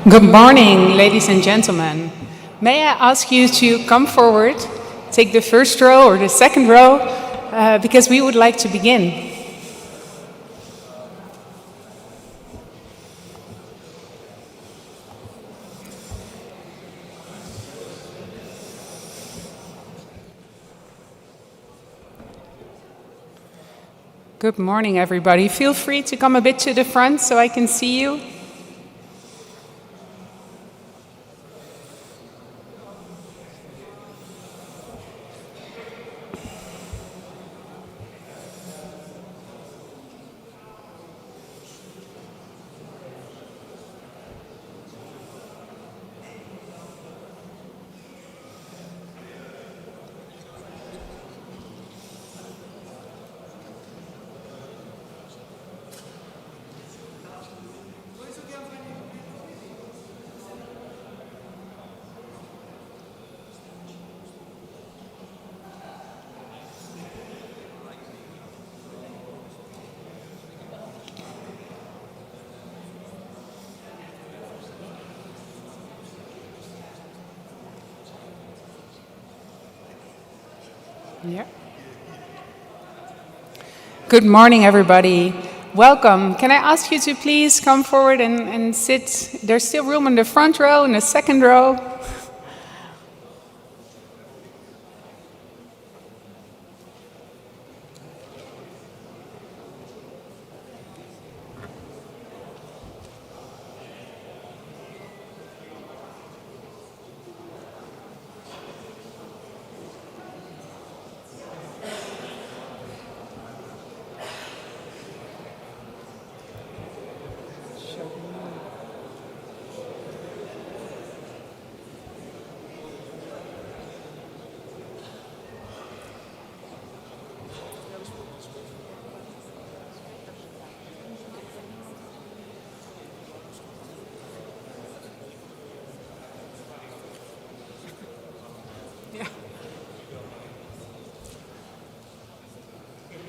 Good morning, ladies and gentlemen. May I ask you to come forward, take the first row or the second row, because we would like to begin. Good morning, everybody. Feel free to come a bit to the front so I can see you. Yeah. Good morning, everybody. Welcome. Can I ask you to please come forward and sit? There's still room in the front row, in the second row.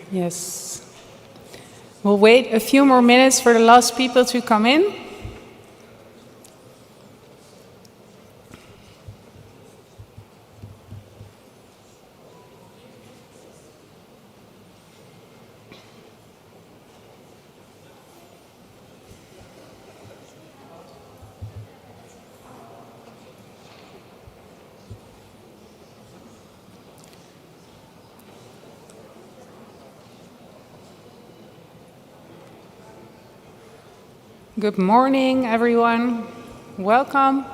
Yes. We'll wait a few more minutes for the last people to come in. Good morning, everyone. Welcome.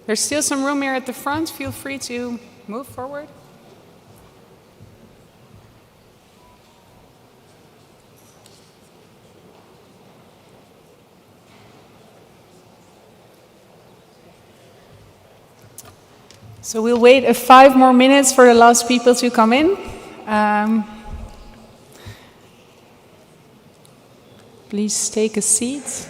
There's still some room here at the front. Feel free to move forward. So we'll wait 5 more minutes for the last people to come in. Please take a seat.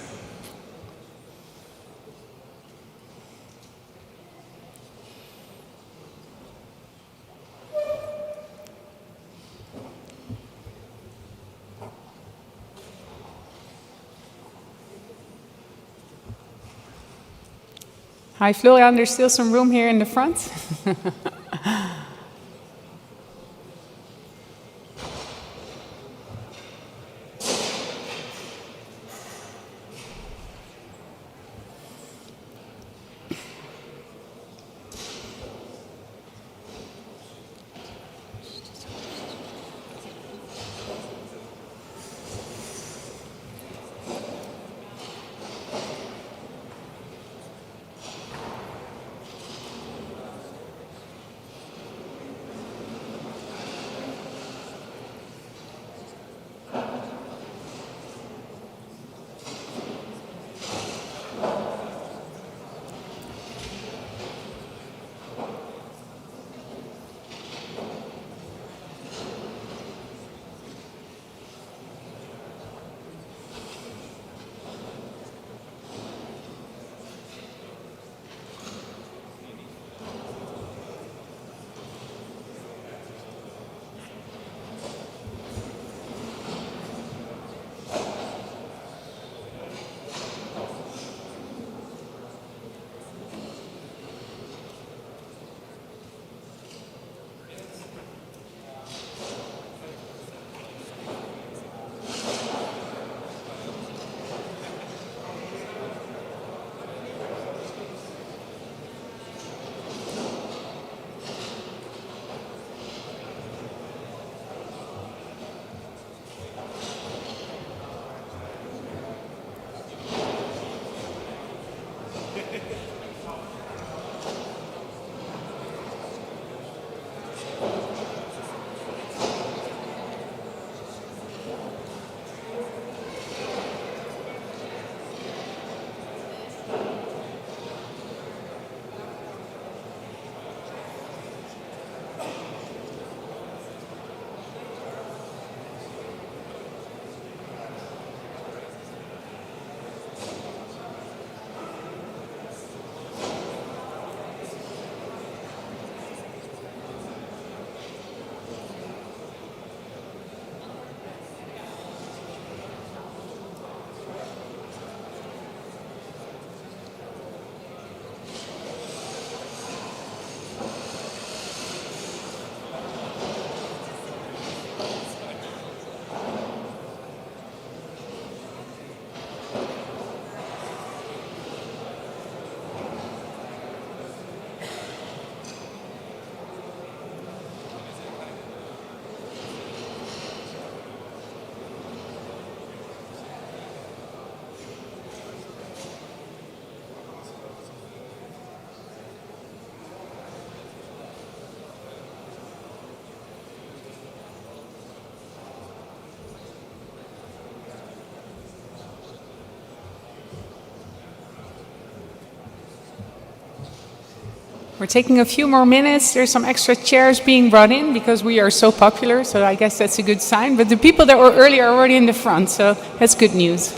Hi, Florian. There's still some room here in the front. We're taking a few more minutes. There's some extra chairs being brought in because we are so popular, so I guess that's a good sign. But the people that were earlier are already in the front, so that's good news.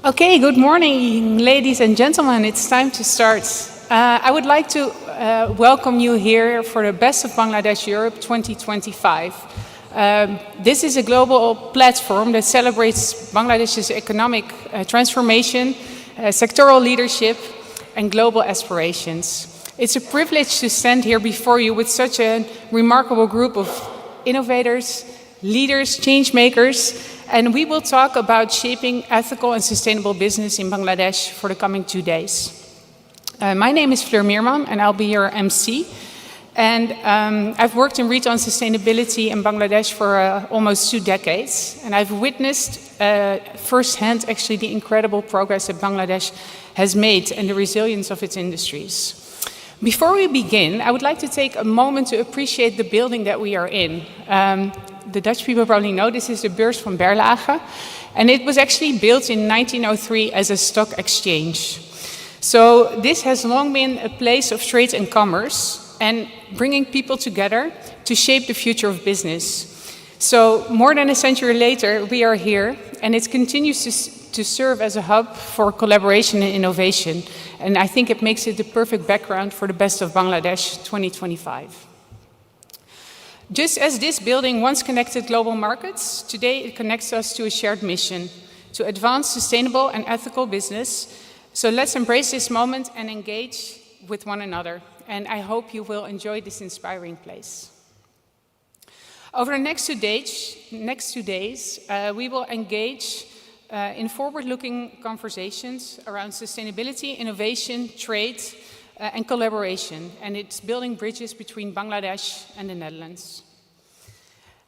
Okay, good morning, ladies and gentlemen. It's time to start. I would like to welcome you here for the Best of Bangladesh Europe 2025. This is a global platform that celebrates Bangladesh's economic transformation, sectoral leadership, and global aspirations. It's a privilege to stand here before you with such a remarkable group of innovators, leaders, change makers, and we will talk about shaping ethical and sustainable business in Bangladesh for the coming 2 days. My name is Fleur Meerman, and I'll be your MC. And I've worked in retail and sustainability in Bangladesh for almost 2 decades, and I've witnessed firsthand actually the incredible progress that Bangladesh has made and the resilience of its industries. Before we begin, I would like to take a moment to appreciate the building that we are in. The Dutch people probably know this is the Beurs van Berlage, and it was actually built in 1903 as a stock exchange. So this has long been a place of trade and commerce and bringing people together to shape the future of business. So more than a century later, we are here, and it continues to serve as a hub for collaboration and innovation. And I think it makes it the perfect background for the Best of Bangladesh 2025. Just as this building once connected global markets, today it connects us to a shared mission, to advance sustainable and ethical business. So let's embrace this moment and engage with one another. And I hope you will enjoy this inspiring place. Over the next 2 days, we will engage in forward-looking conversations around sustainability, innovation, trade, and collaboration, and it's building bridges between Bangladesh and the Netherlands.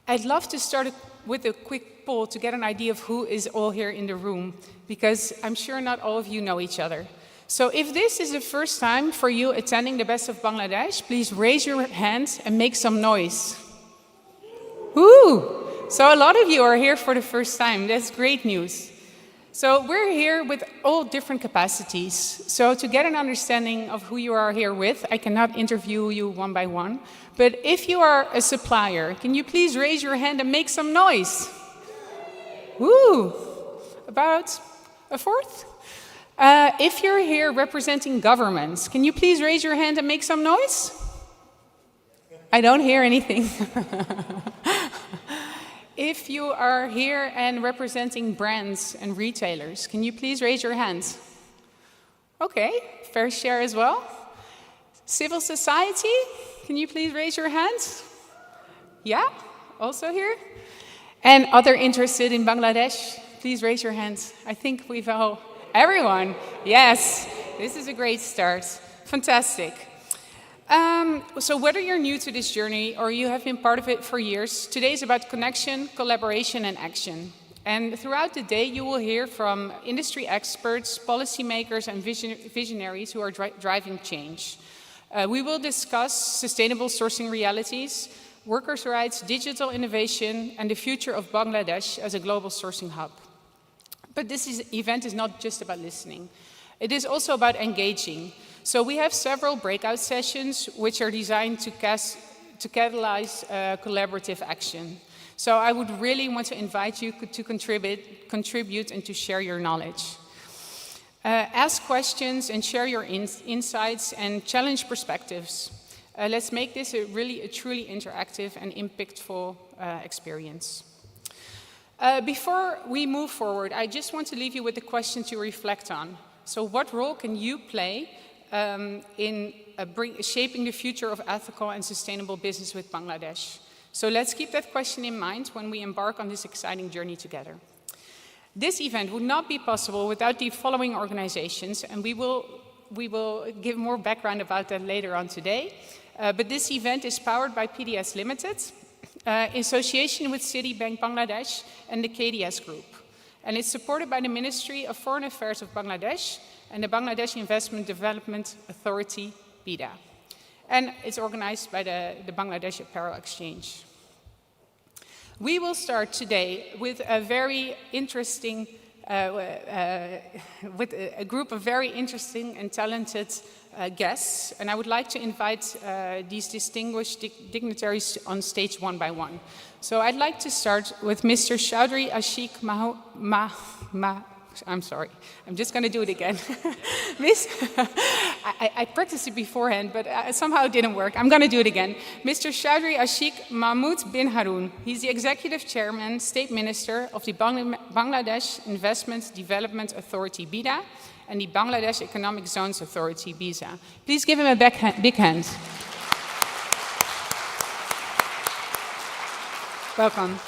I'd love to start with a quick poll to get an idea of who is all here in the room, because I'm sure not all of you know each other. So if this is the first time for you attending the Best of Bangladesh, please raise your hand and make some noise. Woo! So a lot of you are here for the first time. That's great news. So we're here with all different capacities. So to get an understanding of who you are here with, I cannot interview you one by one. But if you are a supplier, can you please raise your hand and make some noise? Woo! About a fourth? If you're here representing governments, can you please raise your hand and make some noise? I don't hear anything. If you are here and representing brands and retailers, can you please raise your hands? Okay, fair share as well. Civil society, can you please raise your hands? Yeah, also here. And other interested in Bangladesh, please raise your hands. I think we've all, everyone, yes, this is a great start. Fantastic. So whether you're new to this journey or you have been part of it for years, today is about connection, collaboration, and action. And throughout the day, you will hear from industry experts, policymakers, and visionaries who are driving change. We will discuss sustainable sourcing realities, workers' rights, digital innovation, and the future of Bangladesh as a global sourcing hub. But this event is not just about listening. It is also about engaging. So we have several breakout sessions which are designed to catalyze collaborative action. So I would really want to invite you to contribute and to share your knowledge. Ask questions and share your insights and challenge perspectives. Let's make this a truly interactive and impactful experience. Before we move forward, I just want to leave you with a question to reflect on. So what role can you play in shaping the future of ethical and sustainable business with Bangladesh? So let's keep that question in mind when we embark on this exciting journey together. This event would not be possible without the following organizations, and we will give more background about that later on today. But this event is powered by PDS Limited, in association with Citibank Bangladesh and the KDS Group. And it's supported by the Ministry of Foreign Affairs of Bangladesh and the Bangladesh Investment Development Authority, BIDA. And it's organized by the Bangladesh Apparel Exchange. We will start today with a very interesting, with a group of very interesting and talented guests. And I would like to invite these distinguished dignitaries on stage one by one. So I'd like to start with Mr. Chaudhry Ashik I'm sorry, I'm just going to do it again. I practiced it beforehand, but somehow it didn't work. I'm going to do it again. Mr. Chaudhry Ashik Mahmood bin Haroon. He's the Executive Chairman, State Minister of the Bangladesh Investment Development Authority, BIDA, and the Bangladesh Economic Zones Authority, BIZA. Please give him a big hand. Welcome.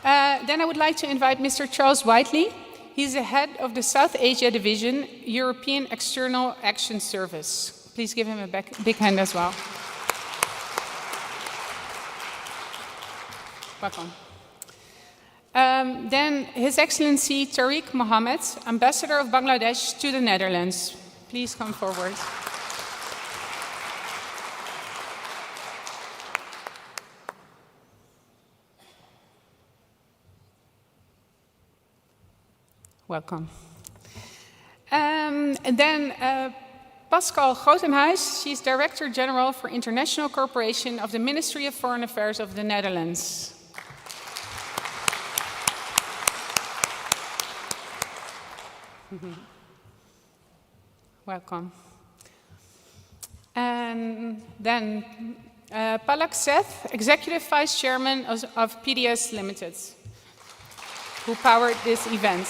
Then I would like to invite Mr. Charles Whiteley. He's the head of the South Asia Division, European External Action Service. Please give him a big hand as well. Welcome. Then His Excellency Tariq Mohammed, Ambassador of Bangladesh to the Netherlands. Please come forward. Welcome. And then Pascal Grotenhuis, she's Director General for International Cooperation of the Ministry of Foreign Affairs of the Netherlands. Welcome. And then Palak Seth, Executive Vice Chairman of PDS Limited, who powered this event.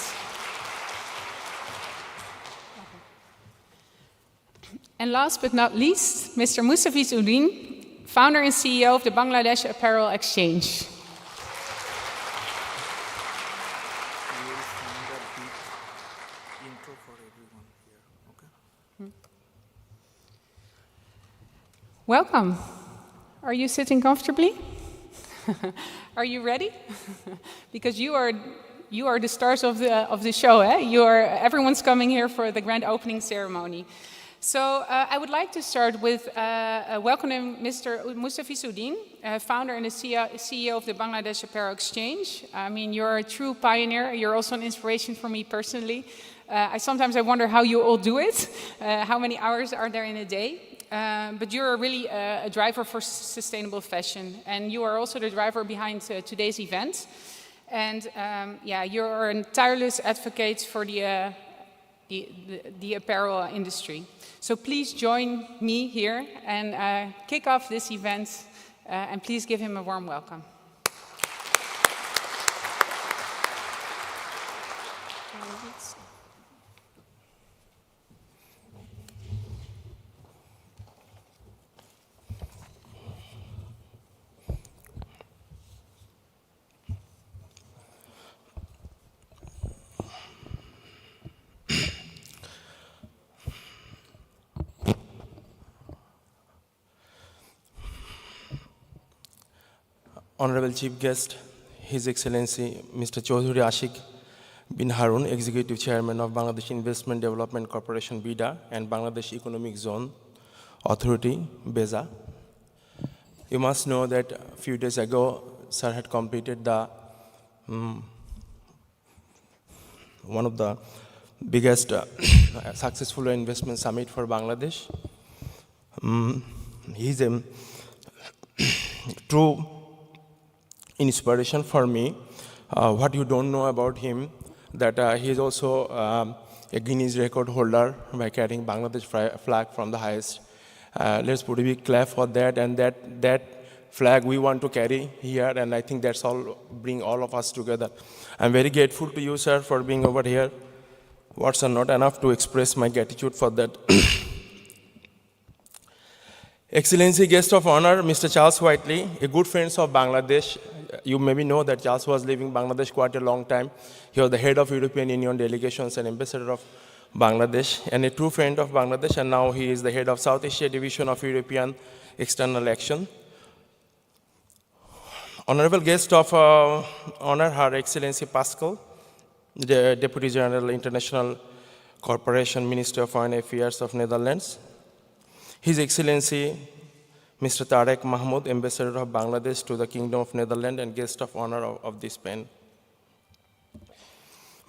And last but not least, Mr. Mustafiz Uddin, founder and CEO of the Bangladesh Apparel Exchange. Welcome. Are you sitting comfortably? Are you ready? Because you are the stars of the show. Everyone's coming here for the grand opening ceremony. So I would like to start with welcoming Mr. Mustafiz Uddin, founder and the CEO of the Bangladesh Apparel Exchange. I mean, you're a true pioneer. You're also an inspiration for me personally. Sometimes I wonder how you all do it. How many hours are there in a day? But you're really a driver for sustainable fashion. And you are also the driver behind today's event. And you're a tireless advocate for the apparel industry. So please join me here and kick off this event, and please give him a warm welcome. Honorable Chief Guest, His Excellency Mr. Chaudhry Ashik bin Harun, Executive Chairman of Bangladesh Investment Development Corporation BIDA and Bangladesh Economic Zone Authority BEZA. You must know that a few days ago, Sir had completed the one of the biggest successful investment summit for Bangladesh. He's a true inspiration for me. What you don't know about him, that he is also a Guinness record holder by carrying Bangladesh flag from the highest. Let's put a big clap for that, and that flag we want to carry here, and I think that's all bring all of us together. I'm very grateful to you, sir, for being over here. Words are not enough to express my gratitude for that. Excellency, guest of honor, Mr. Charles Whiteley, a good friend of Bangladesh. You maybe know that Charles was living Bangladesh quite a long time. He was the head of European Union delegations and ambassador of Bangladesh, and a true friend of Bangladesh, and now he is the head of South Asia Division of European External Action. Honorable guest of honor, Her Excellency Pascal, the Deputy General International Corporation Minister of Foreign Affairs of Netherlands. His Excellency Mr. Tarek Mahmoud, Ambassador of Bangladesh to the Kingdom of Netherlands and guest of honor of this pen.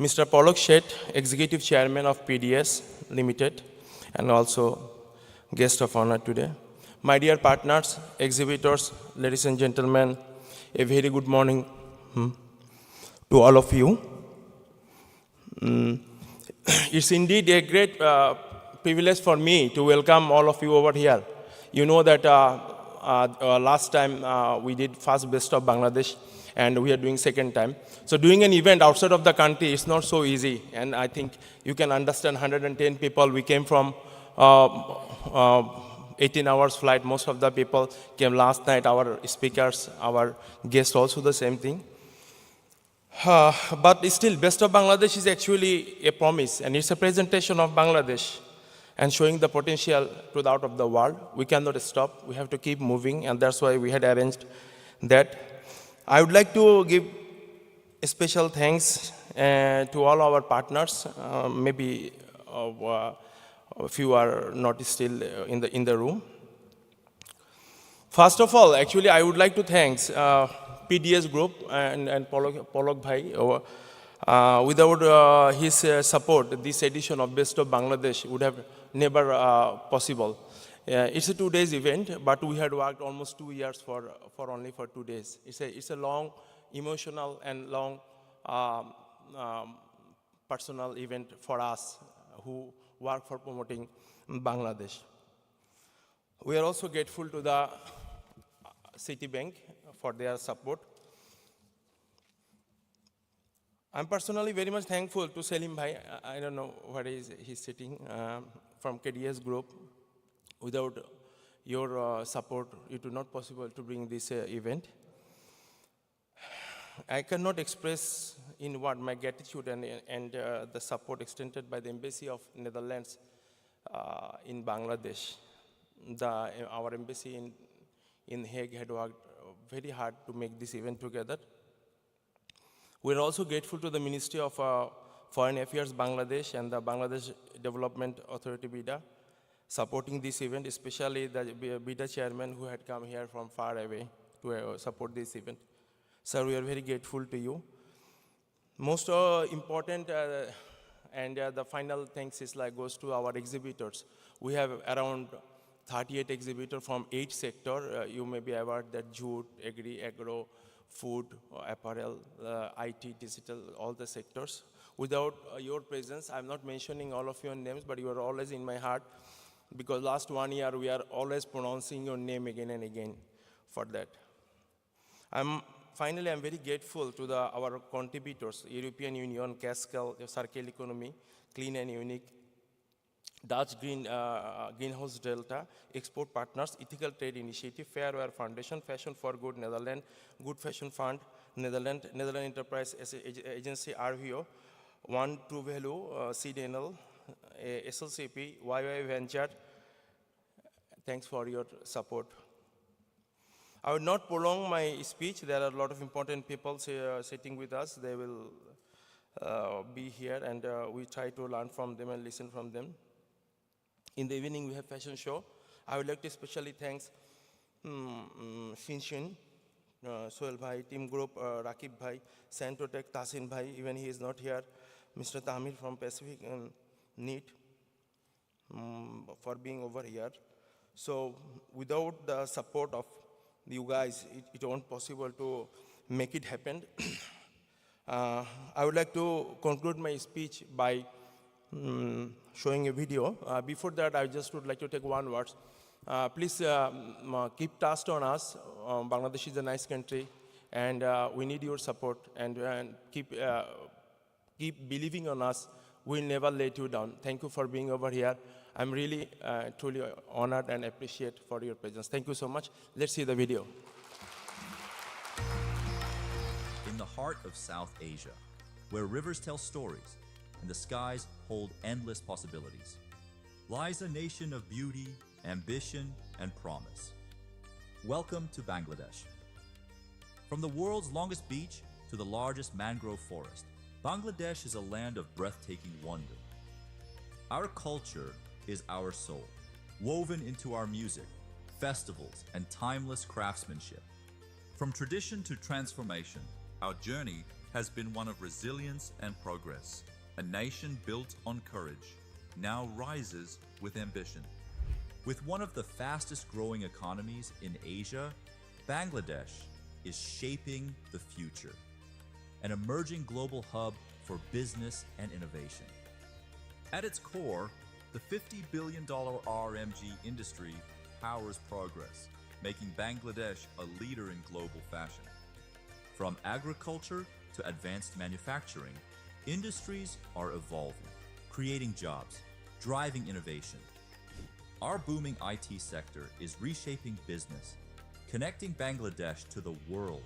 Mr. Polok Shet, Executive Chairman of PDS Limited and also guest of honor today. My dear partners, exhibitors, ladies and gentlemen, a very good morning to all of you. It's indeed a great privilege for me to welcome all of you over here. You know that last time we did first Best of Bangladesh, and we are doing second time. So doing an event outside of the country is not so easy, and I think you can understand 110 people. We came from 18 hours flight. Most of the people came last night, our speakers, our guests also the same thing. But still, Best of Bangladesh is actually a promise, and it's a presentation of Bangladesh and showing the potential to the out of the world. We cannot stop. We have to keep moving, and that's why we had arranged that. I would like to give a special thanks to all our partners. Maybe a few are not still in the room. First of all, actually, I would like to thank PDS Group and Polok Bhai. Without his support, this edition of Best of Bangladesh would have never possible. It's a 2 days event, but we had worked almost 2 years for only 2 days. It's a long, emotional and long personal event for us who work for promoting Bangladesh. We are also grateful to the Citibank for their support. I'm personally very much thankful to Selim Bhai. I don't know where he's sitting, from KDS Group. Without your support, it would not possible to bring this event. I cannot express in word my gratitude and the support extended by the Embassy of Netherlands in Bangladesh. Our embassy in Hague had worked very hard to make this event together. We're also grateful to the Ministry of Foreign Affairs Bangladesh and the Bangladesh Development Authority BIDA supporting this event, especially the BIDA chairman who had come here from far away to support this event. Sir, we are very grateful to you. Most important and the final thanks is goes to our exhibitors. We have around 38 exhibitors from 8 sectors. You may be aware that jute, agri, agro, food, apparel, IT, digital, all the sectors. Without your presence, I'm not mentioning all of your names, but you are always in my heart, because last 1 year we are always pronouncing your name again and again for that. Finally, I'm very grateful to our contributors, European Union, Cascal, Circle Economy, Clean and Unique, Dutch Greenhouse Delta, Export Partners, Ethical Trade Initiative, Fairware Foundation, Fashion for Good Netherlands, Good Fashion Fund, Netherlands Enterprise Agency RVO, One True Value, CDNL, SLCP, YY Venture. Thanks for your support. I will not prolong my speech. There are a lot of important people sitting with us. They will be here, and we try to learn from them and listen from them. In the evening, we have fashion show. I would like to especially thank Shinshin, Sohel Bhai, Team Group, Rakib Bhai, Santotech, Tasin Bhai, even he is not here, Mr. Tamir from Pacific NEET for being over here. So without the support of you guys, it won't possible to make it happen. I would like to conclude my speech by showing a video. Before that, I just would like to take one word. Please keep trust on us. Bangladesh is a nice country, and we need your support, and keep believing on us. We'll never let you down. Thank you for being over here. I'm really, truly honored and appreciate for your presence. Thank you so much. Let's see the video. In the heart of South Asia, where rivers tell stories and the skies hold endless possibilities, lies a nation of beauty, ambition, and promise. Welcome to Bangladesh. From the world's longest beach to the largest mangrove forest, Bangladesh is a land of breathtaking wonder. Our culture is our soul, woven into our music, festivals, and timeless craftsmanship. From tradition to transformation, our journey has been one of resilience and progress. A nation built on courage now rises with ambition. With one of the fastest growing economies in Asia, Bangladesh is shaping the future, an emerging global hub for business and innovation. At its core, the $50 billion RMG industry powers progress, making Bangladesh a leader in global fashion. From agriculture to advanced manufacturing, industries are evolving, creating jobs, driving innovation. Our booming IT sector is reshaping business, connecting Bangladesh to the world.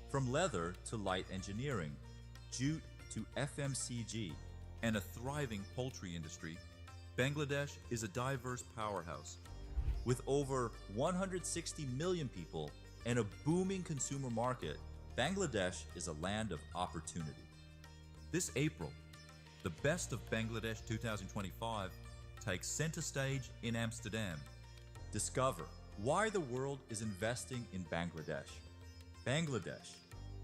From leather to light engineering, jute to FMCG, and a thriving poultry industry, Bangladesh is a diverse powerhouse. With over 160 million people and a booming consumer market, Bangladesh is a land of opportunity. This April, the Best of Bangladesh 2025 takes center stage in Amsterdam. Discover why the world is investing in Bangladesh. Bangladesh,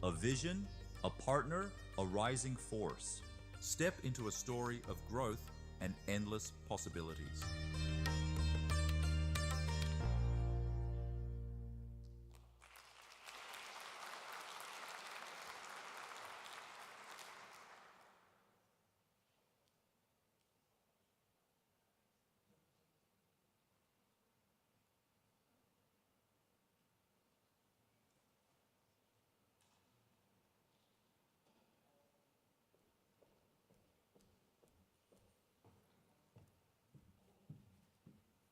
a vision, a partner, a rising force. Step into a story of growth and endless possibilities.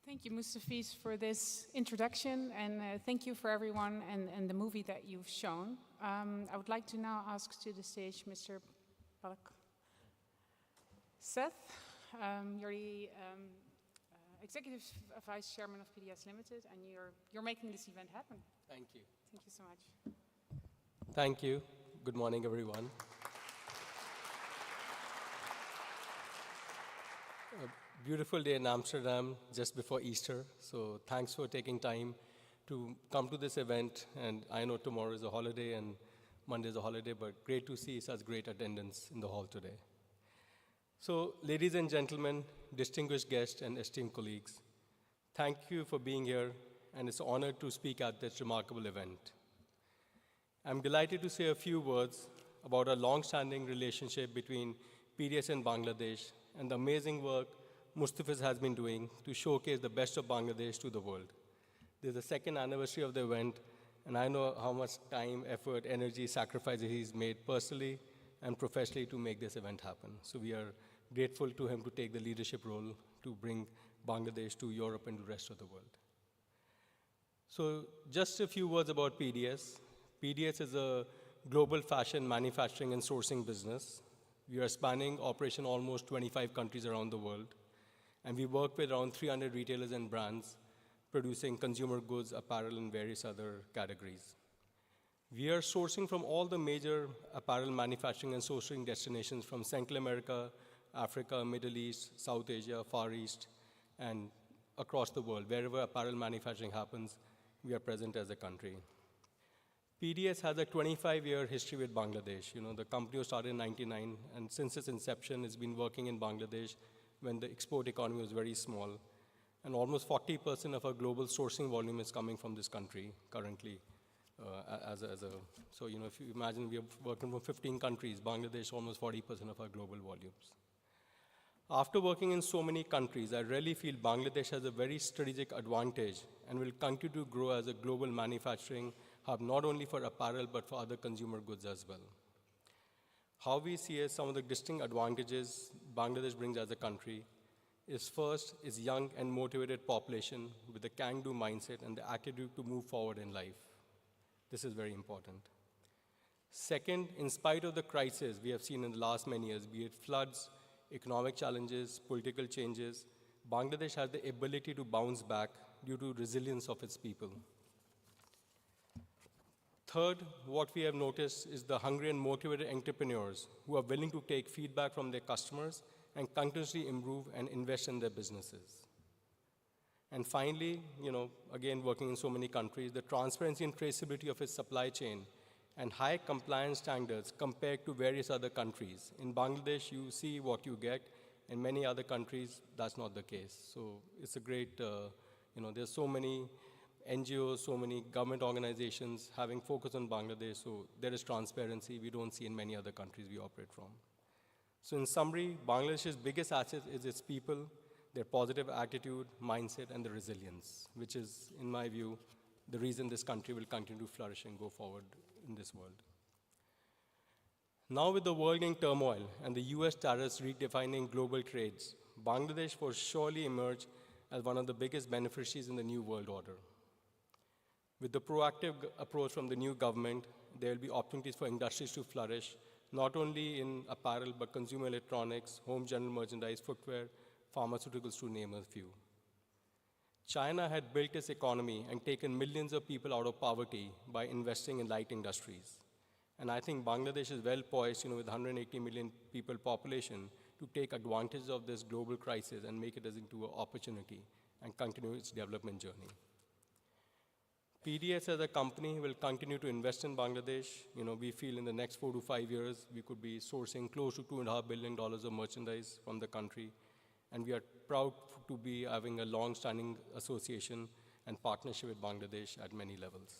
Thank you, Mustafiz, for this introduction, and thank you for everyone and the movie that you've shown. I would like to now ask to the stage Mr. Palak. Seth, you're the Executive Vice Chairman of PDS Limited, and you're making this event happen. Thank you. Thank you so much. Thank you. Good morning, everyone. A beautiful day in Amsterdam just before Easter. So thanks for taking time to come to this event. And I know tomorrow is a holiday and Monday is a holiday, but great to see such great attendance in the hall today. So ladies and gentlemen, distinguished guests and esteemed colleagues, thank you for being here, and it's an honor to speak at this remarkable event. I'm delighted to say a few words about a long-standing relationship between PDS and Bangladesh and the amazing work Mustafiz has been doing to showcase the best of Bangladesh to the world. This is the second anniversary of the event, and I know how much time, effort, energy, sacrifices he's made personally and professionally to make this event happen. So we are grateful to him to take the leadership role to bring Bangladesh to Europe and the rest of the world. So just a few words about PDS. PDS is a global fashion manufacturing and sourcing business. We are spanning operation almost 25 countries around the world, and we work with around 300 retailers and brands producing consumer goods, apparel, and various other categories. We are sourcing from all the major apparel manufacturing and sourcing destinations from Central America, Africa, Middle East, South Asia, Far East, and across the world. Wherever apparel manufacturing happens, we are present as a country. PDS has a 25-year history with Bangladesh. You know, the company was started in 1999, and since its inception, it's been working in Bangladesh when the export economy was very small. And almost 40% of our global sourcing volume is coming from this country currently. So, you know, if you imagine we are working from 15 countries, Bangladesh almost 40% of our global volumes. After working in so many countries, I really feel Bangladesh has a very strategic advantage and will continue to grow as a global manufacturing hub, not only for apparel, but for other consumer goods as well. How we see as some of the distinct advantages Bangladesh brings as a country is first is young and motivated population with a can-do mindset and the attitude to move forward in life. This is very important. Second, in spite of the crisis we have seen in the last many years, be it floods, economic challenges, political changes, Bangladesh has the ability to bounce back due to resilience of its people. Third, what we have noticed is the hungry and motivated entrepreneurs who are willing to take feedback from their customers and continuously improve and invest in their businesses. And finally, you know, again, working in so many countries, the transparency and traceability of its supply chain and high compliance standards compared to various other countries. In Bangladesh, you see what you get. In many other countries, that's not the case. So it's a great, you know, there's so many NGOs, so many government organizations having focus on Bangladesh, so there is transparency we don't see in many other countries we operate from. So in summary, Bangladesh's biggest asset is its people, their positive attitude, mindset, and the resilience, which is, in my view, the reason this country will continue to flourish and go forward in this world. Now with the world in turmoil and the US tariffs redefining global trades, Bangladesh will surely emerge as one of the biggest beneficiaries in the new world order. With the proactive approach from the new government, there will be opportunities for industries to flourish, not only in apparel, but consumer electronics, home general merchandise, footwear, pharmaceuticals, to name a few. China had built its economy and taken millions of people out of poverty by investing in light industries. And I think Bangladesh is well poised, you know, with 180 million people population, to take advantage of this global crisis and make it as into an opportunity and continue its development journey. PDS as a company will continue to invest in Bangladesh. You know, we feel in the next 4 to 5 years, we could be sourcing close to $2.5 billion of merchandise from the country. And we are proud to be having a long-standing association and partnership with Bangladesh at many levels.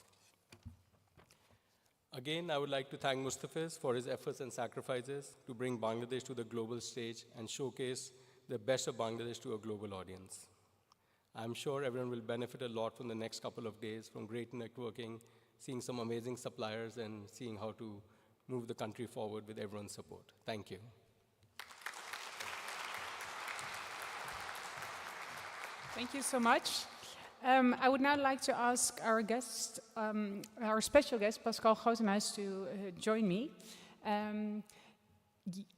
Again, I would like to thank Mustafiz for his efforts and sacrifices to bring Bangladesh to the global stage and showcase the best of Bangladesh to a global audience. I'm sure everyone will benefit a lot from the next couple of days, from great networking, seeing some amazing suppliers, and seeing how to move the country forward with everyone's support. Thank you. Thank you so much. I would now like to ask our guest, our special guest, Pascal Grotemuis, to join me.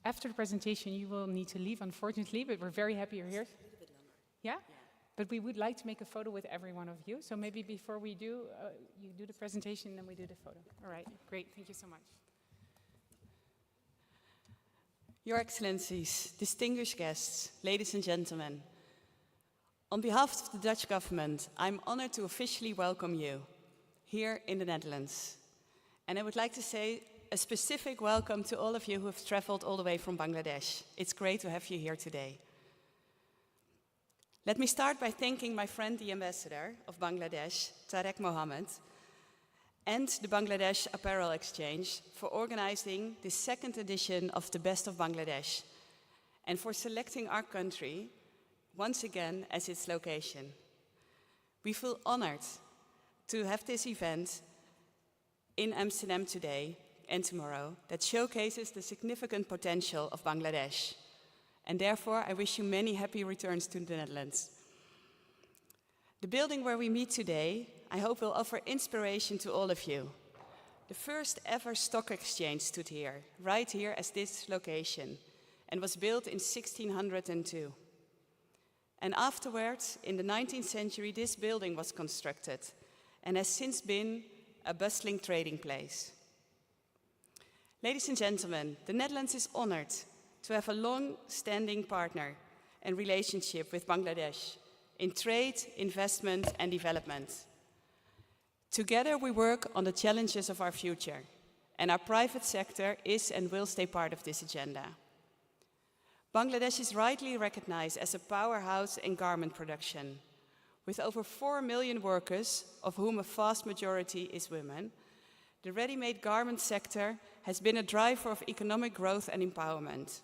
After the presentation, you will need to leave, unfortunately, but we're very happy you're here. A little bit longer. Yeah? But we would like to make a photo with every one of you. So maybe before we do, you do the presentation, then we do the photo. All right, great. Thank you so much. Your Excellencies, distinguished guests, ladies and gentlemen, on behalf of the Dutch government, I'm honored to officially welcome you here in the Netherlands. And I would like to say a specific welcome to all of you who have traveled all the way from Bangladesh. It's great to have you here today. Let me start by thanking my friend, the ambassador of Bangladesh, Tarek Mohammed, and the Bangladesh Apparel Exchange for organizing the second edition of the Best of Bangladesh and for selecting our country once again as its location. We feel honored to have this event in Amsterdam today and tomorrow that showcases the significant potential of Bangladesh. And therefore, I wish you many happy returns to the Netherlands. The building where we meet today, I hope will offer inspiration to all of you. The first ever stock exchange stood here, right here as this location, and was built in 1602. And afterwards, in the 19th century, this building was constructed and has since been a bustling trading place. Ladies and gentlemen, the Netherlands is honored to have a long-standing partner and relationship with Bangladesh in trade, investment, and development. Together we work on the challenges of our future, and our private sector is and will stay part of this agenda. Bangladesh is rightly recognized as a powerhouse in garment production. With over 4 million workers, of whom a vast majority is women, the ready-made garment sector has been a driver of economic growth and empowerment.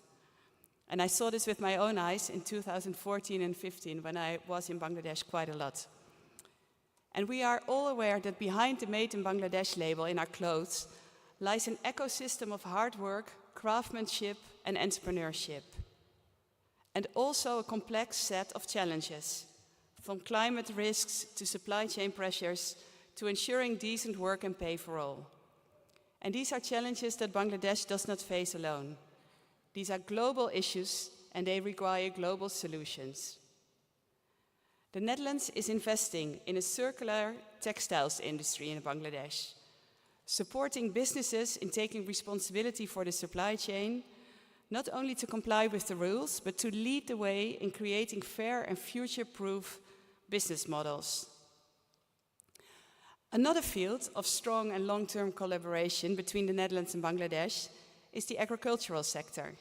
And I saw this with my own eyes in 2014 and 15 when I was in Bangladesh quite a lot. And we are all aware that behind the Made in Bangladesh label in our clothes lies an ecosystem of hard work, craftsmanship, and entrepreneurship. And also a complex set of challenges, from climate risks to supply chain pressures to ensuring decent work and pay for all. And these are challenges that Bangladesh does not face alone. These are global issues and they require global solutions. The Netherlands is investing in a circular textiles industry in Bangladesh, supporting businesses in taking responsibility for the supply chain, not only to comply with the rules, but to lead the way in creating fair and future-proof business models. Another field of strong and long-term collaboration between the Netherlands and Bangladesh is the agricultural sector.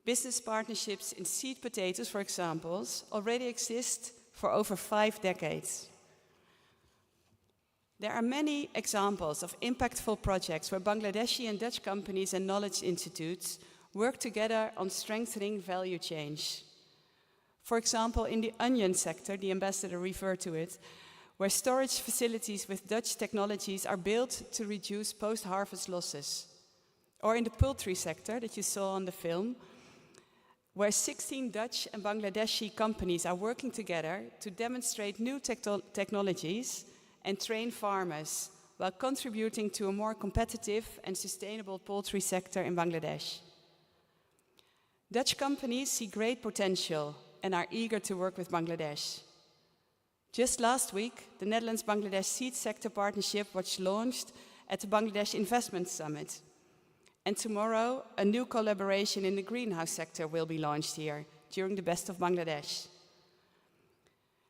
Business partnerships in seed potatoes, for example, already exist for over 5 decades. There are many examples of impactful projects where Bangladeshi and Dutch companies and knowledge institutes work together on strengthening value change. For example, in the onion sector, the ambassador referred to it, where storage facilities with Dutch technologies are built to reduce post-harvest losses. Or in the poultry sector that you saw on the film, where 16 Dutch and Bangladeshi companies are working together to demonstrate new technologies and train farmers while contributing to a more competitive and sustainable poultry sector in Bangladesh. Dutch companies see great potential and are eager to work with Bangladesh. Just last week, the Netherlands-Bangladesh Seed Sector Partnership was launched at the Bangladesh Investment Summit. And tomorrow, a new collaboration in the greenhouse sector will be launched here during the Best of Bangladesh.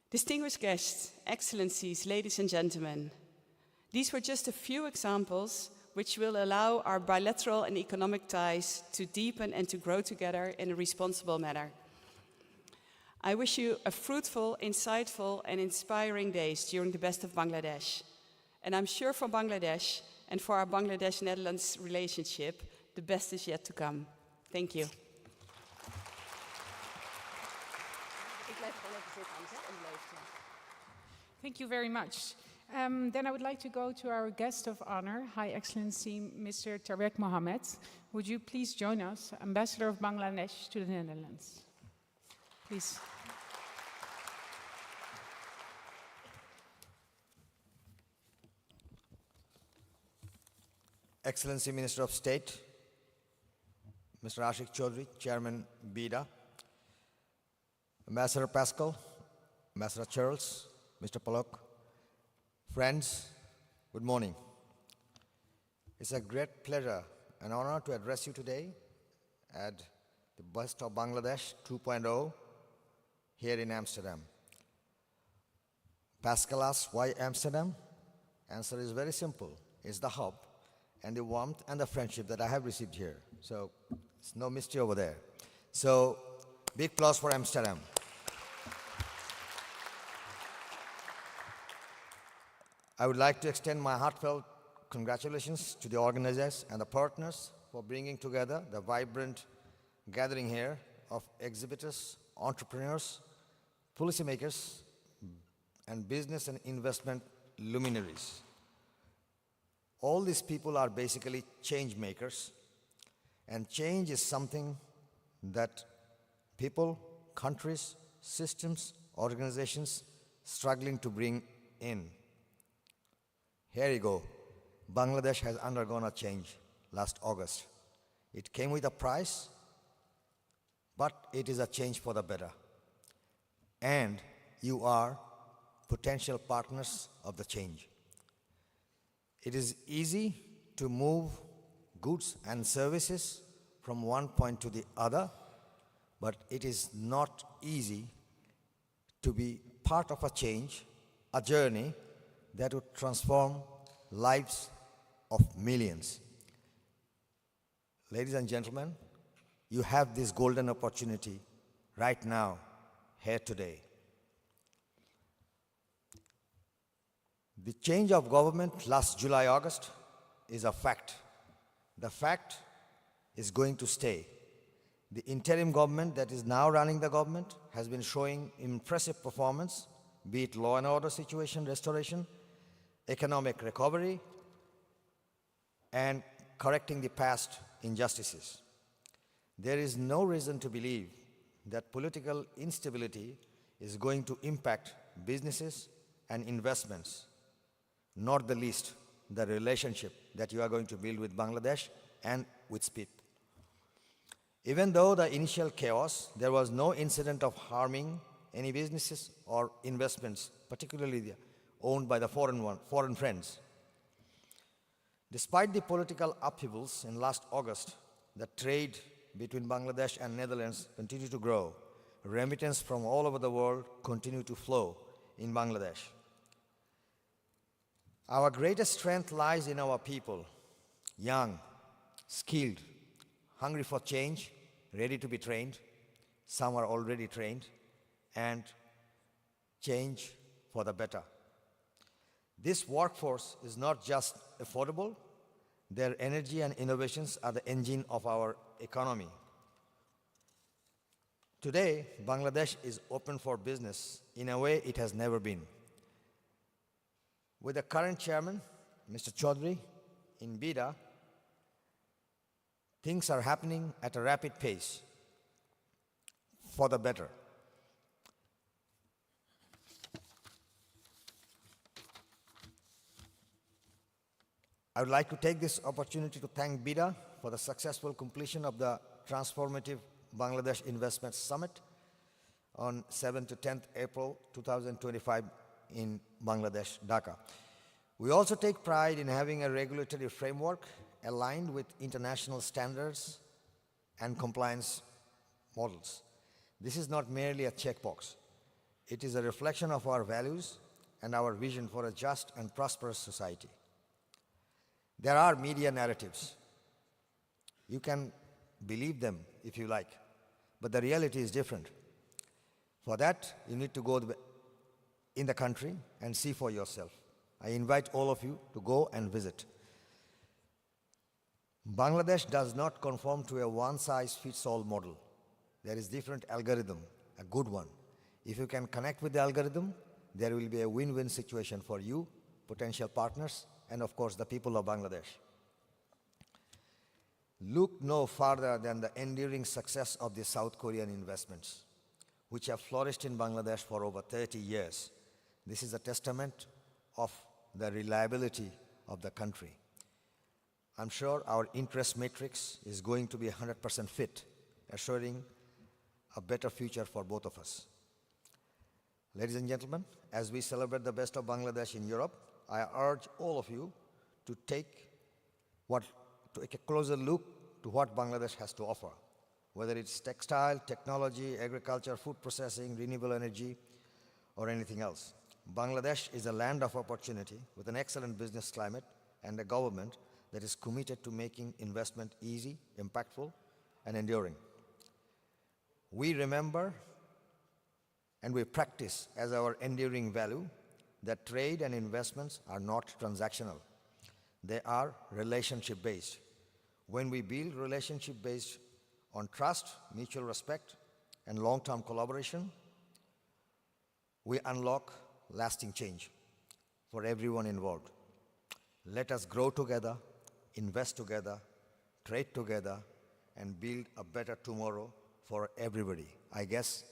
Distinguished guests, excellencies, ladies and gentlemen, these were just a few examples which will allow our bilateral and economic ties to deepen and to grow together in a responsible manner. I wish you a fruitful, insightful, and inspiring days during the Best of Bangladesh. And I'm sure for Bangladesh and for our Bangladesh-Netherlands relationship, the best is yet to come. Thank you. Thank you very much. Then I would like to go to our guest of honor, High Excellency Mr. Tarek Mohammed. Would you please join us, Ambassador of Bangladesh to the Netherlands? Please. Excellency Minister of State, Mr. Ashik Chaudhry, Chairman BIDA, Ambassador Pascal, Ambassador Charles, Mr. Palak, friends, good morning. It's a great pleasure and honor to address you today at the Best of Bangladesh 2.0 here in Amsterdam. Pascal asks, why Amsterdam? Answer is very simple. It's the hub and the warmth and the friendship that I have received here. So it's no mystery over there. So big applause for Amsterdam. I would like to extend my heartfelt congratulations to the organizers and the partners for bringing together the vibrant gathering here of exhibitors, entrepreneurs, policymakers, and business and investment luminaries. All these people are basically change makers, and change is something that people, countries, systems, organizations struggling to bring in. Here you go. Bangladesh has undergone a change last August. It came with a price, but it is a change for the better. and you are potential partners of the change. It is easy to move goods and services from one point to the other, but it is not easy to be part of a change, a journey that would transform lives of millions. Ladies and gentlemen, you have this golden opportunity right now, here today. The change of government last July, August is a fact. The fact is going to stay. The interim government that is now running the government has been showing impressive performance, be it law and order situation restoration, economic recovery, and correcting the past injustices. There is no reason to believe that political instability is going to impact businesses and investments, not the least the relationship that you are going to build with Bangladesh and with people. Even though the initial chaos, there was no incident of harming any businesses or investments, particularly owned by the foreign friends. Despite the political upheavals in last August, the trade between Bangladesh and Netherlands continued to grow. Remittance from all over the world continue to flow in Bangladesh. Our greatest strength lies in our people, young, skilled, hungry for change, ready to be trained. Some are already trained, and change for the better. This workforce is not just affordable, their energy and innovations are the engine of our economy. Today, Bangladesh is open for business in a way it has never been. With the current chairman, Mr. Chaudhry, in Bida, things are happening at a rapid pace for the better. I would like to take this opportunity to thank Bida for the successful completion of the transformative Bangladesh Investment Summit on 7th to 10th April 2025 in Bangladesh, Dhaka. We also take pride in having a regulatory framework aligned with international standards and compliance models. This is not merely a checkbox. It is a reflection of our values and our vision for a just and prosperous society. There are media narratives. You can believe them if you like, but the reality is different. For that, you need to go in the country and see for yourself. I invite all of you to go and visit. Bangladesh does not conform to a one-size-fits-all model. There is different algorithm, a good one. If you can connect with the algorithm, there will be a win-win situation for you, potential partners, and of course the people of Bangladesh. Look no farther than the enduring success of the South Korean investments, which have flourished in Bangladesh for over 30 years. This is a testament of the reliability of the country. I'm sure our interest matrix is going to be 100% fit, assuring a better future for both of us. Ladies and gentlemen, as we celebrate the best of Bangladesh in Europe, I urge all of you to take a closer look to what Bangladesh has to offer, whether it's textile, technology, agriculture, food processing, renewable energy, or anything else. Bangladesh is a land of opportunity with an excellent business climate and a government that is committed to making investment easy, impactful, and enduring. We remember and we practice as our enduring value that trade and investments are not transactional. They are relationship-based. When we build relationship based on trust, mutual respect, and long-term collaboration, we unlock lasting change for everyone involved. Let us grow together, invest together, trade together, and build a better tomorrow for everybody. I guess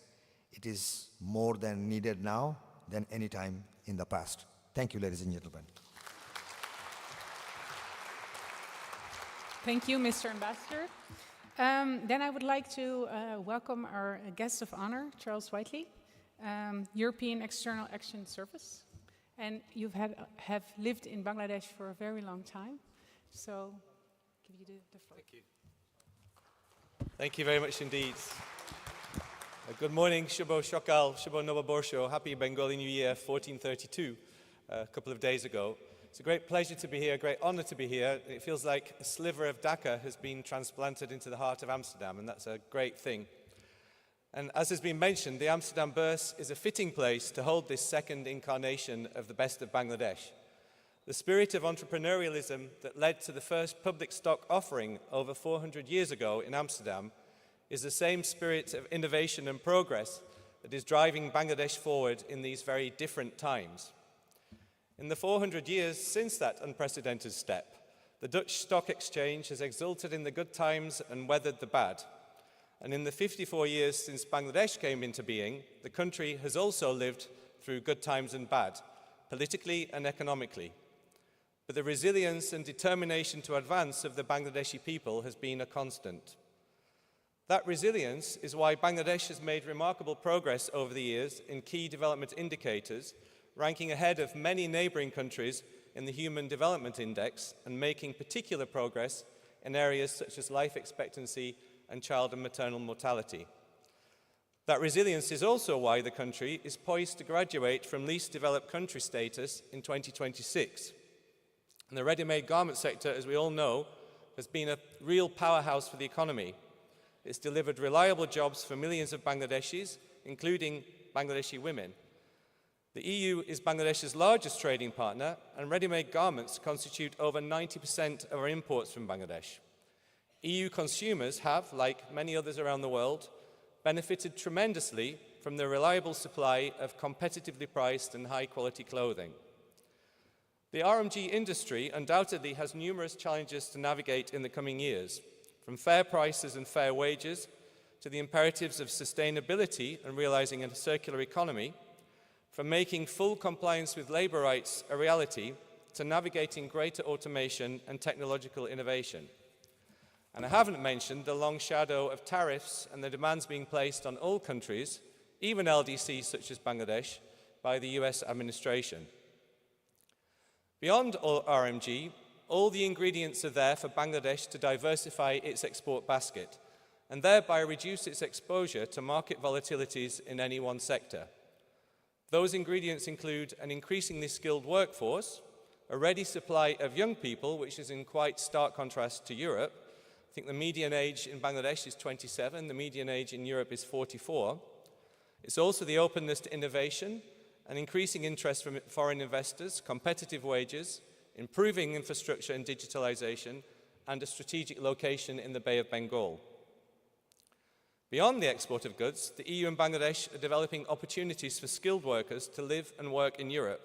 it is more than needed now than any time in the past. Thank you, ladies and gentlemen. Thank you, Mr. Ambassador. Then I would like to welcome our guest of honor, Charles Whiteley. European External Action Service. And you have lived in Bangladesh for a very long time. So, give you the floor. Thank you. Thank you very much indeed. Good morning, Shubho Shokal, Shubho Novoborsho, Happy Bengali New Year 1432, a couple of days ago. It's a great pleasure to be here, a great honor to be here. It feels like a sliver of Dhaka has been transplanted into the heart of Amsterdam, and that's a great thing. And as has been mentioned, the Amsterdam Beurs is a fitting place to hold this second incarnation of the best of Bangladesh. The spirit of entrepreneurialism that led to the first public stock offering over 400 years ago in Amsterdam is the same spirit of innovation and progress that is driving Bangladesh forward in these very different times. In the 400 years since that unprecedented step, the Dutch Stock Exchange has exulted in the good times and weathered the bad. And in the 54 years since Bangladesh came into being, the country has also lived through good times and bad, politically and economically. But the resilience and determination to advance of the Bangladeshi people has been a constant. That resilience is why Bangladesh has made remarkable progress over the years in key development indicators, ranking ahead of many neighbouring countries in the Human Development Index and making particular progress in areas such as life expectancy and child and maternal mortality. That resilience is also why the country is poised to graduate from least developed country status in 2026. And the ready-made garment sector, as we all know, has been a real powerhouse for the economy. It's delivered reliable jobs for millions of Bangladeshis, including Bangladeshi women. The EU is Bangladesh's largest trading partner, and ready-made garments constitute over 90% of our imports from Bangladesh. EU consumers have, like many others around the world, benefited tremendously from the reliable supply of competitively priced and high-quality clothing. The RMG industry undoubtedly has numerous challenges to navigate in the coming years, from fair prices and fair wages to the imperatives of sustainability and realizing a circular economy, from making full compliance with labour rights a reality to navigating greater automation and technological innovation. And I haven't mentioned the long shadow of tariffs and the demands being placed on all countries, even LDCs such as Bangladesh, by the US administration. Beyond all RMG, all the ingredients are there for Bangladesh to diversify its export basket and thereby reduce its exposure to market volatilities in any one sector. Those ingredients include an increasingly skilled workforce, a ready supply of young people, which is in quite stark contrast to Europe. I think the median age in Bangladesh is 27, the median age in Europe is 44. It's also the openness to innovation, an increasing interest from foreign investors, competitive wages, improving infrastructure and digitalization, and a strategic location in the Bay of Bengal. Beyond the export of goods, the EU and Bangladesh are developing opportunities for skilled workers to live and work in Europe,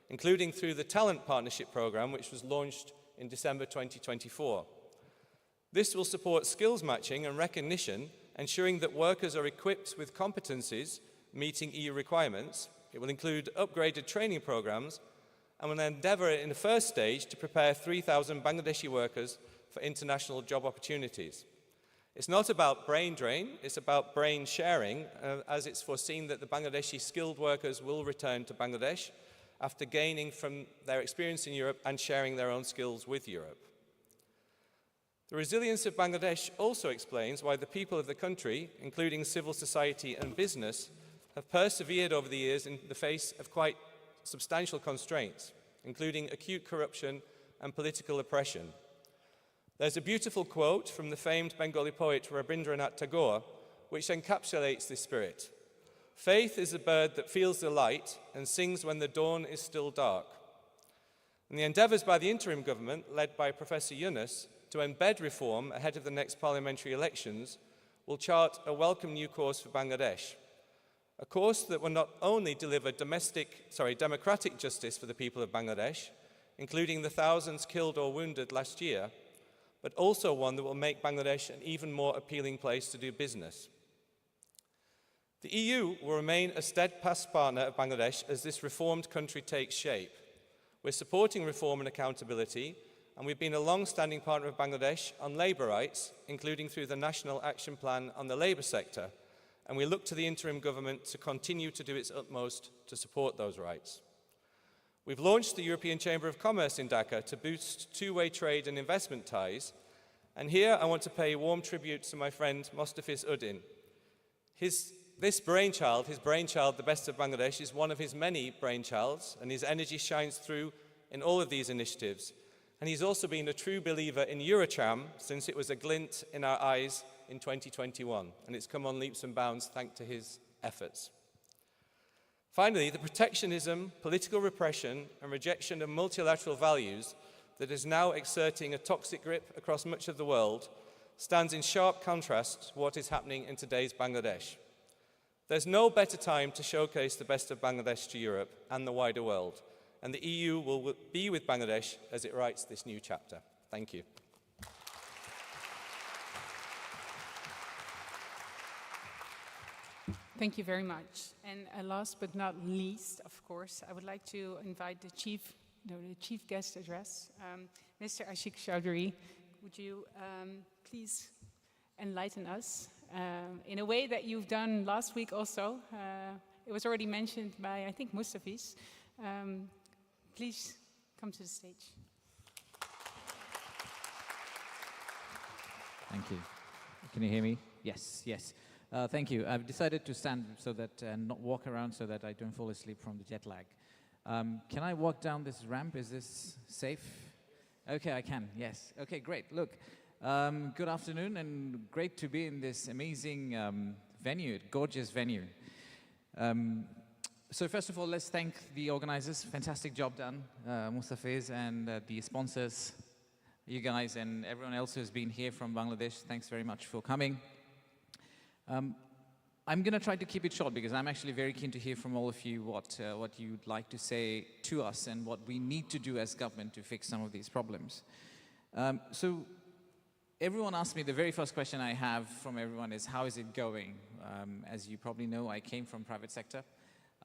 including through the Talent Partnership Programme, which was launched in December 2024. This will support skills matching and recognition, ensuring that workers are equipped with competencies meeting EU requirements. It will include upgraded training programmes and will endeavour in the first stage to prepare 3,000 Bangladeshi workers for international job opportunities. It's not about brain drain, it's about brain sharing, as it's foreseen that the Bangladeshi skilled workers will return to Bangladesh after gaining from their experience in Europe and sharing their own skills with Europe. The resilience of Bangladesh also explains why the people of the country, including civil society and business, have persevered over the years in the face of quite substantial constraints, including acute corruption and political oppression. There's a beautiful quote from the famed Bengali poet Rabindranath Tagore, which encapsulates this spirit. Faith is a bird that feels the light and sings when the dawn is still dark. And the endeavours by the interim government, led by Professor Yunus, to embed reform ahead of the next parliamentary elections will chart a welcome new course for Bangladesh. A course that will not only deliver democratic justice for the people of Bangladesh, including the thousands killed or wounded last year, but also one that will make Bangladesh an even more appealing place to do business. The EU will remain a steadfast partner of Bangladesh as this reformed country takes shape. We're supporting reform and accountability, and we've been a long-standing partner of Bangladesh on labour rights, including through the National Action Plan on the labour sector, and we look to the interim government to continue to do its utmost to support those rights. We've launched the European Chamber of Commerce in Dhaka to boost two-way trade and investment ties, and here I want to pay warm tribute to my friend Mostafis Uddin. His brainchild, the Best of Bangladesh, is one of his many brainchilds, and his energy shines through in all of these initiatives. And he's also been a true believer in Eurocharm since it was a glint in our eyes in 2021, and it's come on leaps and bounds thanks to his efforts. Finally, the protectionism, political repression, and rejection of multilateral values that is now exerting a toxic grip across much of the world stands in sharp contrast to what is happening in today's Bangladesh. There's no better time to showcase the best of Bangladesh to Europe and the wider world, and the EU will be with Bangladesh as it writes this new chapter. Thank you. Thank you very much. And last but not least, of course, I would like to invite the chief guest address, Mr. Ashik Chowdhury. Would you please enlighten us in a way that you've done last week also? It was already mentioned by, I think, Mustafis. Please come to the stage. Thank you. Can you hear me? Yes, yes. Thank you. I've decided to stand so that and not walk around so that I don't fall asleep from the jet lag. Can I walk down this ramp? Is this safe? Okay, I can. Yes. Okay, great. Look, good afternoon, and great to be in this amazing venue, gorgeous venue. So first of all, let's thank the organizers. Fantastic job done, Mustafis, and the sponsors, you guys, and everyone else who's been here from Bangladesh. Thanks very much for coming. I'm going to try to keep it short because I'm actually very keen to hear from all of you what you'd like to say to us and what we need to do as government to fix some of these problems. So everyone asked me, the very first question I have from everyone is, how is it going? As you probably know, I came from private sector.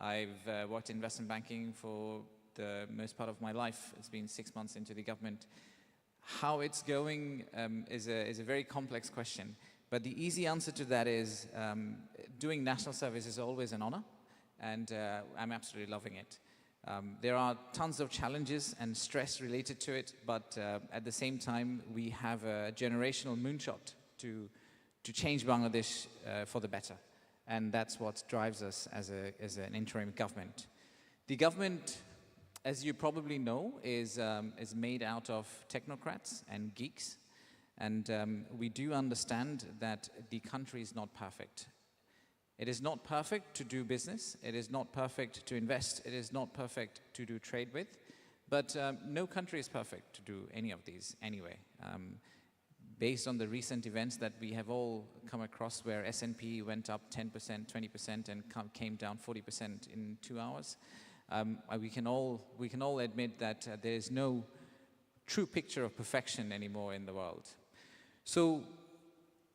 I've worked in investment banking for the most part of my life. It's been 6 months into the government. How it's going is a very complex question. But the easy answer to that is doing national service is always an honor, and I'm absolutely loving it. There are tons of challenges and stress related to it, but at the same time, we have a generational moonshot to change Bangladesh for the better. And that's what drives us as an interim government. The government, as you probably know, is made out of technocrats and geeks. And we do understand that the country is not perfect. It is not perfect to do business. It is not perfect to invest. It is not perfect to do trade with. But no country is perfect to do any of these anyway. Based on the recent events that we have all come across where S&P went up 10%, 20% and came down 40% in 2 hours, we can all admit that there is no true picture of perfection anymore in the world. So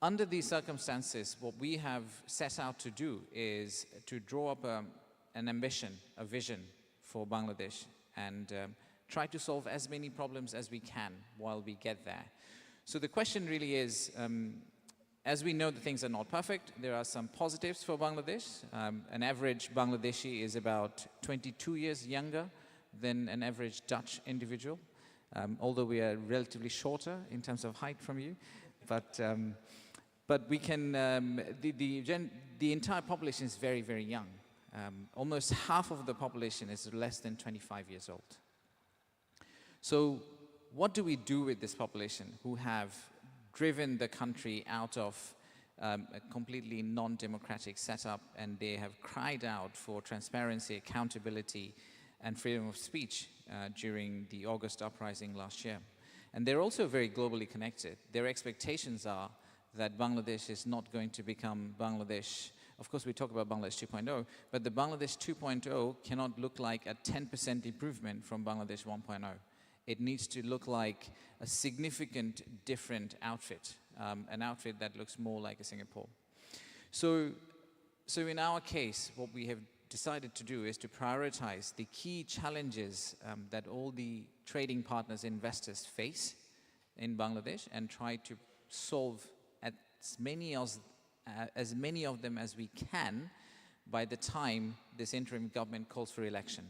under these circumstances, what we have set out to do is to draw up an ambition, a vision for Bangladesh, and try to solve as many problems as we can while we get there. So the question really is, as we know that things are not perfect, there are some positives for Bangladesh. An average Bangladeshi is about 22 years younger than an average Dutch individual. Although we are relatively shorter in terms of height from you, but we can, the entire population is very, very young. Almost half of the population is less than 25 years old. So what do we do with this population who have driven the country out of a completely non-democratic setup, and they have cried out for transparency, accountability, and freedom of speech during the August uprising last year. And they're also very globally connected. Their expectations are that Bangladesh is not going to become Bangladesh. Of course, we talk about Bangladesh 2.0, but the Bangladesh 2.0 cannot look like a 10% improvement from Bangladesh 1.0. It needs to look like a significant different outfit, an outfit that looks more like a Singapore. So in our case, what we have decided to do is to prioritize the key challenges that all the trading partners, investors face in Bangladesh, and try to solve as many as many of them as we can by the time this interim government calls for election.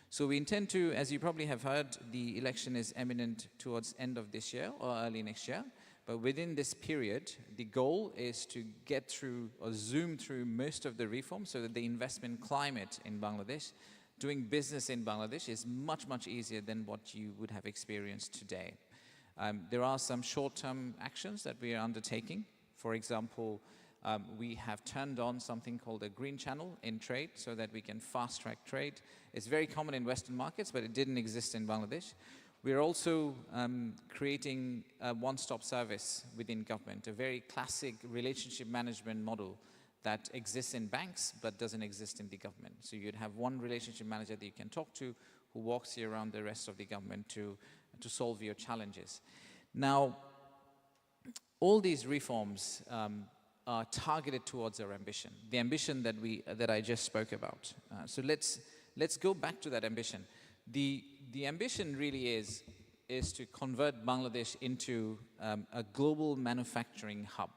So we intend to, as you probably have heard, the election is imminent towards end of this year or early next year. But within this period, the goal is to get through or zoom through most of the reforms so that the investment climate in Bangladesh, doing business in Bangladesh, is much, much easier than what you would have experienced today. There are some short-term actions that we are undertaking. For example, we have turned on something called a green channel in trade so that we can fast-track trade. It's very common in Western markets, but it didn't exist in Bangladesh. We're also creating a one-stop service within government, a very classic relationship management model that exists in banks but doesn't exist in the government. So you'd have one relationship manager that you can talk to who walks you around the rest of the government to solve your challenges. Now, all these reforms are targeted towards our ambition, the ambition that I just spoke about. So let's go back to that ambition. The ambition really is to convert Bangladesh into a global manufacturing hub.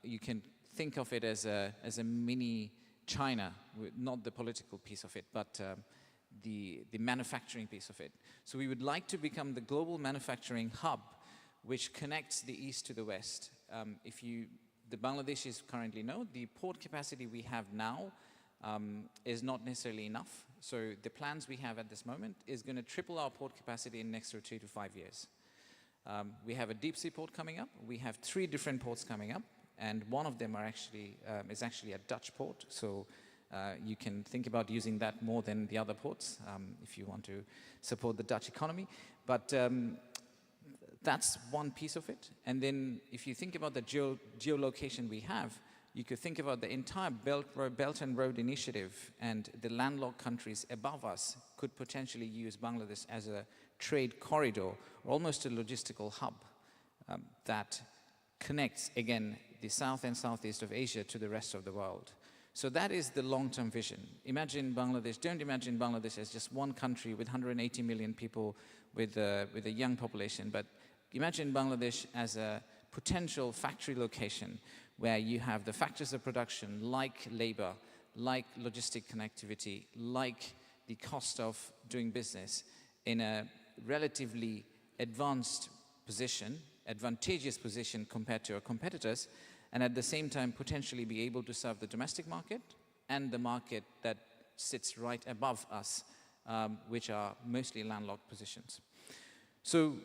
You can think of it as a mini China, not the political piece of it, but the manufacturing piece of it. So we would like to become the global manufacturing hub which connects the east to the west. The Bangladeshis currently know, the port capacity we have now is not necessarily enough. So the plans we have at this moment is going to triple our port capacity in the next 3 to 5 years. We have a deep sea port coming up. We have 3 different ports coming up, and one of them is actually a Dutch port. So you can think about using that more than the other ports if you want to support the Dutch economy. But that's one piece of it. And then if you think about the geolocation we have, you could think about the entire Belt and Road Initiative, and the landlocked countries above us could potentially use Bangladesh as a trade corridor, or almost a logistical hub that connects, again, the south and southeast of Asia to the rest of the world. So that is the long-term vision. Imagine Bangladesh, don't imagine Bangladesh as just one country with 180 million people with a young population, but imagine Bangladesh as a potential factory location where you have the factors of production like labor, like logistic connectivity, like the cost of doing business in a relatively advanced position, advantageous position compared to our competitors, and at the same time potentially be able to serve the domestic market and the market that sits right above us, which are mostly landlocked positions. So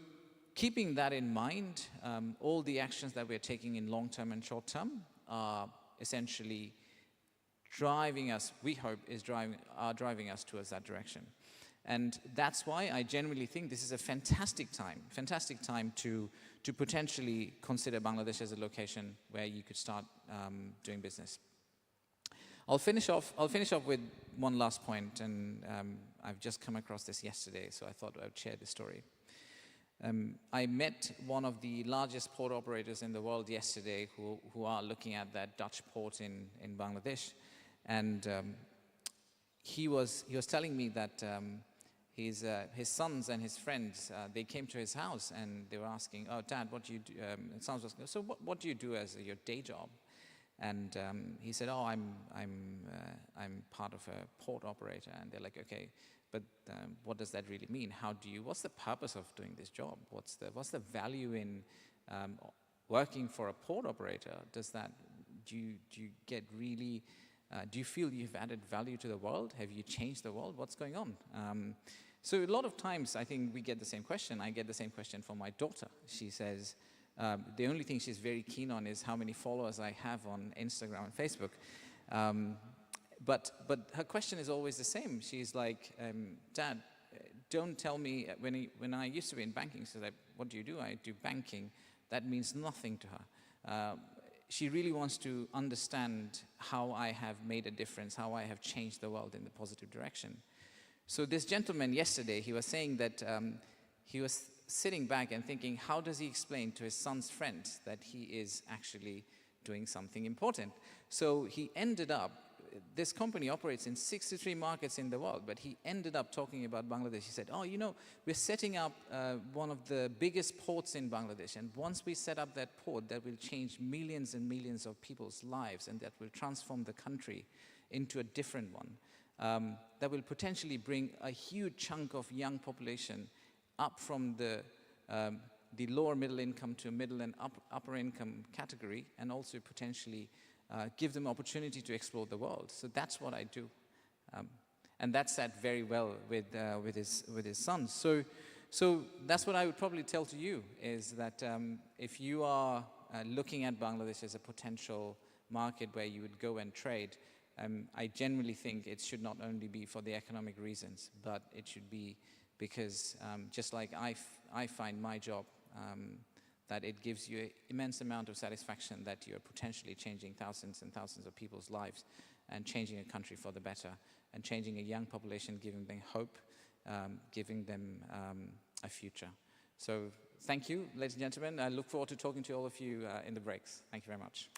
keeping that in mind, all the actions that we're taking in long-term and short-term are essentially driving us, we hope, are driving us towards that direction. And that's why I genuinely think this is a fantastic time to potentially consider Bangladesh as a location where you could start doing business. I'll finish off with one last point, and I've just come across this yesterday, so I thought I would share this story. I met one of the largest port operators in the world yesterday who are looking at that Dutch port in Bangladesh, and he was telling me that his sons and his friends, they came to his house and they were asking, "Oh, Dad, what do you do?" And sons was, "So what do you do as your day job?" And he said, "Oh, I'm part of a port operator." And they're like, "Okay, but what does that really mean? What's the purpose of doing this job? What's the value in working for a port operator? Do you feel you've added value to the world? Have you changed the world? What's going on?" So a lot of times I think we get the same question. I get the same question from my daughter. She says, the only thing she's very keen on is how many followers I have on Instagram and Facebook. But her question is always the same. She's like, "Dad, don't tell me," when I used to be in banking, she said, like, "What do you do?" "I do banking." That means nothing to her. She really wants to understand how I have made a difference, how I have changed the world in the positive direction. So this gentleman yesterday, he was saying that he was sitting back and thinking, how does he explain to his son's friends that he is actually doing something important? So he ended up this company operates in 63 markets in the world, but he ended up talking about Bangladesh. He said, oh, you know, we're setting up one of the biggest ports in Bangladesh, and once we set up that port, that will change millions and millions of people's lives, and that will transform the country into a different one. That will potentially bring a huge chunk of young population up from the lower middle income to middle and upper income category, and also potentially give them opportunity to explore the world. So that's what I do. And that sat very well with his sons. So that's what I would probably tell to you, is that if you are looking at Bangladesh as a potential market where you would go and trade, I generally think it should not only be for the economic reasons, but it should be because just like I find my job, that it gives you an immense amount of satisfaction that you're potentially changing thousands and thousands of people's lives and changing a country for the better and changing a young population, giving them hope, giving them a future. So thank you, ladies and gentlemen. I look forward to talking to all of you in the breaks. Thank you very much.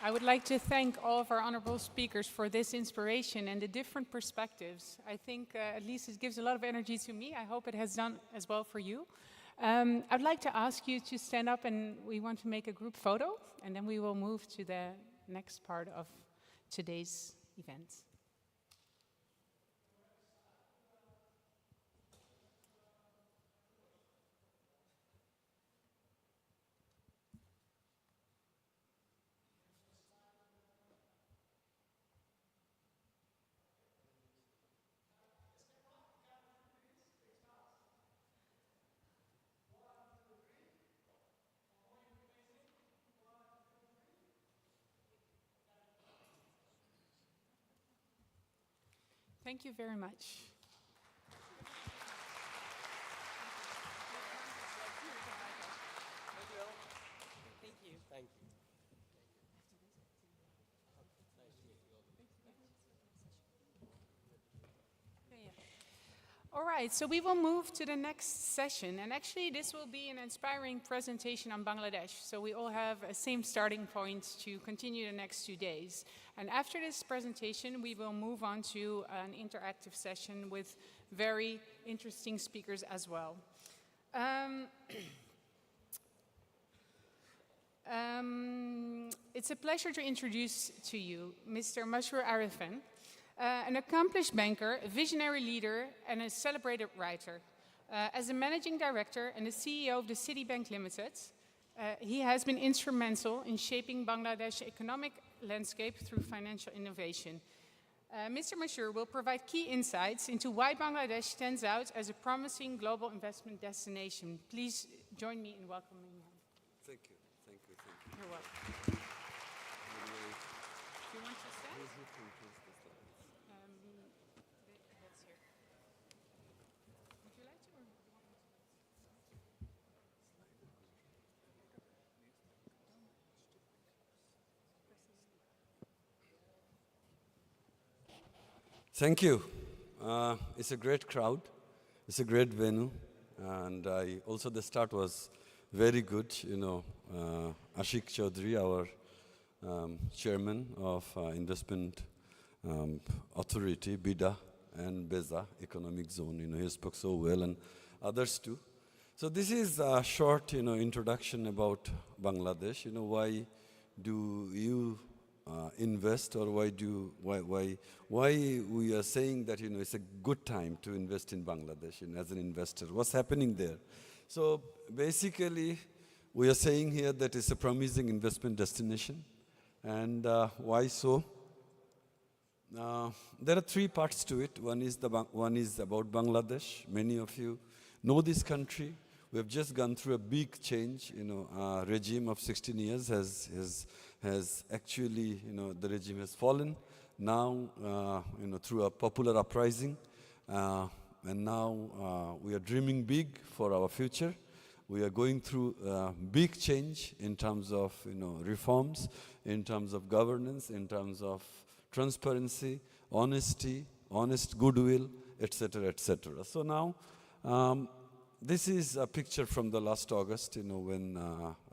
I would like to thank all of our honorable speakers for this inspiration and the different perspectives. I think at least it gives a lot of energy to me. I hope it has done as well for you. I'd like to ask you to stand up, and we want to make a group photo, and then we will move to the next part of today's event. Thank you very much. Thank you. Thank you. All right, so we will move to the next session. And actually, this will be an inspiring presentation on Bangladesh. So we all have a same starting point to continue the next 2 days. And after this presentation, we will move on to an interactive session with very interesting speakers as well. It's a pleasure to introduce to you Mr. Masroor Arifin, an accomplished banker, a visionary leader, and a celebrated writer. As a managing director and the CEO of the Citibank Limited, he has been instrumental in shaping Bangladesh's economic landscape through financial innovation. Mr. Masroor will provide key insights into why Bangladesh stands out as a promising global investment destination. Please join me in welcoming him. Thank you, thank you, thank you. You're welcome. Do you want to stand? That's here. Would you like to? Or? Thank you. It's a great crowd. It's a great venue. And also the start was very good. You know, Ashik Chaudhry, our chairman of investment authority, BIDA and BEZA, economic zone, you know, he spoke so well, and others too. So this is a short, you know, introduction about Bangladesh. You know, why do you invest, or why we are saying that, you know, it's a good time to invest in Bangladesh, you know, as an investor? What's happening there? So basically, we are saying here that it's a promising investment destination. And why so? There are three parts to it. One is about Bangladesh. Many of you know this country. We have just gone through a big change. You know, regime of 16 years has actually, you know, the regime has fallen. Now, you know, through a popular uprising, and now we are dreaming big for our future. We are going through a big change in terms of, you know, reforms, in terms of governance, in terms of transparency, honesty, honest goodwill, etc., etc. So now, This is a picture from the last August, when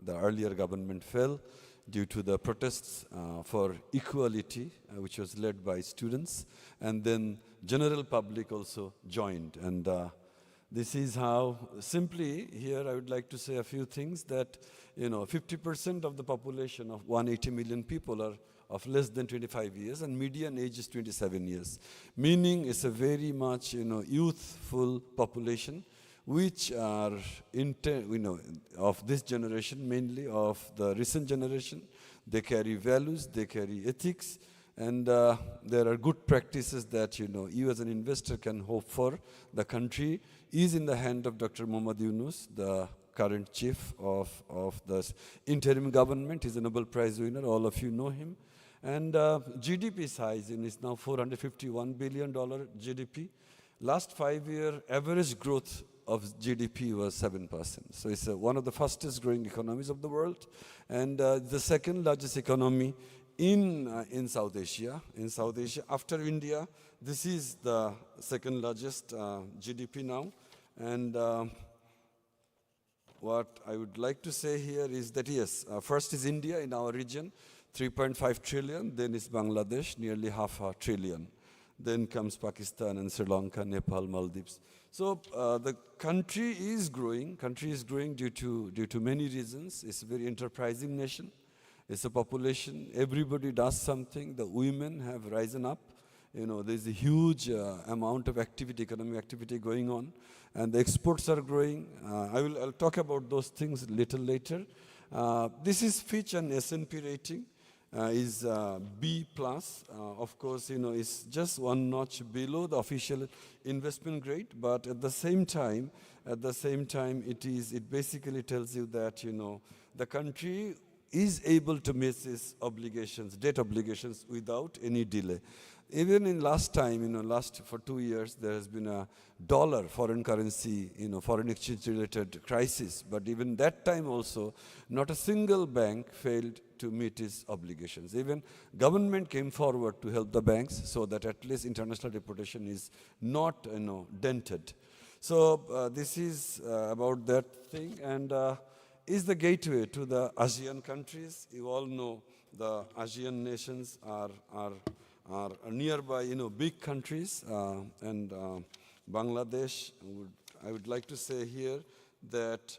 the earlier government fell due to the protests for equality, which was led by students, and then general public also joined. And this is how, simply here I would like to say a few things that, 50% of the population of 180 million people are of less than 25 years, and median age is 27 years, meaning it's a very much, youthful population, which are, of this generation, mainly of the recent generation. They carry values, they carry ethics, and there are good practices that, you as an investor can hope for. The country is in the hand of Dr. Mohammad Yunus, the current chief of the interim government. He's a Nobel Prize winner, all of you know him. And GDP size is now $451 billion GDP. Last 5-year average growth of GDP was 7%. So it's one of the fastest growing economies of the world, and the second largest economy in South Asia. In South Asia, after India, this is the second largest GDP now. And what I would like to say here is that yes, first is India in our region, 3.5 trillion, then is Bangladesh, nearly $500 billion. Then comes Pakistan and Sri Lanka, Nepal, Maldives. So the country is growing due to many reasons. It's a very enterprising nation. It's a population, everybody does something. The women have risen up. There's a huge amount of activity, economic activity going on, and the exports are growing. I'll talk about those things a little later. This is Fitch and S&P rating. Is B+. Of course, it's just one notch below the official investment grade, but at the same time, it basically tells you that, the country is able to meet its obligations, debt obligations, without any delay. Even in last time, for 2 years, there has been a dollar foreign currency, foreign exchange related crisis. But even that time also, not a single bank failed to meet its obligations. Even government came forward to help the banks so that at least international reputation is not, dented. So this is about that thing, and is the gateway to the ASEAN countries. You all know the ASEAN nations are nearby, big countries, and Bangladesh. I would like to say here that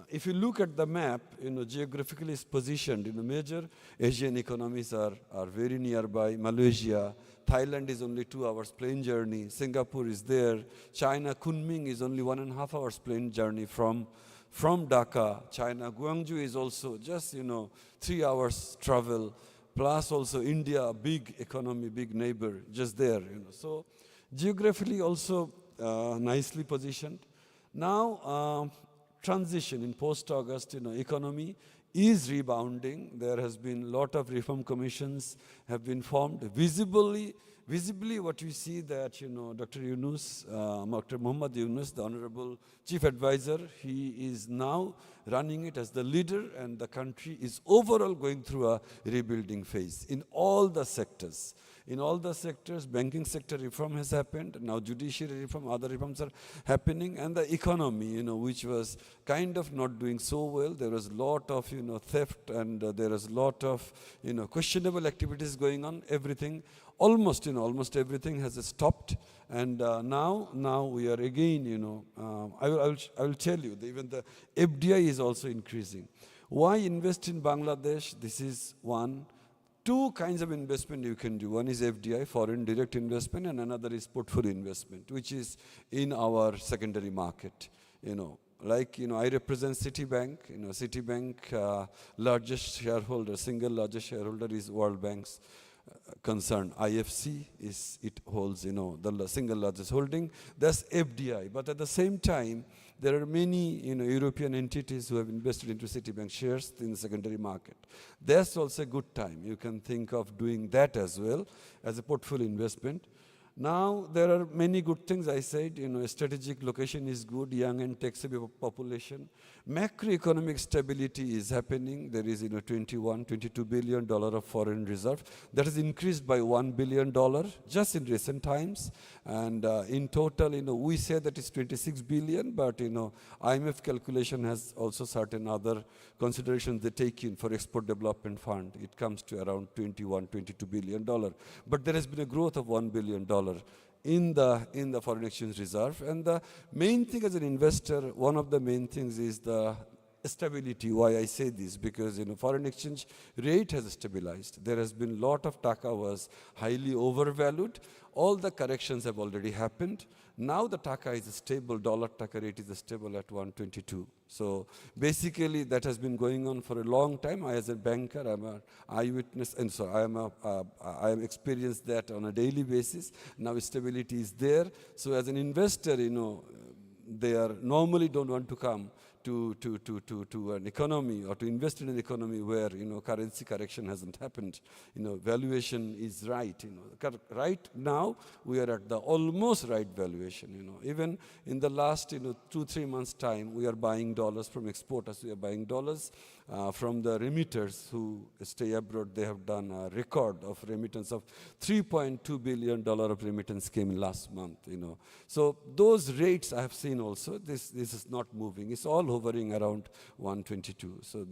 if you look at the map, geographically is positioned. Major Asian economies are very nearby. Malaysia, Thailand is only 2 hours plane journey. Singapore is there. China, Kunming is only 1.5 hours plane journey from Dhaka. China, Guangzhou is also just 3 hours travel. Plus also India, big economy, big neighbor, just there. So geographically also nicely positioned. Now transition in post-August, economy is rebounding. There has been a lot of reform commissions have been formed. Visibly what you see that, Dr. Yunus, Dr. Mohammad Yunus, the Honorable Chief Advisor, he is now running it as the leader, and the country is overall going through a rebuilding phase in all the sectors. In all the sectors, banking sector reform has happened. Now judiciary reform, other reforms are happening, and the economy, which was kind of not doing so well. There was a lot of, theft, and there was a lot of, questionable activities going on. Everything, almost everything has stopped, and now we are again, I will tell you, even the FDI is also increasing. Why invest in Bangladesh? This is one. 2 kinds of investment you can do. One is FDI, foreign direct investment, and another is portfolio investment, which is in our secondary market. I represent Citibank. Citibank largest shareholder, single largest shareholder is World Bank's concern. IFC it holds, the single largest holding. That's FDI. But at the same time, there are many, European entities who have invested into Citibank shares in the secondary market. That's also a good time. You can think of doing that as well as a portfolio investment. Now, there are many good things. I said, strategic location is good, young and tech-savvy population. Macroeconomic stability is happening. There is, $22 billion of foreign reserve. That has increased by $1 billion just in recent times. And in total, we say that it's 26 billion, but, IMF calculation has also certain other considerations they take in for Export Development Fund. It comes to around $22 billion. But there has been a growth of $1 billion in the foreign exchange reserve. And the main thing as an investor, one of the main things is the stability. Why I say this? Because foreign exchange rate has stabilized. There has been a lot of taka was highly overvalued. All the corrections have already happened. Now the taka is stable, dollar taka rate is stable at 122. So basically that has been going on for a long time. I as a banker, I'm an eyewitness, and so I am experienced that on a daily basis. Now stability is there. So as an investor, they are normally don't want to come to an economy or to invest in an economy where currency correction hasn't happened. Valuation is right. Right now we are at the almost right valuation. Even in the last 2-3 months time, we are buying dollars from exporters. We are buying dollars from the remitters who stay abroad. They have done a record of remittance of $3.2 billion of remittance came in last month. So those rates I have seen also. This is not moving. It's all hovering around 122. So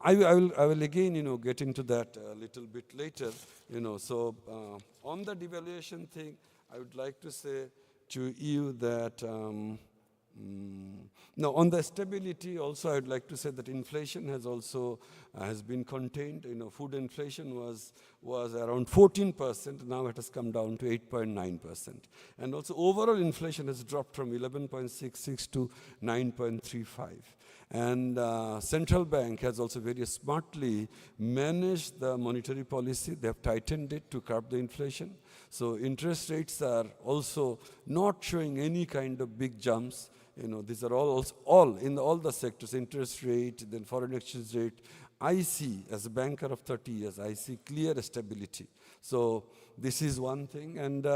I will again get into that a little bit later. So on the devaluation thing, I would like to say to you that. Now, on the stability, also, I'd like to say that inflation has also has been contained. Food inflation was around 14%. Now it has come down to 8.9%. And also, overall inflation has dropped from 11.66 to 9.35. And central bank has also very smartly managed the monetary policy. They have tightened it to curb the inflation. So interest rates are also not showing any kind of big jumps. These are all in all the sectors, interest rate, then foreign exchange rate. I see, as a banker of 30 years, I see clear stability. So this is one thing. And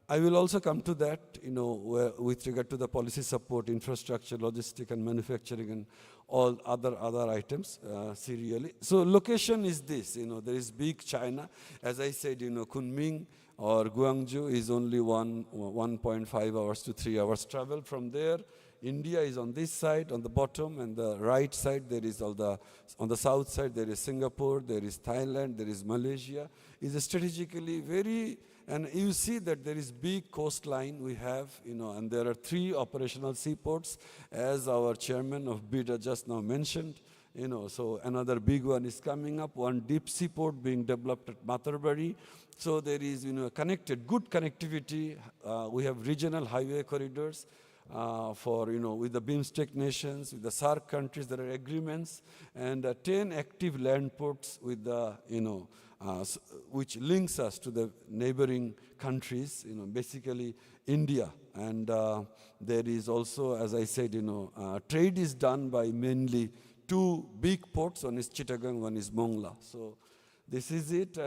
I will also come to that, with regard to the policy support, infrastructure, logistics, and manufacturing, and all other items, serially. So location is this, there is big China. As I said, Kunming or Guangzhou is only 1.5 hours to 3 hours travel from there. India is on this side, on the bottom, and the right side there is on the south side there is Singapore, there is Thailand, there is Malaysia. Is strategically very, and you see that there is big coastline we have, and there are 3 operational seaports, as our chairman of BIDA just now mentioned. So another big one is coming up, one deep seaport being developed at Matarabari. So there is, good connectivity. We have regional highway corridors for, with the BIMSTEC nations, with the SAARC countries. There are agreements, and 10 active land ports with the, which links us to the neighboring countries, basically India. And there is also, as I said, trade is done by mainly 2 big ports. One is Chittagong, one is Mongla. So this is it.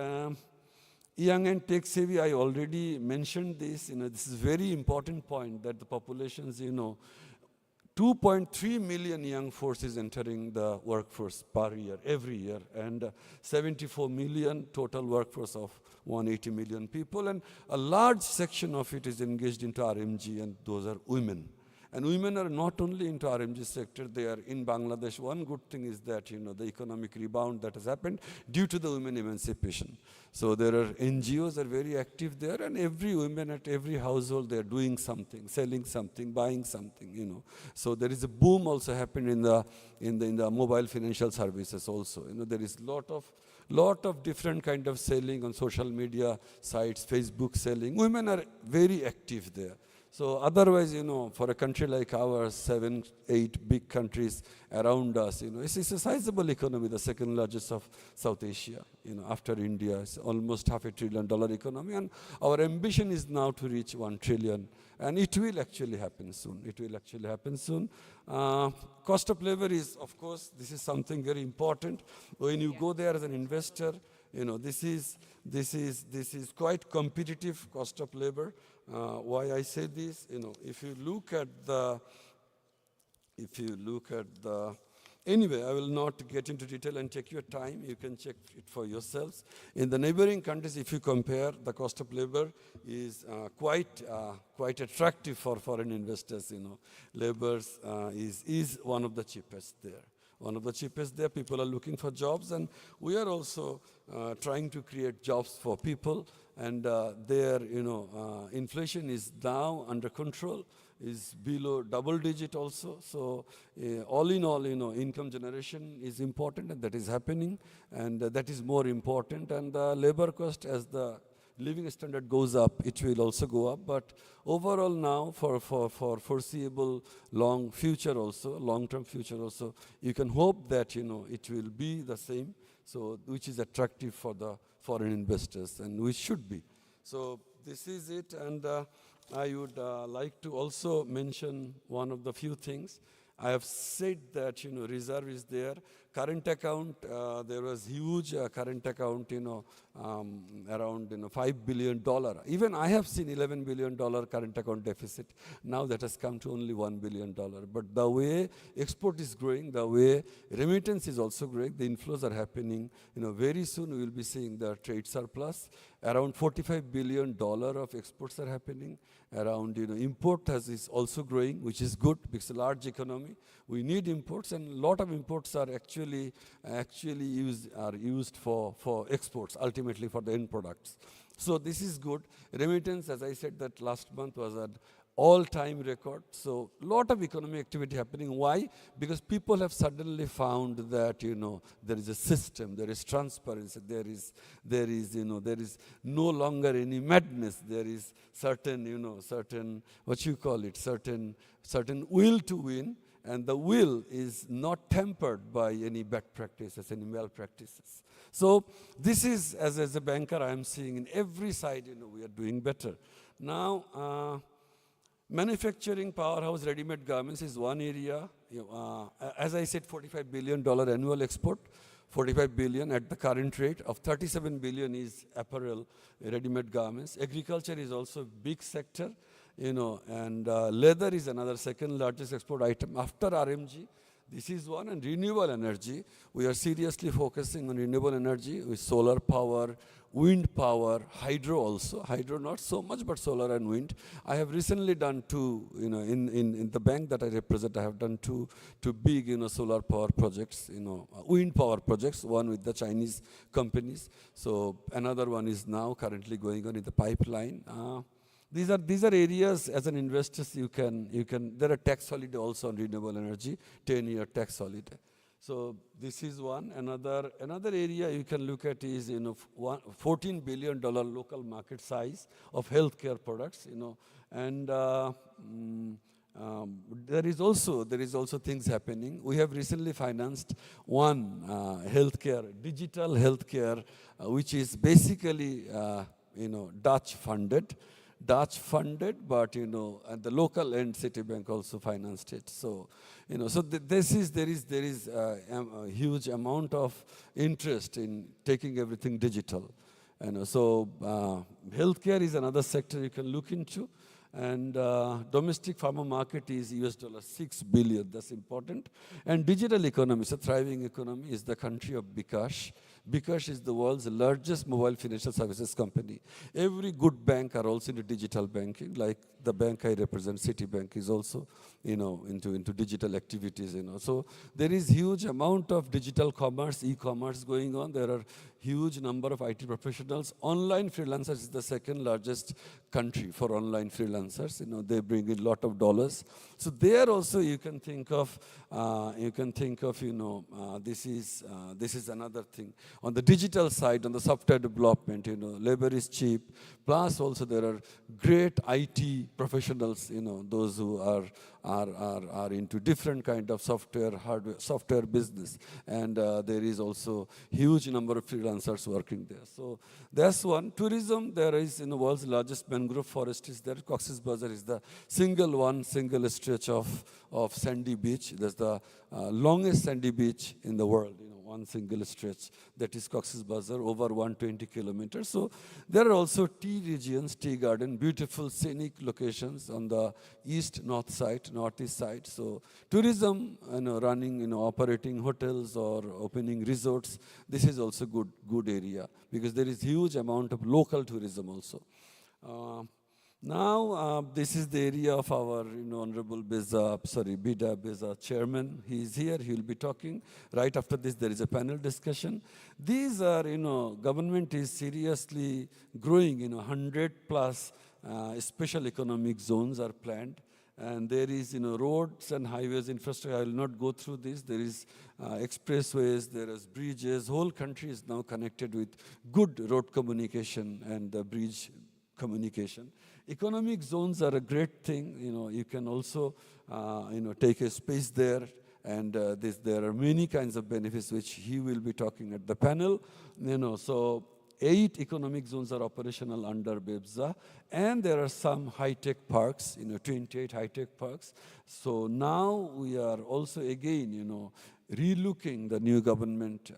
Young and tech savvy, I already mentioned this. This is a very important point that the populations, 2.3 million young forces entering the workforce per year, every year, and 74 million total workforce of 180 million people. And a large section of it is engaged into RMG, and those are women. And women are not only into RMG sector, they are in Bangladesh. One good thing is that, the economic rebound that has happened due to the women emancipation. So there are NGOs are very active there, and every woman at every household, they are doing something, selling something, buying something, So there is a boom also happened in the mobile financial services also. There is lot of different kind of selling on social media sites, Facebook selling. Women are very active there. So otherwise, for a country like ours, 7, 8 big countries around us, it's a sizable economy, the second largest of South Asia, after India. It's almost $500 billion economy. And our ambition is now to reach 1 trillion. And it will actually happen soon. It will actually happen soon. Cost of labor is, of course, this is something very important. When you go there as an investor, This is quite competitive cost of labor. Why I say this, if you look at the, anyway, I will not get into detail and take your time. You can check it for yourselves. In the neighboring countries, if you compare, the cost of labor is quite attractive for foreign investors. Labor is one of the cheapest there. One of the cheapest there. People are looking for jobs, and we are also trying to create jobs for people. And there, inflation is now under control, is below double digit also. So all in all, income generation is important, and that is happening, and that is more important. And the labor cost, as the living standard goes up, it will also go up. But overall now, for foreseeable long-term future also, you can hope that, it will be the same, so which is attractive for the foreign investors, and which should be. So this is it, and I would like to also mention one of the few things. I have said that, reserve is there. Current account, there was huge current account, around $5 billion. Even I have seen $11 billion current account deficit. Now that has come to only $1 billion. But the way export is growing, the way remittance is also growing, the inflows are happening. Very soon we will be seeing the trade surplus. Around $45 billion of exports are happening. Around, import is also growing, which is good because it's a large economy. We need imports, and a lot of imports are actually used for exports, ultimately for the end products. So this is good. Remittance, as I said, that last month was at all-time record. So a lot of economic activity happening. Why? Because people have suddenly found that, there is a system, there is transparency, there is no longer any madness. There is certain will to win, and the will is not tempered by any bad practices, any malpractices. So this is, as a banker, I am seeing in every side, we are doing better. Now, manufacturing powerhouse ready-made garments is one area. As I said, $45 billion annual export, 45 billion at the current rate of 37 billion is apparel, ready-made garments. Agriculture is also a big sector, and leather is another second largest export item after RMG. This is one, and renewable energy. We are seriously focusing on renewable energy with solar power, wind power, hydro also. Hydro not so much, but solar and wind. I have recently done two, in the bank that I represent, I have done two big, solar power projects, wind power projects, one with the Chinese companies. So another one is now currently going on in the pipeline. These are areas as an investor you can, there are tax holiday also on renewable energy, 10-year tax holiday. So this is one. Another area you can look at is, $14 billion local market size of healthcare products, and there is also things happening. We have recently financed one digital healthcare, which is basically, Dutch funded, but at the local end, Citibank also financed it. So, so there is a huge amount of interest in taking everything digital. So healthcare is another sector you can look into, and domestic pharma market is $6 billion. That's important. And digital economy, so thriving economy, is the country of Bikash. Bikash is the world's largest mobile financial services company. Every good bank are also into digital banking, like the bank I represent, Citibank, is also, into digital activities, So there is huge amount of digital commerce, e-commerce going on. There are huge number of IT professionals. Online freelancers is the second largest country for online freelancers. They bring in a lot of dollars. So there also you can think of, this is another thing. On the digital side, on the software development, labor is cheap. Plus also there are great IT professionals, those who are into different kind of software business. And there is also huge number of freelancers working there. So that's one. Tourism, there is, world's largest mangrove forest is there. Cox's Bazar is the single stretch of sandy beach. That's the longest sandy beach in the world, one single stretch, that is Cox's Bazar, over 120 kilometers. So there are also tea regions, tea garden, beautiful scenic locations on the east, north side, northeast side. So tourism, running, operating hotels or opening resorts, this is also good area because there is huge amount of local tourism also. Now, this is the area of our Honorable Bida Beza chairman. He is here, he will be talking. Right after this, there is a panel discussion. These are, government is seriously growing, 100 plus special economic zones are planned. And there is, roads and highways infrastructure. I will not go through this. There is expressways, there is bridges. Whole country is now connected with good road communication and the bridge communication. Economic zones are a great thing. You can also, take a space there, and there are many kinds of benefits which he will be talking at the panel. So 8 economic zones are operational under BEBSA, and there are some high-tech parks, 28 high-tech parks. So now we are also again, relooking, the new government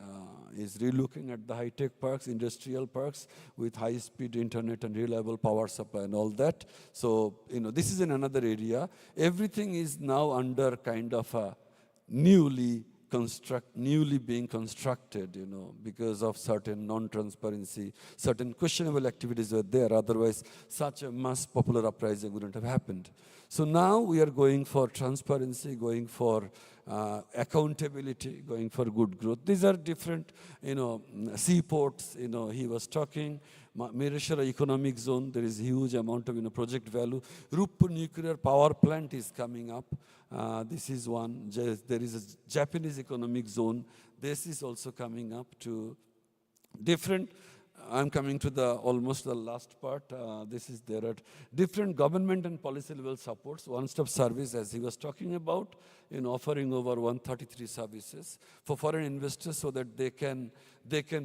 is relooking at the high-tech parks, industrial parks with high-speed internet and reliable power supply and all that. So, this is in another area. Everything is now under kind of a newly being constructed, because of certain non-transparency, certain questionable activities were there. Otherwise, such a mass popular uprising wouldn't have happened. So now we are going for transparency, going for accountability, going for good growth. These are different, seaports, he was talking. Mirashara Economic Zone, there is huge amount of project value. Ruppur Nuclear Power Plant is coming up. This is one. There is a Japanese Economic Zone. This is also coming up to different. I'm coming to almost the last part. There are different government and policy level supports, one-stop service, as he was talking about, offering over 133 services for foreign investors so that they can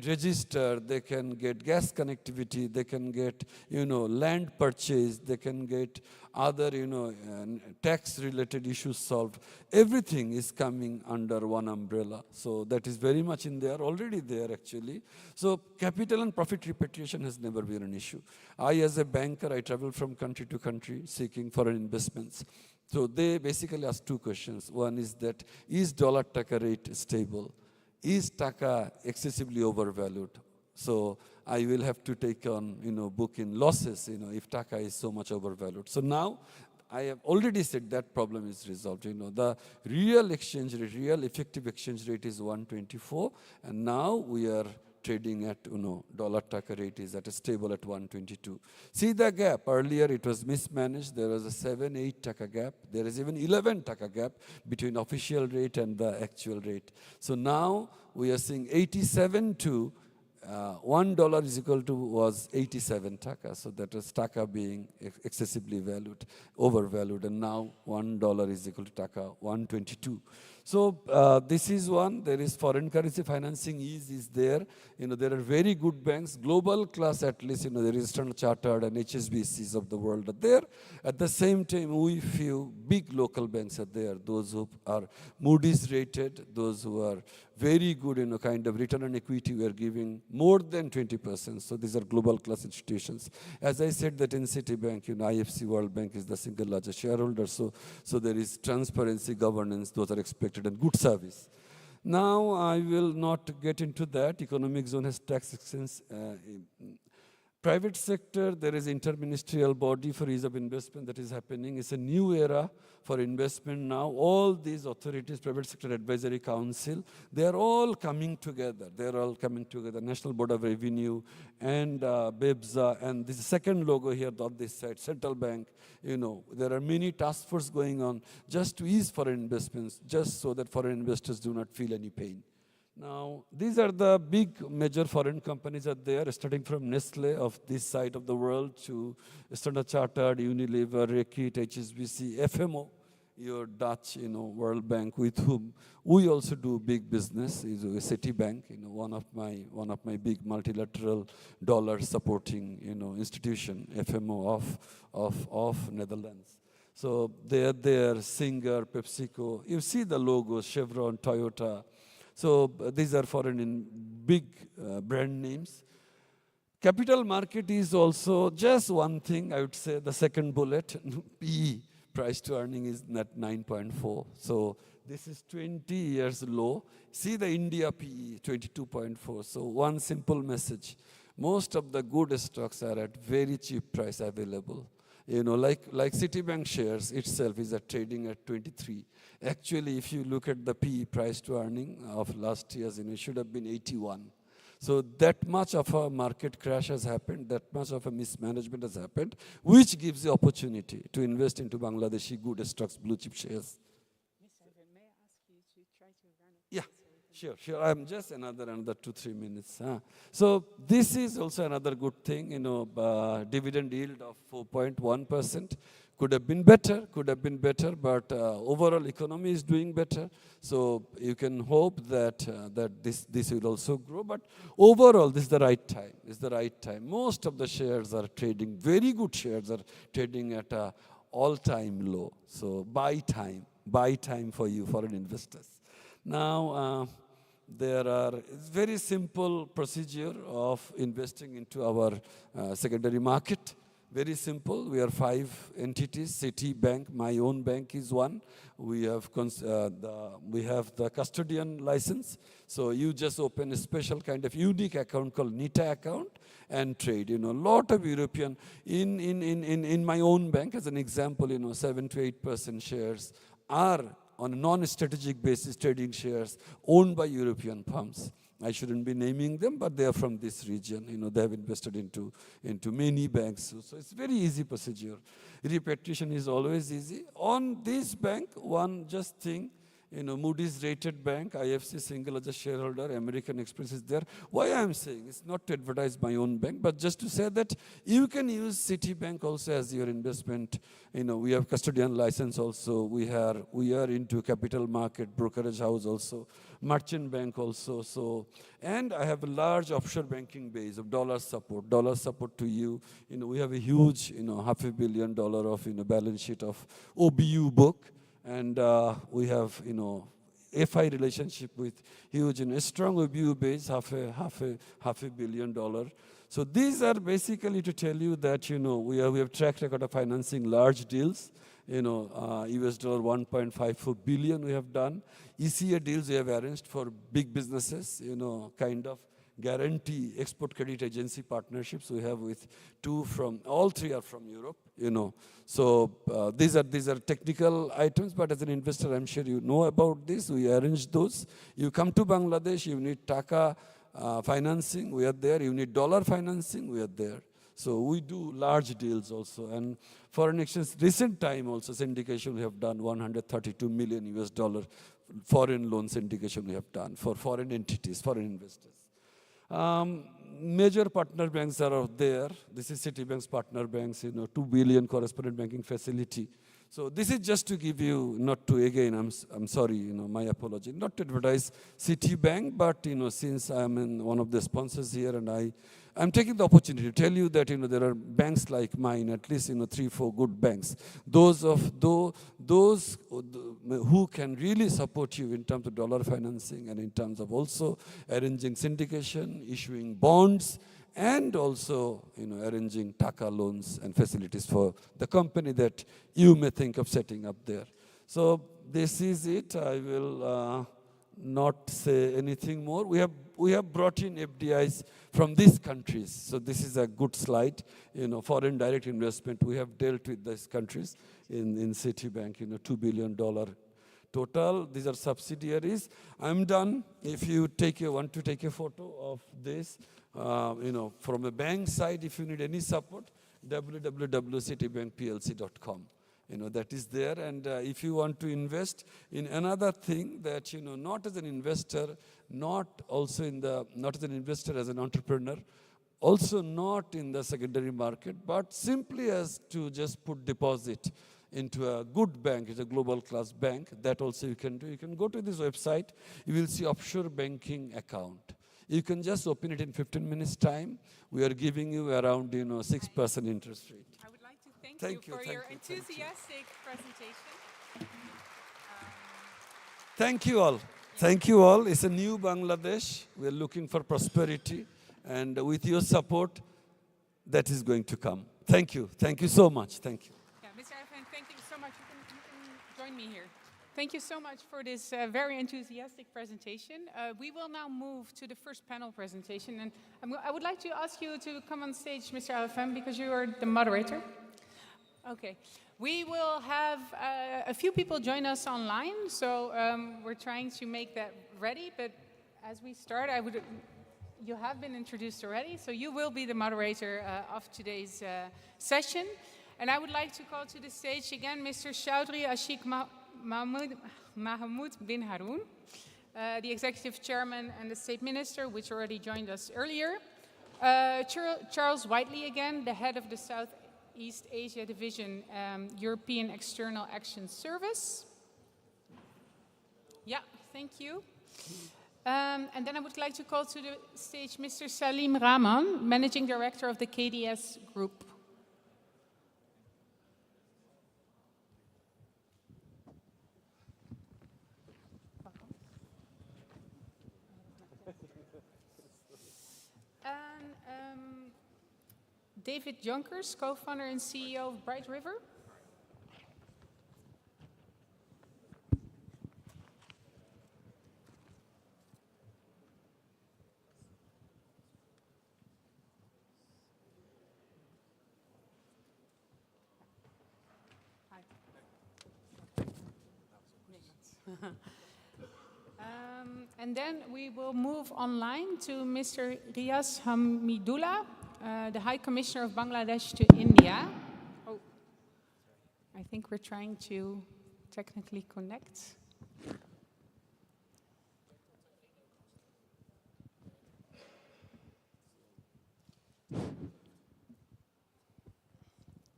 register, they can get gas connectivity, they can get, land purchase, they can get other, tax-related issues solved. Everything is coming under one umbrella. So that is very much in there, already there actually. So capital and profit repatriation has never been an issue. I, as a banker, I travel from country to country seeking foreign investments. So they basically ask 2 questions. One is that, is dollar taka rate stable? Is taka excessively overvalued? So I will have to take on, book in losses, if taka is so much overvalued. So now I have already said that problem is resolved. The real exchange rate, real effective exchange rate is 124, and now we are trading at, dollar taka rate is at a stable at 122. See the gap. Earlier it was mismanaged. There was a 7-8 taka gap. There is even 11 taka gap between official rate and the actual rate. So now we are seeing 87 to $1 is equal to was 87 taka. So that was taka being excessively valued, overvalued, and now $1 is equal to taka 122. So this is one. There is foreign currency financing is there. There are very good banks, global class at least. There is Standard Chartered and HSBCs of the world are there. At the same time, we few big local banks are there. Those who are Moody's rated, those who are very good, kind of return on equity, we are giving more than 20%. So these are global class institutions. As I said, that in Citibank, IFC World Bank is the single largest shareholder. So there is transparency, governance, those are expected, and good service. Now, I will not get into that. Economic zone has tax exemptions. Private sector, there is interministerial body for ease of investment that is happening. It's a new era for investment now. All these authorities, private sector advisory council, they are all coming together. They are all coming together. National Board of Revenue and BEBSA, and this second logo here on this side, Central Bank. There are many task force going on just to ease foreign investments, just so that foreign investors do not feel any pain. Now, these are the big major foreign companies are there, starting from Nestle of this side of the world to Standard Chartered, Unilever, Reckitt, HSBC, FMO, your Dutch, World Bank, with whom we also do big business, is Citibank, one of my big multilateral dollar supporting, institution, FMO of Netherlands. So they are there, Singer, PepsiCo. You see the logos, Chevron, Toyota. So these are foreign in big brand names. Capital market is also just one thing, I would say, the second bullet, PE, price to earning is at 9.4. So this is 20 years low. See the India PE, 22.4. So one simple message. Most of the good stocks are at very cheap price available. You know, like Citibank shares itself is at trading at 23. Actually, if you look at the PE price to earning of last year's, it should have been 81. So that much of a market crash has happened, that much of a mismanagement has happened, which gives the opportunity to invest into Bangladeshi good stocks, blue chip shares. Mr. May I ask you to try to run it? Yeah, sure. I'm just another 2-3 minutes. So this is also another good thing, dividend yield of 4.1%. Could have been better, but overall economy is doing better. So you can hope that this will also grow. But overall, this is the right time. Most of the shares are trading, very good shares are trading at an all-time low. So buy time for you, foreign investors. Now, it's very simple procedure of investing into our secondary market. Very simple. We are 5 entities. Citibank, my own bank is one. We have the custodian license. So you just open a special kind of unique account called NITA account and trade. A lot of European in my own bank, as an example, 7 to 8% shares are on a non-strategic basis trading shares owned by European firms. I shouldn't be naming them, but they are from this region. They have invested into many banks. So it's very easy procedure. Repatriation is always easy. On this bank, one just thing, Moody's rated bank, IFC single as a shareholder, American Express is there. Why I'm saying it's not to advertise my own bank, but just to say that you can use Citibank also as your investment. We have custodian license also. We are into capital market, brokerage house also, merchant bank also. So, and I have a large offshore banking base of dollar support to you. We have a huge, $500 million of, balance sheet of OBU book. And we have, FI relationship with huge and strong OBU base, half a billion dollar. So these are basically to tell you that, we have track record of financing large deals. US dollar 1.54 billion we have done. ECA deals we have arranged for big businesses, kind of guarantee export credit agency partnerships we have with all three are from Europe, So these are technical items, but as an investor, I'm sure you know about this. We arrange those. You come to Bangladesh, you need Taka financing, we are there. You need dollar financing, we are there. So we do large deals also. And foreign exchange, recent time also, syndication we have done $132 million US foreign loan syndication we have done for foreign entities, foreign investors. Major partner banks are out there. This is Citibank's partner banks, $2 billion correspondent banking facility. So this is just to give you, not to again, I'm sorry, my apology, not to advertise Citibank, but since I'm one of the sponsors here, and I'm taking the opportunity to tell you that there are banks like mine, at least 3-4 good banks. Those who can really support you in terms of dollar financing and in terms of also arranging syndication, issuing bonds, and also arranging Taka loans and facilities for the company that you may think of setting up there. So this is it. I will not say anything more. We have brought in FDIs from these countries. So this is a good slide. Foreign direct investment. We have dealt with these countries in Citibank. $2 billion total. These are subsidiaries. I'm done. If you want to take a photo of this, from the bank side, if you need any support, www.citibankplc.com. That is there. And if you want to invest in another thing that, not as an investor, not as an investor, as an entrepreneur, also not in the secondary market, but simply as to just put deposit into a good bank, it's a global class bank, that also you can do. You can go to this website, you will see offshore banking account. You can just open it in 15 minutes time. We are giving you around 6% interest rate. I would like to thank you for your enthusiastic presentation. Thank you all. Thank you all. It's a new Bangladesh. We're looking for prosperity. And with your support, that is going to come. Thank you. Thank you so much. Thank you. Yeah, Mr. Arafat, thank you so much. You can join me here. Thank you so much for this very enthusiastic presentation. We will now move to the first panel presentation. And I would like to ask you to come on stage, Mr. Arafat, because you are the moderator. Okay. We will have a few people join us online, so we're trying to make that ready. But as we start, you have been introduced already, so you will be the moderator of today's session. And I would like to call to the stage again Mr. Chaudhry Ashik Mahmoud bin Haroun, the Executive Chairman and the State Minister, which already joined us earlier. Charles Whiteley again, the head of the Southeast Asia Division, European External Action Service. Yeah, thank you. And then I would like to call to the stage Mr. Salim Rahman, Managing Director of the KDS Group. And David Jonkers, co-founder and CEO of Bright River. And then we will move online to Mr. Riaz Hamidullah, the High Commissioner of Bangladesh to India. Oh, I think we're trying to technically connect.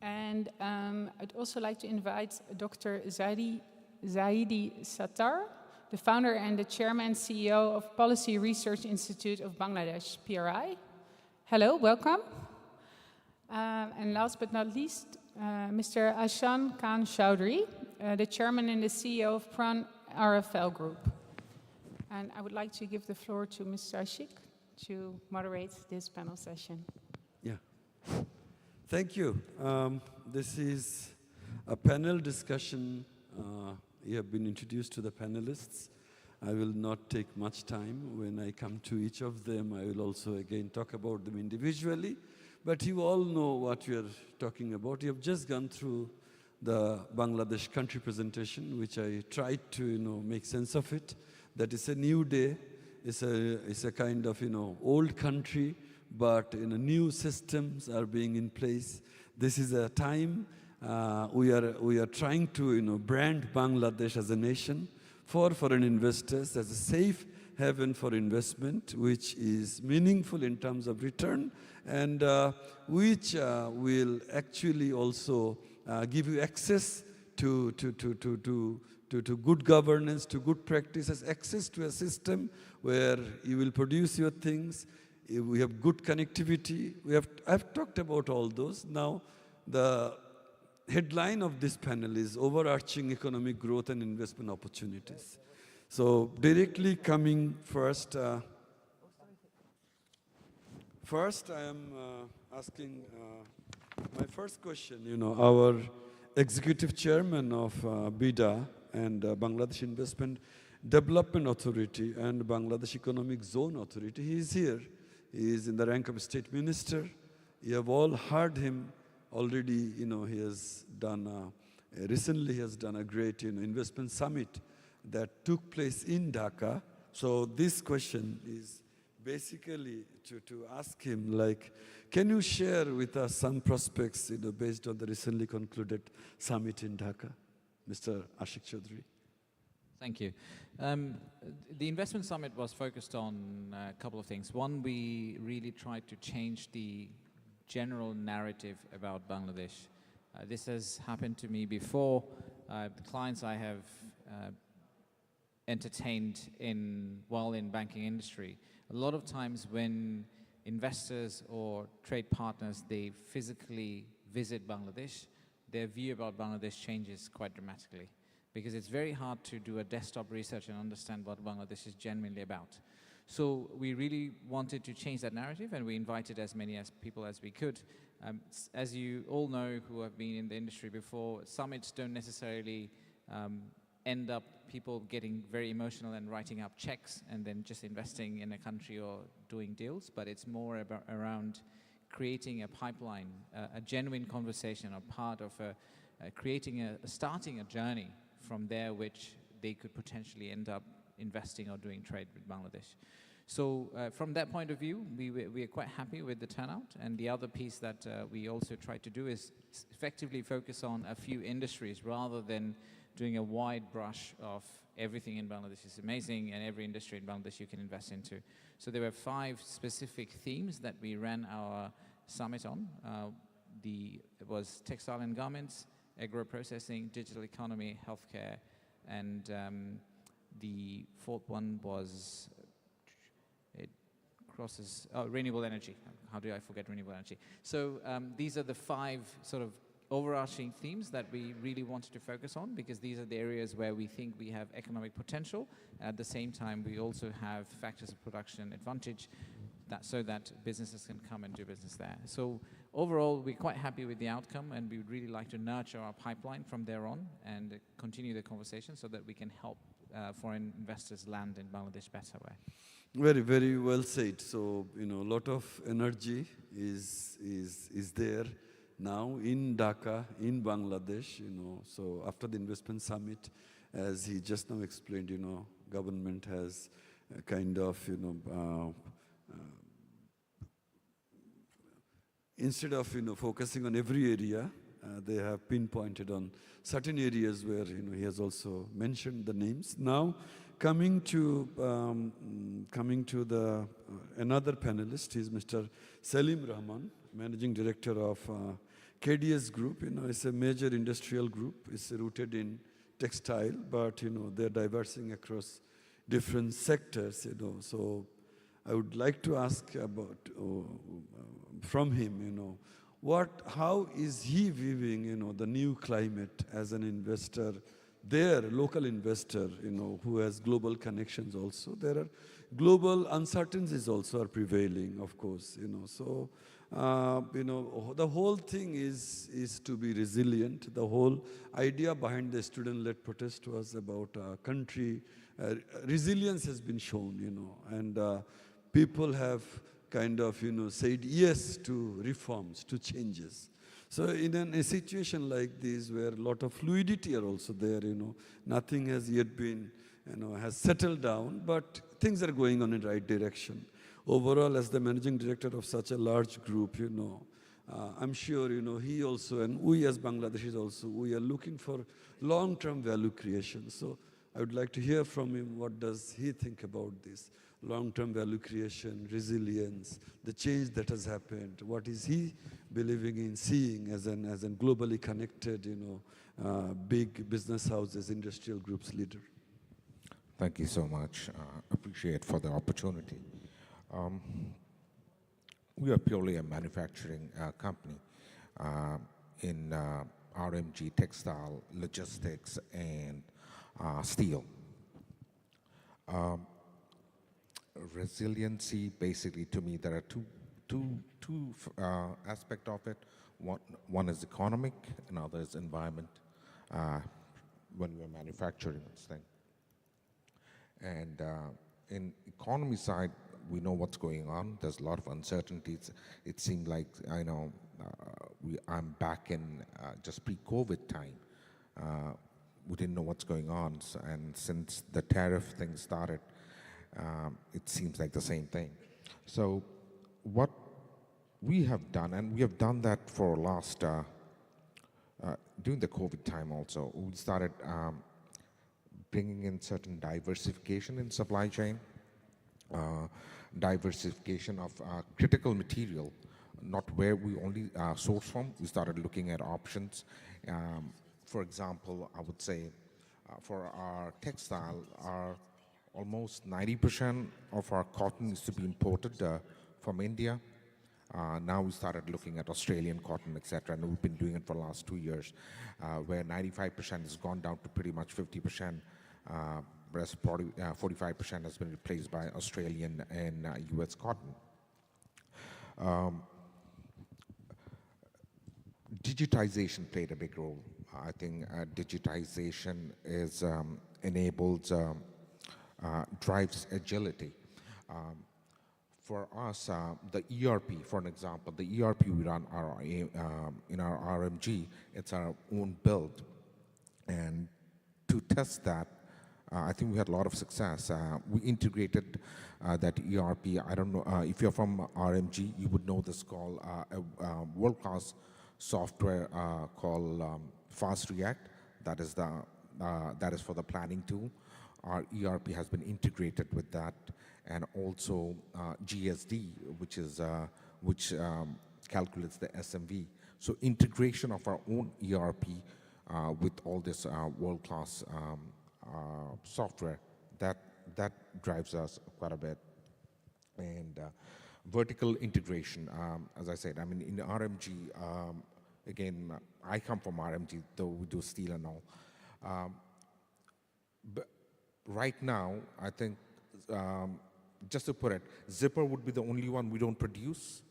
And I'd also like to invite Dr. Zaidi Sattar, the founder and the chairman and CEO of Policy Research Institute of Bangladesh, PRI. Hello, welcome. And last but not least, Mr. Ashan Khan Chaudhry, the chairman and the CEO of Pran RFL Group. And I would like to give the floor to Mr. Ashik to moderate this panel session. Yeah. Thank you. This is a panel discussion. You have been introduced to the panelists. I will not take much time. When I come to each of them, I will also again talk about them individually. But you all know what we are talking about. You have just gone through the Bangladesh country presentation, which I tried to make sense of it. That is a new day. It's a kind of old country, but new systems are being in place. This is a time we are trying to brand Bangladesh as a nation for foreign investors as a safe haven for investment, which is meaningful in terms of return, and which will actually also give you access to good governance, to good practices, access to a system where you will produce your things. We have good connectivity. I've talked about all those. Now, the headline of this panel is overarching economic growth and investment opportunities. So directly coming first, I am asking my first question. Our executive chairman of BIDA and Bangladesh Investment Development Authority and Bangladesh Economic Zone Authority, he is here. He is in the rank of state minister. You have all heard him. Already, he has done, recently he has done a great, investment summit that took place in Dhaka. So this question is basically to ask him, can you share with us some prospects, based on the recently concluded summit in Dhaka? Mr. Ashik Chaudhry. Thank you. The investment summit was focused on a couple of things. One, we really tried to change the general narrative about Bangladesh. This has happened to me before. The clients I have entertained while in banking industry, a lot of times when investors or trade partners, they physically visit Bangladesh, their view about Bangladesh changes quite dramatically, because it's very hard to do a desktop research and understand what Bangladesh is genuinely about. So we really wanted to change that narrative, and we invited as many people as we could. As you all know who have been in the industry before, summits don't necessarily end up people getting very emotional and writing up checks and then just investing in a country or doing deals, but it's more around creating a pipeline, a genuine conversation, a part of starting a journey from there which they could potentially end up investing or doing trade with Bangladesh. So from that point of view, we are quite happy with the turnout. And the other piece that we also try to do is effectively focus on a few industries rather than doing a wide brush of everything in Bangladesh is amazing and every industry in Bangladesh you can invest into. So there were 5 specific themes that we ran our summit on. It was textile and garments, agro-processing, digital economy, healthcare, and the 4th one was, renewable energy. How do I forget renewable energy? So these are the 5 sort of overarching themes that we really wanted to focus on, because these are the areas where we think we have economic potential. At the same time, we also have factors of production advantage so that businesses can come and do business there. So overall, we're quite happy with the outcome, and we would really like to nurture our pipeline from there on and continue the conversation so that we can help foreign investors land in Bangladesh better way. Very, very well said. So, a lot of energy is there now in Dhaka, in Bangladesh, So after the investment summit, as he just now explained, government has kind of, instead of, focusing on every area, they have pinpointed on certain areas where, he has also mentioned the names. Now, coming to the another panelist is Mr. Salim Rahman, Managing Director of KDS Group. It's a major industrial group. It's rooted in textile, but they're diversing across different sectors. So I would like to ask about from him. How is he viewing the new climate as an investor? Their local investor, who has global connections also. There are global uncertainties also are prevailing, of course, So, the whole thing is to be resilient. The whole idea behind the student-led protest was about country. Resilience has been shown, and people have kind of, said yes to reforms, to changes. So in a situation like this, where a lot of fluidity are also there, nothing has yet been, has settled down, but things are going on in the right direction. Overall, as the managing director of such a large group, I'm sure, he also, and we as Bangladeshis also, we are looking for long-term value creation. So I would like to hear from him, what does he think about this? Long-term value creation, resilience, the change that has happened. What is he believing in, seeing as an globally connected, big business houses, industrial groups leader? Thank you so much. Appreciate for the opportunity. We are purely a manufacturing company in RMG, textile, logistics, and steel. Resiliency, basically, to me, there are two aspects of it. One is economic, another is environment. When we're manufacturing this thing, and in economy side, we know what's going on. There's a lot of uncertainties. It seemed like I'm back in just pre-COVID time. We didn't know what's going on, and since the tariff thing started, it seems like the same thing. So what we have done, and we have done that for last, during the COVID time also, we started bringing in certain diversification in supply chain, diversification of critical material, not where we only source from. We started looking at options. For example, I would say for our textile, almost 90% of our cotton is to be imported from India. now we started looking at Australian cotton, etc., and we've been doing it for the last 2 years, where 95% has gone down to pretty much 50%. Rest 45% has been replaced by Australian and US cotton. Digitization played a big role. I think digitization enables, drives agility. For us, the ERP, for an example, the ERP we run in our RMG, it's our own build. And to test that, I think we had a lot of success. We integrated that ERP. I don't know, if you're from RMG, you would know this called a world-class software called Fast React. That is for the planning tool. Our ERP has been integrated with that, and also GSD, which calculates the SMV. So integration of our own ERP with all this world-class software, that drives us quite a bit. And vertical integration, as I said, I mean, in RMG, again, I come from RMG, though we do steel and all. But right now, I think, just to put it, zipper would be the only one we don't produce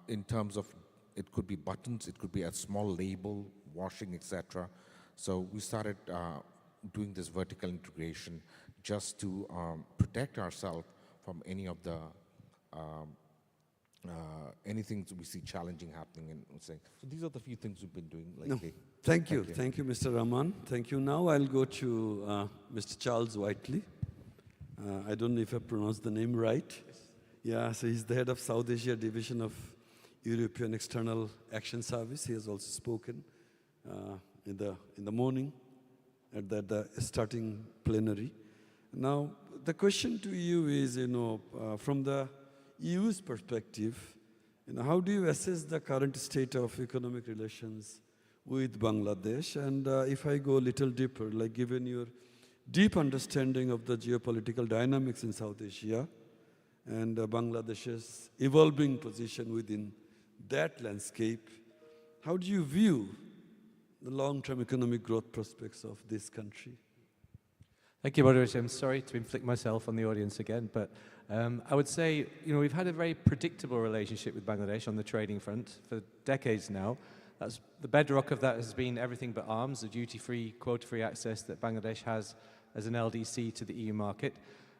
in terms of, it could be buttons, it could be a small label, washing, etc. So we started doing this vertical integration just to protect ourselves from any of the anything we see challenging happening in saying. So these are the few things we've been doing lately. No. Thank you, Mr. Rahman. Thank you. Now I'll go to Mr. Charles Whiteley. I don't know if I pronounced the name right. Yes. Yeah, so he's the head of South Asia Division of European External Action Service. He has also spoken in the morning at the starting plenary. Now, the question to you is, from the EU's perspective, how do you assess the current state of economic relations with Bangladesh? And if I go a little deeper, like given your deep understanding of the geopolitical dynamics in South Asia and Bangladesh's evolving position within that landscape, how do you view the long-term economic growth prospects of this country? Thank you, Moderator. I'm sorry to inflict myself on the audience again, but I would say, we've had a very predictable relationship with Bangladesh on the trading front for decades now. That's, the bedrock of that has been everything but arms, the duty-free, quota-free access that Bangladesh has as an LDC to the EU market.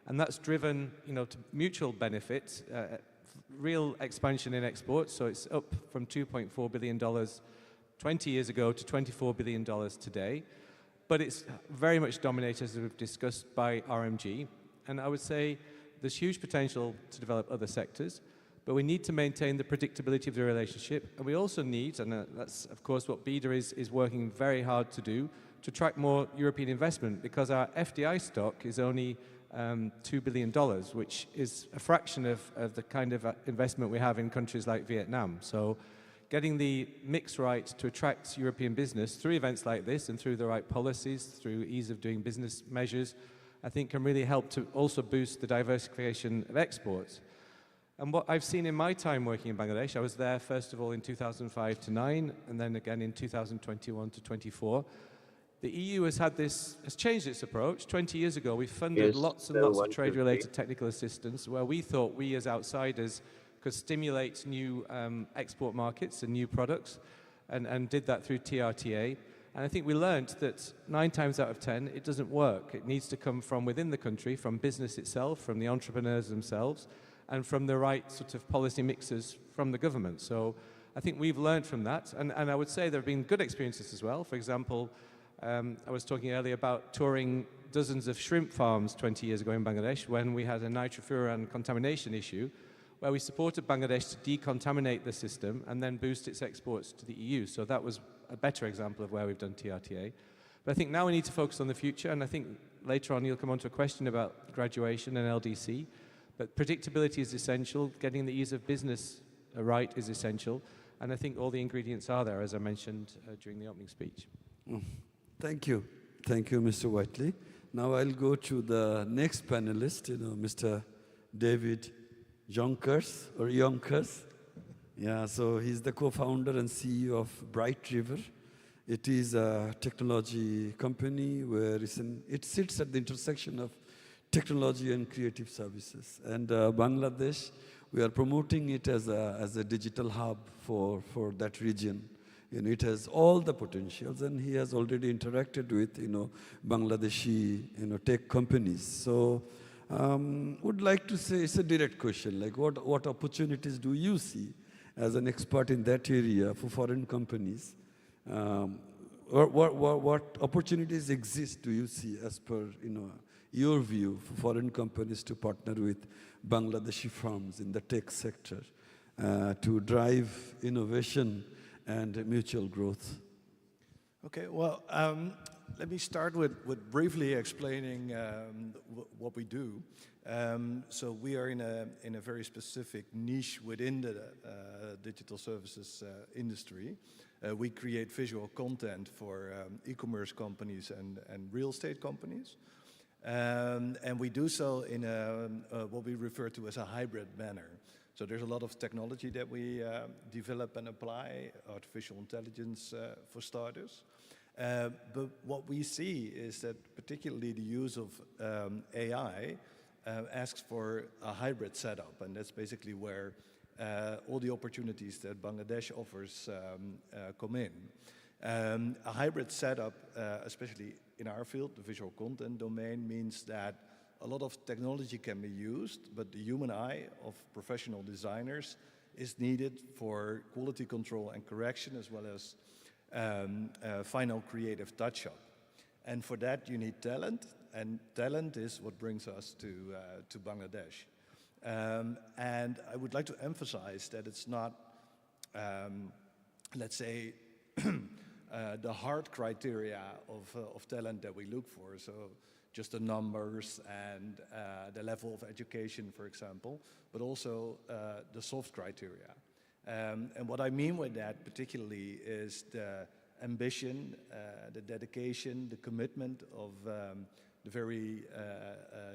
And that's driven, to mutual benefit, real expansion in exports. So it's up from $2.4 billion 20 years ago to $24 billion today. But it's very much dominated, as we've discussed, by RMG. And I would say there's huge potential to develop other sectors, but we need to maintain the predictability of the relationship. And we also need, and that's of course what BEDA is working very hard to do, to attract more European investment, because our FDI stock is only $2 billion, which is a fraction of the kind of investment we have in countries like Vietnam. So getting the mix right to attract European business through events like this and through the right policies, through ease of doing business measures, I think can really help to also boost the diversification of exports. And what I've seen in my time working in Bangladesh, I was there first of all in 2005 to 9, and then again in 2021 to 24. The EU has changed its approach. 20 years ago, we funded lots and lots of trade-related technical assistance where we thought we as outsiders could stimulate new export markets and new products, and did that through TRTA. And I think we learned that 9 times out of 10, it doesn't work. It needs to come from within the country, from business itself, from the entrepreneurs themselves, and from the right sort of policy mixes from the government. So I think we've learned from that. And I would say there have been good experiences as well. For example, I was talking earlier about touring dozens of shrimp farms 20 years ago in Bangladesh when we had a nitrofuran contamination issue, where we supported Bangladesh to decontaminate the system and then boost its exports to the EU. So that was a better example of where we've done TRTA. But I think now we need to focus on the future, and I think later on you'll come on to a question about graduation and LDC. But predictability is essential, getting the ease of business right is essential, and I think all the ingredients are there, as I mentioned during the opening speech. Thank you. Thank you, Mr. Whiteley. Now I'll go to the next panelist, Mr. David Yonkers. Yeah, so he's the co-founder and CEO of Bright River. It is a technology company where it sits at the intersection of technology and creative services. And Bangladesh, we are promoting it as a digital hub for that region. It has all the potentials, and he has already interacted with, Bangladeshi, tech companies. So, would like to say it's a direct question, like what opportunities do you see as an expert in that area for foreign companies? What opportunities exist do you see as per, your view for foreign companies to partner with Bangladeshi firms in the tech sector to drive innovation and mutual growth? Okay, well, let me start with briefly explaining what we do. So we are in a very specific niche within the digital services industry. We create visual content for e-commerce companies and real estate companies. And we do so in what we refer to as a hybrid manner. So there's a lot of technology that we develop and apply, artificial intelligence for starters. But what we see is that particularly the use of AI asks for a hybrid setup, and that's basically where all the opportunities that Bangladesh offers come in. A hybrid setup, especially in our field, the visual content domain, means that a lot of technology can be used, but the human eye of professional designers is needed for quality control and correction, as well as final creative touch-up. And for that, you need talent, and talent is what brings us to Bangladesh. And I would like to emphasize that it's not, let's say, the hard criteria of talent that we look for, so just the numbers and the level of education, for example, but also the soft criteria. And what I mean with that particularly is the ambition, the dedication, the commitment of the very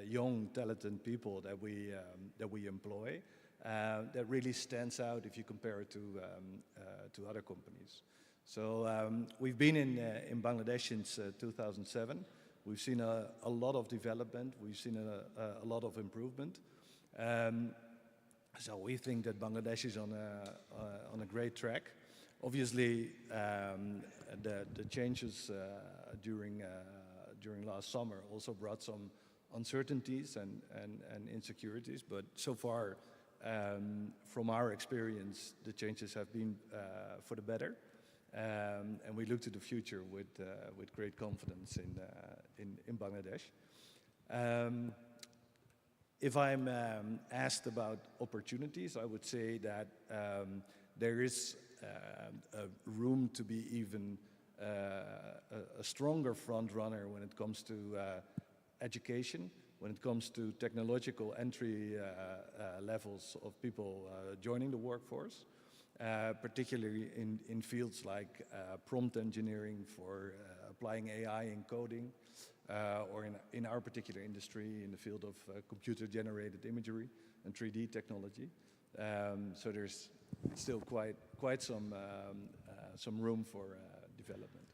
young, talented people that we employ, that really stands out if you compare it to other companies. So we've been in Bangladesh since 2007. We've seen a lot of development. We've seen a lot of improvement. So we think that Bangladesh is on a great track. Obviously, the changes during last summer also brought some uncertainties and insecurities, but so far, from our experience, the changes have been for the better. And we look to the future with great confidence in Bangladesh. If I'm asked about opportunities, I would say that there is a room to be even a stronger front runner when it comes to education, when it comes to technological entry levels of people joining the workforce. Particularly in fields like prompt engineering for applying AI in coding, or in our particular industry in the field of computer-generated imagery and 3D technology. So there's still quite some room for development.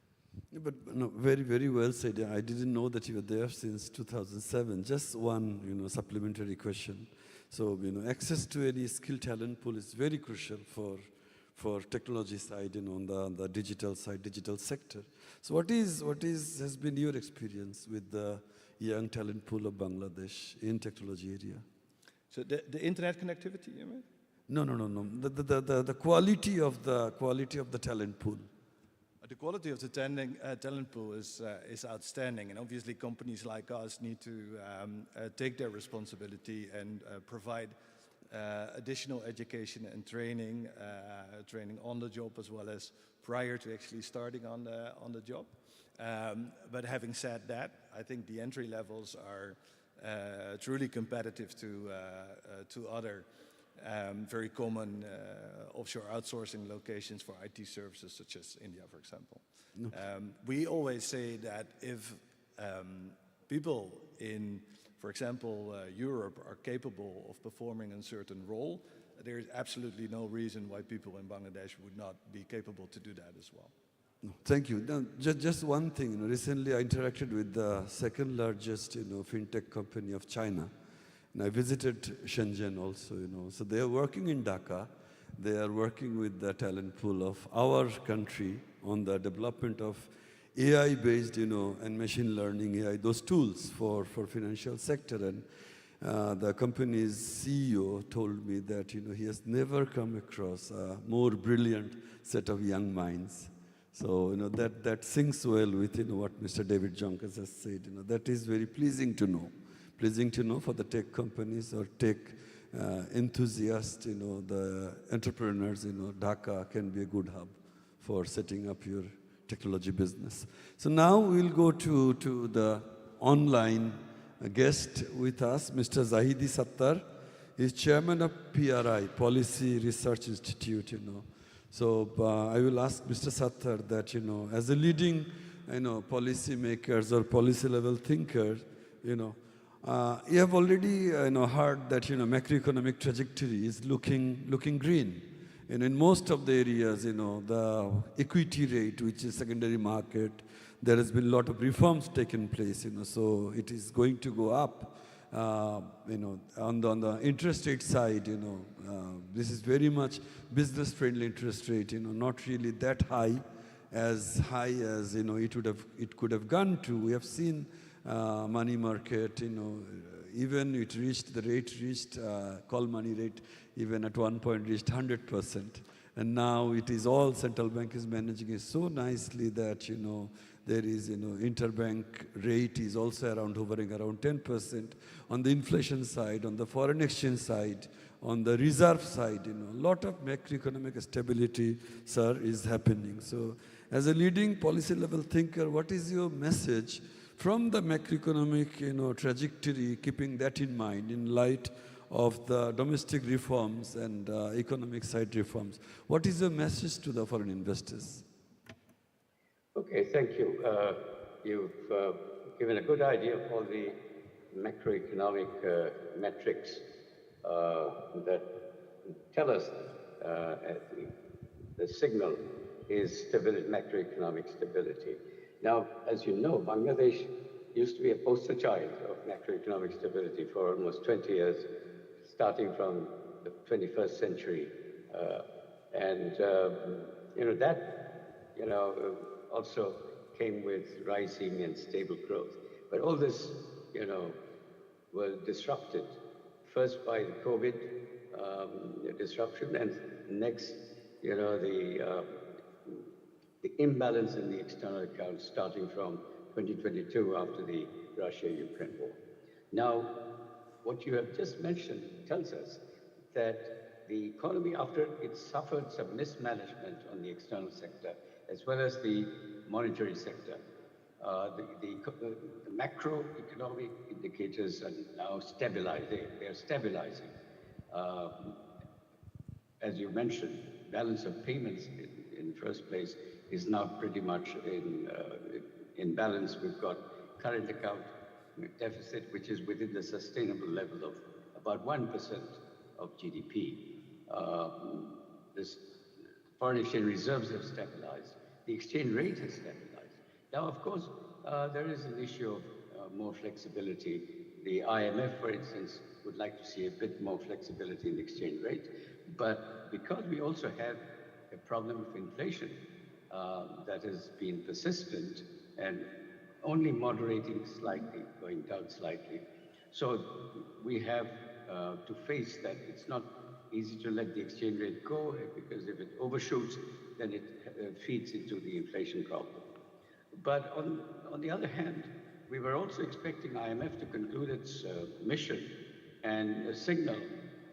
Yeah, but no, very, very well said. I didn't know that you were there since 2007. Just one, supplementary question. So, access to any skilled talent pool is very crucial for technology side, on the digital side, digital sector. So, what has been your experience with the young talent pool of Bangladesh in technology area? So the internet connectivity, you mean? No. The quality of the talent pool. The quality of the talent pool is outstanding, and obviously companies like us need to take their responsibility and provide additional education and training on the job as well as prior to actually starting on the job. But having said that, I think the entry levels are truly competitive to other very common offshore outsourcing locations for IT services, such as India, for example. We always say that if people in, for example, Europe are capable of performing a certain role, there is absolutely no reason why people in Bangladesh would not be capable to do that as well. No, thank you. Now, just one thing. Recently, I interacted with the second largest, fintech company of China, and I visited Shenzhen also. So they are working in Dhaka. They are working with the talent pool of our country on the development of AI-based, and machine learning AI, those tools for financial sector. And the company's CEO told me that, he has never come across a more brilliant set of young minds. So, that syncs well with, what Mr. David Jonkers has said. That is very pleasing to know. Pleasing to know for the tech companies or tech enthusiasts, the entrepreneurs, Dhaka can be a good hub for setting up your technology business. So now we'll go to the online guest with us, Mr. Zahidi Sattar. He's chairman of PRI, Policy Research Institute, So I will ask Mr. Sattar that, as a leading, policy makers or policy level thinker, you have already, heard that, macroeconomic trajectory is looking green. And in most of the areas, the equity rate, which is secondary market, there has been a lot of reforms taken place, so it is going to go up. On the interest rate side, this is very much business-friendly interest rate, not really that high as it could have gone to. We have seen money market, even the rate reached, call money rate, even at one point reached 100%. And now it is all central bank is managing it so nicely that, there is, interbank rate is also hovering around 10%. On the inflation side, on the foreign exchange side, on the reserve side, a lot of macroeconomic stability, sir, is happening. So as a leading policy level thinker, what is your message from the macroeconomic, trajectory, keeping that in mind in light of the domestic reforms and economic side reforms? What is your message to the foreign investors? Okay, thank you. You've given a good idea of all the macroeconomic metrics that tell us the signal is stability, macroeconomic stability. Now, as you know, Bangladesh used to be a poster child of macroeconomic stability for almost 20 years, starting from the 21st century. That, also came with rising and stable growth. But all this, was disrupted, first by the COVID disruption, and next, the imbalance in the external accounts starting from 2022 after the Russia-Ukraine war. Now, what you have just mentioned tells us that the economy, after it suffered some mismanagement on the external sector, as well as the monetary sector, the macroeconomic indicators are now stabilizing. They're stabilizing. As you mentioned, balance of payments in the first place is now pretty much in balance. We've got current account deficit, which is within the sustainable level of about 1% of GDP. This foreign exchange reserves have stabilized. The exchange rate has stabilized. Now, of course, there is an issue of more flexibility. The IMF, for instance, would like to see a bit more flexibility in the exchange rate. But because we also have a problem of inflation that has been persistent and only moderating slightly, going down slightly. So we have to face that. It's not easy to let the exchange rate go, because if it overshoots, then it feeds into the inflation problem. But on the other hand, we were also expecting IMF to conclude its mission and signal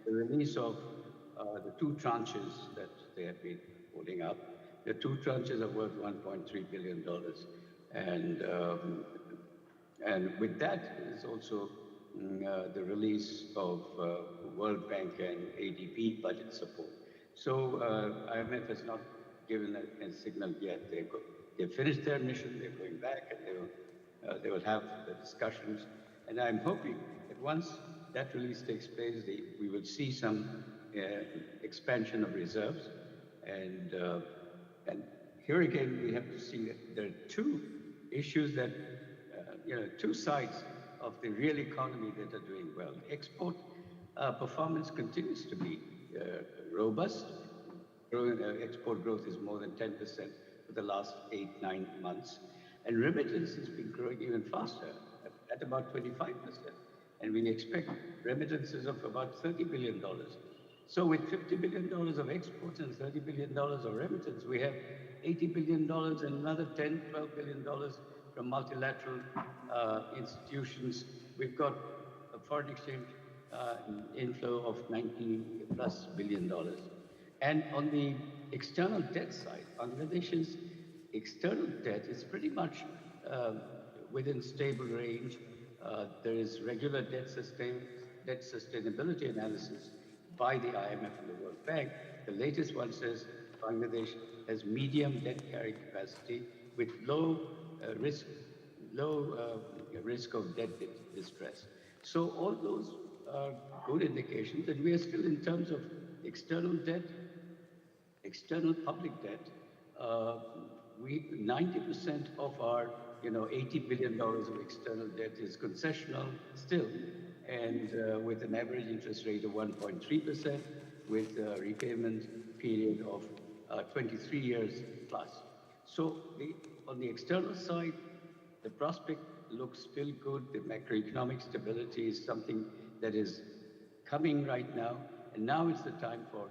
the release of the two tranches that they have been holding up. The two tranches are worth $1.3 billion. And with that is also the release of World Bank and ADB budget support. So IMF has not given a signal yet. They've finished their mission, they're going back, and they will they will have the discussions. And I'm hoping that once that release takes place, we will see some expansion of reserves. And here again, we have to see that there are two issues that, two sides of the real economy that are doing well. Export performance continues to be robust. Export growth is more than 10% for the last 8-9 months. And remittance has been growing even faster, at about 25%. And we expect remittances of about $30 billion. So with $50 billion of exports and $30 billion of remittance, we have $80 billion and another $10, $12 billion from multilateral institutions. We've got a foreign exchange inflow of $90+ billion. And on the external debt side, Bangladesh's external debt is pretty much within stable range. There is regular debt sustainability analysis by the IMF and the World Bank. The latest one says Bangladesh has medium debt carrying capacity with low risk of debt distress. So all those are good indications, and we are still, in terms of external debt, external public debt, 90% of our $80 billion of external debt is concessional still, and with an average interest rate of 1.3%, with a repayment period of 23 years plus. So on the external side, the prospect looks still good. The macroeconomic stability is something that is coming right now, and now it's the time for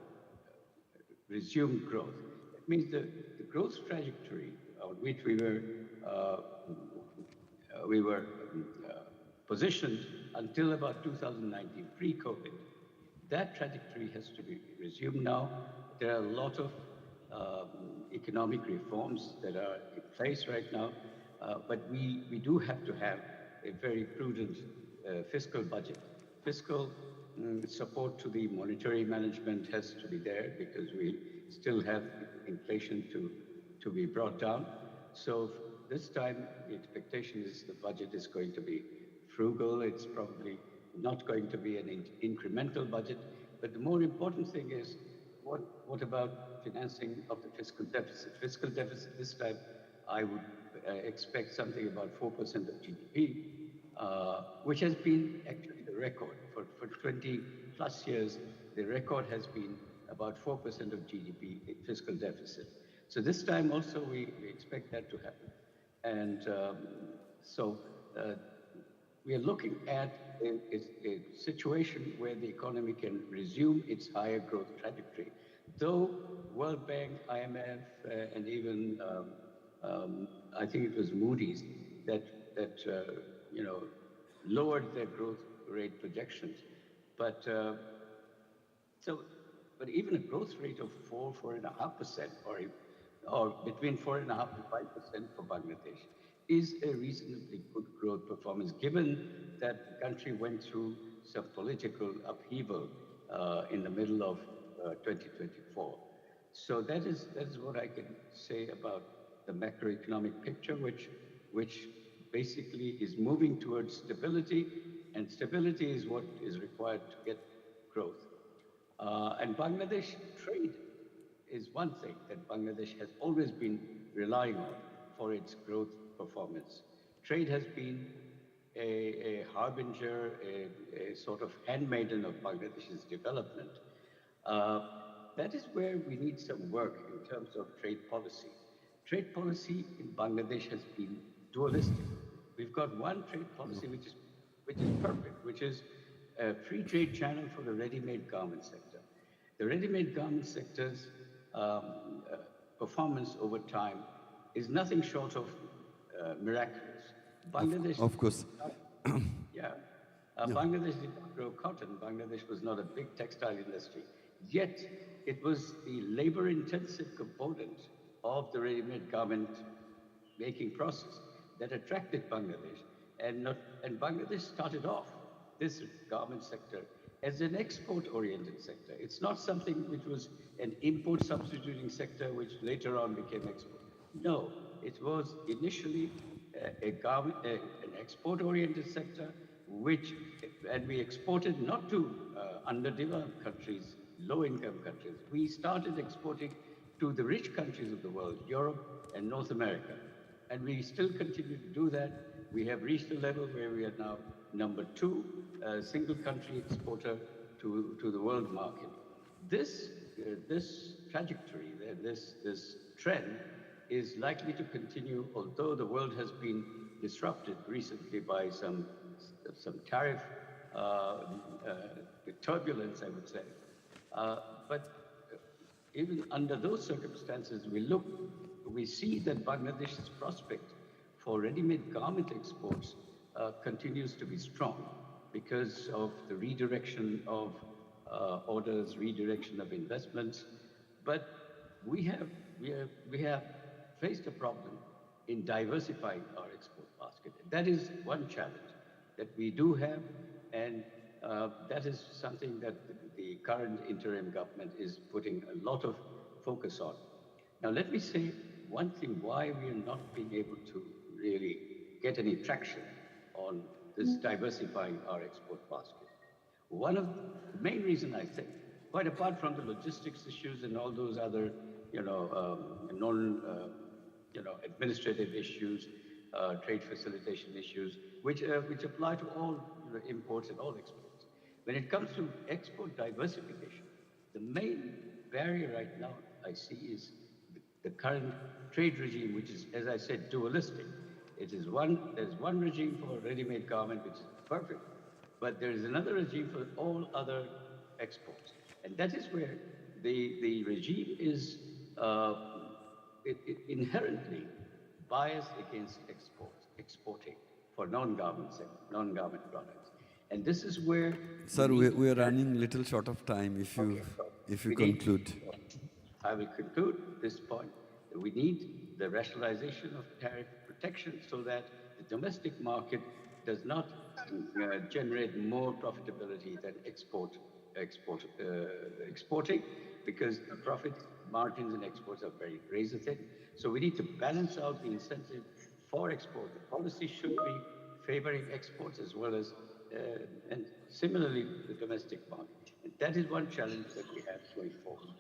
resumed growth. It means the growth trajectory on which we were positioned until about 2019, pre-COVID, that trajectory has to be resumed now. There are a lot of economic reforms that are in place right now, but we do have to have a very prudent fiscal budget. Fiscal support to the monetary management has to be there because we still have inflation to be brought down. So this time, the expectation is the budget is going to be frugal. It's probably not going to be an incremental budget. But the more important thing is, what about financing of the fiscal deficit? Fiscal deficit this time, I would expect something about 4% of GDP, which has been actually the record. For 20 plus years, the record has been about 4% of GDP in fiscal deficit. So this time also we expect that to happen. And so we are looking at a situation where the economy can resume its higher growth trajectory. Though World Bank, IMF, and even I think it was Moody's that lowered their growth rate projections. But even a growth rate of 4.5%, or between 4.5% and 5% for Bangladesh is a reasonably good growth performance, given that the country went through some political upheaval in the middle of 2024. So that is what I can say about the macroeconomic picture, which basically is moving towards stability, and stability is what is required to get growth. And Bangladesh trade is one thing that Bangladesh has always been relying on for its growth performance. Trade has been a harbinger, a sort of handmaiden of Bangladesh's development. That is where we need some work in terms of trade policy. Trade policy in Bangladesh has been dualistic. We've got one trade policy which is perfect, which is a free trade channel for the ready-made garment sector. The ready-made garment sector's performance over time is nothing short of miraculous. Bangladesh, of course. Bangladesh did not grow cotton. Bangladesh was not a big textile industry. Yet, it was the labor-intensive component of the ready-made garment making process that attracted Bangladesh. And Bangladesh started off this garment sector as an export-oriented sector. It's not something which was an import substituting sector which later on became export. No, it was initially an export-oriented sector, and we exported not to underdeveloped countries, low-income countries. We started exporting to the rich countries of the world, Europe and North America. And we still continue to do that. We have reached a level where we are now number 2 single country exporter to the world market. This trajectory, this trend is likely to continue, although the world has been disrupted recently by some tariff turbulence, I would say. But even under those circumstances, we see that Bangladesh's prospect for ready-made garment exports continues to be strong because of the redirection of orders, redirection of investments. But we have faced a problem in diversifying our export basket. That is one challenge that we do have, and that is something that the current interim government is putting a lot of focus on. Now, let me say one thing why we are not being able to really get any traction on this diversifying our export basket. One of the main reasons, I think, quite apart from the logistics issues and all those other, administrative issues, trade facilitation issues, which apply to all imports and all exports. When it comes to export diversification, the main barrier right now I see is the current trade regime, which is, as I said, dualistic. There's one regime for ready-made garment, which is perfect, but there is another regime for all other exports. And that is where the regime is inherently biased against exporting for non-garment products. And this is where... Sir, we are running a little short of time if you conclude. I will conclude this point. We need the rationalization of tariff protection so that the domestic market does not generate more profitability than exporting, because the profit margins in exports are very razor thin. So we need to balance out the incentive for export. The policy should be favoring exports as well as, and similarly, the domestic market. And that is one challenge that we have going forward.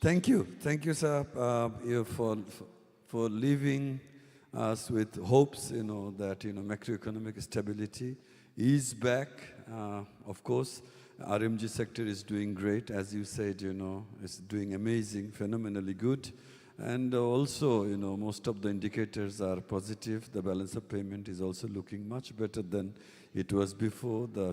Thank you. Thank you, sir, for leaving us with hopes, that macroeconomic stability is back. Of course, RMG sector is doing great, as you said. It's doing amazing, phenomenally good, and also, most of the indicators are positive. The balance of payment is also looking much better than it was before. The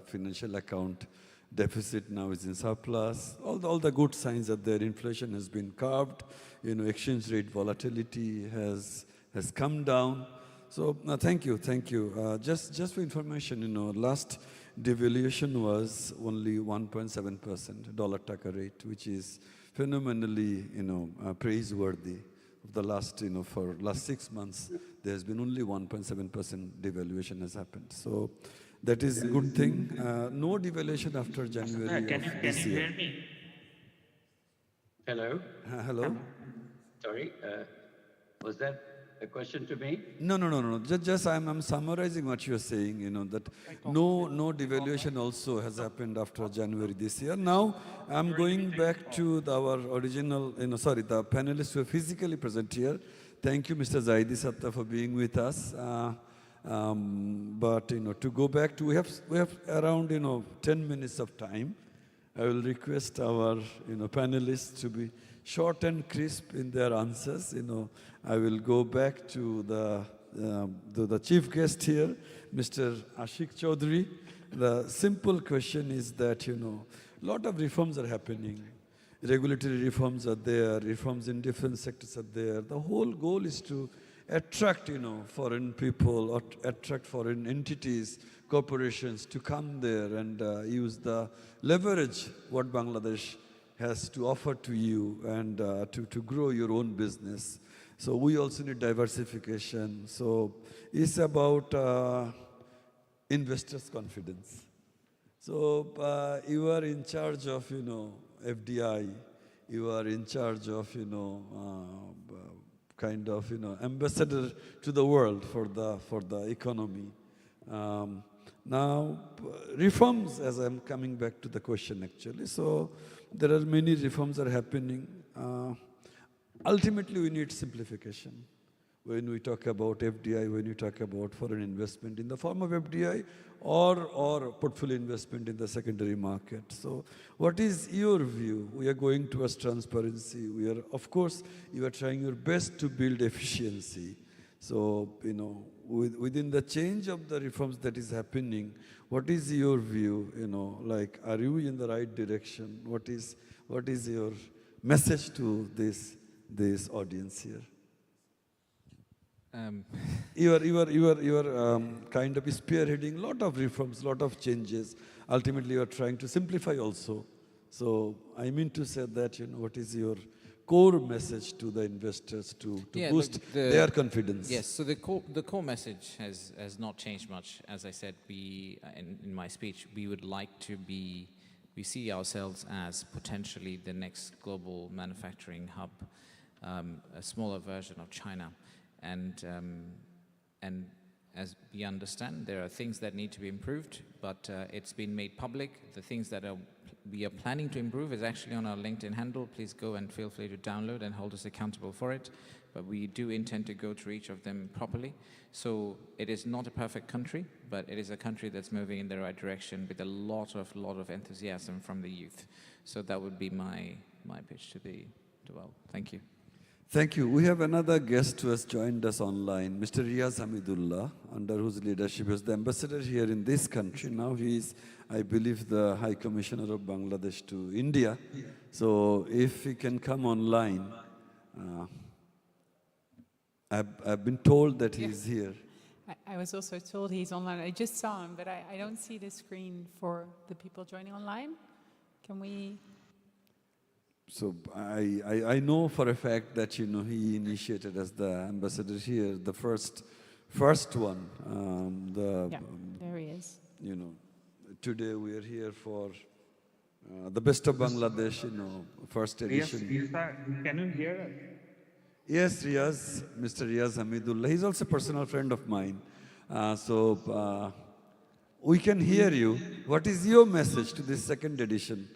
financial account deficit now is in surplus. All the good signs are there. Inflation has been curbed. Exchange rate volatility has come down. So thank you. Just for information, last devaluation was only 1.7% dollar taka rate, which is phenomenally praiseworthy. Of the last for last 6 months, there has been only 1.7% devaluation has happened. So that is a good thing. No devaluation after January of this year. Can you hear me? Hello? Hello? Sorry, was that a question to me? No. Just I'm summarizing what you're saying, that no devaluation also has happened after January this year. Now, I'm going back to our original, the panelists who are physically present here. Thank you, Mr. Zaidi Satta, for being with us. But to go back to, we have around 10 minutes of time. I will request our panelists to be short and crisp in their answers. I will go back to the chief guest here, Mr. Ashik Chaudhary. The simple question is that a lot of reforms are happening. Regulatory reforms are there. Reforms in different sectors are there. The whole goal is to attract, foreign people or attract foreign entities, corporations to come there and use the leverage what Bangladesh has to offer to you and to grow your own business. So we also need diversification. So it's about investors' confidence. So you are in charge of, FDI you are in charge of, kind of, ambassador to the world for the economy. Now, reforms, as I'm coming back to the question actually, so there are many reforms are happening. Ultimately, we need simplification. When we talk about FDI, when we talk about foreign investment in the form of FDI or portfolio investment in the secondary market. So what is your view? We are going towards transparency. We are, of course, you are trying your best to build efficiency. So, within the change of the reforms that is happening, what is your view? Like, are you in the right direction? What is your message to this audience here? You are kind of spearheading a lot of reforms, a lot of changes. Ultimately, you are trying to simplify also. So I mean to say that, what is your core message to the investors to boost their confidence? Yes, so the core message has not changed much. As I said, in my speech, we would like to we see ourselves as potentially the next global manufacturing hub, a smaller version of China. And as we understand, there are things that need to be improved, but it's been made public. The things that we are planning to improve is actually on our LinkedIn handle. Please go and feel free to download and hold us accountable for it. But we do intend to go through each of them properly. So it is not a perfect country, but it is a country that's moving in the right direction with a lot of enthusiasm from the youth. So that would be my pitch to the world. Thank you. Thank you. We have another guest who has joined us online, Mr. Riaz Hamidullah, under whose leadership is the ambassador here in this country. Now he is, I believe, the High Commissioner of Bangladesh to India. So if he can come online, I've been told that he is here. I was also told he's online. I just saw him, but I don't see the screen for the people joining online. Can we... So I know for a fact that he initiated as the ambassador here, the first one. There he is. Today we are here for the Best of Bangladesh, first edition. Yes, can you hear us? Yes, Riaz, Mr. Riaz Hamidullah. He's also a personal friend of mine. We can hear you. What is your message to this second edition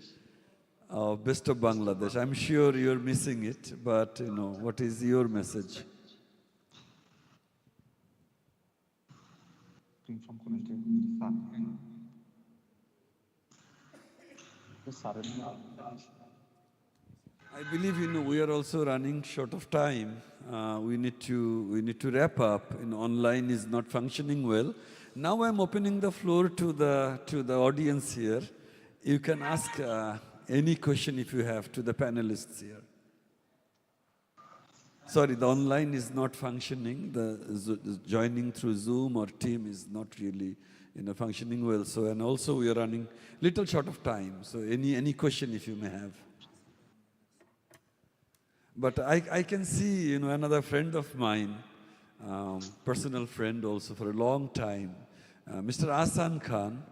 of Best of Bangladesh? I'm sure you're missing it, but what is your message? I believe we are also running short of time. We need to wrap up. Online is not functioning well. Now I'm opening the floor to the audience here. You can ask any question if you have to the panelists here. Sorry, the online is not functioning. The joining through Zoom or Team is not really functioning well. So, and also we are running little short of time. So any question if you may have. But I can see another friend of mine, personal friend also for a long time, Mr. Ahsan Khan,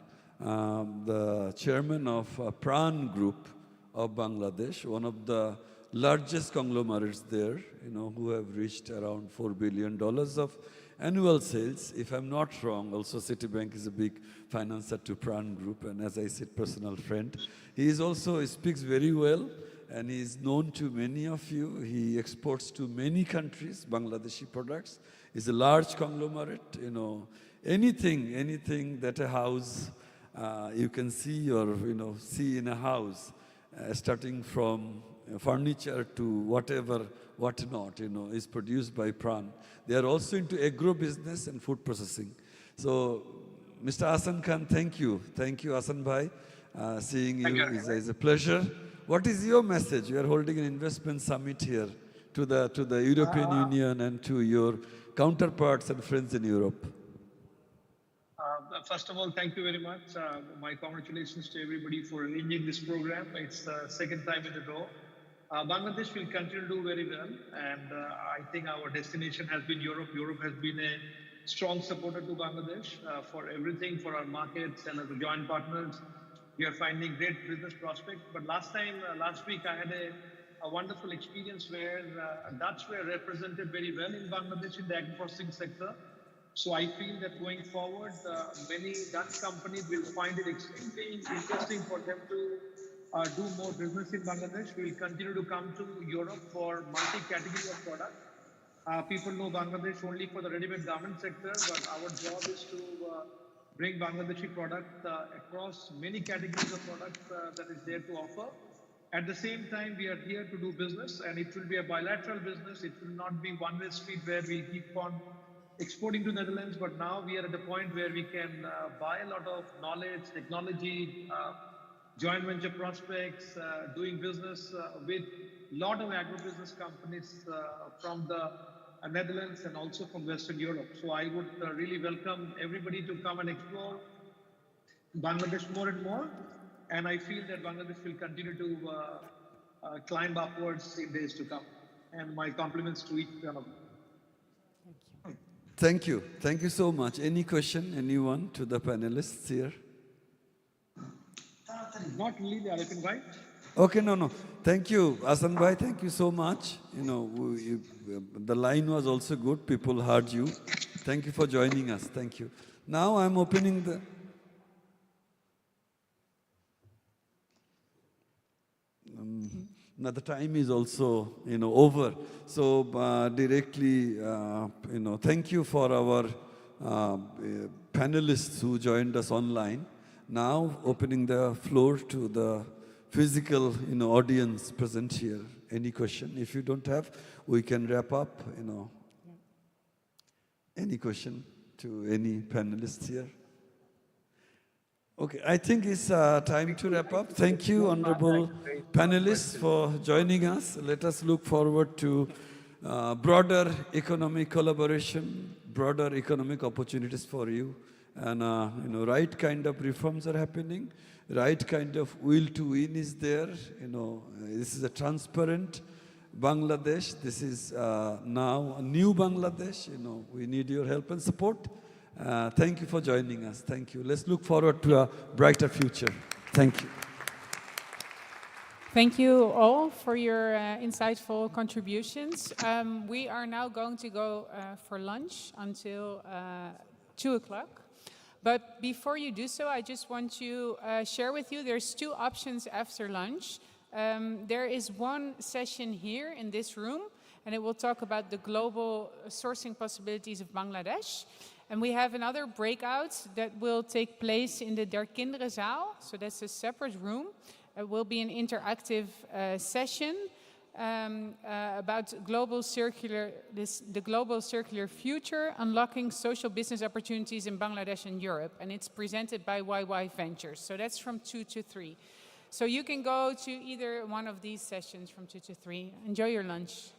the chairman of Pran Group of Bangladesh, one of the largest conglomerates there, who have reached around $4 billion of annual sales. If I'm not wrong, also Citibank is a big financer to Pran Group, and as I said, personal friend. He speaks very well, and he is known to many of you. He exports to many countries, Bangladeshi products. He's a large conglomerate, anything that a house you can see or see in a house, starting from furniture to whatnot, is produced by Pran. They are also into agro business and food processing. So, Mr. Ahsan Khan, thank you. Thank you, Ahsan Bhai. Seeing you is a pleasure. What is your message? You are holding an investment summit here to the European Union and to your counterparts and friends in Europe. First of all, thank you very much. My congratulations to everybody for arranging this program. It's the second time in a row. Bangladesh will continue to do very well, and I think our destination has been Europe. Europe has been a strong supporter to Bangladesh for everything, for our markets and as a joint partners. We are finding great business prospects. But last week I had a wonderful experience where Dutch were represented very well in Bangladesh in the egg processing sector. So I feel that going forward, many Dutch companies will find it extremely interesting for them to do more business in Bangladesh. We will continue to come to Europe for multi-category of products. People know Bangladesh only for the ready-made garment sector, but our job is to bring Bangladeshi product across many categories of products that is there to offer. At the same time, we are here to do business, and it will be a bilateral business. It will not be one-way street where we keep on exporting to Netherlands, but now we are at the point where we can buy a lot of knowledge, technology, joint venture prospects, doing business with a lot of agribusiness companies from the Netherlands and also from Western Europe. So I would really welcome everybody to come and explore Bangladesh more and more. And I feel that Bangladesh will continue to climb upwards in days to come. And my compliments to each one of you. Thank you. Thank you so much. Any question, anyone, to the panelists here? Not really, Alipin Bhai. Okay, no. Thank you, Asan Bhai. Thank you so much. The line was also good. People heard you. Thank you for joining us. Thank you. Now I'm opening the... Now the time is also, over. So directly, thank you for our panelists who joined us online. Now opening the floor to the physical, audience present here. Any question? If you don't have, we can wrap up. Any question to any panelists here? Okay, I think it's time to wrap up. Thank you, honorable panelists, for joining us. Let us look forward to broader economic collaboration, broader economic opportunities for you. And, right kind of reforms are happening. Right kind of will to win is there. This is a transparent Bangladesh. This is now a new Bangladesh. We need your help and support. Thank you for joining us. Thank you. Let's look forward to a brighter future. Thank you. Thank you all for your insightful contributions. We are now going to go for lunch until 2 o'clock. But before you do so, I just want to share with you, there's 2 options after lunch. There is one session here in this room, and it will talk about the global sourcing possibilities of Bangladesh. And we have another breakout that will take place in the Der Kinderenzaal. So that's a separate room. It will be an interactive session about the global circular future, unlocking social business opportunities in Bangladesh and Europe. And it's presented by YY Ventures. So that's from 2 to 3. So you can go to either one of these sessions from 2 to 3. Enjoy your lunch.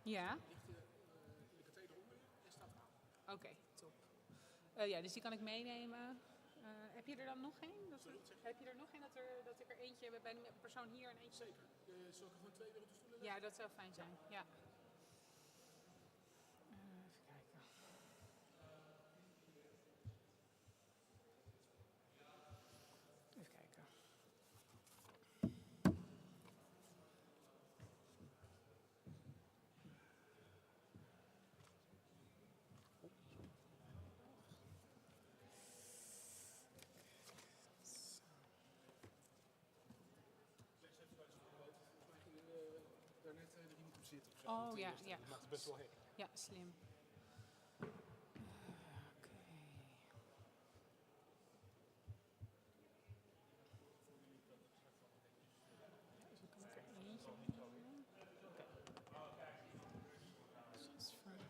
Ja. Oké, top. Ja, dus die kan ik meenemen. Heb je er dan nog één? Heb je er nog één dat ik er eentje bij de persoon hier en eentje? Zeker. Zal ik er gewoon 2 weer op de stoelen leggen? Ja, dat zou fijn zijn. Ja. Even kijken. Even kijken. Daarnet er iemand op zitten of zo. Oh ja, ja. Dat maakt het best wel hek. Ja, slim. Oké. Dus dan kan ik er eentje meenemen. Oké. Dus dat is voor... Zo.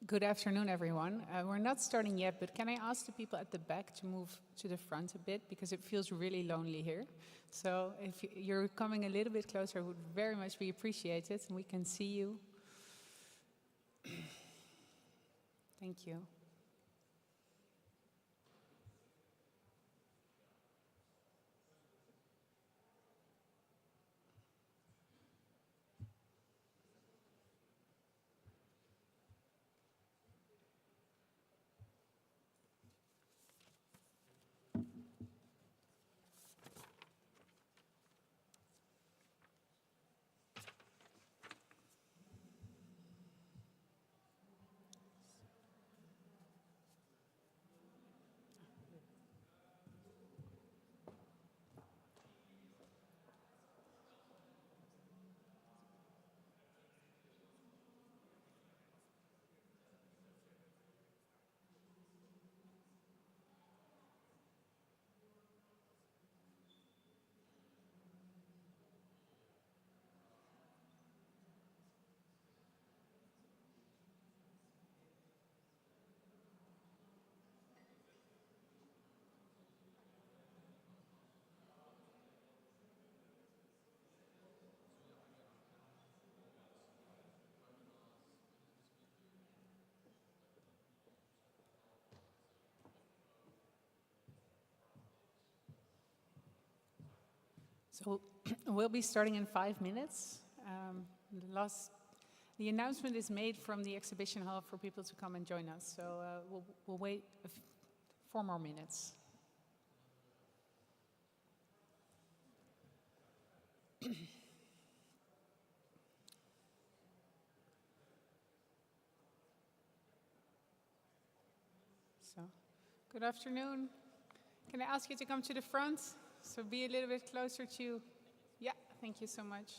Good afternoon, everyone. We're not starting yet, but can I ask the people at the back to move to the front a bit, because it feels really lonely here. So if you're coming a little bit closer, it would very much be appreciated, and we can see you. Thank you. So we'll be starting in 5 minutes. The announcement is made from the exhibition hall for people to come and join us. So we'll wait 4 more minutes. So, good afternoon. Can I ask you to come to the front? So be a little bit closer to... Yeah, thank you so much.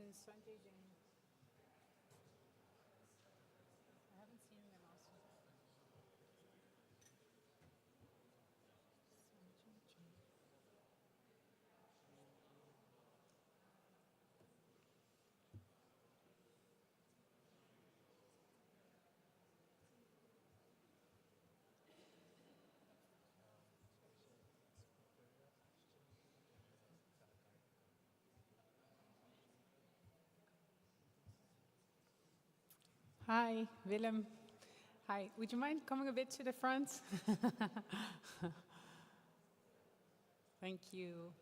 and Sanjay Jain. I haven't seen them also. Hi, Willem. Hi, would you mind coming a bit to the front? Thank you.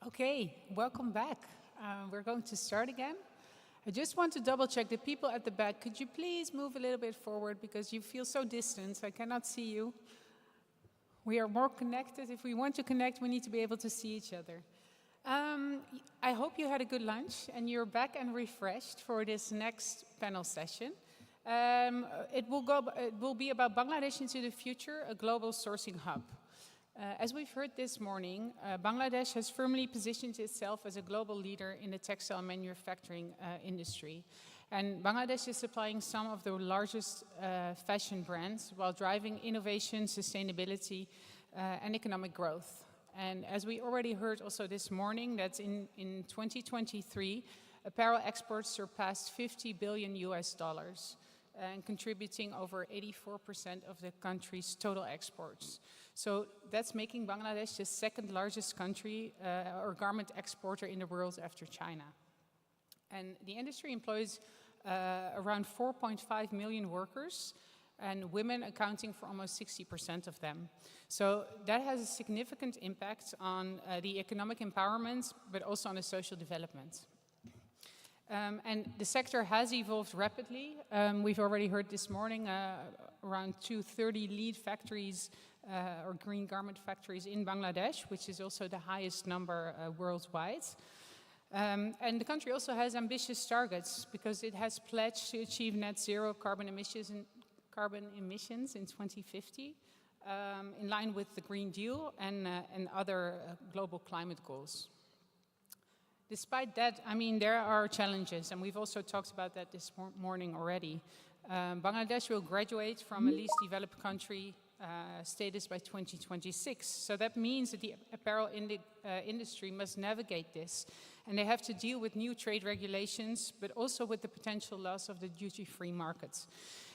Okay, welcome back. We're going to start again. I just want to double check the people at the back. Could you please move a little bit forward because you feel so distant. I cannot see you. We are more connected. If we want to connect, we need to be able to see each other. I hope you had a good lunch and you're back and refreshed for this next panel session. It will be about Bangladesh into the future, a global sourcing hub. As we've heard this morning, Bangladesh has firmly positioned itself as a global leader in the textile manufacturing industry. And Bangladesh is supplying some of the largest fashion brands while driving innovation, sustainability, and economic growth. And as we already heard also this morning, that in 2023, apparel exports surpassed $50 billion and contributing over 84% of the country's total exports. So that's making Bangladesh the second largest country or garment exporter in the world after China. And the industry employs around 4.5 million workers, and women accounting for almost 60% of them. So that has a significant impact on the economic empowerment, but also on the social development. And the sector has evolved rapidly. We've already heard this morning around 230 lead factories or green garment factories in Bangladesh, which is also the highest number worldwide. And the country also has ambitious targets because it has pledged to achieve net zero carbon emissions in 2050, in line with the Green Deal and other global climate goals. Despite that, I mean, there are challenges, and we've also talked about that this morning already. Bangladesh will graduate from a least developed country status by 2026. So that means that the apparel industry must navigate this. And they have to deal with new trade regulations, but also with the potential loss of the duty-free markets.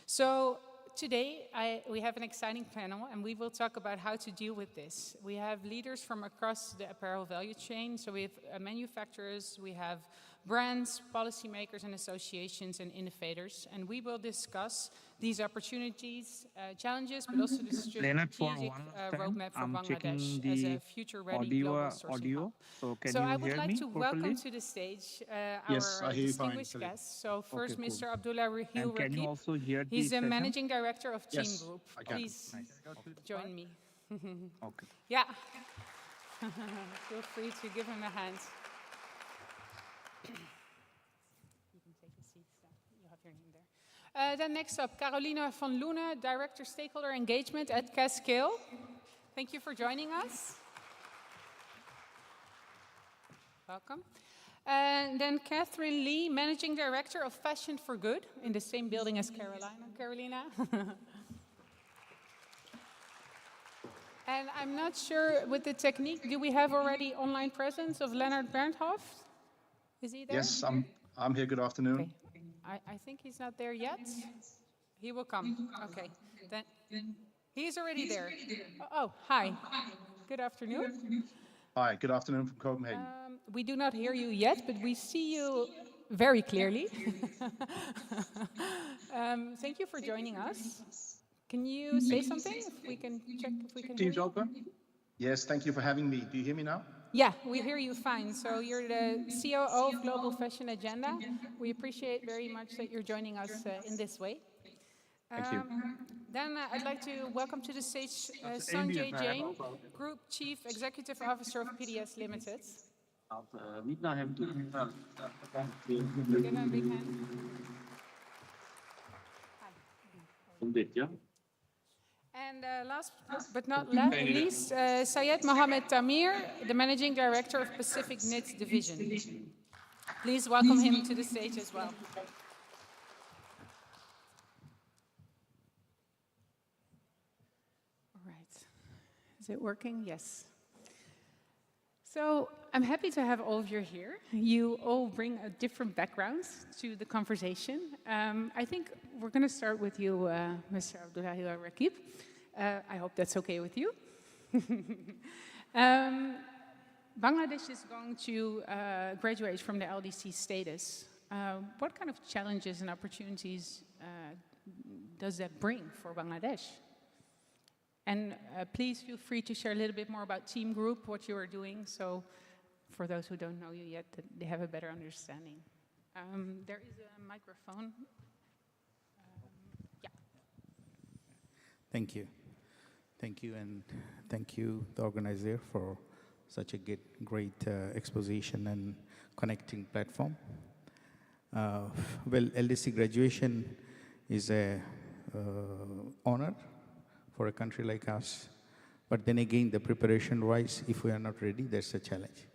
So today, we have an exciting panel, and we will talk about how to deal with this. We have leaders from across the apparel value chain. So we have manufacturers, we have brands, policymakers and associations and innovators. And we will discuss these opportunities, challenges, but also the strategic roadmap for Bangladesh as a future-ready global sourcing hub. So I would like to welcome to the stage our distinguished guests. So first, Mr. Abdullah Rahil Rakib. He's the Managing Director of Team Group. Please join me. Okay. Yeah. Feel free to give him a hand. You can take a seat. You have your name there. Then next up, Carolina van Loenen, Director Stakeholder Engagement at Cascale. Thank you for joining us. Welcome. And then Catherine Lee, Managing Director of Fashion for Good, in the same building as Carolina. And I'm not sure with the technique, do we have already online presence of Leonard Berndhoff? Is he there? Yes, I'm here. Good afternoon. Okay. I think he's not there yet. He will come. Okay. Then he's already there. Oh, hi. Good afternoon. Hi, good afternoon from Copenhagen. We do not hear you yet, but we see you very clearly. Thank you for joining us. Can you say something? If we can check if we can hear Teams you. open? Yes, thank you for having me. Do you hear me now? Yeah, we hear you fine. So you're the COO of Global Fashion Agenda. We appreciate very much that you're joining us in this way. Thank you. Then I'd like to welcome to the stage Sanjay Jain, Group Chief Executive Officer of PDS Limited. Give him a big hand. And last but not least, Syed Mohammed Tamir, the Managing Director of Pacific Knits Division. Please welcome him to the stage as well. All right. Is it working? Yes. So I'm happy to have all of you here. You all bring a different backgrounds to the conversation. I think we're going to start with you, Mr. Abdullah Rakib. I hope that's okay with you. Bangladesh is going to graduate from the LDC status. What kind of challenges and opportunities does that bring for Bangladesh? And please feel free to share a little bit more about Team Group, what you are doing, so for those who don't know you yet, that they have a better understanding. There is a microphone. Yeah. Thank you. Thank you, and thank you, the organizer, for such a great exposition and connecting platform. Well, LDC graduation is a honor for a country like us. But then again, the preparation-wise, if we are not ready, that's a challenge.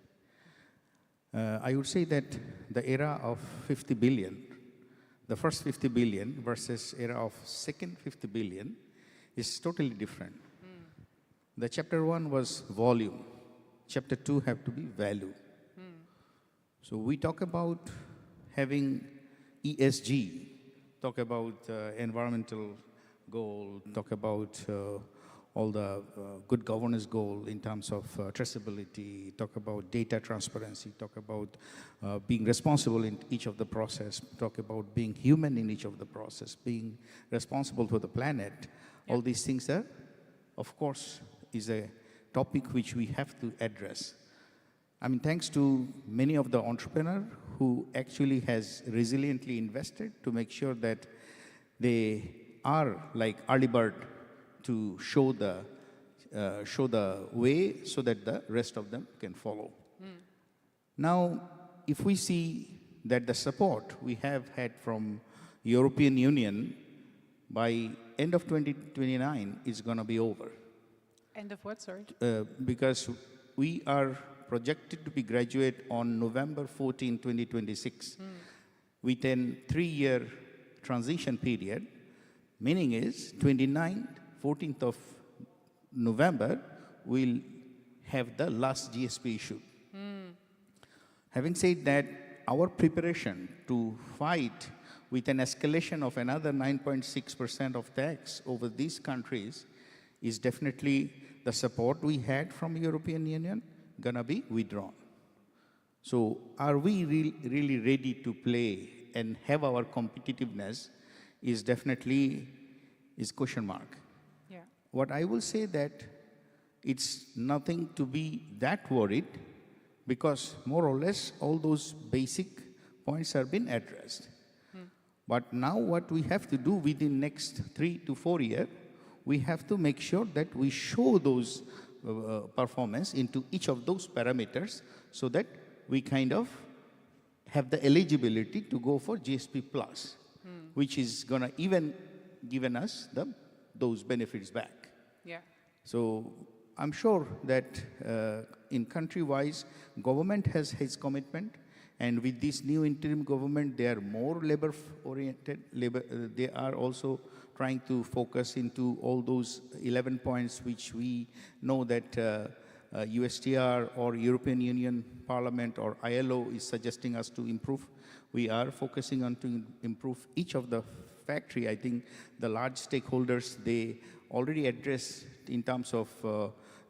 I would say that the era of 50 billion, the first 50 billion versus era of second 50 billion is totally different. The chapter 1 was volume. Chapter 2 have to be value. So we talk about having ESG, talk about environmental goal, talk about all the good governance goal in terms of traceability, talk about data transparency, talk about being responsible in each of the process, talk about being human in each of the process, being responsible for the planet. Yeah. All these things are, of course, is a topic which we have to address. I mean, thanks to many of the entrepreneurs who actually has resiliently invested to make sure that they are like early bird to show the way so that the rest of them can follow. Now, if we see that the support we have had from European Union by end of 2029 is going to be over. End of what, sorry? Because we are projected to be graduate on November 14, 2026 with a 3-year transition period. Meaning is 14th of November, we'll have the last GSP issued. Having said that, our preparation to fight with an escalation of another 9.6% of tax over these countries is definitely the support we had from European Union gonna be withdrawn. So are we really ready to play and have our competitiveness is definitely is question mark. Yeah. What I will say that it's nothing to be that worried because more or less all those basic points have been addressed. But now what we have to do within next 3 to 4 years, we have to make sure that we show those performance into each of those parameters so that we kind of have the eligibility to go for GSP plus, which is going to even given us those benefits back. Yeah. So I'm sure that in country-wise, government has its commitment, and with this new interim government, they are more labor-oriented. They are also trying to focus into all those 11 points which we know that USTR or European Union Parliament or ILO is suggesting us to improve. We are focusing on to improve each of the factory. I think the large stakeholders, they already address in terms of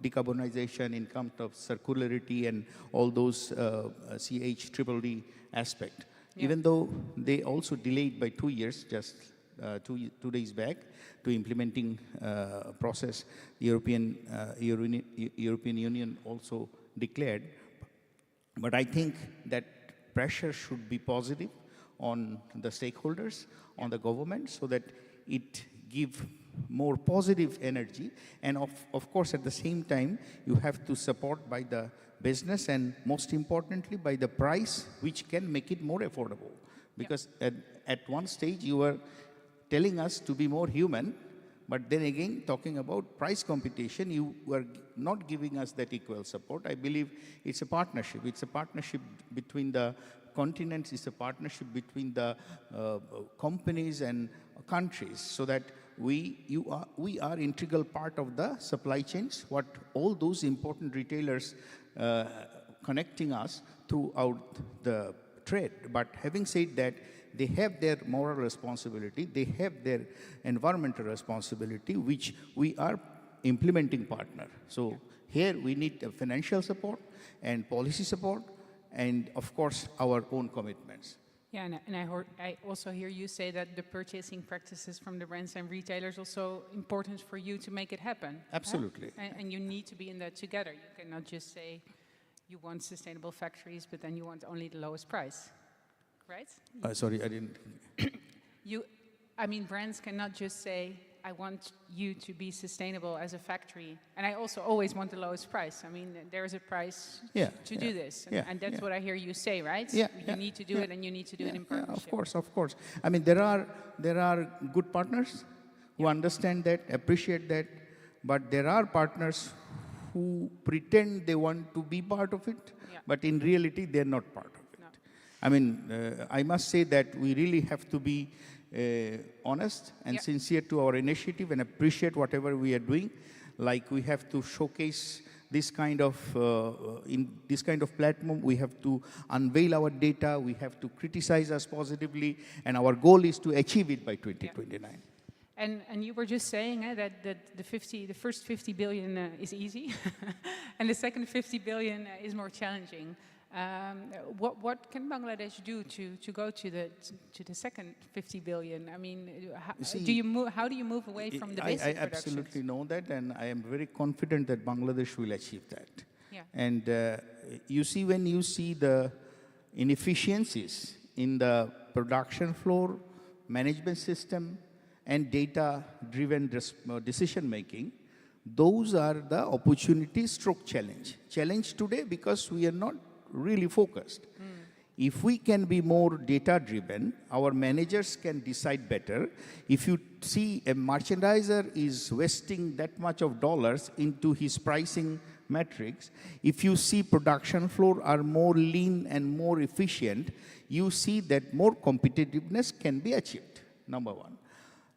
decarbonization, in terms of circularity and all those CHDD aspect. Yeah. Even though they also delayed by 2 years, just 2 days back, to implementing process, the European Union also declared. But I think that pressure should be positive on the stakeholders, on the government, so that it give more positive energy. And of course, at the same time, you have to support by the business and most importantly, by the price, which can make it more affordable. Because at one stage, you were telling us to be more human, but then again, talking about price competition, you were not giving us that equal support. I believe it's a partnership. It's a partnership between the continents. It's a partnership between the companies and countries, so that we are integral part of the supply chains, what all those important retailers connecting us throughout the trade. But having said that, they have their moral responsibility, they have their environmental responsibility, which we are implementing partner. So here we need financial support and policy support and of course our own commitments. Yeah, and I also hear you say that the purchasing practices from the brands and retailers also important for you to make it happen. Absolutely. Huh? And you need to be in that together. You cannot just say you want sustainable factories, but then you want only the lowest price, right? Sorry, I didn't. I mean, brands cannot just say, I want you to be sustainable as a factory, and I also always want the lowest price. I mean, there is a price to do this, and that's what I hear you say, right? Yeah, you need to do it, and you need to do it in partnership. Of course. I mean, there are good partners who understand that, appreciate that, but there are partners who pretend they want to be part of it, but in reality, they're not part of it. No. I mean, I must say that we really have to be honest and sincere to our initiative and appreciate whatever we are doing. Like we have to showcase this kind of, in this kind of platform, we have to unveil our data, we have to criticize us positively, and our goal is to achieve it by 2029. Yeah. And you were just saying that the first 50 billion is easy, and the second 50 billion is more challenging. What can Bangladesh do to go to the second 50 billion? I mean, how do you move away from the basic I absolutely know that, and I am very confident that Bangladesh will achieve that. Yeah. And you see, when you see the inefficiencies in the production floor, management system, and data-driven decision-making, those are the opportunities stroke challenge. Challenge today because we are not really focused. If we can be more data-driven, our managers can decide better. If you see a merchandiser is wasting that much of dollars into his pricing metrics, if you see production floor are more lean and more efficient, you see that more competitiveness can be achieved, number one.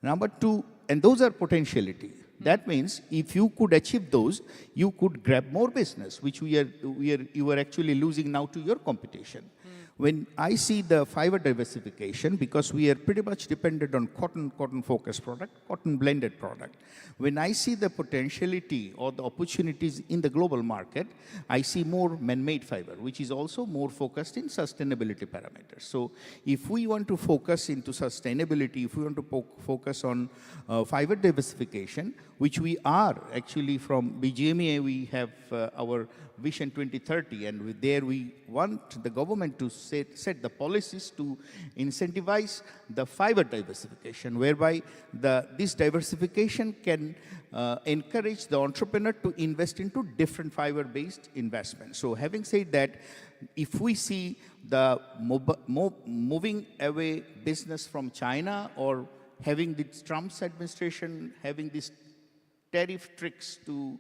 Number two, and those are potentiality. That means if you could achieve those, you could grab more business, which you are actually losing now to your competition. When I see the fiber diversification, because we are pretty much dependent on cotton-focused product, cotton-blended product. When I see the potentiality or the opportunities in the global market, I see more man-made fiber, which is also more focused in sustainability parameters. So if we want to focus into sustainability, if we want to focus on fiber diversification, which we are actually from BGMEA, we have our Vision 2030, and there we want the government to set the policies to incentivize the fiber diversification, whereby this diversification can encourage the entrepreneur to invest into different fiber-based investments. So having said that, if we see the moving away business from China, or having the Trump's administration having these tariff tricks to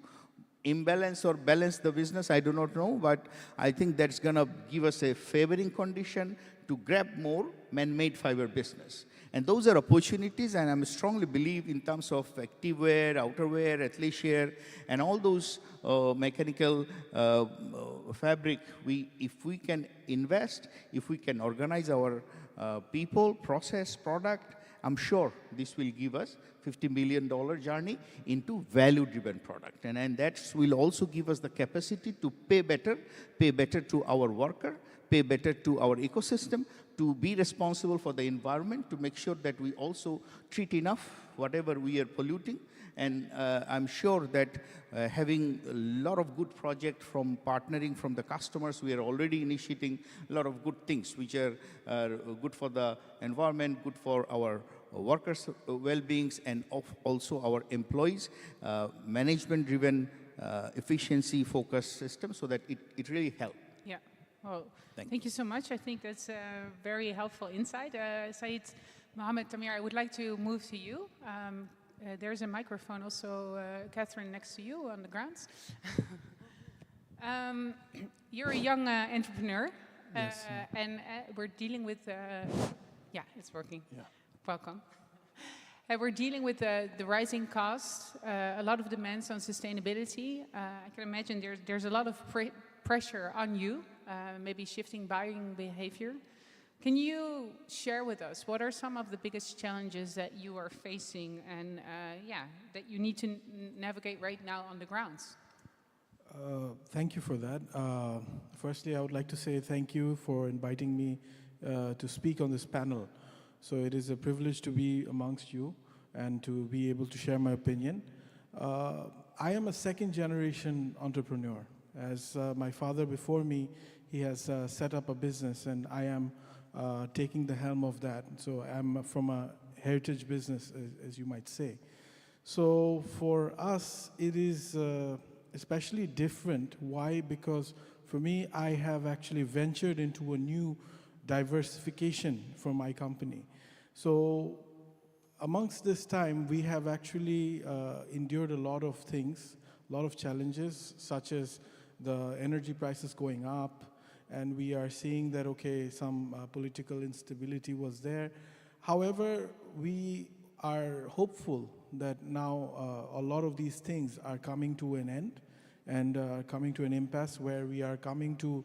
imbalance or balance the business, I do not know, but I think that's going to give us a favoring condition to grab more man-made fiber business. And those are opportunities, and I strongly believe in terms of activewear, outerwear, athleisure, and all those mechanical fabric. If we can invest, if we can organize our people, process, product, I'm sure this will give us $50 million journey into value-driven product. And that will also give us the capacity to pay better to our worker, pay better to our ecosystem, to be responsible for the environment, to make sure that we also treat enough whatever we are polluting. And I'm sure that having a lot of good projects from partnering from the customers, we are already initiating a lot of good things which are good for the environment, good for our workers' well-beings, and also our employees, management-driven, efficiency-focused system, so that it really helps. Yeah, well, thank you so much. I think that's a very helpful insight. Saeed Mohammed Tamir, I would like to move to you. There's a microphone also, Catherine, next to you on the grounds. You're a young entrepreneur, yes, and we're dealing with, yeah, it's working. Yeah. Welcome. We're dealing with the rising costs, a lot of demands on sustainability. I can imagine there's a lot of pressure on you, maybe shifting buying behavior. Can you share with us what are some of the biggest challenges that you are facing and that you need to navigate right now on the grounds? Thank you for that. Firstly, I would like to say thank you for inviting me to speak on this panel. So it is a privilege to be amongst you and to be able to share my opinion. I am a second-generation entrepreneur. As my father before me, he has set up a business, and I am taking the helm of that. So I'm from a heritage business, as you might say. So for us, it is especially different. Why? Because for me, I have actually ventured into a new diversification for my company. So amongst this time, we have actually endured a lot of things, a lot of challenges, such as the energy prices going up, and we are seeing that, okay, some political instability was there. However, we are hopeful that now a lot of these things are coming to an end and coming to an impasse, where we are coming to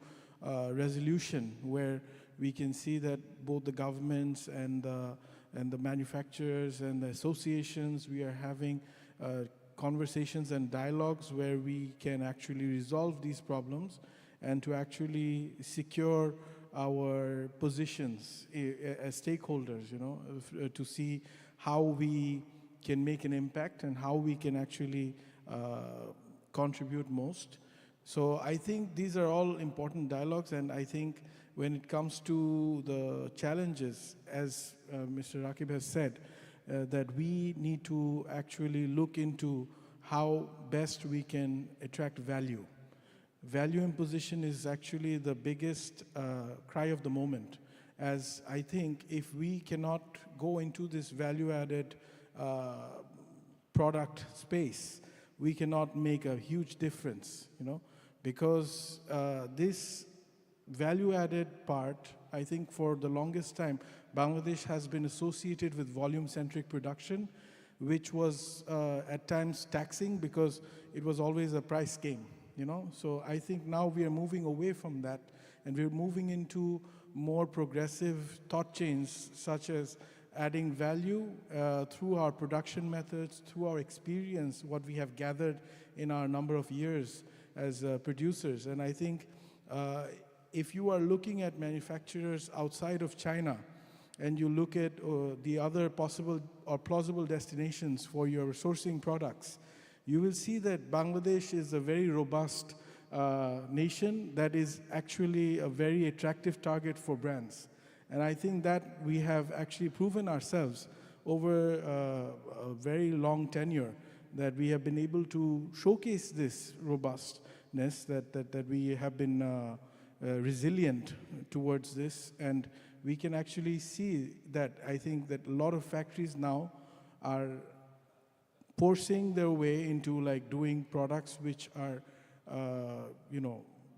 resolution, where we can see that both the governments and the manufacturers and the associations, we are having conversations and dialogues where we can actually resolve these problems and to actually secure our positions as stakeholders, you know, to see how we can make an impact and how we can actually contribute most. So I think these are all important dialogues, and I think when it comes to the challenges, as Mr. Rakib has said, that we need to actually look into how best we can attract value. Value imposition is actually the biggest cry of the moment, as I think if we cannot go into this value-added product space, we cannot make a huge difference, you know, because this value-added part, I think for the longest time, Bangladesh has been associated with volume-centric production, which was at times taxing because it was always a price game, you know. So I think now we are moving away from that, And we're moving into more progressive thought chains, such as adding value through our production methods, through our experience, what we have gathered in our number of years as producers. And I think if you are looking at manufacturers outside of China, and you look at the other possible or plausible destinations for your sourcing products, you will see that Bangladesh is a very robust nation that is actually a very attractive target for brands. And I think that we have actually proven ourselves over a very long tenure that we have been able to showcase this robustness, that we have been resilient towards this. And we can actually see that I think that a lot of factories now are forcing their way into like doing products which are,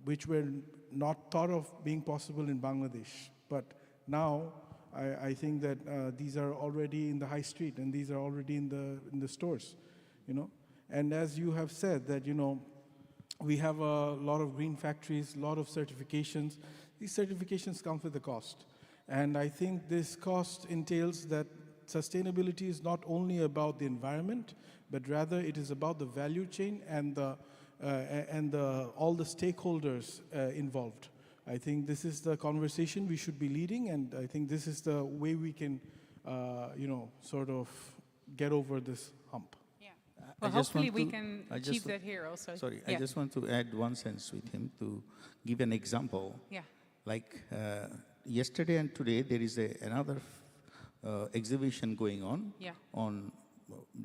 which were not thought of being possible in Bangladesh. But now I think that these are already in the high street and these are already in the stores, And as you have said that, we have a lot of green factories, a lot of certifications. These certifications come with a cost. And I think this cost entails that sustainability is not only about the environment, but rather it is about the value chain and all the stakeholders involved. I think this is the conversation we should be leading, and I think this is the way we can, sort of get over this hump. Yeah. Well, hopefully we can achieve that here also. Sorry, I just want to add one sentence with him to give an example. Yeah. Like yesterday and today, there is another exhibition going on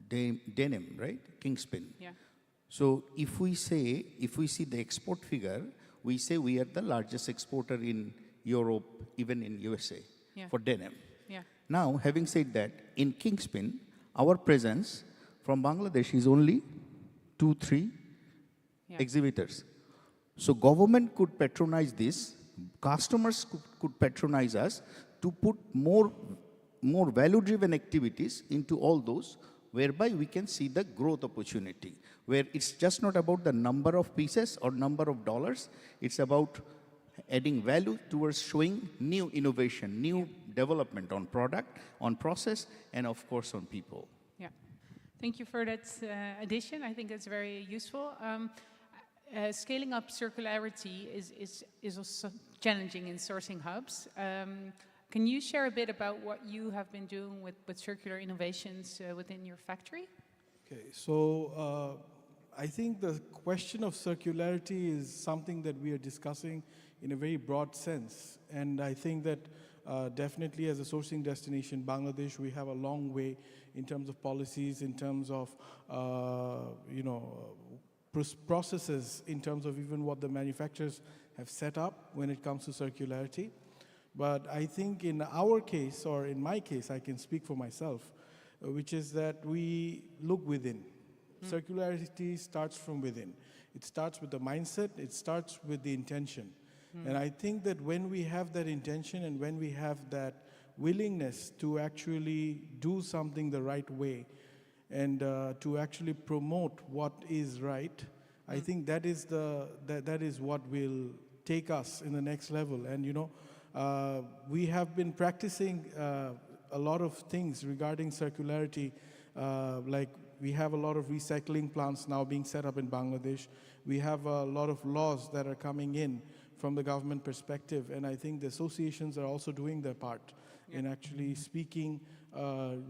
denim, right? Kingspin. Yeah. So if we see the export figure, we say we are the largest exporter in Europe, even in USA, for denim. Yeah. Now, having said that, in Kingspin, our presence from Bangladesh is only 2-3 exhibitors. So government could patronize this, customers could patronize us to put more value-driven activities into all those, whereby we can see the growth opportunity, where it's just not about the number of pieces or number of dollars, it's about adding value towards showing new innovation, new development on product, on process, and of course on people. Yeah, thank you for that addition. I think that's very useful. Scaling up circularity is also challenging in sourcing hubs. Can you share a bit about what you have been doing with circular innovations within your factory? Okay, so I think the question of circularity is something that we are discussing in a very broad sense. And I think that definitely as a sourcing destination, Bangladesh, we have a long way in terms of policies, in terms of, processes, in terms of even what the manufacturers have set up when it comes to circularity. But I think in our case, or in my case, I can speak for myself, which is that we look within. Circularity starts from within. It starts with the mindset, it starts with the intention. And I think that when we have that intention and when we have that willingness to actually do something the right way and to actually promote what is right, I think that is what will take us in the next level. And we have been practicing a lot of things regarding circularity, like we have a lot of recycling plants now being set up in Bangladesh. We have a lot of laws that are coming in from the government perspective, and I think the associations are also doing their part in actually speaking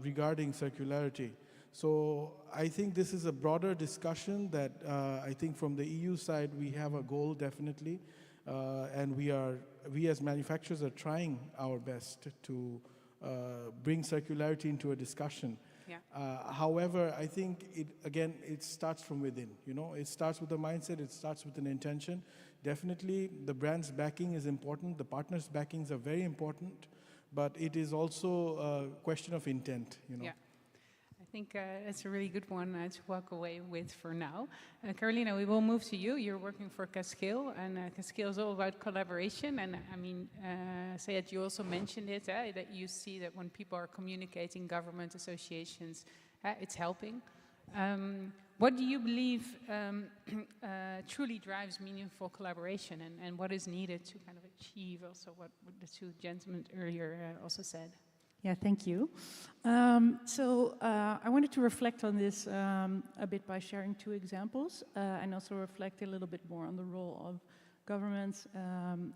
regarding circularity. So I think this is a broader discussion that I think from the EU side we have a goal definitely, and we as manufacturers are trying our best to bring circularity into a discussion. However, I think it starts from within. It starts with a mindset, it starts with an intention. Definitely the brand's backing is important, the partners' backings are very important, but it is also a question of intent. Yeah. I think that's a really good one to walk away with for now. Carolina, we will move to you. You're working for Cascale, and Cascale is all about collaboration. And I mean, Sayed, you also mentioned it, that you see that when people are communicating, government associations, it's helping. What do you believe truly drives meaningful collaboration, and what is needed to kind of achieve also what the two gentlemen earlier also said? Yeah, thank you. I wanted to reflect on this a bit by sharing two examples and also reflect a little bit more on the role of governments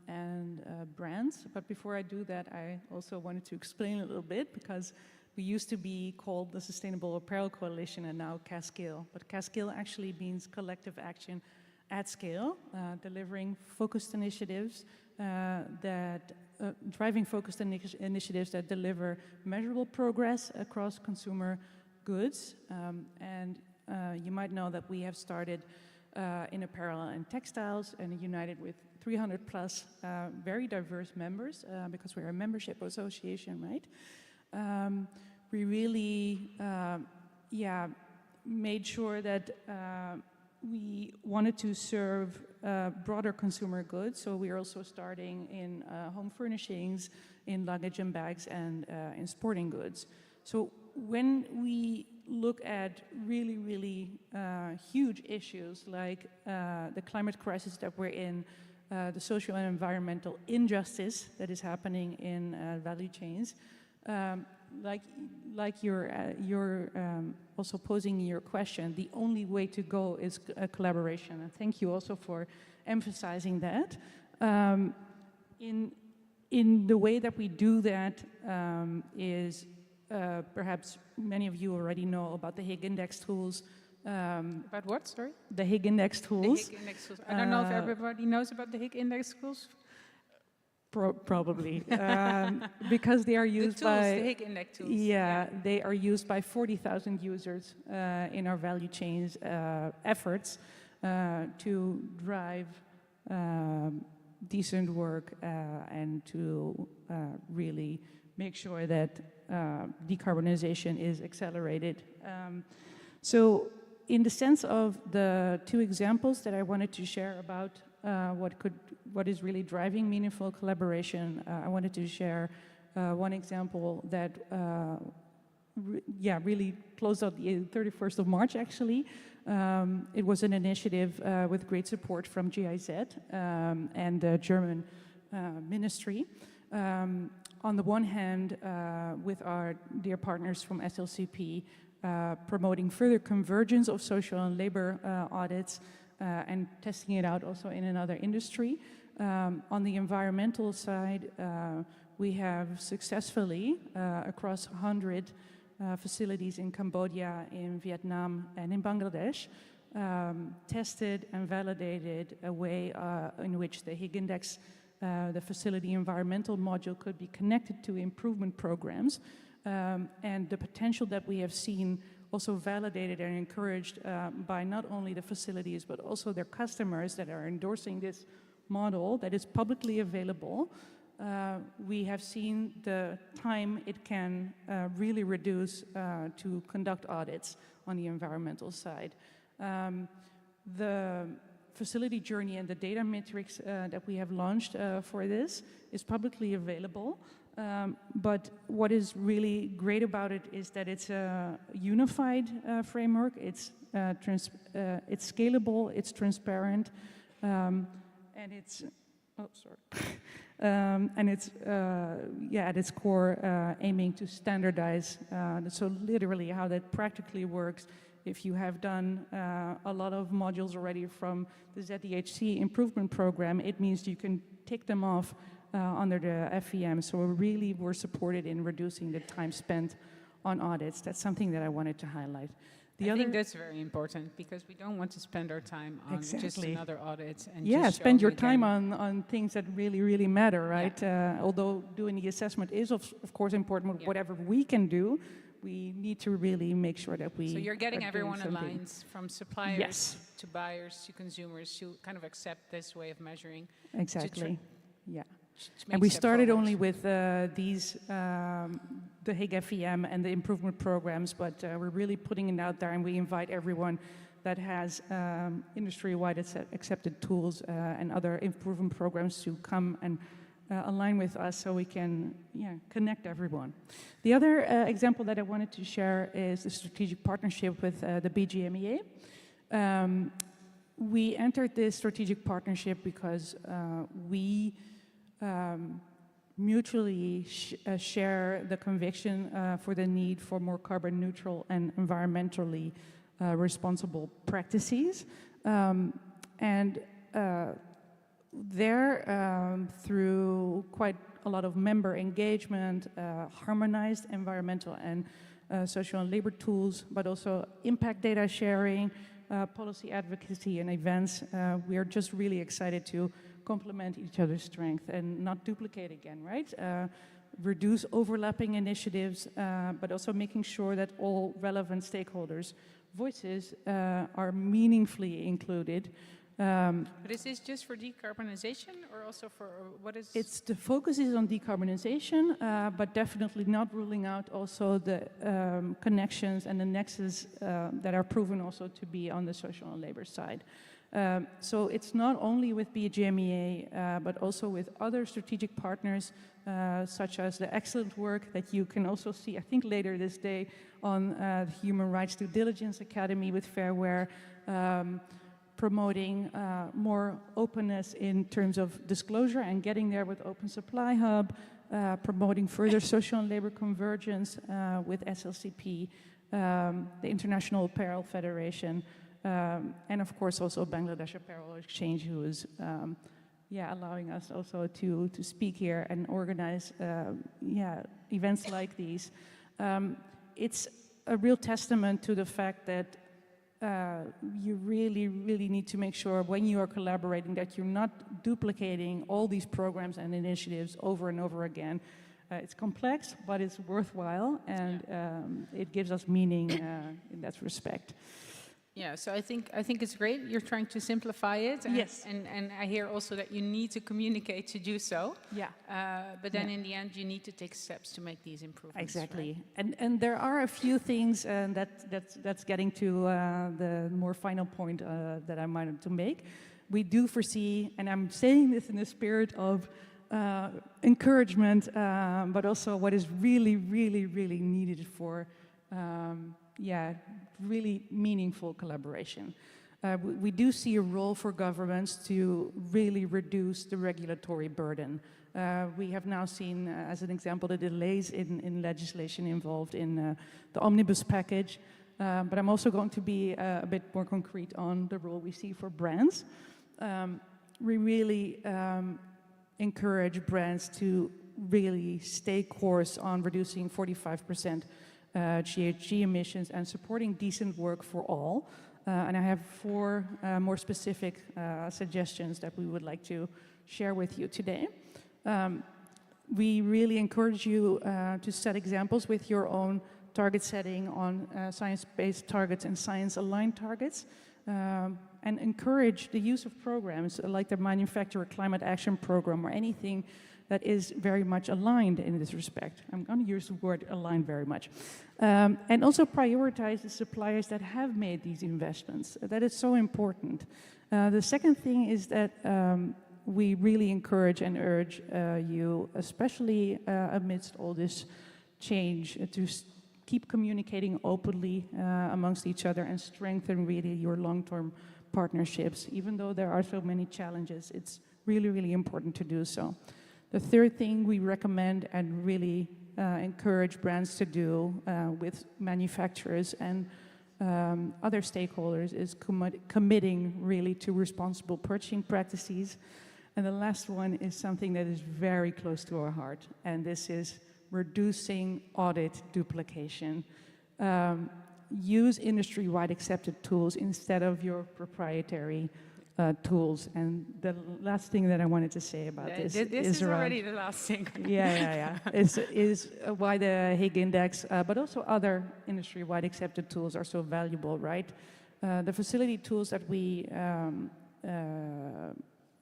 and brands. But before I do that, I also wanted to explain a little bit, because we used to be called the Sustainable Apparel Coalition and now CASCALE. But CASCALE actually means collective action at scale, delivering focused initiatives driving focused initiatives that deliver measurable progress across consumer goods. You might know that we have started in apparel and textiles and united with 300 plus very diverse members because we're a membership association, right? We really, made sure that we wanted to serve broader consumer goods, so we are also starting in home furnishings, in luggage and bags, and in sporting goods. So when we look at really, really huge issues like the climate crisis that we're in, the social and environmental injustice that is happening in value chains, like you're also posing your question, the only way to go is a collaboration. And thank you also for emphasizing that. In the way that we do that is perhaps many of you already know about the Higg Index tools. About what, sorry? The Higg Index tools. The Higg Index tools. I don't know if everybody knows about the Higg Index tools. Probably, because they are used the tools, by the Higg Index tools. Yeah, they are used by 40,000 users in our value chains efforts to drive decent work and to really make sure that decarbonization is accelerated. So, in the sense of the two examples that I wanted to share about what is really driving meaningful collaboration, I wanted to share one example that really closed out the 31st of March, actually. It was an initiative with great support from GIZ and the German ministry. On the one hand, with our dear partners from SLCP, promoting further convergence of social and labor audits and testing it out also in another industry. On the environmental side, we have successfully, across 100 facilities in Cambodia, in Vietnam, and in Bangladesh, tested and validated a way in which the Higg Index, the facility environmental module, could be connected to improvement programs. And the potential that we have seen also validated and encouraged by not only the facilities, but also their customers that are endorsing this model that is publicly available. We have seen the time it can really reduce to conduct audits on the environmental side. The facility journey and the data metrics that we have launched for this is publicly available. But what is really great about it is that it's a unified framework. It's scalable, it's transparent, and it's and it's at its core aiming to standardize. So literally, how that practically works. If you have done a lot of modules already from the ZDHC improvement program, it means you can take them off under the FEM. So really we're supported in reducing the time spent on audits. That's something that I wanted to highlight. I think that's very important, because we don't want to spend our time on just another audit. And just spend your time on things that really, really matter, right? Yeah. Although doing the assessment is of course important, whatever we can do, we need to really make sure that we. So you're getting everyone aligned, from suppliers to buyers to consumers, to kind of accept this way of measuring. Exactly. And we started only with the Higg FEM and the improvement programs, but we're really putting it out there, and we invite everyone that has industry-wide accepted tools and other improvement programs to come and align with us so we can connect everyone. The other example that I wanted to share is the strategic partnership with the BGMEA. We entered this strategic partnership because we mutually share the conviction for the need for more carbon neutral and environmentally responsible practices. Through quite a lot of member engagement, harmonized environmental and social and labor tools, but also impact data sharing, policy advocacy and events, we are just really excited to complement each other's strength and not duplicate again, right? Reduce overlapping initiatives, but also making sure that all relevant stakeholders' voices are meaningfully included. But is this just for decarbonization or also for what is? The focus is on decarbonization, but definitely not ruling out also the connections and the nexus that are proven also to be on the social and labor side. So it's not only with BGMEA, but also with other strategic partners, such as the excellent work that you can also see, I think later this day, on the Human Rights Due Diligence Academy with Fairware, promoting more openness in terms of disclosure and getting there with Open Supply Hub, promoting further social and labor convergence with SLCP, the International Apparel Federation, and of course also Bangladesh Apparel Exchange, who is allowing us also to speak here and organize events like these. It's a real testament to the fact that you really, really need to make sure when you are collaborating that you're not duplicating all these programs and initiatives over and over again. It's complex, but it's worthwhile, and it gives us meaning in that respect. Yeah, so I think it's great. You're trying to simplify it. Yes. And I hear also that you need to communicate to do so. Yeah. But then in the end, you need to take steps to make these improvements. Exactly. Right? And there are a few things that's getting to the more final point that I wanted to make. We do foresee, and I'm saying this in the spirit of encouragement, but also what is really, really, really needed for really meaningful collaboration. We do see a role for governments to really reduce the regulatory burden. We have now seen, as an example, the delays in legislation involved in the omnibus package, but I'm also going to be a bit more concrete on the role we see for brands. We really encourage brands to really stay course on reducing 45% GHG emissions and supporting decent work for all. And I have 4 more specific suggestions that we would like to share with you today. We really encourage you to set examples with your own target setting on science-based targets and science-aligned targets, and encourage the use of programs like the Manufacturer Climate Action Program or anything that is very much aligned in this respect. I'm going to use the word aligned very much. And also prioritize the suppliers that have made these investments. That is so important. The second thing is that we really encourage and urge you, especially amidst all this change, to keep communicating openly amongst each other and strengthen really your long-term partnerships. Even though there are so many challenges, it's really, really important to do so. The third thing we recommend and really encourage brands to do with manufacturers and other stakeholders is committing really to responsible purchasing practices. And the last one is something that is very close to our heart, and this is reducing audit duplication. Use industry-wide accepted tools instead of your proprietary tools. And the last thing that I wanted to say about this is around, already the last thing. is why the Hague Index, but also other industry-wide accepted tools are so valuable, right? The facility tools that we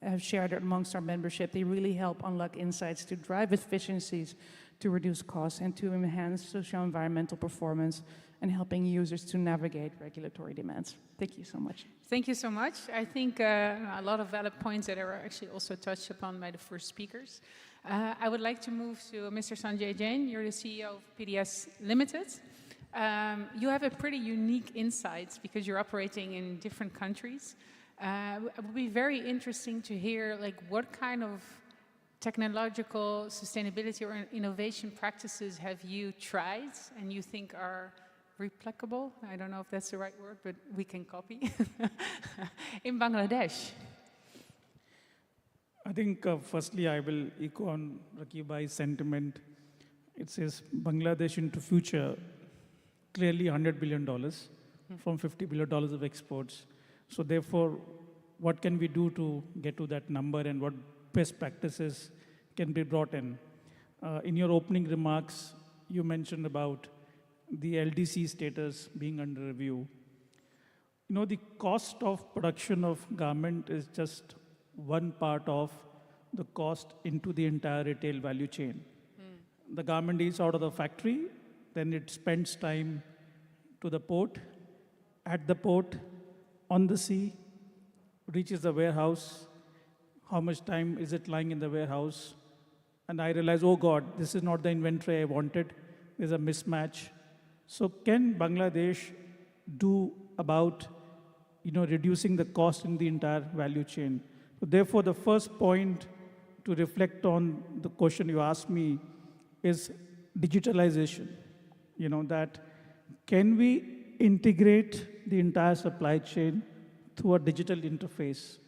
have shared amongst our membership, they really help unlock insights to drive efficiencies, to reduce costs, and to enhance social environmental performance, and helping users to navigate regulatory demands. Thank you so much. Thank you so much. I think a lot of valid points that are actually also touched upon by the first speakers. I would like to move to Mr. Sanjay Jain. You're the CEO of PDS Limited. You have a pretty unique insights because you're operating in different countries. It would be very interesting to hear like what kind of technological sustainability or innovation practices have you tried and you think are replicable? I don't know if that's the right word, but we can copy in Bangladesh. I think firstly I will echo on Rakib Bhai's sentiment. It says Bangladesh into future, clearly $100 billion from $50 billion of exports. So therefore, what can we do to get to that number and what best practices can be brought in? In your opening remarks, you mentioned about the LDC status being under review. You know, the cost of production of garment is just one part of the cost into the entire retail value chain. The garment is out of the factory, then it spends time to the port, at the port, on the sea, reaches the warehouse. How much time is it lying in the warehouse? And I realize, oh God, this is not the inventory I wanted. There's a mismatch. So can Bangladesh do about reducing the cost in the entire value chain? So therefore, the first point to reflect on the question you asked me is digitalization. That can we integrate the entire supply chain through a digital interface?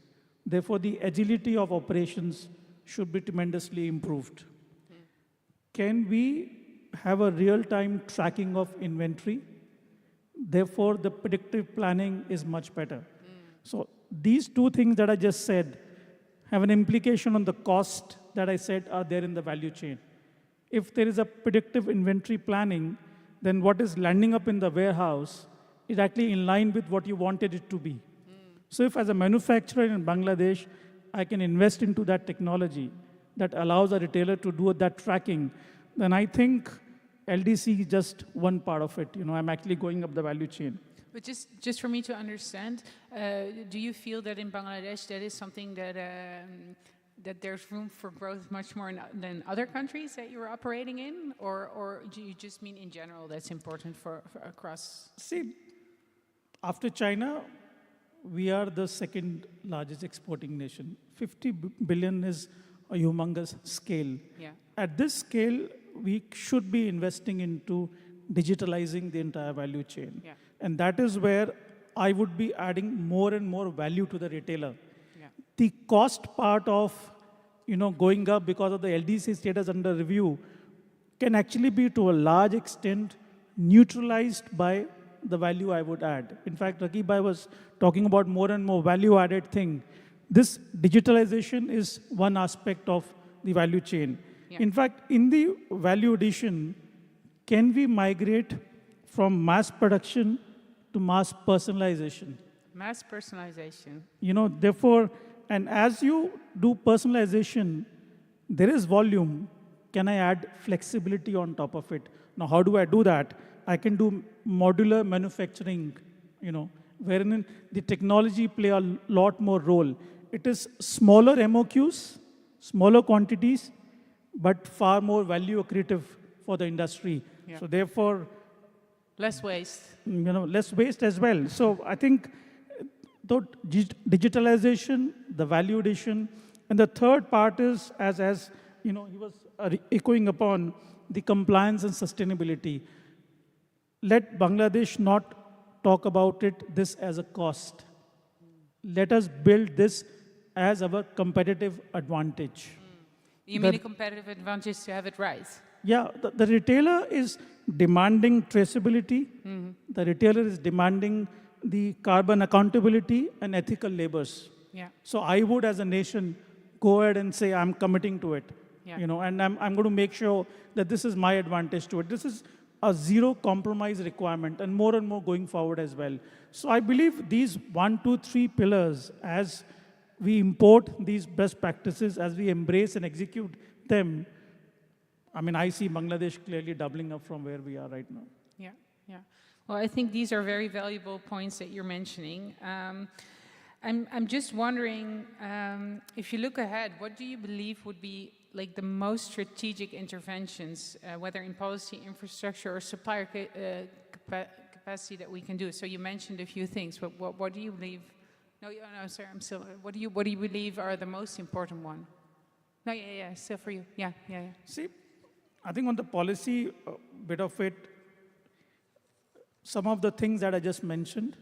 Therefore, the agility of operations should be tremendously improved. Can we have a real-time tracking of inventory? Therefore, the predictive planning is much better. So these two things that I just said have an implication on the cost that I said are there in the value chain. If there is a predictive inventory planning, then what is landing up in the warehouse is actually in line with what you wanted it to be. So if as a manufacturer in Bangladesh, I can invest into that technology that allows a retailer to do that tracking, then I think LDC is just one part of it. I'm actually going up the value chain. But just for me to understand, do you feel that in Bangladesh that is something that that there's room for growth much more than other countries that you're operating in, or do you just mean in general that's important for across? See, after China, we are the second largest exporting nation. 50 billion is a humongous scale. Yeah. At this scale, we should be investing into digitalizing the entire value chain. Yeah. And that is where I would be adding more and more value to the retailer. Yeah. The cost part of going up because of the LDC status under review can actually be to a large extent neutralized by the value I would add. In fact, Rakib Bhai was talking about more and more value added thing. This digitalization is one aspect of the value chain. Yeah. In fact, in the value addition, can we migrate from mass production to mass personalization? Mass personalization. Therefore, and as you do personalization, there is volume. Can I add flexibility on top of it? Now, how do I do that? I can do modular manufacturing, wherein the technology play a lot more role. It is smaller MOQs, smaller quantities, but far more value accretive for the industry. Yeah. So therefore, less waste. Less waste as well. So I think digitalization, the value addition, and the third part is, as he was echoing upon, the compliance and sustainability. Let Bangladesh not talk about this as a cost. Let us build this as our competitive advantage. You mean a competitive advantage to have it right? Yeah, the retailer is demanding traceability. The retailer is demanding the carbon accountability and ethical labors. Yeah. So I would, as a nation, go ahead and say, I'm committing to it. Yeah. And I'm going to make sure that this is my advantage to it. This is a zero compromise requirement, and more going forward as well. So I believe these 1, 2, 3 pillars, as we import these best practices, as we embrace and execute them, I see Bangladesh clearly doubling up from where we are right now. Yeah, yeah. Well, I think these are very valuable points that you're mentioning. I'm just wondering, if you look ahead, what do you believe would be like the most strategic interventions, whether in policy, infrastructure, or supplier capacity that we can do? So you mentioned a few things, but what do you believe? No, sorry, I'm still. What do you believe are the most important one? No, yeah, still for you. Yeah. See, I think on the policy bit of it, some of the things that I just mentioned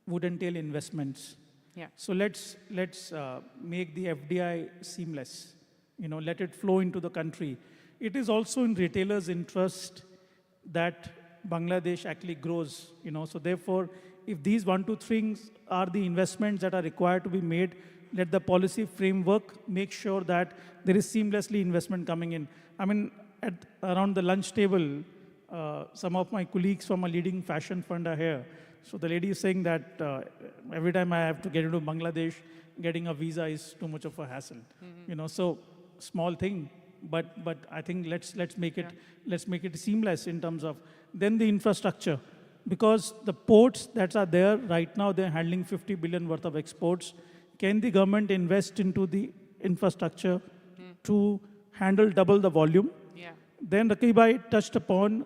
would entail investments. Yeah. So let's make the FDI seamless. Let it flow into the country. It is also in retailers' interest that Bangladesh actually grows. So therefore, if these 1, 2 things are the investments that are required to be made, let the policy framework make sure that there is seamlessly investment coming in. I mean, around the lunch table, some of my colleagues from a leading fashion fund are here. So the lady is saying that every time I have to get into Bangladesh, getting a visa is too much of a hassle. So small thing, but I think let's make it seamless in terms of then the infrastructure, because the ports that are there right now, they're handling 50 billion worth of exports. Can the government invest into the infrastructure to handle double the volume? Yeah. Then Rakibhai touched upon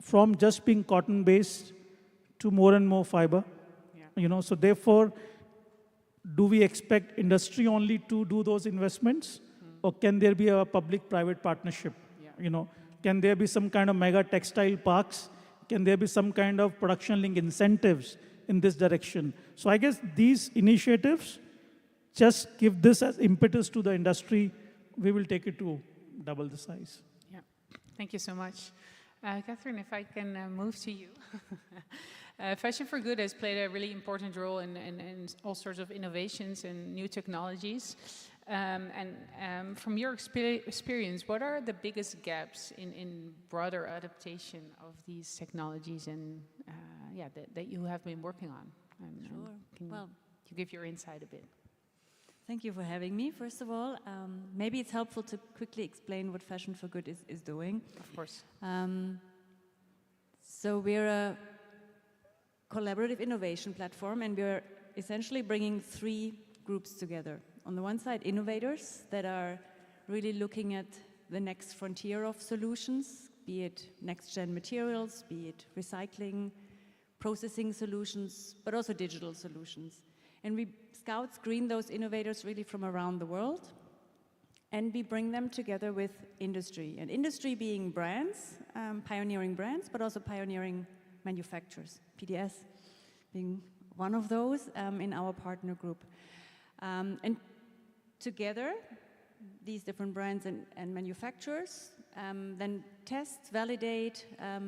from just being cotton-based to more and more fiber. Yeah. So therefore, do we expect industry only to do those investments? Or can there be a public-private partnership? Yeah. Can there be some kind of mega textile parks? Can there be some kind of production-linked incentives in this direction? So I guess these initiatives just give this as impetus to the industry. We will take it to double the size. Yeah, thank you so much. Catherine, if I can move to you. Fashion for Good has played a really important role in all sorts of innovations and new technologies. From your experience, what are the biggest gaps in broader adaptation of these technologies and that you have been working on? Sure. Can you give your insight a bit? Thank you for having me, first of all. Maybe it's helpful to quickly explain what Fashion for Good is doing. Of course. So we're a collaborative innovation platform, and we're essentially bringing 3 groups together. On the one side, innovators that are really looking at the next frontier of solutions, be it next-gen materials, be it recycling, processing solutions, but also digital solutions. And we scout, screen those innovators really from around the world, and we bring them together with industry. And industry being brands, pioneering brands, but also pioneering manufacturers, PDS being one of those in our partner group. And together, these different brands and manufacturers then test, validate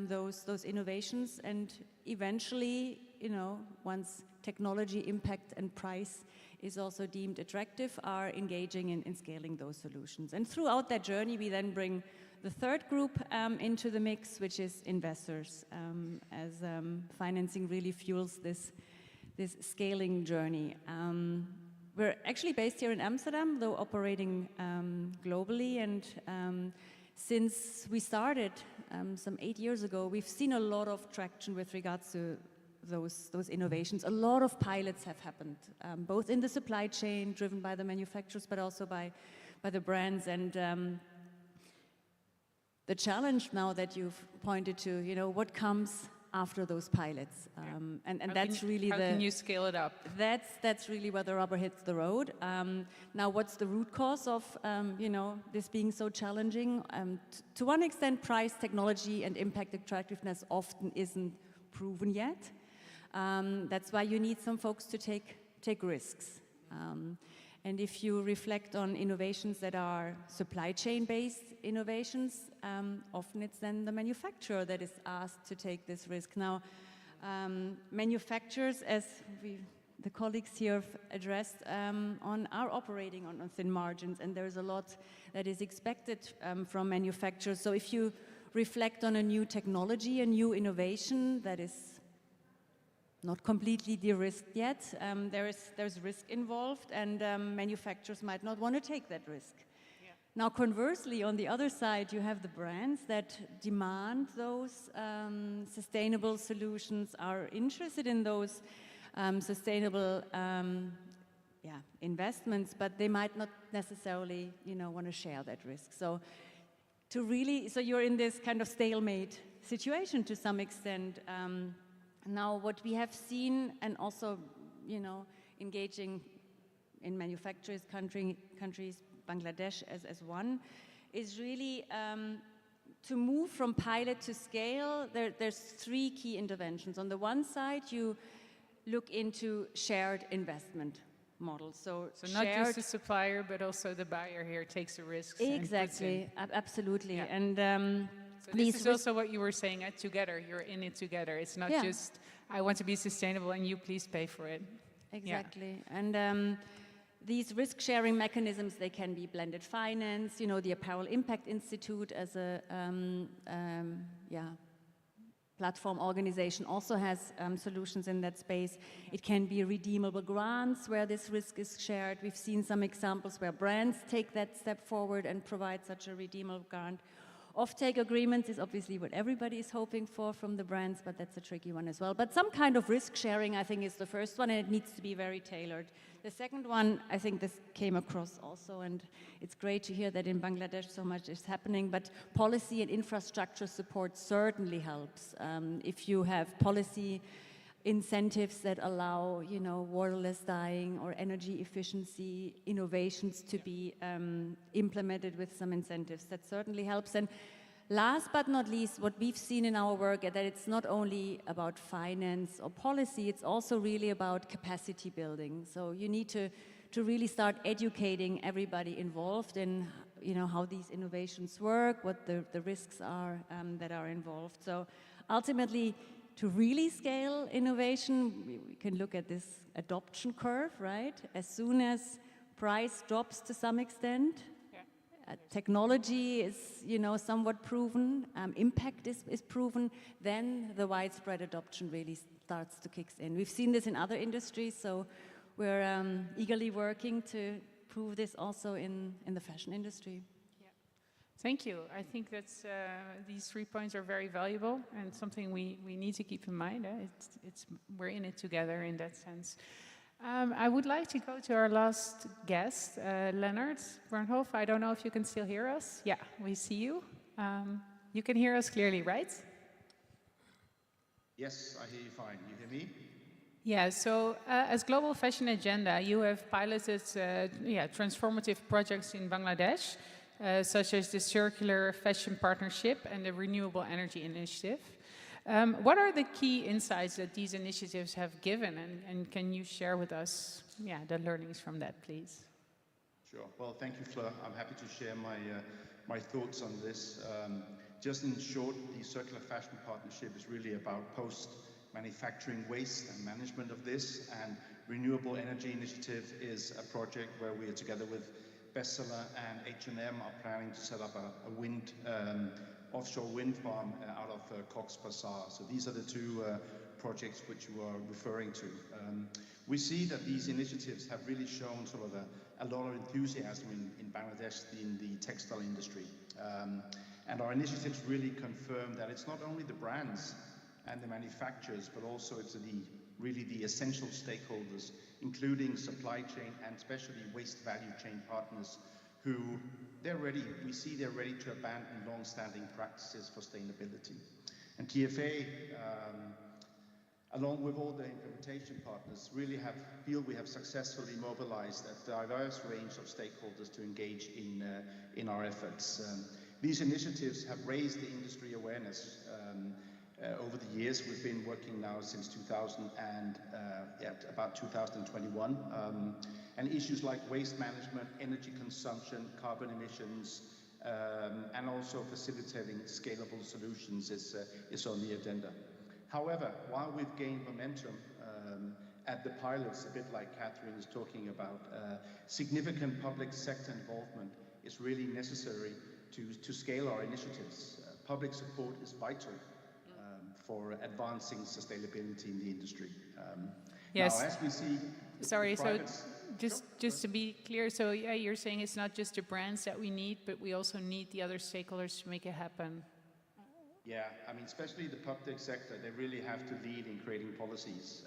those innovations, and eventually, once technology impact and price is also deemed attractive, are engaging in scaling those solutions. And throughout that journey, we then bring the 3rd group into the mix, which is investors, as financing really fuels this scaling journey. We're actually based here in Amsterdam, though operating globally, and since we started some 8 years ago, we've seen a lot of traction with regards to those innovations. A lot of pilots have happened, both in the supply chain, driven by the manufacturers, but also by the brands. And the challenge now that you've pointed to, what comes after those pilots, and that's really how can you scale it up? That's really where the rubber hits the road. Now, what's the root cause of this being so challenging? To one extent, price, technology, and impact attractiveness often isn't proven yet. That's why you need some folks to take risks. And if you reflect on innovations that are supply chain-based innovations, often it's then the manufacturer that is asked to take this risk. Now, manufacturers, as the colleagues here have addressed, are operating on thin margins, and there's a lot that is expected from manufacturers. So if you reflect on a new technology, a new innovation that is not completely de-risked yet, there's risk involved, and manufacturers might not want to take that risk. Yeah. Now, conversely, on the other side, you have the brands that demand those sustainable solutions, are interested in those sustainable investments, but they might not necessarily, want to share that risk. So you're in this kind of stalemate situation to some extent. Now, what we have seen, and also, engaging in manufacturers countries, Bangladesh as one, is really to move from pilot to scale. There's three key interventions. On the one side, you look into shared investment models. So not just the supplier, but also the buyer here takes the risks. Exactly, absolutely. Yeah. And so this is also what you were saying, together, you're in it together. It's not just, I want to be sustainable and you please pay for it. Exactly. Yeah. And these risk-sharing mechanisms, they can be blended finance. The Apparel Impact Institute as a platform organization also has solutions in that space. It can be redeemable grants where this risk is shared. We've seen some examples where brands take that step forward and provide such a redeemable grant. Offtake agreements is obviously what everybody is hoping for from the brands, but that's a tricky one as well. But some kind of risk sharing, I think, is the first one, and it needs to be very tailored. The second one, I think this came across also, and it's great to hear that in Bangladesh so much is happening, but policy and infrastructure support certainly helps. If you have policy incentives that allow, waterless dyeing or energy efficiency innovations to be implemented with some incentives, that certainly helps. And last but not least, what we've seen in our work is that it's not only about finance or policy, it's also really about capacity building. So you need to really start educating everybody involved in, how these innovations work, what the risks are that are involved. So ultimately, to really scale innovation, we can look at this adoption curve, right? As soon as price drops to some extent, technology is, somewhat proven, impact is proven, then the widespread adoption really starts to kick in. We've seen this in other industries, so we're eagerly working to prove this also in the fashion industry. Thank you. I think that's these 3 points are very valuable and something we need to keep in mind. We're in it together in that sense. I would like to go to our last guest, Leonard Bernhoff. I don't know if you can still hear us. Yeah, we see you. You can hear us clearly, right? Yes, I hear you fine. You hear me? Yeah, so as Global Fashion Agenda, you have piloted transformative projects in Bangladesh, such as the Circular Fashion Partnership and the Renewable Energy Initiative. What are the key insights that these initiatives have given, and can you share with us the learnings from that, please? Sure. Well, thank you, Fleur. I'm happy to share my thoughts on this. Just in short, the Circular Fashion Partnership is really about post-manufacturing waste and management of this, and Renewable Energy Initiative is a project where we are together with Bestseller and H&M are planning to set up a offshore wind farm out of Cox's Bazar. So these are the two projects which you are referring to. We see that these initiatives have really shown sort of a lot of enthusiasm in Bangladesh in the textile industry. And our initiatives really confirm that it's not only the brands and the manufacturers, but also it's really the essential stakeholders, including supply chain and especially waste value chain partners, who we see they're ready to abandon long-standing practices for sustainability. And TFA, along with all the implementation partners, really feel we have successfully mobilized a diverse range of stakeholders to engage in our efforts. These initiatives have raised the industry awareness over the years. We've been working now since about 2021. And issues like waste management, energy consumption, carbon emissions, and also facilitating scalable solutions is on the agenda. However, while we've gained momentum at the pilots, a bit like Catherine is talking about, significant public sector involvement is really necessary to scale our initiatives. Public support is vital for advancing sustainability in the industry. Yes. Now, as we see... Sorry, so just to be clear, so you're saying it's not just the brands that we need, but we also need the other stakeholders to make it happen. Yeah, I mean, especially the public sector, they really have to lead in creating policies,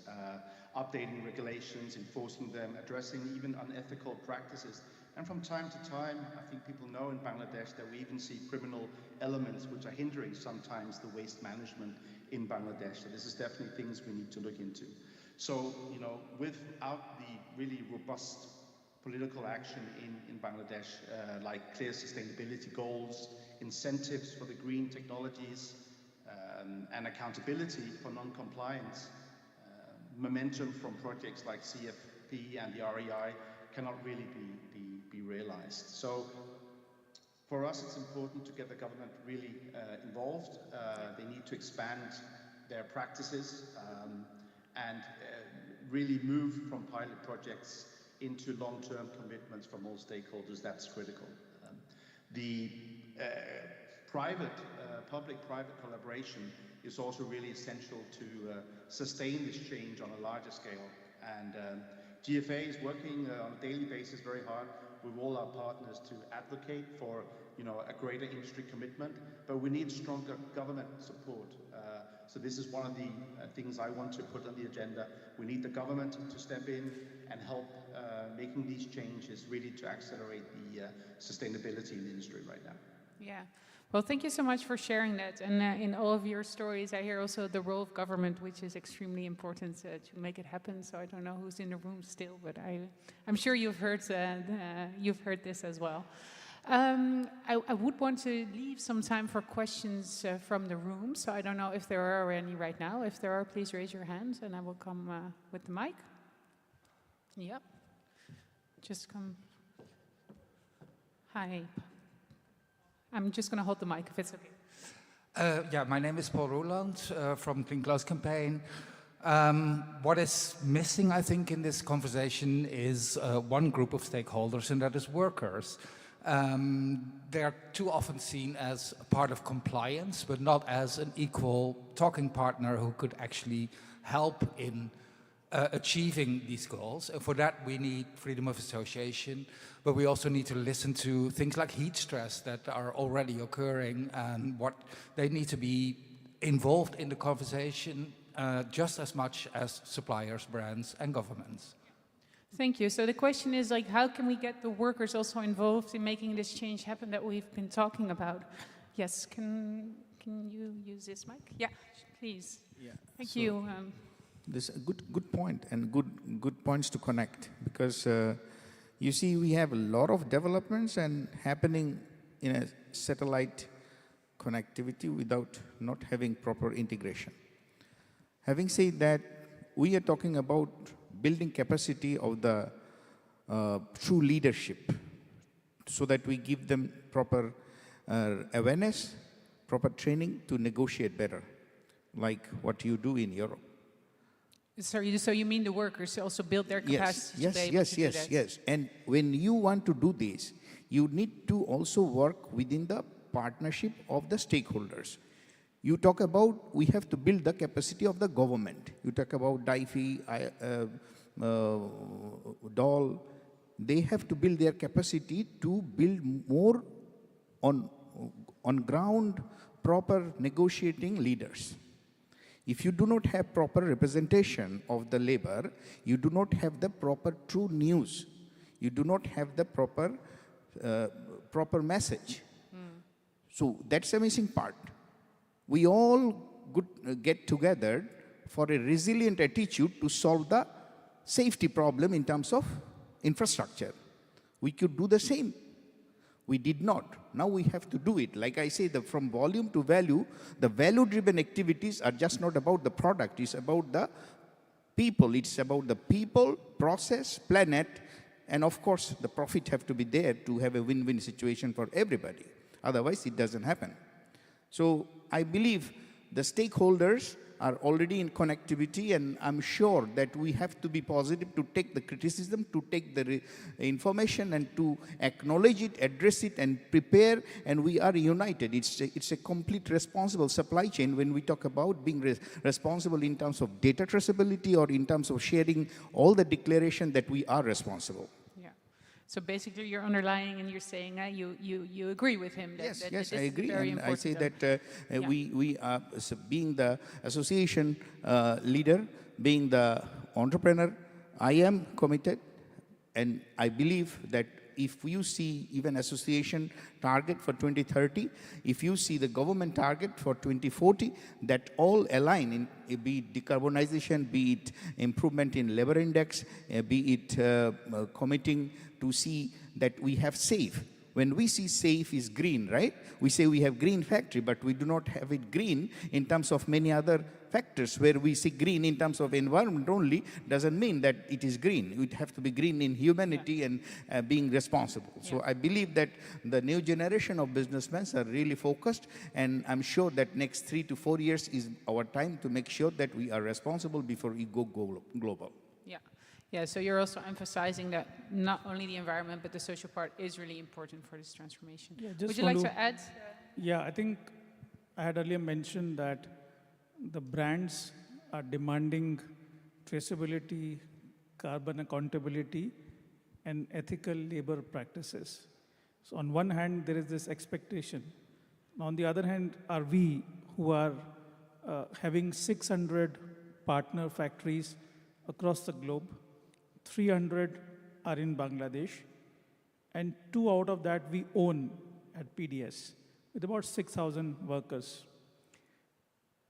updating regulations, enforcing them, addressing even unethical practices. And from time to time, I think people know in Bangladesh that we even see criminal elements which are hindering sometimes the waste management in Bangladesh. So this is definitely things we need to look into. So, you know, without the really robust political action in Bangladesh, like clear sustainability goals, incentives for the green technologies, and accountability for non-compliance, momentum from projects like CFP and the REI cannot really be realized. So for us, it's important to get the government really involved. They need to expand their practices and really move from pilot projects into long-term commitments from all stakeholders. That's critical. The public-private collaboration is also really essential to sustain this change on a larger scale. And GFA is working on a daily basis very hard with all our partners to advocate for, you know, a greater industry commitment, but we need stronger government support. So this is one of the things I want to put on the agenda. We need the government to step in and help making these changes really to accelerate the sustainability in the industry right now. Yeah. Well, thank you so much for sharing that. And in all of your stories, I hear also the role of government, which is extremely important to make it happen. So I don't know who's in the room still, but I'm sure you've heard this as well. I would want to leave some time for questions from the room. So I don't know if there are any right now. If there are, please raise your hand and I will come with the mic. Yep. Just come. Hi. I'm just going to hold the mic if it's okay. Yeah, my name is Paul Roland from Clean Clothes Campaign. What is missing, I think, in this conversation is one group of stakeholders, and that is workers. They are too often seen as a part of compliance, but not as an equal talking partner who could actually help in achieving these goals. And for that, we need freedom of association, but we also need to listen to things like heat stress that are already occurring and what they need to be involved in the conversation just as much as suppliers, brands, and governments. Thank you. So the question is, like, how can we get the workers also involved in making this change happen that we've been talking about? Yes, can you use this mic? Yeah, please. Yeah. Thank you. This is a good point and good points to connect, because you see we have a lot of developments and happening in a satellite connectivity without not having proper integration. Having said that, we are talking about building capacity of the true leadership so that we give them proper awareness, proper training to negotiate better, like what you do in Europe. Sorry, so you mean the workers also build their capacity to be able to do that? Yes. And when you want to do this, you need to also work within the partnership of the stakeholders. You talk about we have to build the capacity of the government. You talk about DIFE, DOL. They have to build their capacity to build more on ground proper negotiating leaders. If you do not have proper representation of the labor, you do not have the proper true news. You do not have the proper message. So that's the missing part. We all get together for a resilient attitude to solve the safety problem in terms of infrastructure. We could do the same. We did not. Now we have to do it. Like I say, from volume to value, the value-driven activities are just not about the product. It's about the people. It's about the people, process, planet, and of course, the profit have to be there to have a win-win situation for everybody. Otherwise, it doesn't happen. So I believe the stakeholders are already in connectivity, and I'm sure that we have to be positive to take the criticism, to take the information and to acknowledge it, address it and prepare, and we are united. It's a complete responsible supply chain when we talk about being responsible in terms of data traceability or in terms of sharing all the declaration that we are responsible. Yeah. So basically, you're underlying and you're saying you agree with him. That, Yes, that yes, this I is agree, very and I say important. that Yeah. we are being the association leader, being the entrepreneur. I am committed, and I believe that if you see even association target for 2030, if you see the government target for 2040, that all align in, be it decarbonization, be it improvement in labor index, be it committing to see that we have safe. When we see safe is green, right? We say we have green factory, but we do not have it green in terms of many other factors. Where we see green in terms of environment only doesn't mean that it is green. It have to be green in humanity and being responsible. So I believe that the new generation of businessmen are really focused, and I'm sure that next 3 to 4 years is our time to make sure that we are responsible before we go global. Yeah. Yeah, so you're also emphasizing that not only the environment, but the social part is really important for this transformation. Yeah, Would you like to add? Yeah, I think I had earlier mentioned that the brands are demanding traceability, carbon accountability, and ethical labor practices. So on one hand, there is this expectation. On the other hand, are we who are having 600 partner factories across the globe, 300 are in Bangladesh, and 2 out of that we own at PDS, with about 6,000 workers.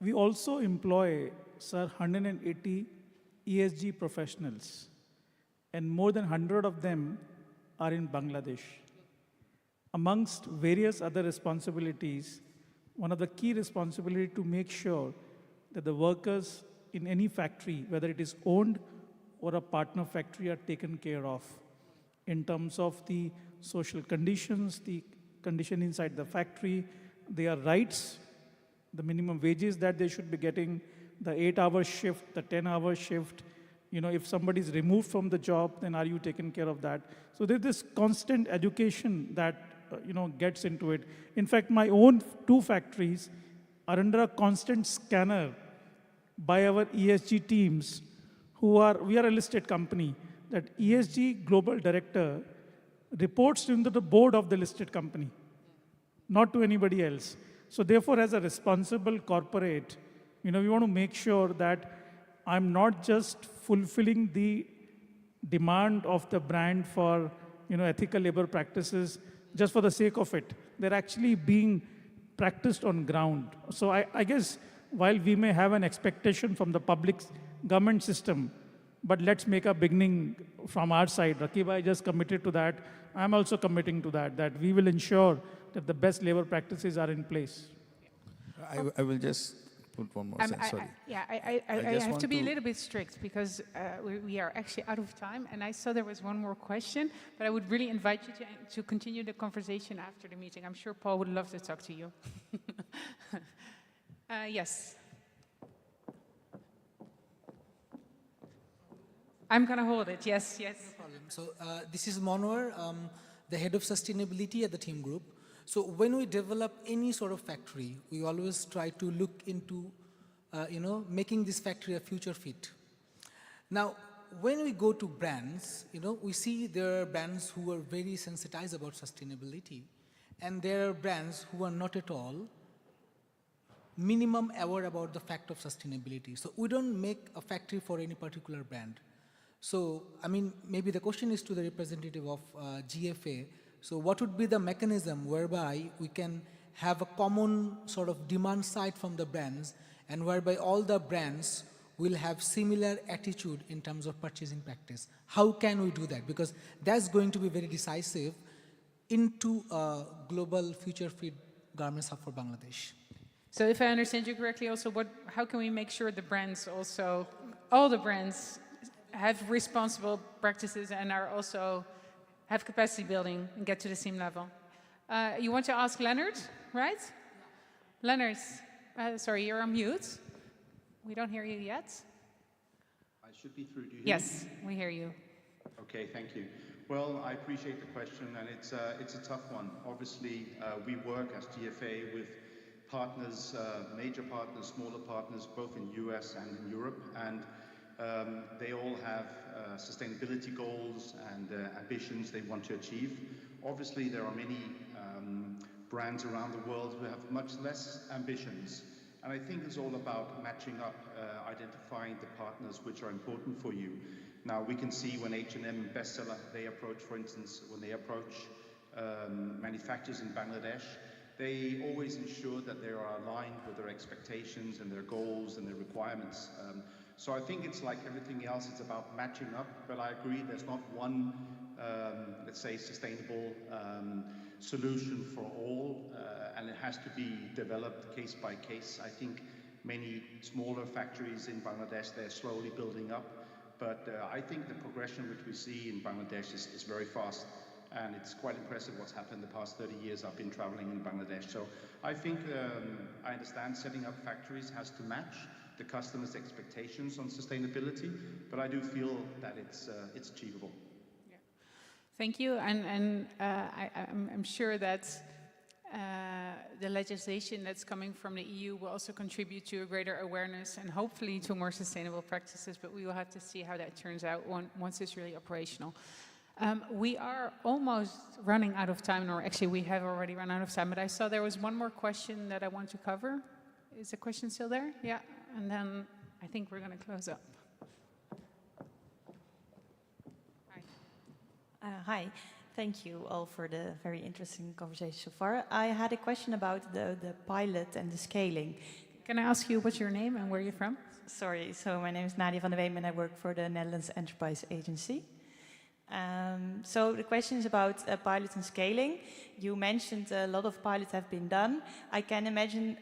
We also employ, sir, 180 ESG professionals, and more than 100 of them are in Bangladesh. Amongst various other responsibilities, one of the key responsibilities to make sure that the workers in any factory, whether it is owned or a partner factory, are taken care of in terms of the social conditions, the condition inside the factory, their rights, the minimum wages that they should be getting, the 8-hour shift, the 10-hour shift. You know, if somebody is removed from the job, then are you taking care of that? So there's this constant education that gets into it. In fact, my own 2 factories are under a constant scanner by our ESG teams, we are a listed company. That ESG global director reports into the board of the listed company, not to anybody else. So therefore, as a responsible corporate, we want to make sure that I'm not just fulfilling the demand of the brand for ethical labor practices just for the sake of it. They're actually being practiced on ground. So I guess while we may have an expectation from the public government system, but let's make a beginning from our side. Rakib just committed to that. I'm also committing to that we will ensure that the best labor practices are in place. I will just put one more sentence, sorry. I have to be a little bit strict because we are actually out of time, and I saw there was one more question, but I would really invite you to continue the conversation after the meeting. I'm sure Paul would love to talk to you. Yes. I'm going to hold it, yes. No problem. So this is Monwar, the head of sustainability at the team group. So when we develop any sort of factory, we always try to look into, making this factory a future fit. Now, when we go to brands, we see there are brands who are very sensitized about sustainability, and there are brands who are not at all minimum aware about the fact of sustainability. So we don't make a factory for any particular brand. So, maybe the question is to the representative of GFA. So what would be the mechanism whereby we can have a common sort of demand side from the brands, and whereby all the brands will have similar attitude in terms of purchasing practice? How can we do that? Because that's going to be very decisive into a global future fit garments hub for Bangladesh. So if I understand you correctly also, how can we make sure the brands also, all the brands have responsible practices and are also have capacity building and get to the same level? You want to ask Leonard, right? Leonard, sorry, you're on mute. We don't hear you yet. I should be through. Do you hear Yes, me? we hear you. Okay, thank you. Well, I appreciate the question, and it's a tough one. Obviously, we work as GFA with partners, major partners, smaller partners, both in US and in Europe. And They all have sustainability goals and ambitions they want to achieve. Obviously, there are many brands around the world who have much less ambitions. And I think it's all about matching up, identifying the partners which are important for you. Now, we can see when H&M Bestseller, they approach, for instance, when they approach manufacturers in Bangladesh, they always ensure that they are aligned with their expectations and their goals and their requirements. So I think it's like everything else, it's about matching up, but I agree there's not one, let's say, sustainable solution for all, and it has to be developed case by case. I think many smaller factories in Bangladesh, they're slowly building up, but I think the progression which we see in Bangladesh is very fast, and it's quite impressive what's happened the past 30 years I've been traveling in Bangladesh. So I think I understand setting up factories has to match the customer's expectations on sustainability, but I do feel that it's achievable. Yeah. Thank you, and I'm sure that the legislation that's coming from the EU will also contribute to a greater awareness and hopefully to more sustainable practices, but we will have to see how that turns out once it's really operational. We are almost running out of time, or actually we have already run out of time, but I saw there was one more question that I want to cover. Is the question still there? Yeah, and then I think we're going to close up. Hi, thank you all for the very interesting conversation so far. I had a question about the pilot and the scaling. Can I ask you what's your name and where you're from? Sorry, so my name is Nadia van der Weem and I work for the Netherlands Enterprise Agency. So the question is about pilots and scaling. You mentioned a lot of pilots have been done. I can imagine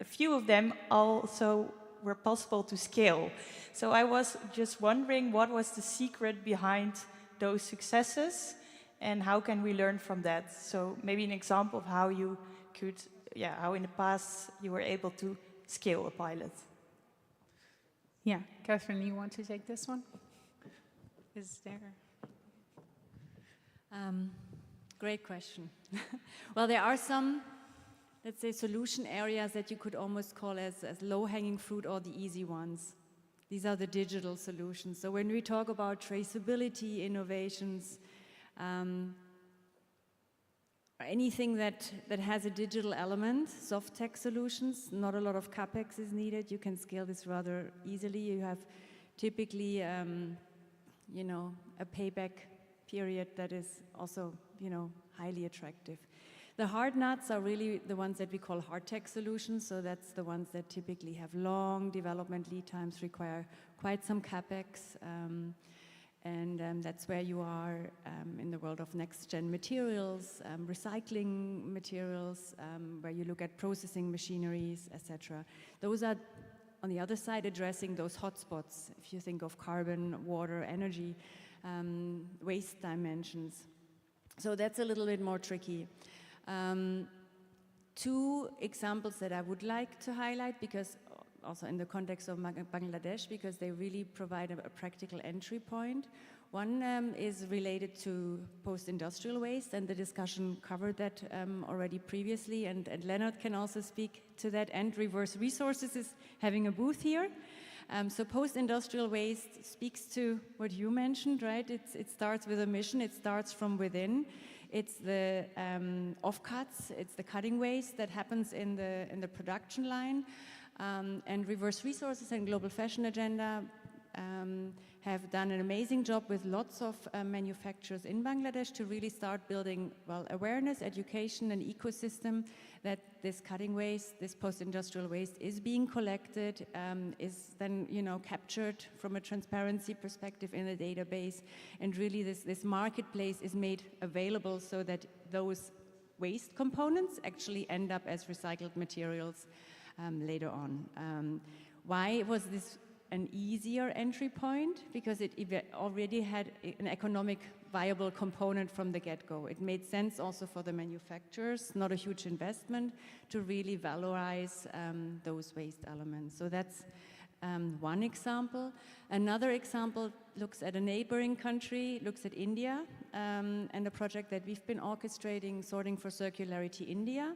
a few of them also were possible to scale. So I was just wondering what was the secret behind those successes and how can we learn from that? So maybe an example of how you could, how in the past you were able to scale a pilot. Yeah, Catherine, you want to take this one? Is there? Great question. Well, there are some, let's say, solution areas that you could almost call as low-hanging fruit or the easy ones. These are the digital solutions. So when we talk about traceability innovations, anything that has a digital element, soft tech solutions, not a lot of CapEx is needed. You can scale this rather easily. You have typically, you know, a payback period that is also, you know, highly attractive. The hard nuts are really the ones that we call hard tech solutions, so that's the ones that typically have long development lead times, require quite some CapEx, and that's where you are in the world of next-gen materials, recycling materials, where you look at processing machineries, etc. Those are, on the other side, addressing those hotspots, if you think of carbon, water, energy, waste dimensions. So that's a little bit more tricky. Two examples that I would like to highlight, because also in the context of Bangladesh, because they really provide a practical entry point. One is related to post-industrial waste, and the discussion covered that already previously, and Leonard can also speak to that, and Reverse Resources is having a booth here. So post-industrial waste speaks to what you mentioned, right? It starts with a mission, it starts from within. It's the offcuts, it's the cutting waste that happens in the production line. And Reverse Resources and Global Fashion Agenda have done an amazing job with lots of manufacturers in Bangladesh to really start building, well, awareness, education, and ecosystem that this cutting waste, this post-industrial waste is being collected, is then, you know, captured from a transparency perspective in a database, and really this marketplace is made available so that those waste components actually end up as recycled materials later on. Why was this an easier entry point? Because it already had an economic viable component from the get-go. It made sense also for the manufacturers, not a huge investment, to really valorize those waste elements. So that's one example. Another example looks at a neighboring country, looks at India, and a project that we've been orchestrating, Sorting for Circularity India.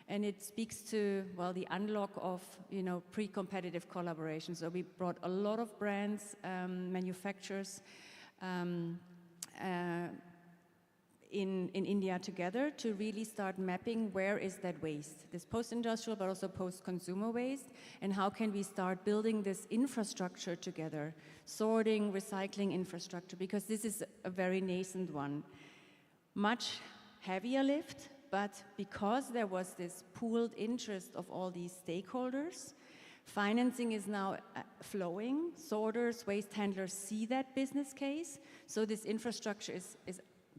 And it speaks to, well, the unlock of, you know, pre-competitive collaboration. So we brought a lot of brands, manufacturers in India together to really start mapping where is that waste, this post-industrial but also post-consumer waste, and how can we start building this infrastructure together, sorting, recycling infrastructure, because this is a very nascent one. Much heavier lift, but because there was this pooled interest of all these stakeholders, financing is now flowing. Sorters, waste handlers see that business case, so this infrastructure is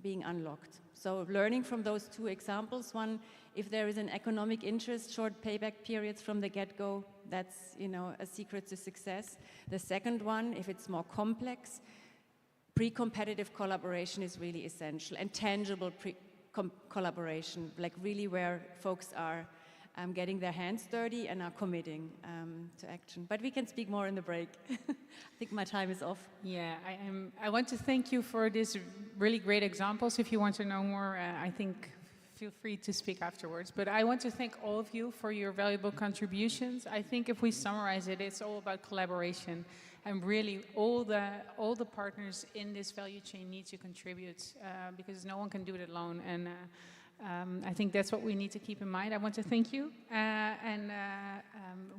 being unlocked. So learning from those two examples, one, if there is an economic interest, short payback periods from the get-go, that's, you know, a secret to success. The second one, if it's more complex, pre-competitive collaboration is really essential, and tangible collaboration, like really where folks are getting their hands dirty and are committing to action. But we can speak more in the break. I think my time is off. Yeah, I want to thank you for these really great examples. If you want to know more, I think feel free to speak afterwards. But I want to thank all of you for your valuable contributions. I think if we summarize it, it's all about collaboration. And really, all the partners in this value chain need to contribute because no one can do it alone. And I think that's what we need to keep in mind. I want to thank you. And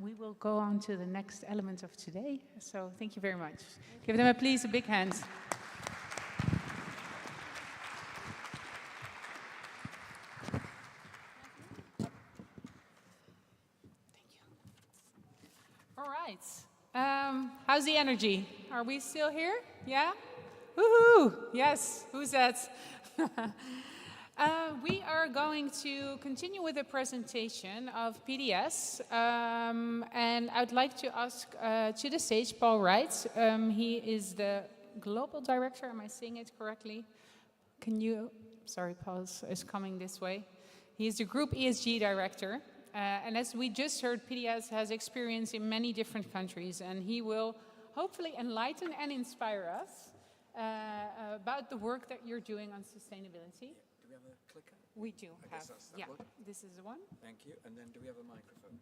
we will go on to the next element of today. So thank you very much. Give them, please, a big hand. All right. How's the energy? Are we still here? Yeah? Woohoo! Yes. Who's that? We are going to continue with the presentation of PDS. And I'd like to ask to the stage Paul Wright. He is the Global Director. Am I saying it correctly? Can you? Sorry, Paul is coming this way. He is the Group ESG Director. And as we just heard, PDS has experience in many different countries, and he will hopefully enlighten and inspire us about the work that you're doing on sustainability. Do we have a clicker? We do have. Yeah, one. This is the one. Thank you. And then do we have a microphone?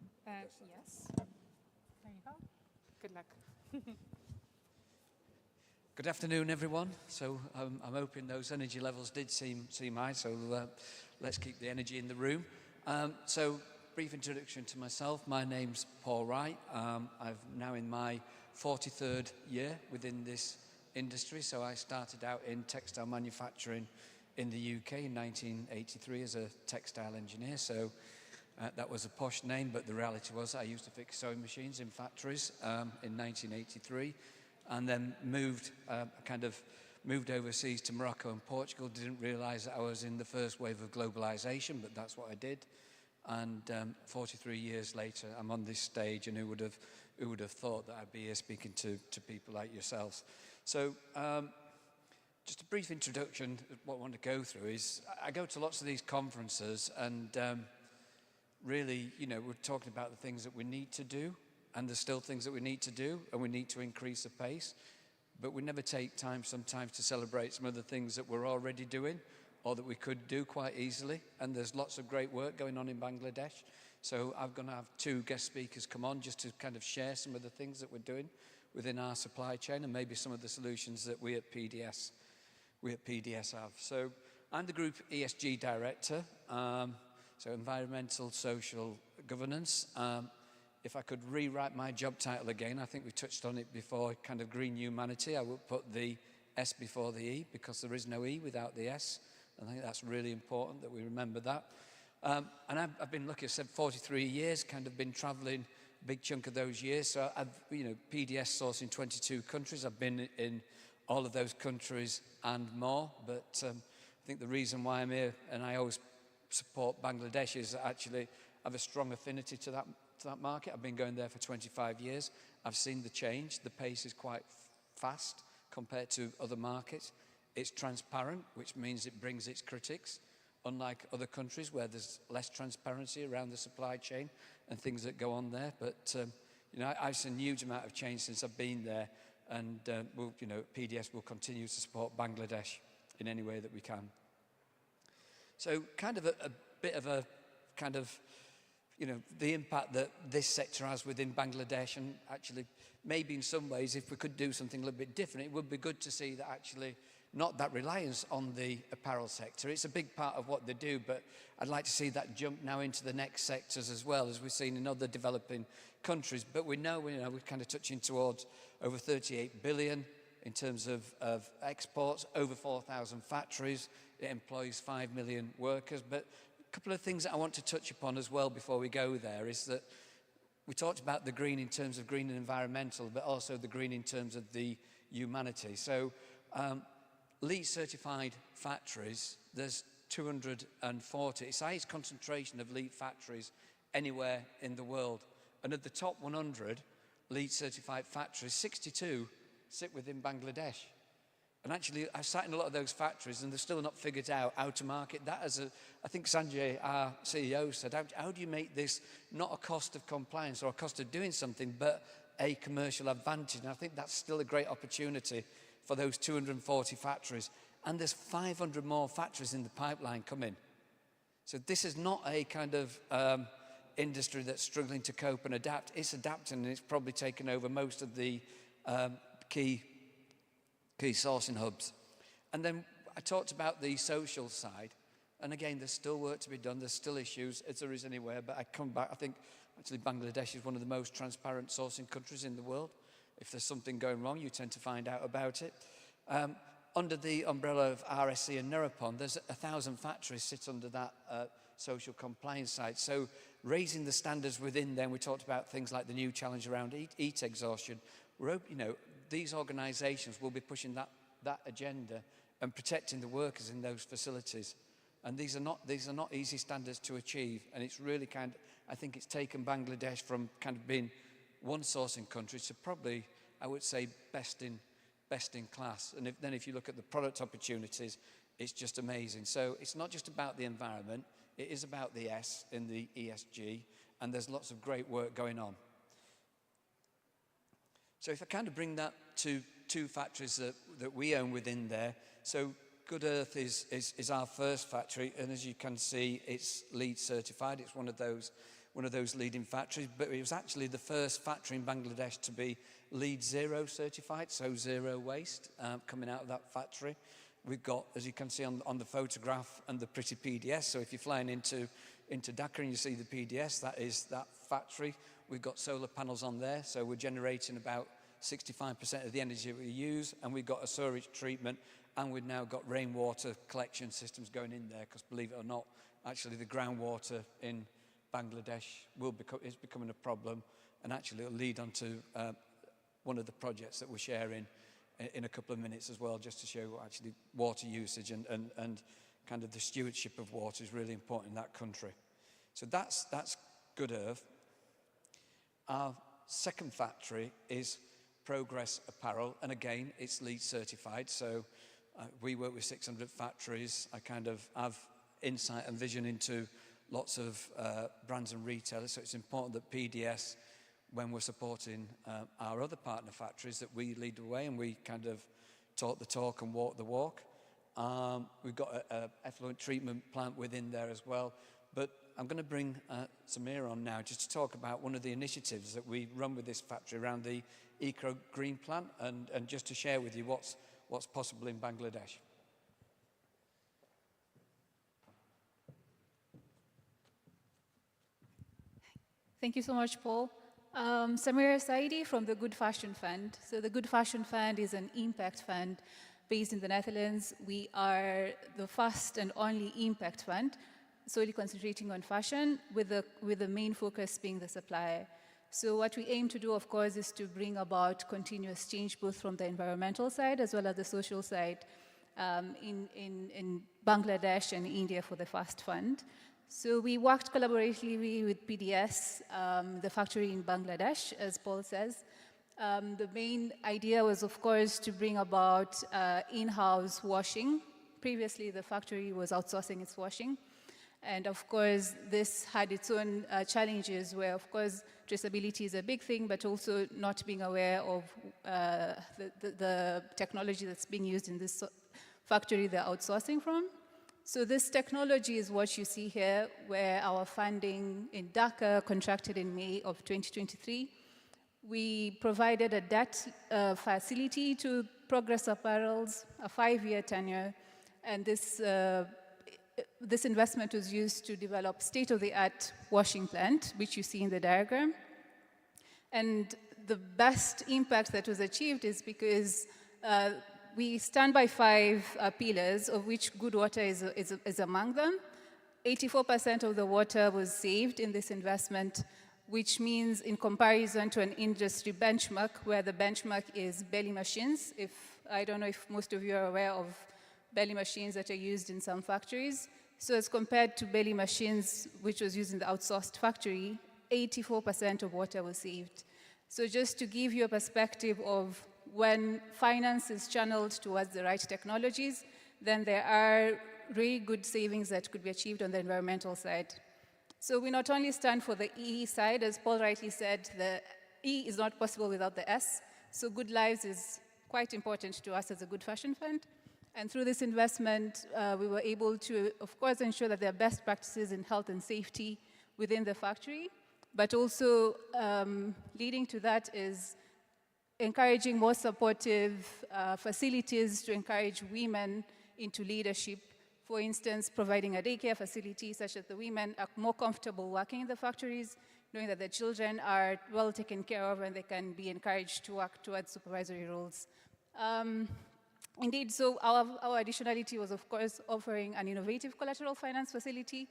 Yes. There you go. Good luck. Good afternoon, everyone. So I'm hoping those energy levels did seem high, so let's keep the energy in the room. So brief introduction to myself. My name's Paul Wright. I'm now in my 43rd year within this industry. So I started out in textile manufacturing in the UK in 1983 as a textile engineer. So that was a posh name, but the reality was I used to fix sewing machines in factories in 1983, and then moved overseas to Morocco and Portugal. Didn't realize that I was in the first wave of globalization, but that's what I did. And 43 years later, I'm on this stage, and who would have thought that I'd be here speaking to people like yourselves. So just a brief introduction of what I want to go through is I go to lots of these conferences, and really, you know, we're talking about the things that we need to do, and there's still things that we need to do, and we need to increase the pace, but we never take time sometimes to celebrate some of the things that we're already doing, or that we could do quite easily. And there's lots of great work going on in Bangladesh. So I'm going to have two guest speakers come on just to kind of share some of the things that we're doing within our supply chain, and maybe some of the solutions that we at PDS have. So I'm the Group ESG Director, so Environmental, Social Governance. If I could rewrite my job title again, I think we touched on it before, kind of green humanity, I would put the S before the E, because there is no E without the S. I think that's really important that we remember that. And I've been, like I said, 43 years, kind of been traveling a big chunk of those years. So I've, you know, PDS sourced in 22 countries. I've been in all of those countries and more. But I think the reason why I'm here, and I always support Bangladesh, is actually I have a strong affinity to that market. I've been going there for 25 years. I've seen the change. The pace is quite fast compared to other markets. It's transparent, which means it brings its critics, unlike other countries where there's less transparency around the supply chain and things that go on there. But you know, I've seen a huge amount of change since I've been there, and we'll, you know, PDS will continue to support Bangladesh in any way that we can. So kind of a bit of a kind of you know, the impact that this sector has within Bangladesh, and actually maybe in some ways if we could do something a little bit different, it would be good to see that actually not that reliance on the apparel sector. It's a big part of what they do, but I'd like to see that jump now into the next sectors as well, as we've seen in other developing countries. But we know, we're kind of touching towards over 38 billion in terms of exports, over 4,000 factories. It employs 5 million workers. But a couple of things that I want to touch upon as well before we go there is that we talked about the green in terms of green and environmental, but also the green in terms of the humanity. So LEED certified factories, there's 240. It's the highest concentration of LEED factories anywhere in the world. And of the top 100 LEED certified factories, 62 sit within Bangladesh. And actually, I've sat in a lot of those factories and they're still not figured out how to market that as a, I think Sanjay, our CEO, said, how do you make this not a cost of compliance or a cost of doing something, but a commercial advantage? And I think that's still a great opportunity for those 240 factories. And there's 500 more factories in the pipeline coming. So this is not a kind of industry that's struggling to cope and adapt. It's adapting, and it's probably taken over most of the key sourcing hubs. And then I talked about the social side. And again, there's still work to be done. There's still issues, as there is anywhere. But I come back, I think actually Bangladesh is one of the most transparent sourcing countries in the world. If there's something going wrong, you tend to find out about it. Under the umbrella of RSC and Nerapon, there's 1,000 factories sit under that social compliance side. So raising the standards within them, we talked about things like the new challenge around heat exhaustion. These organisations will be pushing that agenda and protecting the workers in those facilities. And these are not easy standards to achieve. And it's really I think it's taken Bangladesh from kind of being one sourcing country to probably, I would say, best in class. And then if you look at the product opportunities, it's just amazing. So it's not just about the environment, it is about the S in the ESG, and there's lots of great work going on. So if I kind of bring that to two factories that we own within there, so Good Earth is our first factory, and as you can see, it's LEED certified. It's one of those leading factories, but it was actually the first factory in Bangladesh to be LEED Zero certified, so zero waste coming out of that factory. We've got, as you can see on the photograph, and the pretty PDS, so if you're flying into Dhaka and you see the PDS, that is that factory. We've got solar panels on there, so we're generating about 65% of the energy we use, and we've got a sewage treatment, and we've now got rainwater collection systems going in there, because believe it or not, actually the groundwater in Bangladesh is becoming a problem, and actually it'll lead on to one of the projects that we're sharing in a couple of minutes as well, just to show actually water usage and kind of the stewardship of water is really important in that country. So that's Good Earth. Our second factory is Progress Apparel, and again, it's LEED certified, so we work with 600 factories. I kind of have insight and vision into lots of brands and retailers, so it's important that PDS, when we're supporting our other partner factories, that we lead the way and we kind of talk the talk and walk the walk. We've got an effluent treatment plant within there as well, but I'm going to bring Samir on now just to talk about one of the initiatives that we run with this factory around the Eco Green Plant, and just to share with you what's possible in Bangladesh. Thank you so much, Paul. Samira Saidi from the Good Fashion Fund. So the Good Fashion Fund is an impact fund based in the Netherlands. We are the first and only impact fund solely concentrating on fashion, with the main focus being the supply. So what we aim to do, of course, is to bring about continuous change, both from the environmental side as well as the social side, in Bangladesh and India for the first fund. So we worked collaboratively with PDS, the factory in Bangladesh, as Paul says. The main idea was, of course, to bring about in-house washing. Previously, the factory was outsourcing its washing. And of course, this had its own challenges where, of course, traceability is a big thing, but also not being aware of the technology that's being used in this factory they're outsourcing from. So this technology is what you see here, where our funding in Dhaka contracted in May of 2023. We provided a debt facility to Progress Apparels, a 5-year tenure, and this investment was used to develop state-of-the-art washing plant, which you see in the diagram. And the best impact that was achieved is because we stand by 5 pillars, of which good water is among them. 84% of the water was saved in this investment, which means in comparison to an industry benchmark, where the benchmark is belly machines. I don't know if most of you are aware of belly machines that are used in some factories. So as compared to belly machines, which was used in the outsourced factory, 84% of water was saved. So just to give you a perspective of when finance is channeled towards the right technologies, then there are really good savings that could be achieved on the environmental side. So we not only stand for the E side, as Paul rightly said, the E is not possible without the S. So Good Lives is quite important to us as a good fashion fund. And through this investment, we were able to, of course, ensure that there are best practices in health and safety within the factory, but also leading to that is encouraging more supportive facilities to encourage women into leadership. For instance, providing a daycare facility such that the women are more comfortable working in the factories, knowing that their children are well taken care of and they can be encouraged to work towards supervisory roles. Indeed, so our additionality was, of course, offering an innovative collateral finance facility,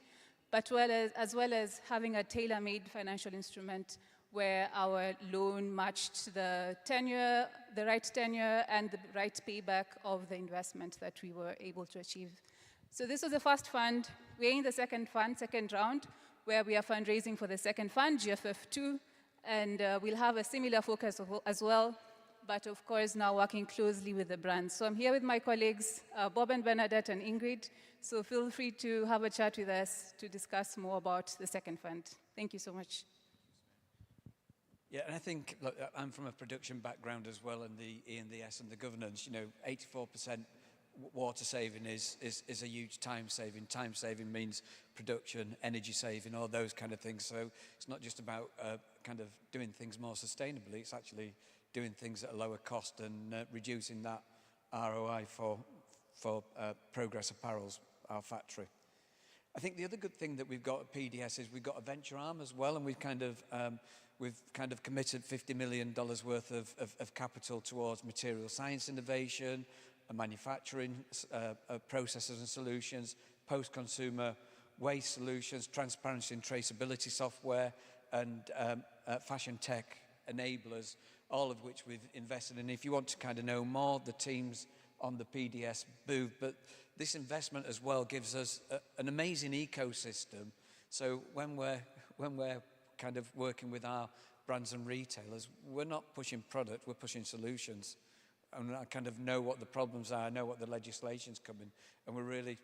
but as well as having a tailor-made financial instrument where our loan matched the tenure, the right tenure, and the right payback of the investment that we were able to achieve. So this was the first fund. We're in the second round, where we are fundraising for the second fund, GFF2, and we'll have a similar focus as well, but of course now working closely with the brands. So I'm here with my colleagues, Bob and Bernadette and Ingrid, so feel free to have a chat with us to discuss more about the second fund. Thank you so much. Yeah, and I think, look, I'm from a production background as well, and the E and the S and the governance, 84% water saving is a huge time saving. Time saving means production, energy saving, all those kind of things. So it's not just about kind of doing things more sustainably, it's actually doing things at a lower cost and reducing that ROI for Progress Apparels, our factory. I think the other good thing that we've got at PDS is we've got a venture arm as well, and we've kind of committed $50 million worth of capital towards material science innovation, manufacturing processes and solutions, post-consumer waste solutions, transparency and traceability software, and fashion tech enablers, all of which we've invested in. If you want to kind of know more, the team's on the PDS booth, but this investment as well gives us an amazing ecosystem. So when we're kind of working with our brands and retailers, we're not pushing product, we're pushing solutions. And I kind of know what the problems are, I know what the legislation's coming, and we're really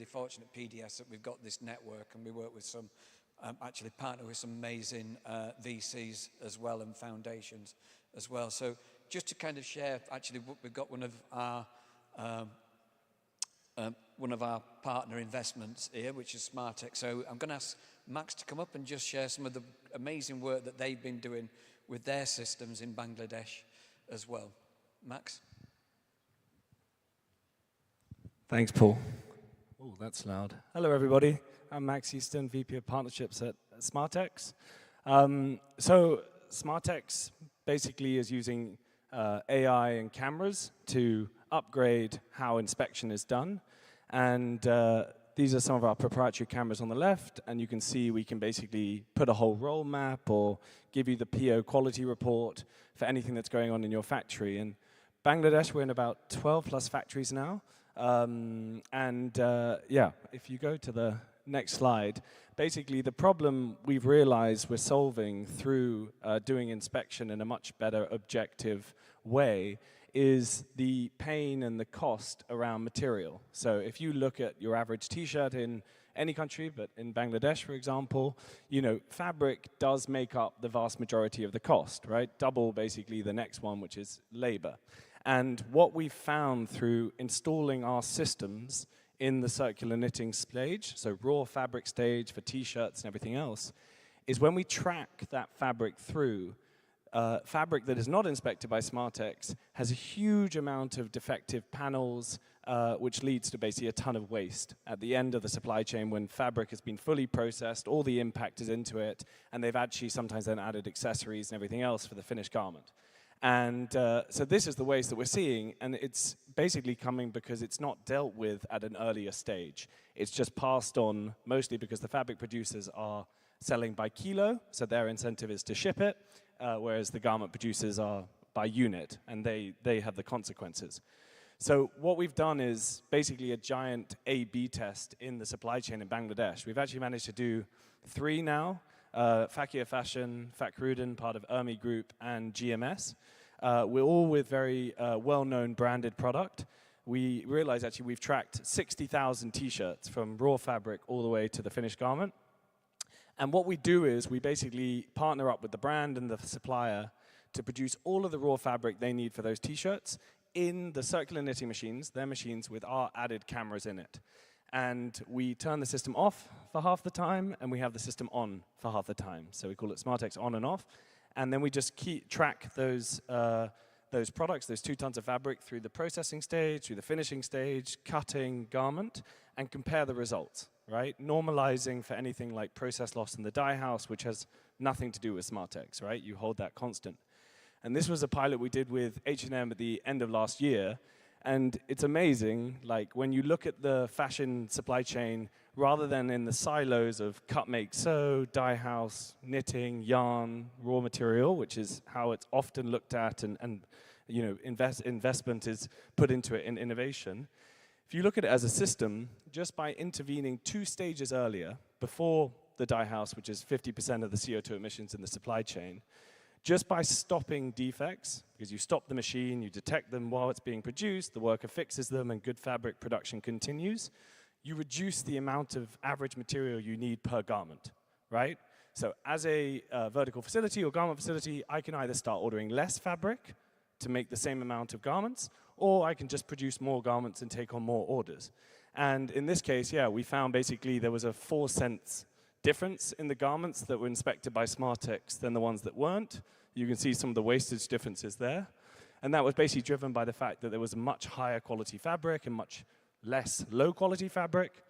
fortunate at PDS that we've got this network, and we work with some, actually partner with some amazing VCs as well, and foundations as well. So just to kind of share, actually we've got one of our partner investments here, which is Smartex. So I'm going to ask Max to come up and just share some of the amazing work that they've been doing with their systems in Bangladesh as well. Max? Thanks, Paul. Oh, that's loud. Hello, everybody. I'm Max Easton, VP of Partnerships at Smartex. So Smartex basically is using AI and cameras to upgrade how inspection is done. And these are some of our proprietary cameras on the left, and you can see we can basically put a whole roll map or give you the PO quality report for anything that's going on in your factory. And Bangladesh, we're in about 12 plus factories now. Yeah, if you go to the next slide, basically the problem we've realized we're solving through doing inspection in a much better objective way is the pain and the cost around material. So if you look at your average t-shirt in any country, but in Bangladesh, for example, fabric does make up the vast majority of the cost, right? Double basically the next one, which is labor. And what we've found through installing our systems in the circular knitting stage, so raw fabric stage for t-shirts and everything else, is when we track that fabric through, fabric that is not inspected by Smartex has a huge amount of defective panels, which leads to basically a ton of waste at the end of the supply chain when fabric has been fully processed, all the impact is into it, and they've actually sometimes then added accessories and everything else for the finished garment. And so this is the waste that we're seeing, and it's basically coming because it's not dealt with at an earlier stage. It's just passed on mostly because the fabric producers are selling by kilo, so their incentive is to ship it, whereas the garment producers are by unit, and they have the consequences. So what we've done is basically a giant A/B test in the supply chain in Bangladesh. We've actually managed to do 3 now, Fakir Fashion, Fakrudin, part of Ermi Group, and GMS. We're all with very well-known branded product. We realize actually we've tracked 60,000 t-shirts from raw fabric all the way to the finished garment. And what we do is we basically partner up with the brand and the supplier to produce all of the raw fabric they need for those t-shirts in the circular knitting machines, their machines with our added cameras in it. And we turn the system off for half the time, and we have the system on for half the time. So we call it Smartex on and off. And then we just track those products, those 2 tons of fabric, through the processing stage, through the finishing stage, cutting, garment, and compare the results, right? Normalizing for anything like process loss in the dye house, which has nothing to do with Smartex, right? You hold that constant. And this was a pilot we did with H&M at the end of last year. And it's amazing, like when you look at the fashion supply chain, rather than in the silos of cut, make, sew, dye house, knitting, yarn, raw material, which is how it's often looked at and you know, investment is put into it in innovation. If you look at it as a system, just by intervening 2 stages earlier, before the dye house, which is 50% of the CO2 emissions in the supply chain, just by stopping defects, because you stop the machine, you detect them while it's being produced, the worker fixes them, and good fabric production continues, you reduce the amount of average material you need per garment, right? So as a vertical facility or garment facility, I can either start ordering less fabric to make the same amount of garments, or I can just produce more garments and take on more orders. And in this case, yeah, we found basically there was a 4 cents difference in the garments that were inspected by Smartex than the ones that weren't. You can see some of the wastage differences there. And that was basically driven by the fact that there was a much higher quality fabric and much less low quality fabric.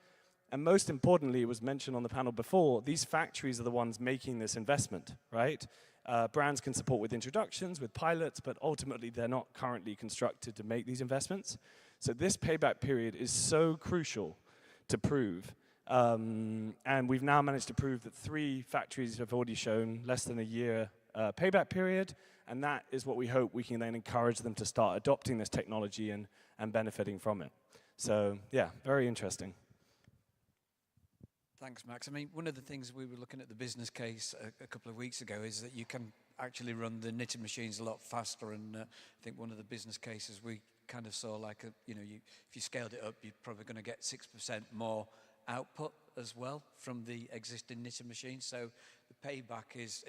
And most importantly, it was mentioned on the panel before, these factories are the ones making this investment, right? Brands can support with introductions, with pilots, but ultimately they're not currently constructed to make these investments. So this payback period is so crucial to prove. And we've now managed to prove that 3 factories have already shown less than a year payback period, and that is what we hope we can then encourage them to start adopting this technology and benefiting from it. So yeah, very interesting. Thanks, Max. I mean, one of the things we were looking at the business case a couple of weeks ago is that you can actually run the knitting machines a lot faster, and I think one of the business cases we kind of saw like, if you scaled it up, you're probably going to get 6% more output as well from the existing knitting machine. So the payback is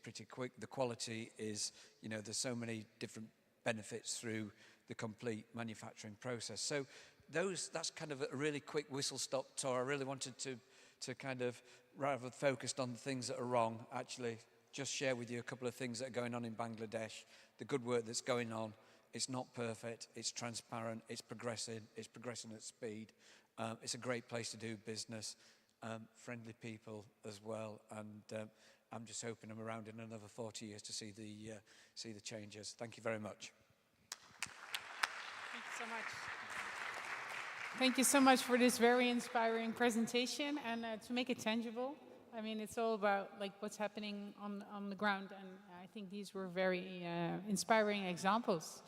pretty quick. The quality is, there's so many different benefits through the complete manufacturing process. So that's kind of a really quick whistle-stop tour. I really wanted to kind of, rather focused on the things that are wrong, actually just share with you a couple of things that are going on in Bangladesh, the good work that's going on. It's not perfect, it's transparent, it's progressing at speed. It's a great place to do business, friendly people as well, and I'm just hoping I'm around in another 40 years to see the changes. Thank you very much. Thank you so much. Thank you so much for this very inspiring presentation, and to make it tangible. I mean, it's all about like what's happening on the ground, and I think these were very inspiring examples.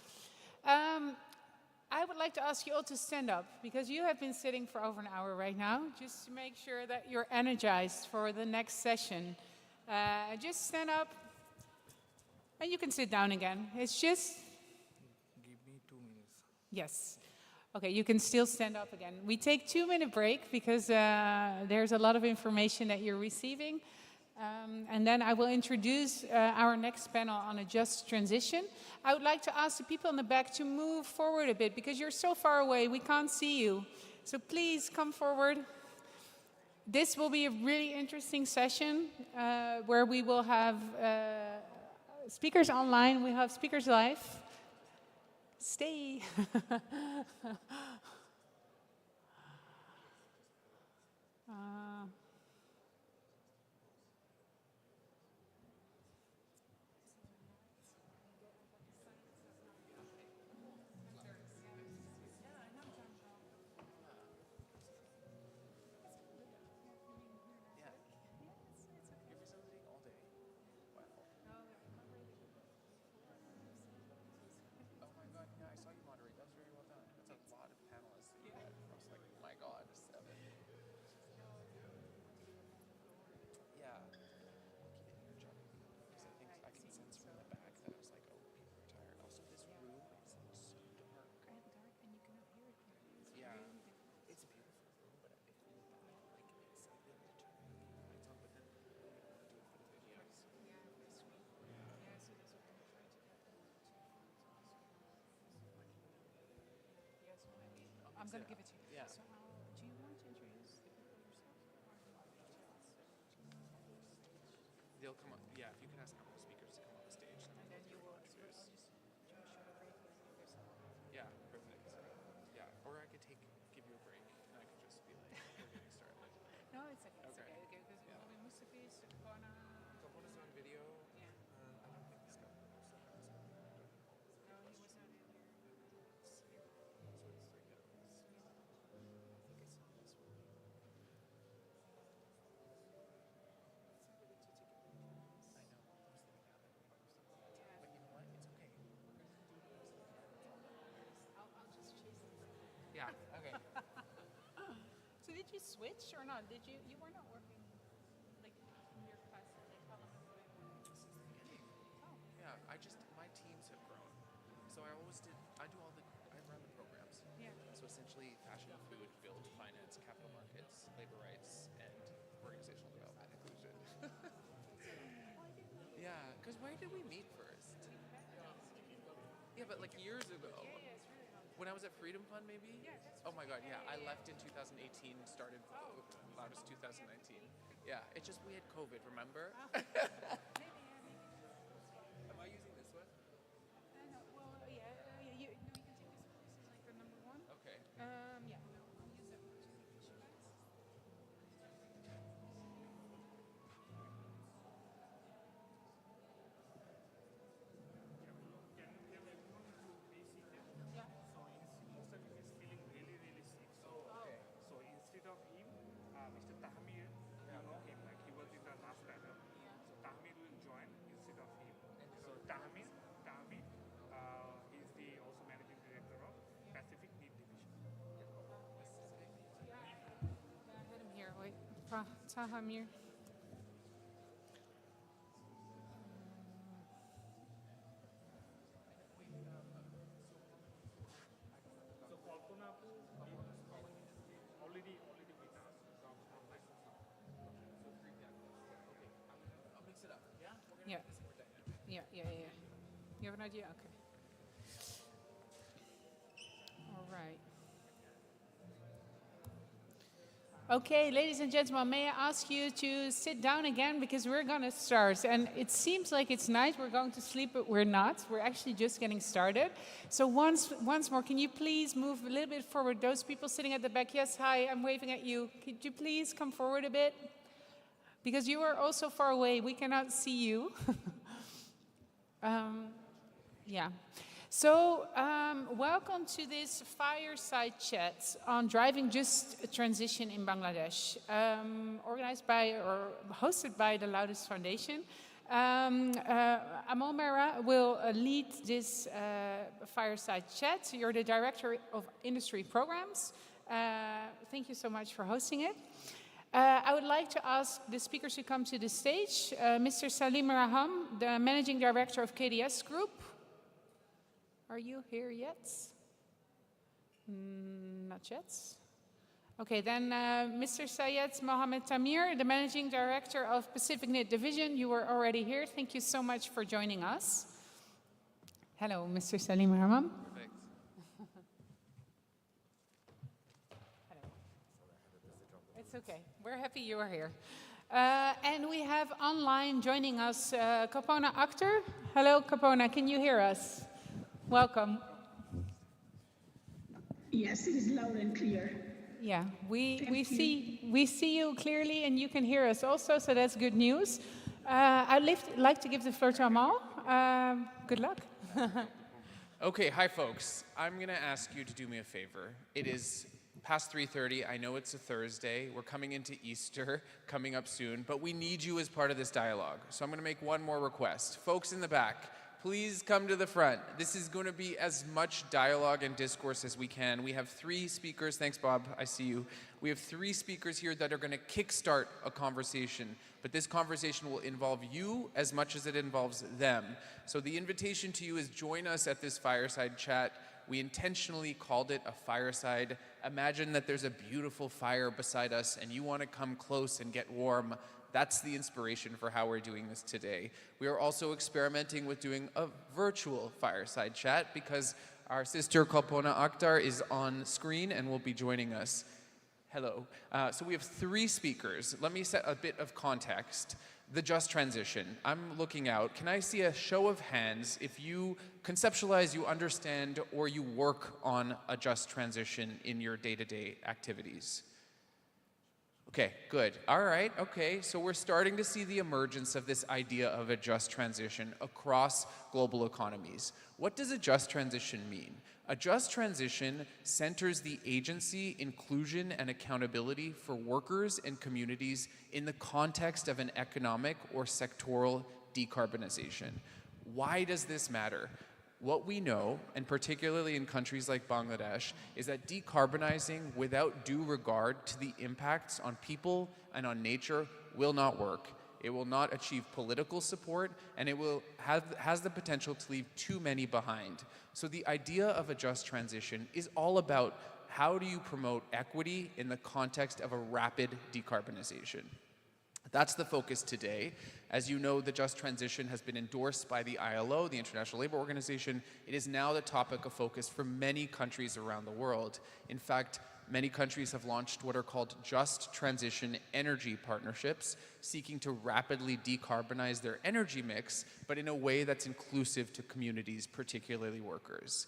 I would like to ask you all to stand up, because you have been sitting for over an hour right now, just to make sure that you're energized for the next session. Just stand up, and you can sit down again. It's just... Give me 2 minutes. Yes. Okay, you can still stand up again. We take 2-minute break, because there's a lot of information that you're receiving. And then I will introduce our next panel on a just transition. I would like to ask the people in the back to move forward a bit, because you're so far away, we can't see you. So please come forward. This will be a really interesting session where we will have speakers online, we have speakers live. Stay. I'm going to give it to you. Yeah. So do you want to introduce the people yourself? They'll come up. Yeah, if you can ask a couple of speakers to come on the stage. And then you will show briefly yourself. Yeah, perfect. Yeah, or I could give you a break, and I could just be like, we're getting started. No, it's okay. It's okay. Because we moesten eens gewoon Someone is on video. Yeah. I don't think this guy was No, he was not in here. Yeah, okay. So did you switch or not? You were not working like in your capacity? Like how long? Since the beginning. Yeah, my teams have grown. So I run the programs. Yeah. So essentially fashion, food, build, finance, capital markets, labor rights, and organizational development inclusion. Yeah, because where did we meet first? Yeah, but like years ago. When I was at Freedom Fund, maybe? Yeah, that's Oh my God, yeah. I left in 2018, started Loudest 2019. Yeah, it's just we had COVID, remember? Am I using this one? No, well, you can take this one. This is like the number one. Okay. Yeah, no, I'll use that one to make sure. Yeah. So most of him is feeling really, really sick. So, so instead of him, Mr. Tahmir, you know him, like he was in the last panel. So Tahmir will join instead of him. So Tahmir, he's the also managing director of Pacific Need Division. Yeah, I had him here. Wait, Tahamir. So Kalpana already with us from Microsoft. I'll mix it up, yeah? We're Yeah. gonna make this more dynamic. Yeah. You have an idea? Okay. All right. Okay, ladies and gentlemen, may I ask you to sit down again because we're going to start. And it seems like it's night, we're going to sleep, but we're not. We're actually just getting started. So once more, can you please move a little bit forward? Those people sitting at the back, yes, hi, I'm waving at you. Could you please come forward a bit? Because you are also far away, we cannot see you. Yeah. So, welcome to this fireside chat on driving just a transition in Bangladesh, organized by or hosted by the Loudest Foundation. Amal Mehra will lead this fireside chat. You're the Director of Industry Programs. Thank you so much for hosting it. I would like to ask the speakers to come to the stage. Mr. Salim Raham, the Managing Director of KDS Group. Are you here yet? Not yet. Okay, then Mr. Sayed Mohammed Tamir, the Managing Director of Pacific Knit Division. You were already here. Thank you so much for joining us. Hello, Mr. Salim Rahman. Perfect. Hello. It's okay. We're happy you are here. And we have online joining us Kapona Akhtar. Hello, Kapona. Can you hear us? Welcome. Yes, it is loud and clear. Yeah, we see you clearly, and you can hear us also, so that's good news. I'd like to give the floor to Amal. Good luck. Okay, hi folks. I'm gonna ask you to do me a favor. It is past 3:30. I know it's a Thursday. We're coming into Easter, coming up soon, but we need you as part of this dialogue. So I'm gonna make one more request. Folks in the back, please come to the front. This is going to be as much dialogue and discourse as we can. We have 3 speakers. Thanks, Bob. I see you. We have 3 speakers here that are going to kickstart a conversation, but this conversation will involve you as much as it involves them. So the invitation to you is join us at this fireside chat. We intentionally called it a fireside. Imagine that there's a beautiful fire beside us and you want to come close and get warm. That's the inspiration for how we're doing this today. We are also experimenting with doing a virtual fireside chat because our sister Kapona Akhtar is on screen and will be joining us. Hello. So we have 3 speakers. Let me set a bit of context. The just transition. I'm looking out. Can I see a show of hands if you conceptualize, you understand, or you work on a just transition in your day-to-day activities? Okay, good. All right, okay. So we're starting to see the emergence of this idea of a just transition across global economies. What does a just transition mean? A just transition centers the agency, inclusion, and accountability for workers and communities in the context of an economic or sectoral decarbonization. Why does this matter? What we know, and particularly in countries like Bangladesh, is that decarbonizing without due regard to the impacts on people and on nature will not work. It will not achieve political support, and it has the potential to leave too many behind. So the idea of a just transition is all about how do you promote equity in the context of a rapid decarbonization. That's the focus today. As you know, the just transition has been endorsed by the ILO, the International Labour Organization. It is now the topic of focus for many countries around the world. In fact, many countries have launched what are called just transition energy partnerships, seeking to rapidly decarbonize their energy mix, but in a way that's inclusive to communities, particularly workers.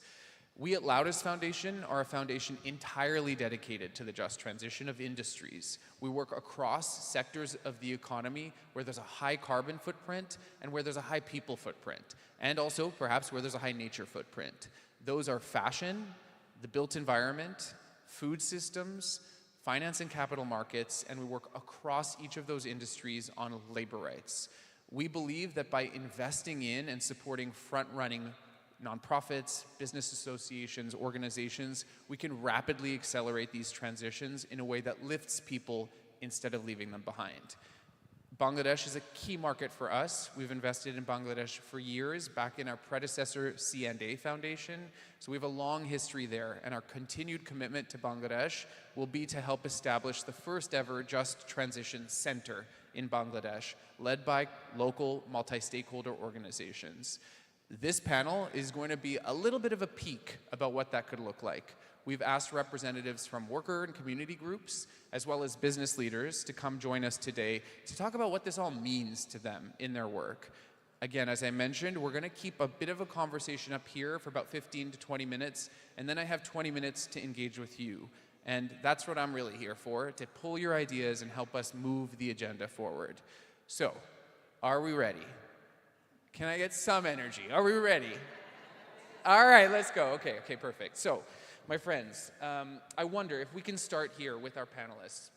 We at Loudest Foundation are a foundation entirely dedicated to the just transition of industries. We work across sectors of the economy where there's a high carbon footprint and where there's a high people footprint, and also perhaps where there's a high nature footprint. Those are fashion, the built environment, food systems, finance and capital markets, and we work across each of those industries on labor rights. We believe that by investing in and supporting front-running nonprofits, business associations, organizations, we can rapidly accelerate these transitions in a way that lifts people instead of leaving them behind. Bangladesh is a key market for us. We've invested in Bangladesh for years, back in our predecessor C&A Foundation. So we have a long history there, and our continued commitment to Bangladesh will be to help establish the first ever Just Transition Center in Bangladesh, led by local multi-stakeholder organizations. This panel is going to be a little bit of a peek about what that could look like. We've asked representatives from worker and community groups, as well as business leaders, to come join us today to talk about what this all means to them in their work. Again, as I mentioned, we're going to keep a bit of a conversation up here for about 15 to 20 minutes, and then I have 20 minutes to engage with you. And that's what I'm really here for, to pull your ideas and help us move the agenda forward. So, are we ready? Can I get some energy? Are we ready? All right, let's go. Okay, perfect. So, my friends, I wonder if we can start here with our panelists.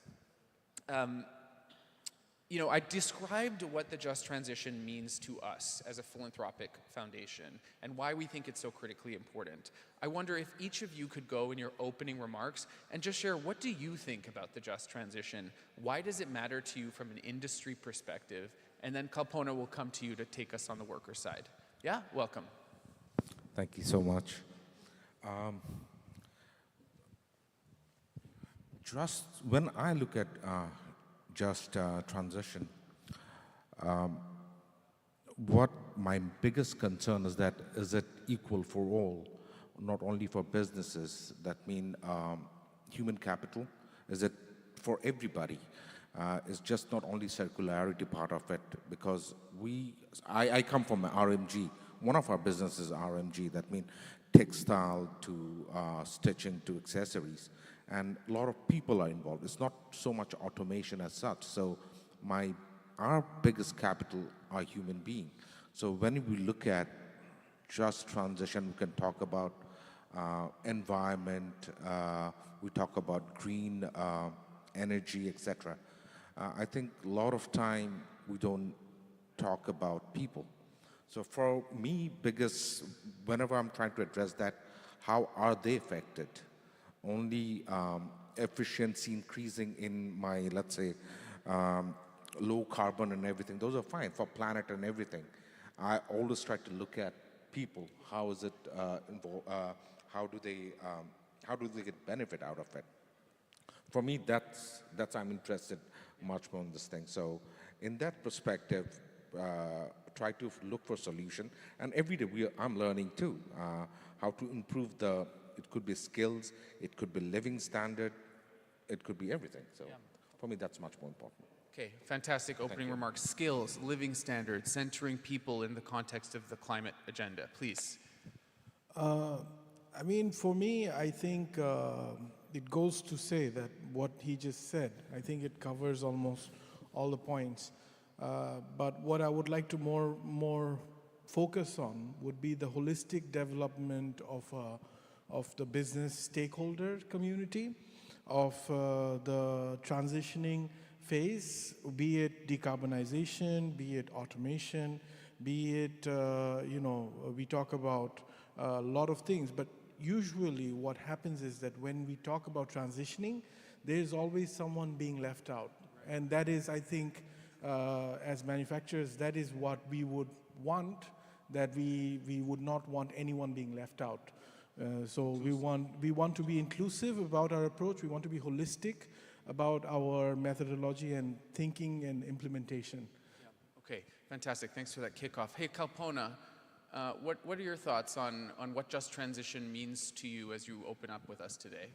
I described what the Just Transition means to us as a philanthropic foundation and why we think it's so critically important. I wonder if each of you could go in your opening remarks and just share, what do you think about the Just Transition? Why does it matter to you from an industry perspective? And then Kalpona will come to you to take us on the worker side. Yeah, welcome. Thank you so much. Just when I look at just transition, what my biggest concern is that, is it equal for all, not only for businesses? That mean human capital? Is it for everybody. It's just not only circularity part of it, because I come from RMG. One of our businesses is RMG. That means textile to stitching to accessories. And a lot of people are involved. It's not so much automation as such. So our biggest capital are human beings. So when we look at just transition, we can talk about environment, we talk about green energy, etc. I think a lot of time we don't talk about people. So for me, whenever I'm trying to address that, how are they affected? Only efficiency increasing in my, let's say, low carbon and everything, those are fine for planet and everything. I always try to look at people. How is it involved? How do they get benefit out of it? For me, that's I'm interested much more in this thing. So in that perspective, try to look for solution. And every day I'm learning too, how to improve it could be skills, it could be living standard, it could be everything. So for me, that's much more important. Okay, fantastic opening remarks. Skills, living standards, centering people in the context of the climate agenda. Please. I mean, for me, I think it goes to say that what he just said, I think it covers almost all the points. But what I would like to more focus on would be the holistic development of the business stakeholder community, of the transitioning phase, be it decarbonization, be it automation, be it, we talk about a lot of things, but usually what happens is that when we talk about transitioning, there's always someone being left out. And that is, I think, as manufacturers, that is what we would want, that we would not want anyone being left out. So we want to be inclusive about our approach, we want to be holistic about our methodology and thinking and implementation. Yeah. Okay, fantastic. Thanks for that kickoff. Hey, Kalpona, what are your thoughts on what just transition means to you as you open up with us today?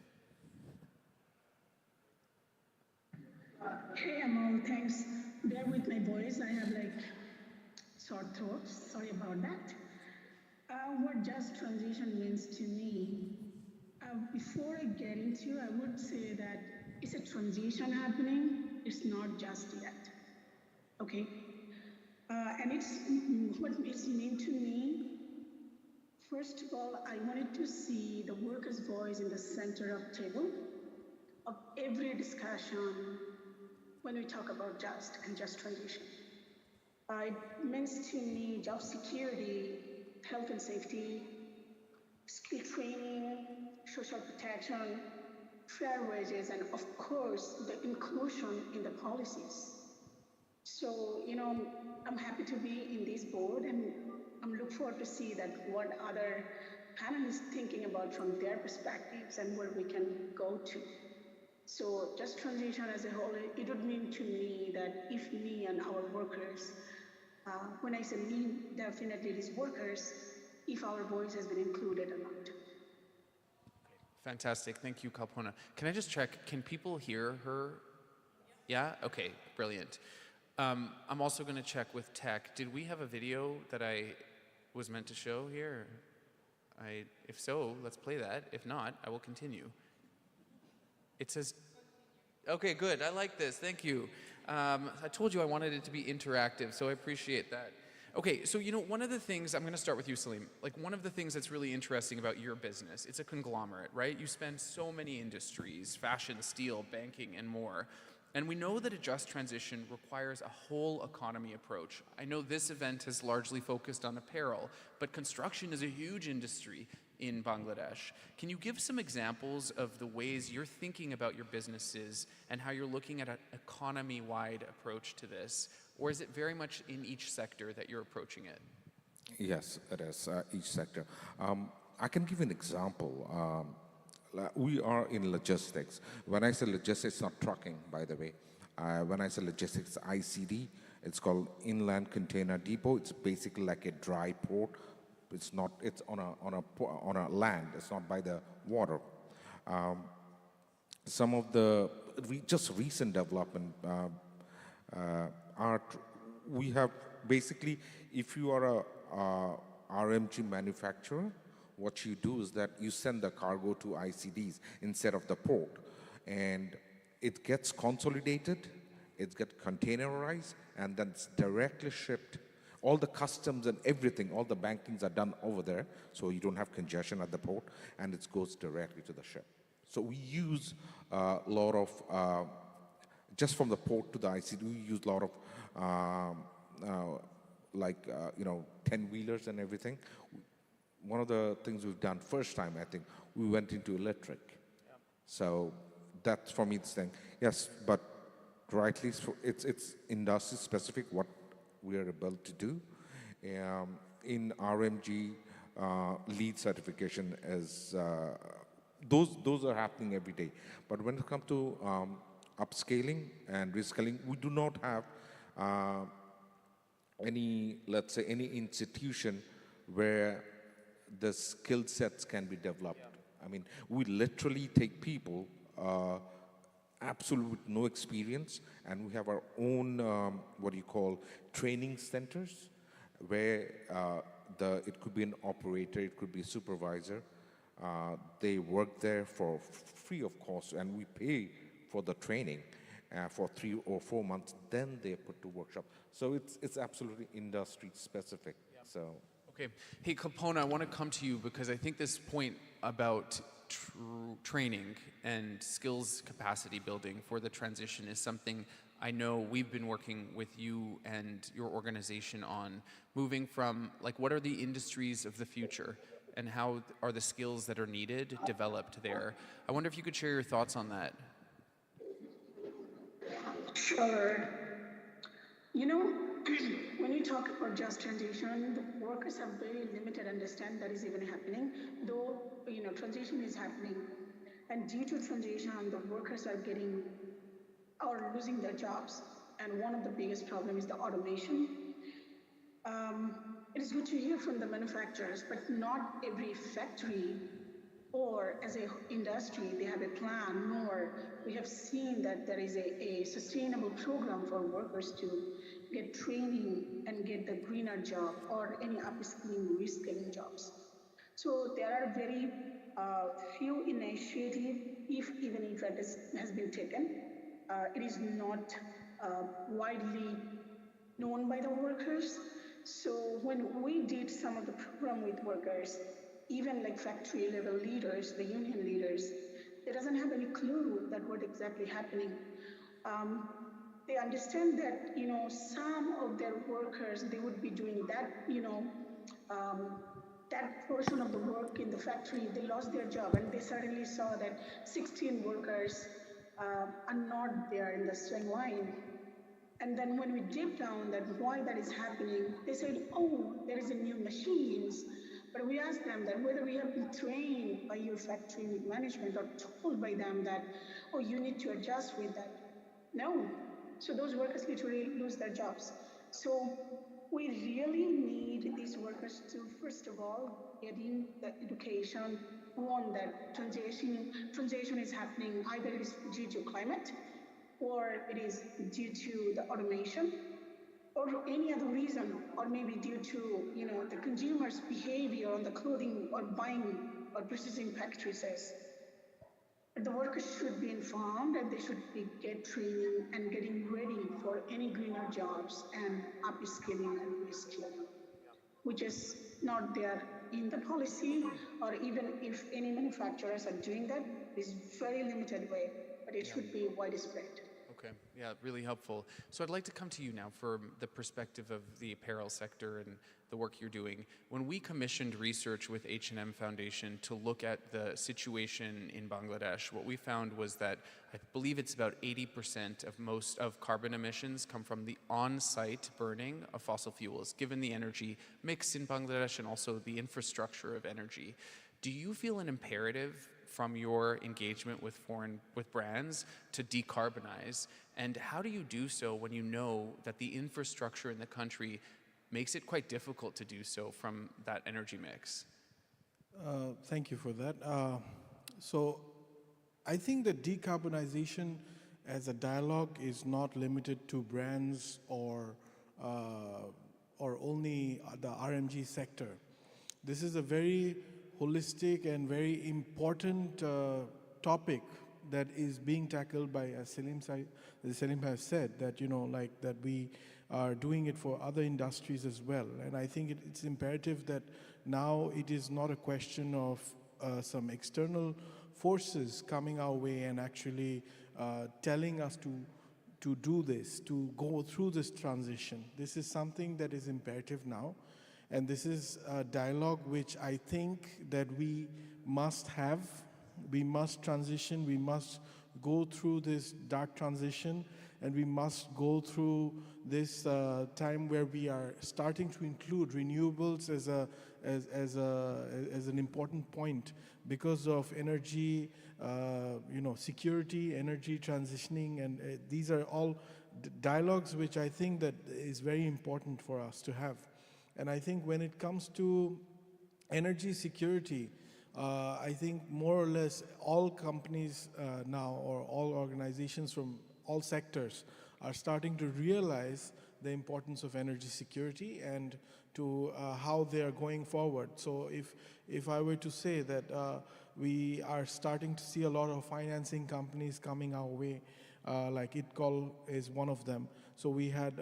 Hey, Amal, thanks. Bear with my voice. I have sore throat. Sorry about that. What just transition means to me, before I get into, I would say that it's a transition happening. It's not just yet. Okay. And what it's mean to me. First of all, I wanted to see the workers' voice in the center of the table of every discussion when we talk about just and just transition. It means to me job security, health and safety, skill training, social protection, fair wages, and of course, the inclusion in the policies. So, I'm happy to be in this board, and I'm looking forward to see that what other panelists thinking about from their perspectives and where we can go to. So just transition as a whole, it would mean to me that if me and our workers, when I say me, definitely these workers, if our voice has been included or not. Fantastic. Thank you, Kalpona. Can I just check, can people hear her? Yeah? Okay, brilliant. I'm also going to check with tech. Did we have a video that I was meant to show here? If so, let's play that. If not, I will continue. It says, okay, good. I like this. Thank you. I told you I wanted it to be interactive, so I appreciate that. Okay, so one of the things, I'm going to start with you, Salim. One of the things that's really interesting about your business, it's a conglomerate, right? You span so many industries, fashion, steel, banking, and more. And we know that a just transition requires a whole economy approach. I know this event has largely focused on apparel, but construction is a huge industry in Bangladesh. Can you give some examples of the ways you're thinking about your businesses and how you're looking at an economy-wide approach to this? Or is it very much in each sector that you're approaching it? Yes, it is, each sector. I can give an example. We are in logistics. When I say logistics, it's not trucking, by the way. When I say logistics, ICD, it's called Inland Container Depot. It's basically like a dry port. It's on a land. It's not by the water. Some of the just recent development. We have basically, if you are a RMG manufacturer, what you do is that you send the cargo to ICDs instead of the port, and it gets consolidated, it gets containerized, and then it's directly shipped. All the customs and everything, all the bankings are done over there, so you don't have congestion at the port, and it goes directly to the ship. So we use a lot of, just from the port to the ICD, we use a lot of, 10-wheelers and everything. One of the things we've done first time, I think, we went into electric. Yep. So that's for me the thing. Yes, but rightly, it's industry specific what we are able to do. In RMG, lead certification is, those are happening every day. But when it comes to upscaling and reskilling, we do not have any, let's say, any institution where the skill sets can be developed. Yeah. I mean, we literally take people absolutely with no experience, and we have our own, training centers, where it could be an operator, it could be a supervisor. They work there for free of cost, and we pay for the training for 3 or 4 months, then they're put to workshop. So it's absolutely industry specific. Yeah. So. Okay. Hey, Kapona, I want to come to you because I think this point about training and skills capacity building for the transition is something I know we've been working with you and your organization on, moving from, like, what are the industries of the future and how are the skills that are needed developed there? I wonder if you could share your thoughts on that. Sure. When you talk about just transition, the workers have very limited understanding that is even happening, though, transition is happening. And due to transition, the workers are losing their jobs. And one of the biggest problems is the automation. It is good to hear from the manufacturers, but not every factory or as an industry, they have a plan, nor we have seen that there is a sustainable program for workers to get training and get the greener job or any upskilling, reskilling jobs. So there are very few initiatives, if that has been taken. It is not widely known by the workers. So when we did some of the program with workers, even like factory level leaders, the union leaders, they doesn't have any clue that what exactly happening. They understand that, some of their workers, they would be doing that, that portion of the work in the factory, they lost their job, and they suddenly saw that 16 workers are not there in the swing line. And then when we deep down that why that is happening, they said, oh, there is a new machines. But we asked them that whether we have been trained by your factory management or told by them that, oh, you need to adjust with that. No. So those workers literally lose their jobs. So we really need these workers to, first of all, get in the education on that transition is happening, either it is due to climate or it is due to the automation or any other reason, or maybe due to, the consumer's behavior on the clothing or buying or purchasing practices. The workers should be informed and they should get training and getting ready for any greener jobs and upskilling and reskilling, which is not there in the policy, or even if any manufacturers are doing that, is very limited way, but it should be widespread. Okay, yeah, really helpful. So I'd like to come to you now for the perspective of the apparel sector and the work you're doing. When we commissioned research with H&M Foundation to look at the situation in Bangladesh, what we found was that I believe it's about 80% of most of carbon emissions come from the on-site burning of fossil fuels, given the energy mix in Bangladesh and also the infrastructure of energy. Do you feel an imperative from your engagement with brands to decarbonize? And how do you do so when you know that the infrastructure in the country makes it quite difficult to do so from that energy mix? Thank you for that. So I think that decarbonization as a dialogue is not limited to brands or only the RMG sector. This is a very holistic and very important topic that is being tackled by, as Selim has said, that, you know, like that we are doing it for other industries as well. And I think it's imperative that now it is not a question of some external forces coming our way and actually telling us to do this, to go through this transition. This is something that is imperative now. And this is a dialogue which I think that we must have. We must transition, we must go through this dark transition, and we must go through this time where we are starting to include renewables as an important point because of energy, you know, security, energy transitioning, and these are all dialogues which I think that is very important for us to have. And I think when it comes to energy security, I think more or less all companies now, or all organizations from all sectors, are starting to realize the importance of energy security and to how they are going forward. So if I were to say that we are starting to see a lot of financing companies coming our way, like ITCOL is one of them. So we had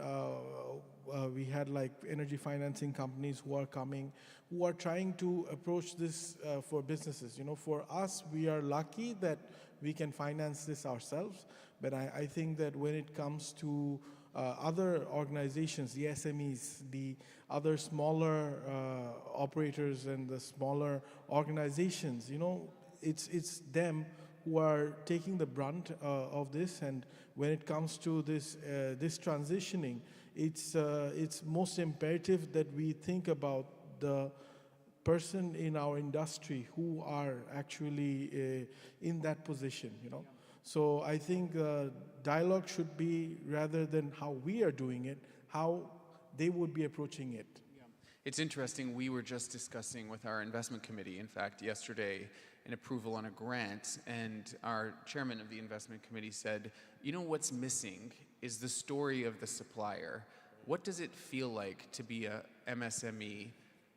like energy financing companies who are coming, who are trying to approach this for businesses. You know, for us, we are lucky that we can finance this ourselves. But I think that when it comes to other organizations, the SMEs, the other smaller operators and the smaller organizations, you know, it's them who are taking the brunt of this. And when it comes to this transitioning, it's most imperative that we think about the person in our industry who are actually in that position, you know. So I think dialogue should be, rather than how we are doing it, how they would be approaching it. Yeah. It's interesting, we were just discussing with our investment committee, in fact, yesterday, an approval on a grant, and our chairman of the investment committee said, you know what's missing is the story of the supplier. What does it feel like to be a MSME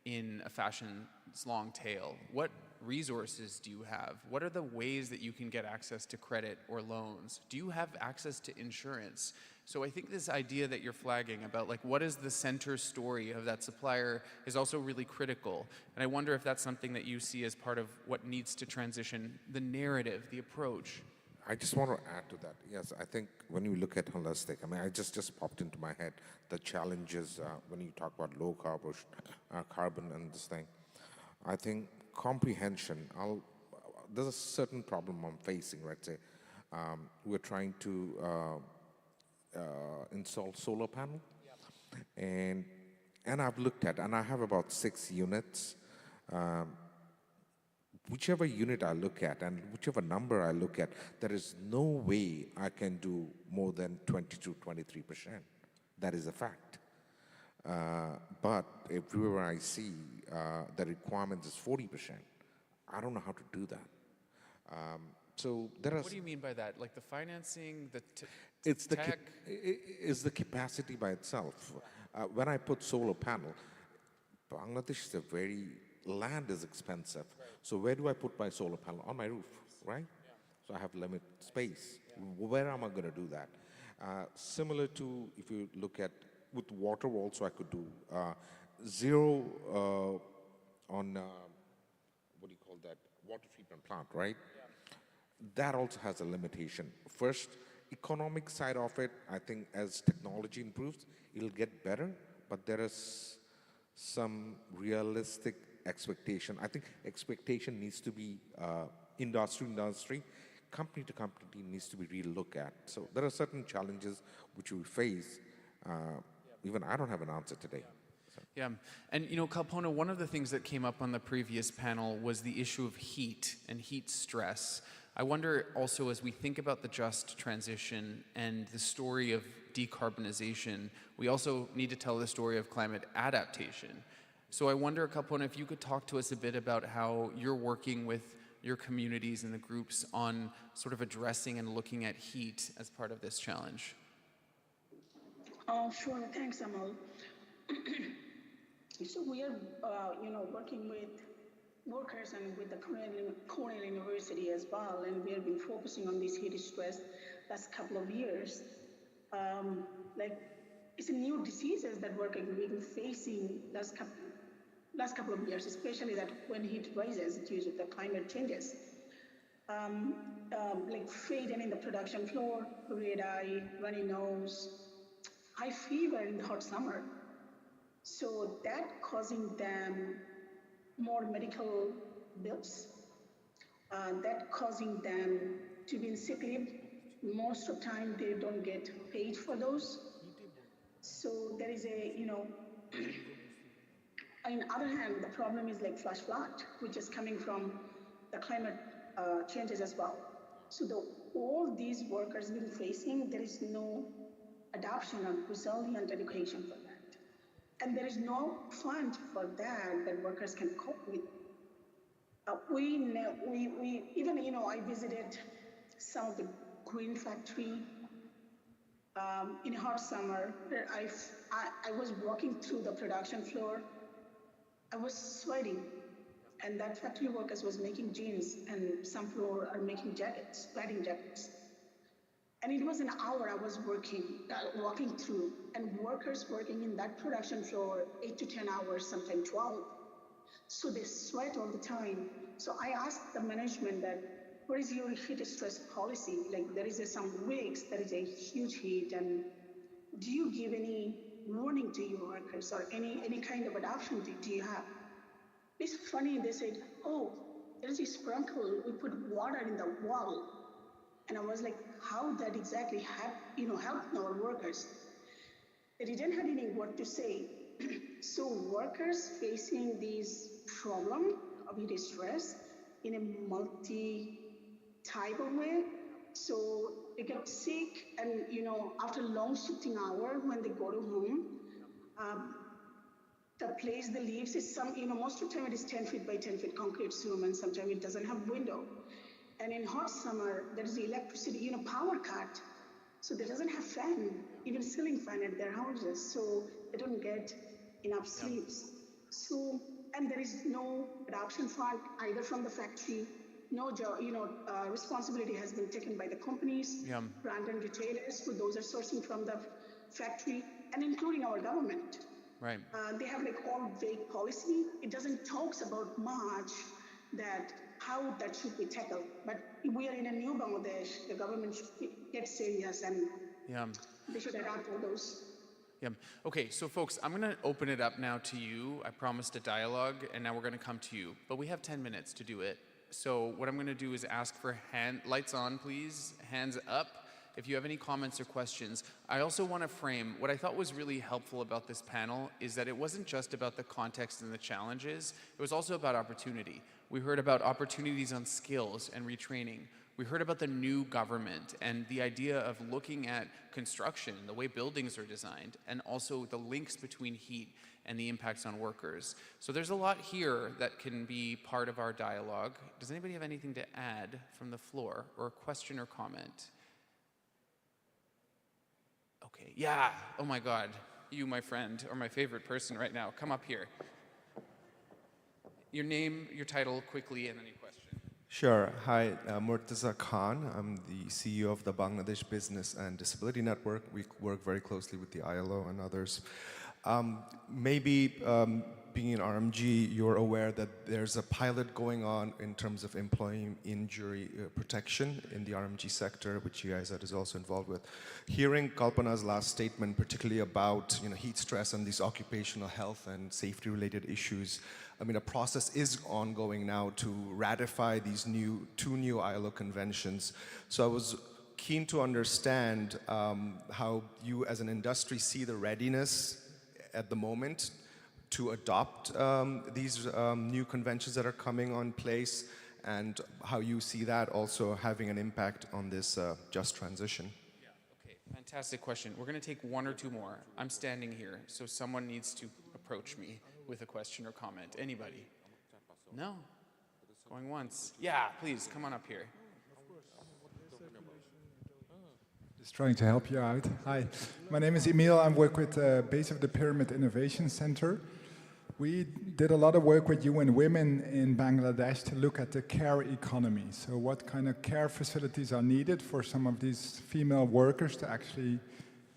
in a fashion's long tail? What resources do you have? What are the ways that you can get access to credit or loans? Do you have access to insurance? So I think this idea that you're flagging about like what is the center story of that supplier is also really critical. And I wonder if that's something that you see as part of what needs to transition the narrative, the approach. I just want to add to that. Yes, I think when you look at holistic, I mean, I just popped into my head the challenges when you talk about low carbon and this thing. I think comprehension, there's a certain problem I'm facing, right? Say, we're trying to install solar panel, and I've looked at, and I have about 6 units. Whichever unit I look at and whichever number I look at, there is no way I can do more than 20 to 23%. That is a fact. But everywhere I see the requirement is 40%. I don't know how to do that. So there are. What do you mean by that? Like the financing, the it's the tech? It's the capacity by itself. When I put solar panel, Bangladesh is land is expensive. Right. So where do I put my solar panel? On my roof, right? Yeah. So I have limited space. Yeah. Where am I going to do that? Similar to if you look at with water also I could do zero on what do you call that, water treatment plant, right? Yeah. That also has a limitation. First, economic side of it, I think as technology improves, it'll get better, but there is some realistic expectation. I think expectation needs to be industry, company to company needs to be re-looked at. So there are certain challenges which we face. Even I don't have an answer today. So. Yeah, and you know, Kalpona, one of the things that came up on the previous panel was the issue of heat and heat stress. I wonder also, as we think about the just transition and the story of decarbonization, we also need to tell the story of climate adaptation. So I wonder, Kalpona, if you could talk to us a bit about how you're working with your communities and the groups on sort of addressing and looking at heat as part of this challenge? Sure, thanks, Amal. So we are, working with workers and with the Cornell University as well, and we have been focusing on this heat stress last couple of years. It's a new diseases that we've been facing last couple of years, especially that when heat rises due to the climate changes. Like fading in the production floor, red eye, runny nose, high fever in the hot summer. So that causing them more medical bills, that causing them to be in sick leave. Most of the time they don't get paid for those. So there is a, on the other hand, the problem is like flash flood, which is coming from the climate changes as well. So all these workers been facing, there is no adoption of resilient education for that. And there is no fund for that workers can cope with. I visited some of the green factory in hot summer. I was walking through the production floor. I was sweating, and that factory workers was making jeans, and some floor are making jackets, sweating jackets. And it was an hour I was walking through, and workers working in that production floor 8 to 10 hours, sometimes 12. So they sweat all the time. So I asked the management that, what is your heat stress policy? Like there is some weeks, there is a huge heat, and do you give any warning to your workers or any kind of adoption do you have? It's funny, they said, oh, there is a sprinkle, we put water in the wall. And I was like, how that exactly helped our workers? They didn't have any word to say. So workers facing this problem of heat stress in a multi-type of way. So they get sick, and after long shifting hour, when they go to home, the place they live is most of the time it is 10 feet by 10 feet concrete room, and sometimes it doesn't have window. And in hot summer, there is electricity, power cut. So they doesn't have fan, even ceiling fan at their houses. So they don't get enough sleeps. So, and there is no adoption fund either from the factory. No job, responsibility has been taken by the companies, brand and retailers, who those are sourcing from the factory, and including our government. Right. They have all vague policy. It doesn't talk about much that how that should be tackled. But we are in a new Bangladesh. The government should get serious, and they should adapt all those. Yeah. Okay, so folks, I'm going to open it up now to you. I promised a dialogue, and now we're going to come to you. But we have 10 minutes to do it. So what I'm going to do is ask for lights on, please, hands up, if you have any comments or questions. I also want to frame, what I thought was really helpful about this panel is that it wasn't just about the context and the challenges, it was also about opportunity. We heard about opportunities on skills and retraining. We heard about the new government and the idea of looking at construction, the way buildings are designed, and also the links between heat and the impacts on workers. So there's a lot here that can be part of our dialogue. Does anybody have anything to add from the floor, or a question or comment? Okay, yeah, oh my God, you, my friend, are my favorite person right now. Come up here. Your name, your title, quickly, and then your question. Sure. Hi, Murtaza Khan. I'm the CEO of the Bangladesh Business and Disability Network. We work very closely with the ILO and others. Being in RMG, you're aware that there's a pilot going on in terms of employee injury protection in the RMG sector, which GIZ is also involved with. Hearing Kalpana's last statement, particularly about heat stress and these occupational health and safety related issues, a process is ongoing now to ratify these two new ILO conventions. So I was keen to understand how you as an industry see the readiness at the moment to adopt these new conventions that are coming on place, and how you see that also having an impact on this just transition. Yeah, okay, fantastic question. We're going to take one or two more. I'm standing here, so someone needs to approach me with a question or comment. Anybody? No? Going once. Yeah, please, come on up here. Just trying to help you out. Hi, my name is Emil. I work with Base of the Pyramid Innovation Center. We did a lot of work with UN Women in Bangladesh to look at the care economy. So what kind of care facilities are needed for some of these female workers to actually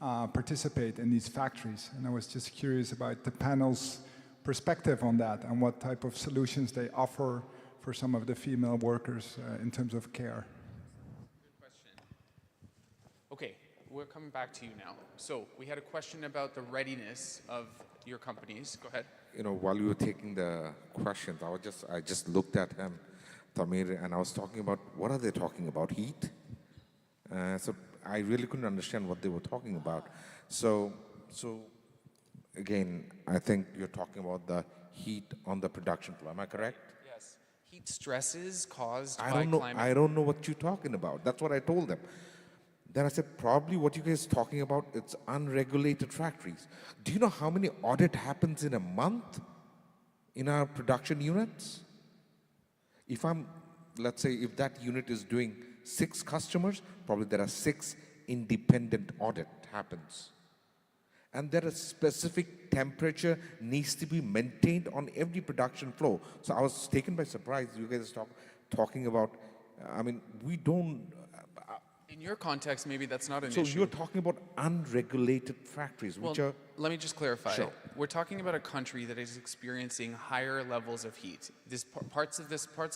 participate in these factories. And I was just curious about the panel's perspective on that and what type of solutions they offer for some of the female workers in terms of care. Good question. Okay, we're coming back to you now. So we had a question about the readiness of your companies. Go ahead. You know, while you were taking the questions, I just looked at him, Tamir, and I was talking about, what are they talking about? Heat? So I really couldn't understand what they were talking about. So again, I think you're talking about the heat on the production floor. Am I correct? Yes. Heat stresses caused by climate. I don't know what you're talking about. That's what I told them. Then I said, probably what you guys are talking about, it's unregulated factories. Do you know how many audit happens in a month in our production units? Let's say if that unit is doing 6 customers, probably there are 6 independent audit happens. And there is specific temperature needs to be maintained on every production floor. So I was taken by surprise. You guys talking about, I mean, we don't. In your context, maybe that's not an issue. So you're talking about unregulated factories, which are. Let me just clarify. Sure. We're talking about a country that is experiencing higher levels of heat. Parts of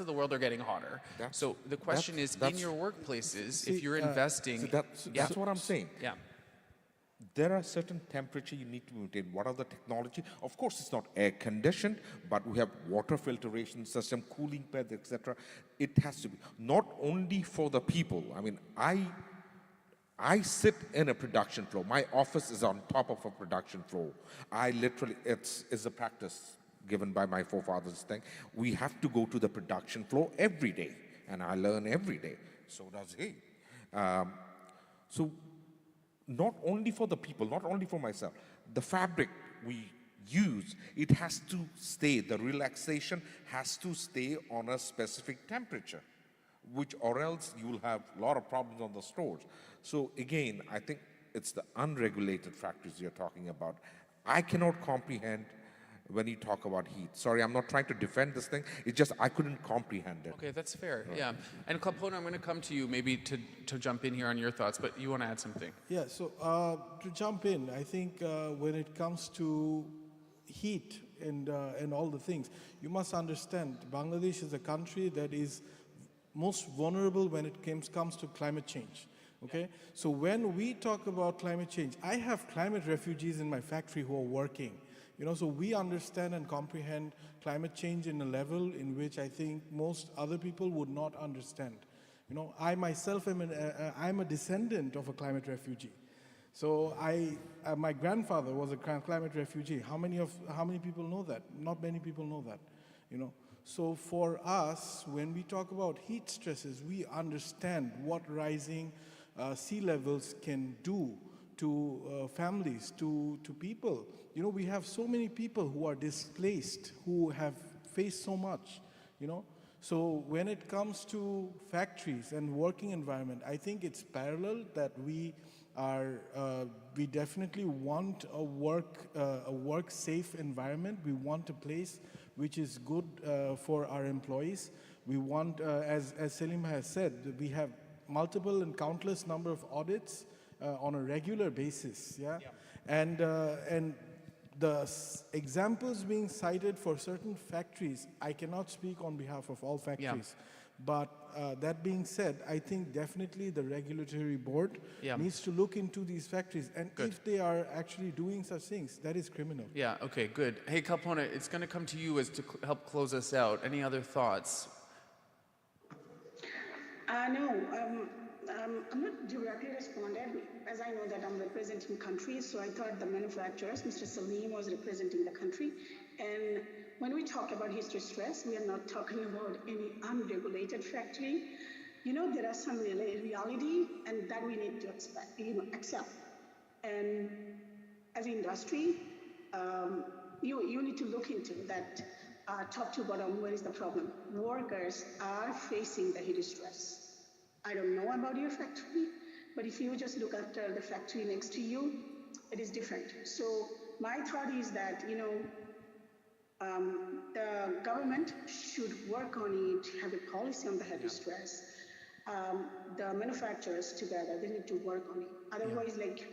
the world are getting hotter. So the question is, in your workplaces, if you're investing. That's what I'm saying. Yeah. There are certain temperature you need to maintain. What are the technology? Of course, it's not air conditioned, but we have water filtration system, cooling pads, etc. It has to be not only for the people. I mean, I sit in a production floor. My office is on top of a production floor. I literally, it's a practice given by my forefathers thing. We have to go to the production floor every day, and I learn every day. So does he. So. Not only for the people, not only for myself, the fabric we use, it has to stay, the relaxation has to stay on a specific temperature, or else you will have a lot of problems on the stores. So again, I think it's the unregulated factories you're talking about. I cannot comprehend when you talk about heat. Sorry, I'm not trying to defend this thing. It's just I couldn't comprehend it. Okay, that's fair. Right. Yeah. And Kalpona, I'm going to come to you maybe to jump in here on your thoughts, but you want to add something. Yeah, so to jump in, I think when it comes to heat and all the things, you must understand Bangladesh is a country that is most vulnerable when it comes to climate change. Okay, so when we talk about climate change, I have climate refugees in my factory who are working. You know, so we understand and comprehend climate change in a level in which I think most other people would not understand. You know, I myself I'm a descendant of a climate refugee. So my grandfather was a climate refugee. How many people know that? Not many people know that. You know, so for us, when we talk about heat stresses, we understand what rising sea levels can do to families, to people. You know, we have so many people who are displaced, who have faced so much, you know. So when it comes to factories and working environment, I think it's parallel that we definitely want a work safe environment. We want a place which is good for our employees. We want, as Selim has said, we have multiple and countless number of audits on a regular basis, yeah? And the examples being cited for certain factories, I cannot speak on behalf of all factories. But that being said, I think definitely the regulatory board needs to look into these factories. And if they are actually doing such things, that is criminal. Yeah, okay, good. Hey, Kalpona, it's going to come to you as to help close us out. Any other thoughts? No, I'm not directly responded, as I know that I'm representing countries, so I thought the manufacturers, Mr. Salim was representing the country. And when we talk about history stress, we are not talking about any unregulated factory. You know, there are some reality, and that we need to accept. And as an industry, you need to look into that. top to bottom, where is the problem? Workers are facing the heat stress. I don't know about your factory, but if you just look after the factory next to you, it is different. So my thought is that, the government should work on it, have a policy on the heat stress. The manufacturers together, they need to work on it. Otherwise, like,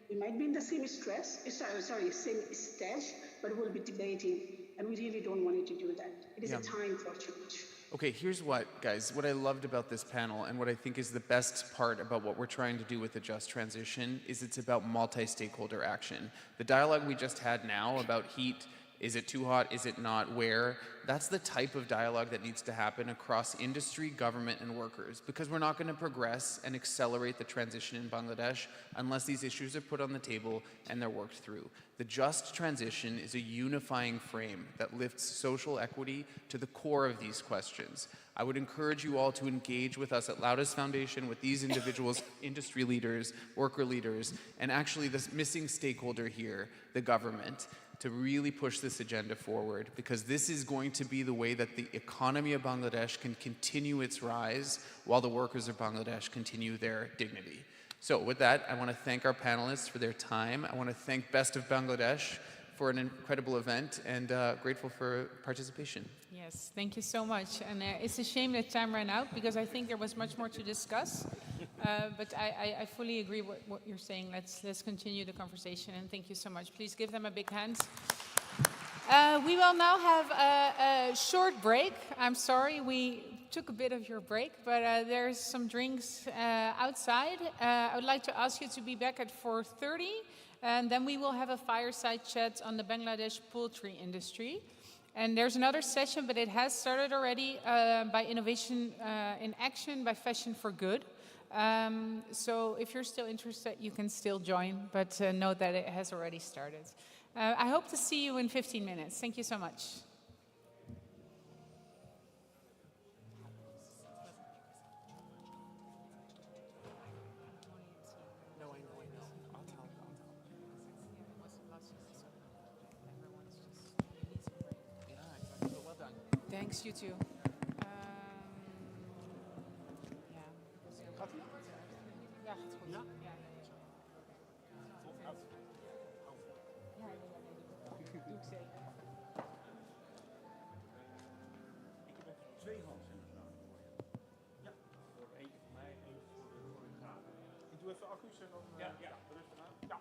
we might be in the same same stage, but we'll be debating, and we really don't want it to do that. It is a time for change. Okay, here's what, guys, what I loved about this panel and what I think is the best part about what we're trying to do with the Just Transition is it's about multi-stakeholder action. The dialogue we just had now about heat, is it too hot, is it not, where? That's the type of dialogue that needs to happen across industry, government, and workers, because we're not going to progress and accelerate the transition in Bangladesh unless these issues are put on the table and they're worked through. The Just Transition is a unifying frame that lifts social equity to the core of these questions. I would encourage you all to engage with us at Loudest Foundation, with these individuals, industry leaders, worker leaders, and actually this missing stakeholder here, the government, to really push this agenda forward, because this is going to be the way that the economy of Bangladesh can continue its rise while the workers of Bangladesh continue their dignity. So with that, I want to thank our panelists for their time. I want to thank Best of Bangladesh for an incredible event, and grateful for participation. Yes, thank you so much. And it's a shame that time ran out, because I think there was much more to discuss. But I fully agree with what you're saying. Let's continue the conversation, and thank you so much. Please give them a big hand. We will now have a short break. I'm sorry we took a bit of your break, but there's some drinks outside. I would like to ask you to be back at 4:30, and then we will have a fireside chat on the Bangladesh poultry industry. And there's another session, but it has started already, by Innovation in Action by Fashion for Good. So if you're still interested, you can still join, but note that it has already started. I hope to see you in 15 minutes. Thank you so much. Thanks, you too. Ja, gaat goed. Ja? Ja. Doe ik zeker. Ik heb ook 2 handzenders nodig voor je. Ja. Voor eentje voor mij, eentje voor de gaten. Ik doe even accu's en dan... Ja, rustig aan. Ja.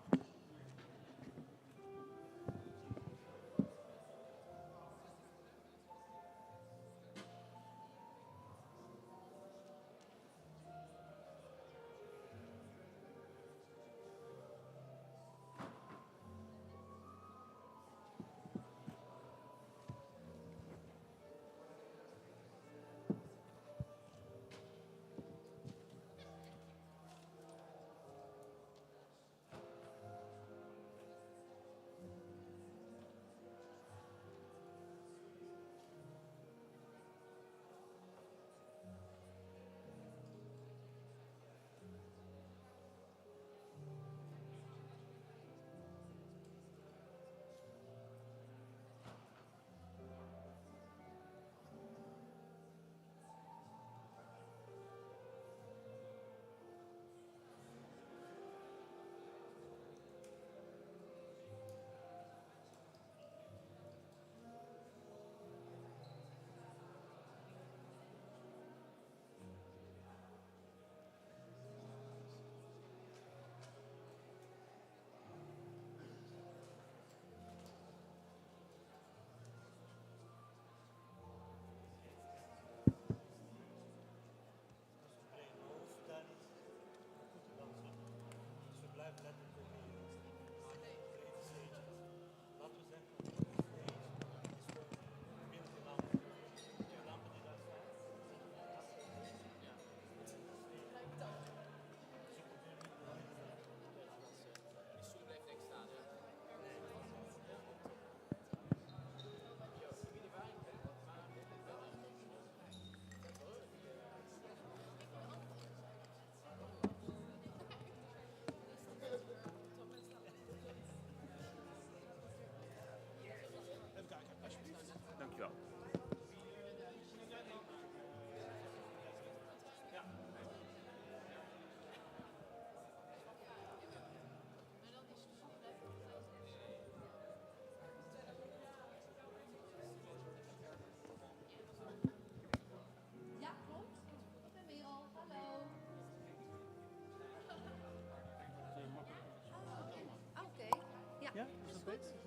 Ja, is dat beter?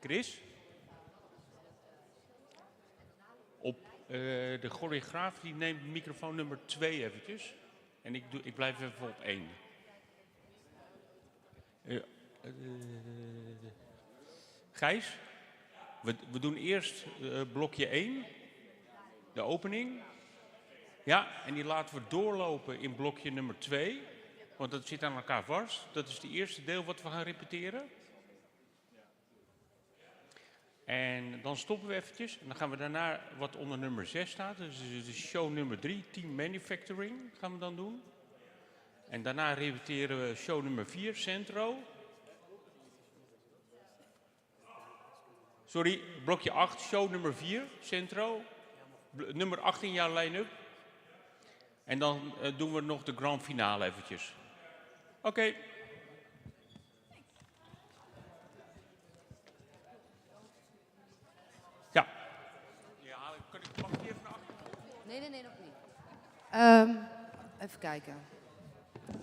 Chris? De choreograaf die neemt microfoon nummer 2 eventjes. En ik blijf even op 1. Gijs? We doen eerst blokje 1. De opening. Ja, en die laten we doorlopen in blokje nummer 2. Want dat zit aan elkaar vast. Dat is het eerste deel wat we gaan repeteren. En dan stoppen we eventjes. En dan gaan we daarna wat onder nummer 6 staat. Dus de show nummer 3, Team Manufacturing, gaan we dan doen. En daarna repeteren we show nummer 4, Centro. Sorry, blokje 8, show nummer 4, Centro. Nummer 8 in jouw line-up. En dan doen we nog de grand finale eventjes. Oké. Ja. Ja, mag ik die even naar achter? Nee, nog niet. Even kijken.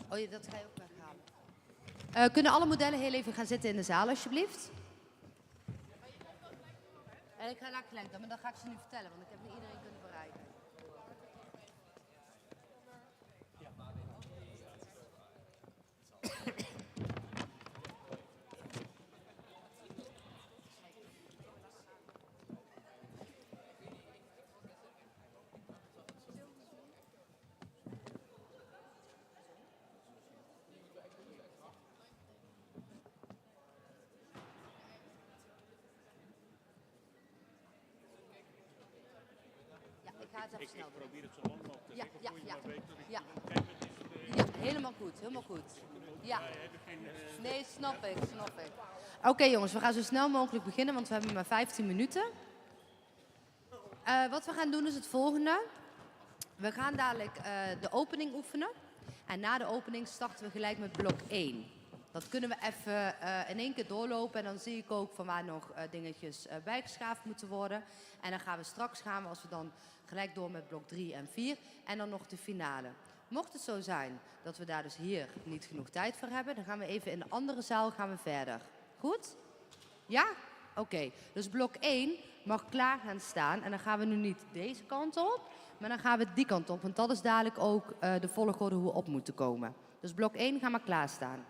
Oh, dat ga je ook weghalen. Kunnen alle modellen heel even gaan zitten in de zaal, alsjeblieft? En ik ga naar Glenn, maar dan ga ik ze nu vertellen, want ik heb niet iedereen kunnen bereiken. Ik probeer het zo lang mogelijk te zeggen voor je maar weet dat ik ja. kijk, Ja, helemaal goed. Ja. Nee, snap ik. Oké, jongens, we gaan zo snel mogelijk beginnen, want we hebben maar 15 minuten. Wat we gaan doen is het volgende. We gaan dadelijk de opening oefenen. En na de opening starten we gelijk met blok 1. Dat kunnen we even in één keer doorlopen. En dan zie ik ook van waar nog dingetjes bijgeschaafd moeten worden. En dan gaan we straks, als we dan gelijk door met blok 3 en 4. En dan nog de finale. Mocht het zo zijn dat we daar dus hier niet genoeg tijd voor hebben, dan gaan we even in de andere zaal verder. Goed? Ja? Oké. Dus blok 1 mag klaar gaan staan. En dan gaan we nu niet deze kant op, maar dan gaan we die kant op. Want dat is dadelijk ook de volgorde hoe we op moeten komen. Dus blok 1, ga maar klaarstaan.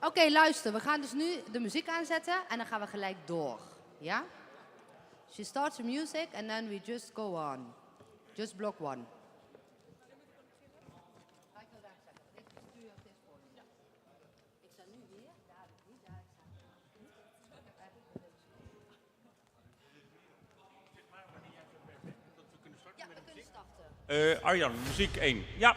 Oké, luister. We gaan dus nu de muziek aanzetten en dan gaan we gelijk door. Ja? She starts the music and then we just go on. Just block 1. Ja, we kunnen starten. Arjan, muziek 1. Ja.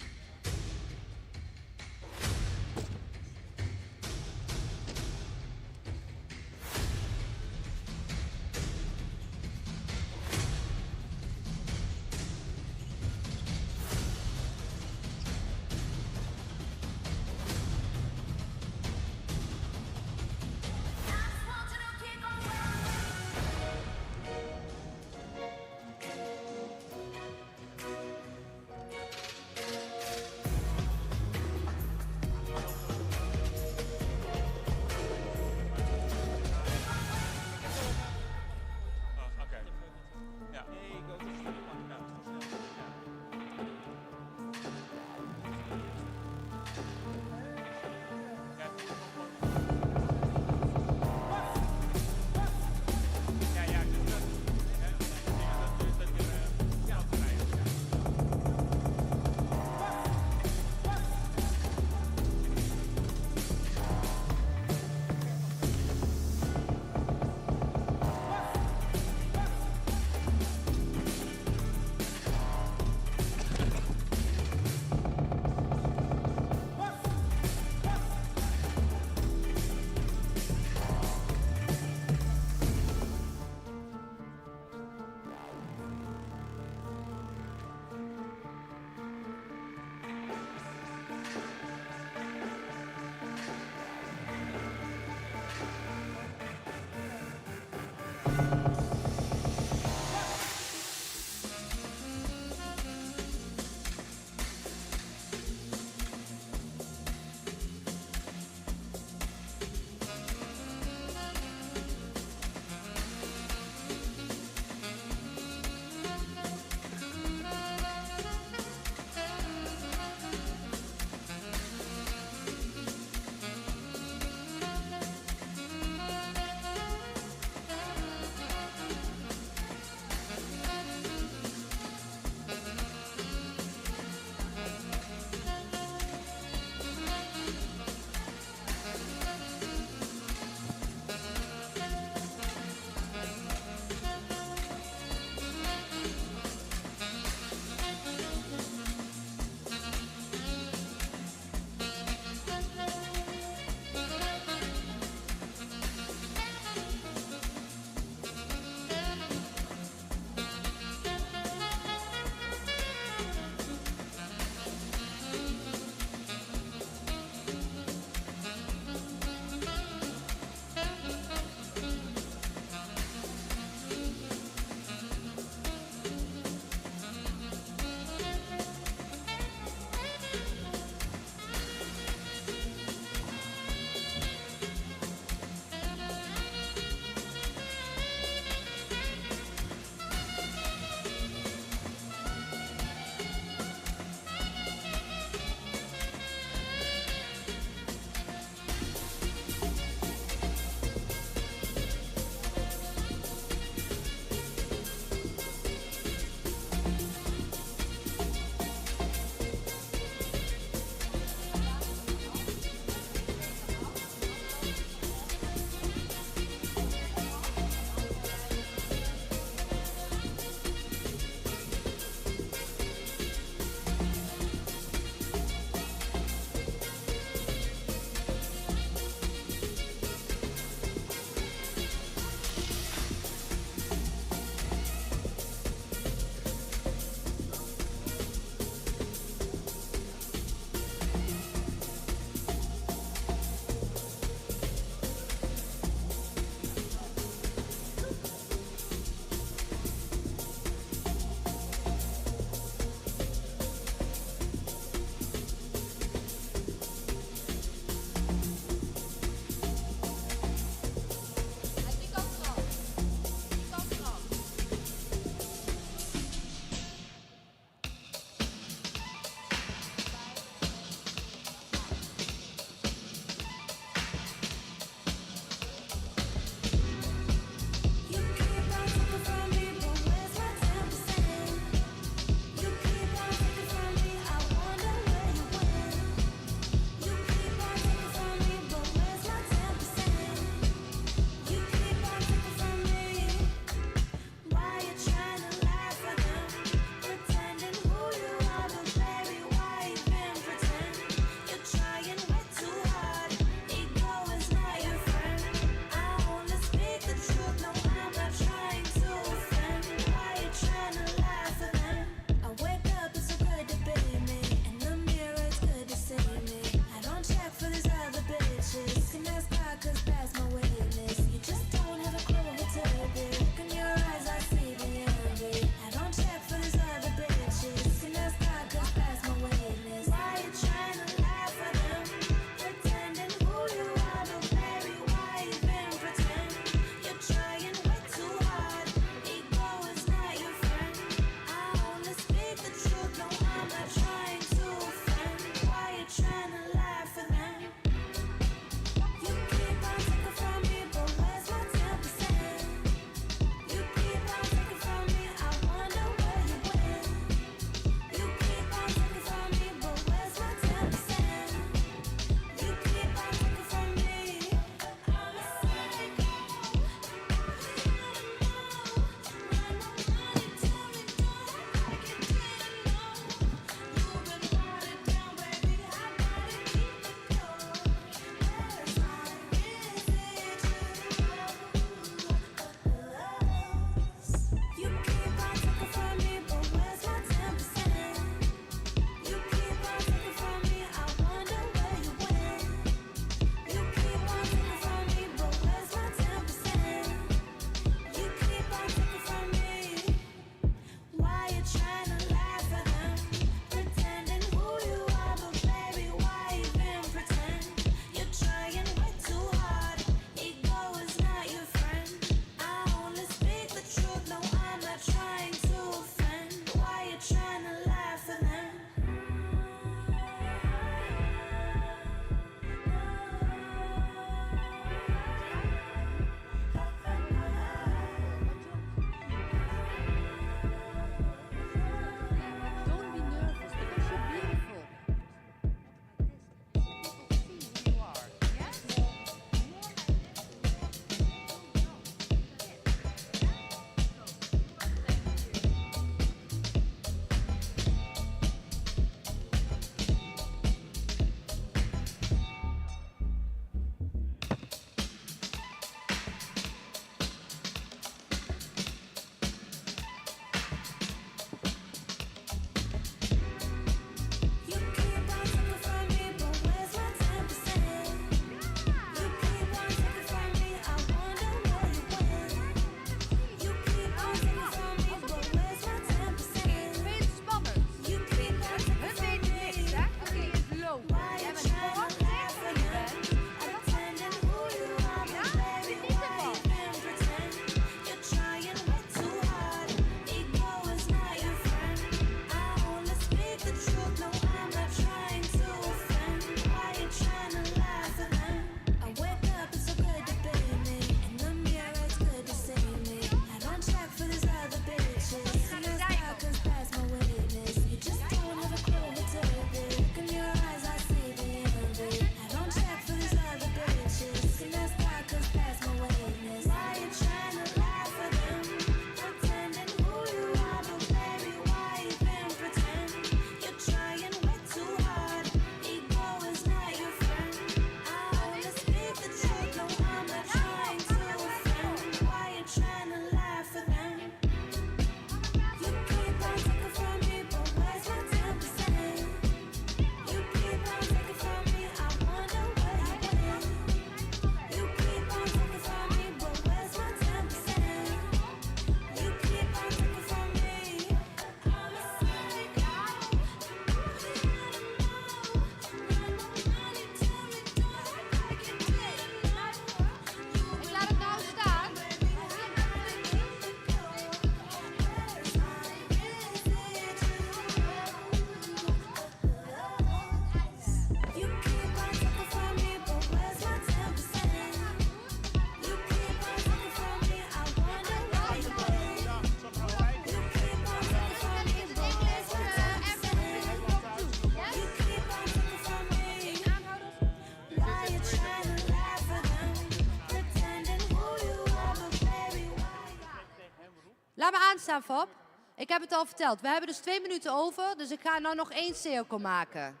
Laat me aanstaan, Fab. Ik heb het al verteld. We hebben dus 2 minuten over, dus ik ga nou nog 1 cirkel maken.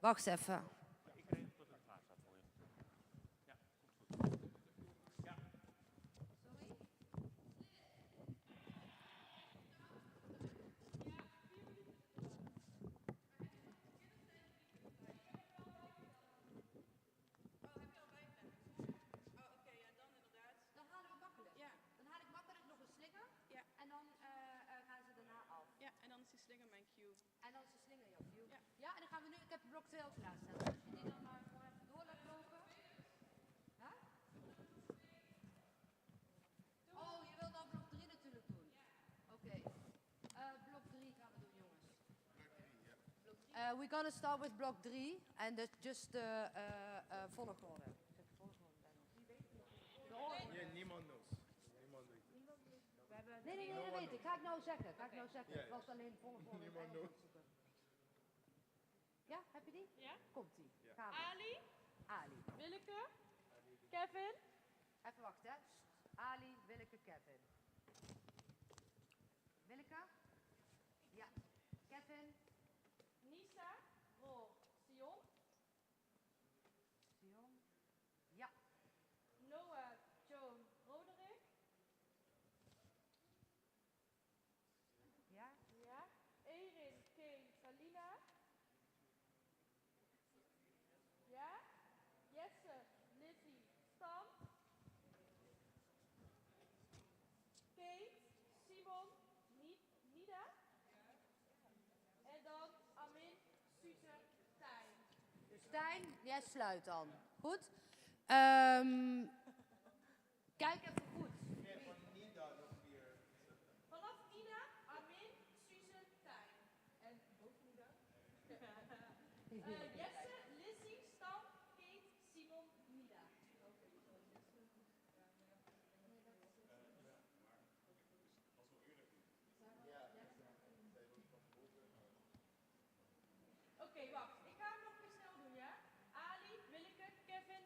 Wacht even. En dan is de slinger jouw view. Ja, en dan gaan we nu, ik heb blok 2 al klaarstaan. Als je die dan maar gewoon even door laat lopen. Huh? Oh, je wilt dan blok 3 natuurlijk doen. Oké. Blok 3 gaan we doen, jongens. We're gonna start with blok 3 and just volgorde. Niemand knows. Nee, dat weet ik. Ga ik nou zeggen. Ik was alleen volgorde. Ja, heb je die? Ja. Komt-ie. Gaan we. Ali. Willeke. Kevin. Even wachten, hè. Ali, Willeke, Kevin. Willeke? Ja. Kevin? Nisa. Roor. Sion. Ja. Noah. Joan. Roderick. Ja. Erin. Kane. Salina. Ja. Jesse. Lizzie. Stan. Kate. Simon. Nida. En dan Amin. Suze. Tijn. Dus Tijn, jij sluit dan. Goed? Kijk even goed. Vanaf Nida, Amin, Suze, Tijn. En ook Nida. Jesse, Lizzie, Stan, Kate, Simon, Nida. Oké, wacht. Ik ga hem nog weer snel doen, ja? Ali, Willeke, Kevin,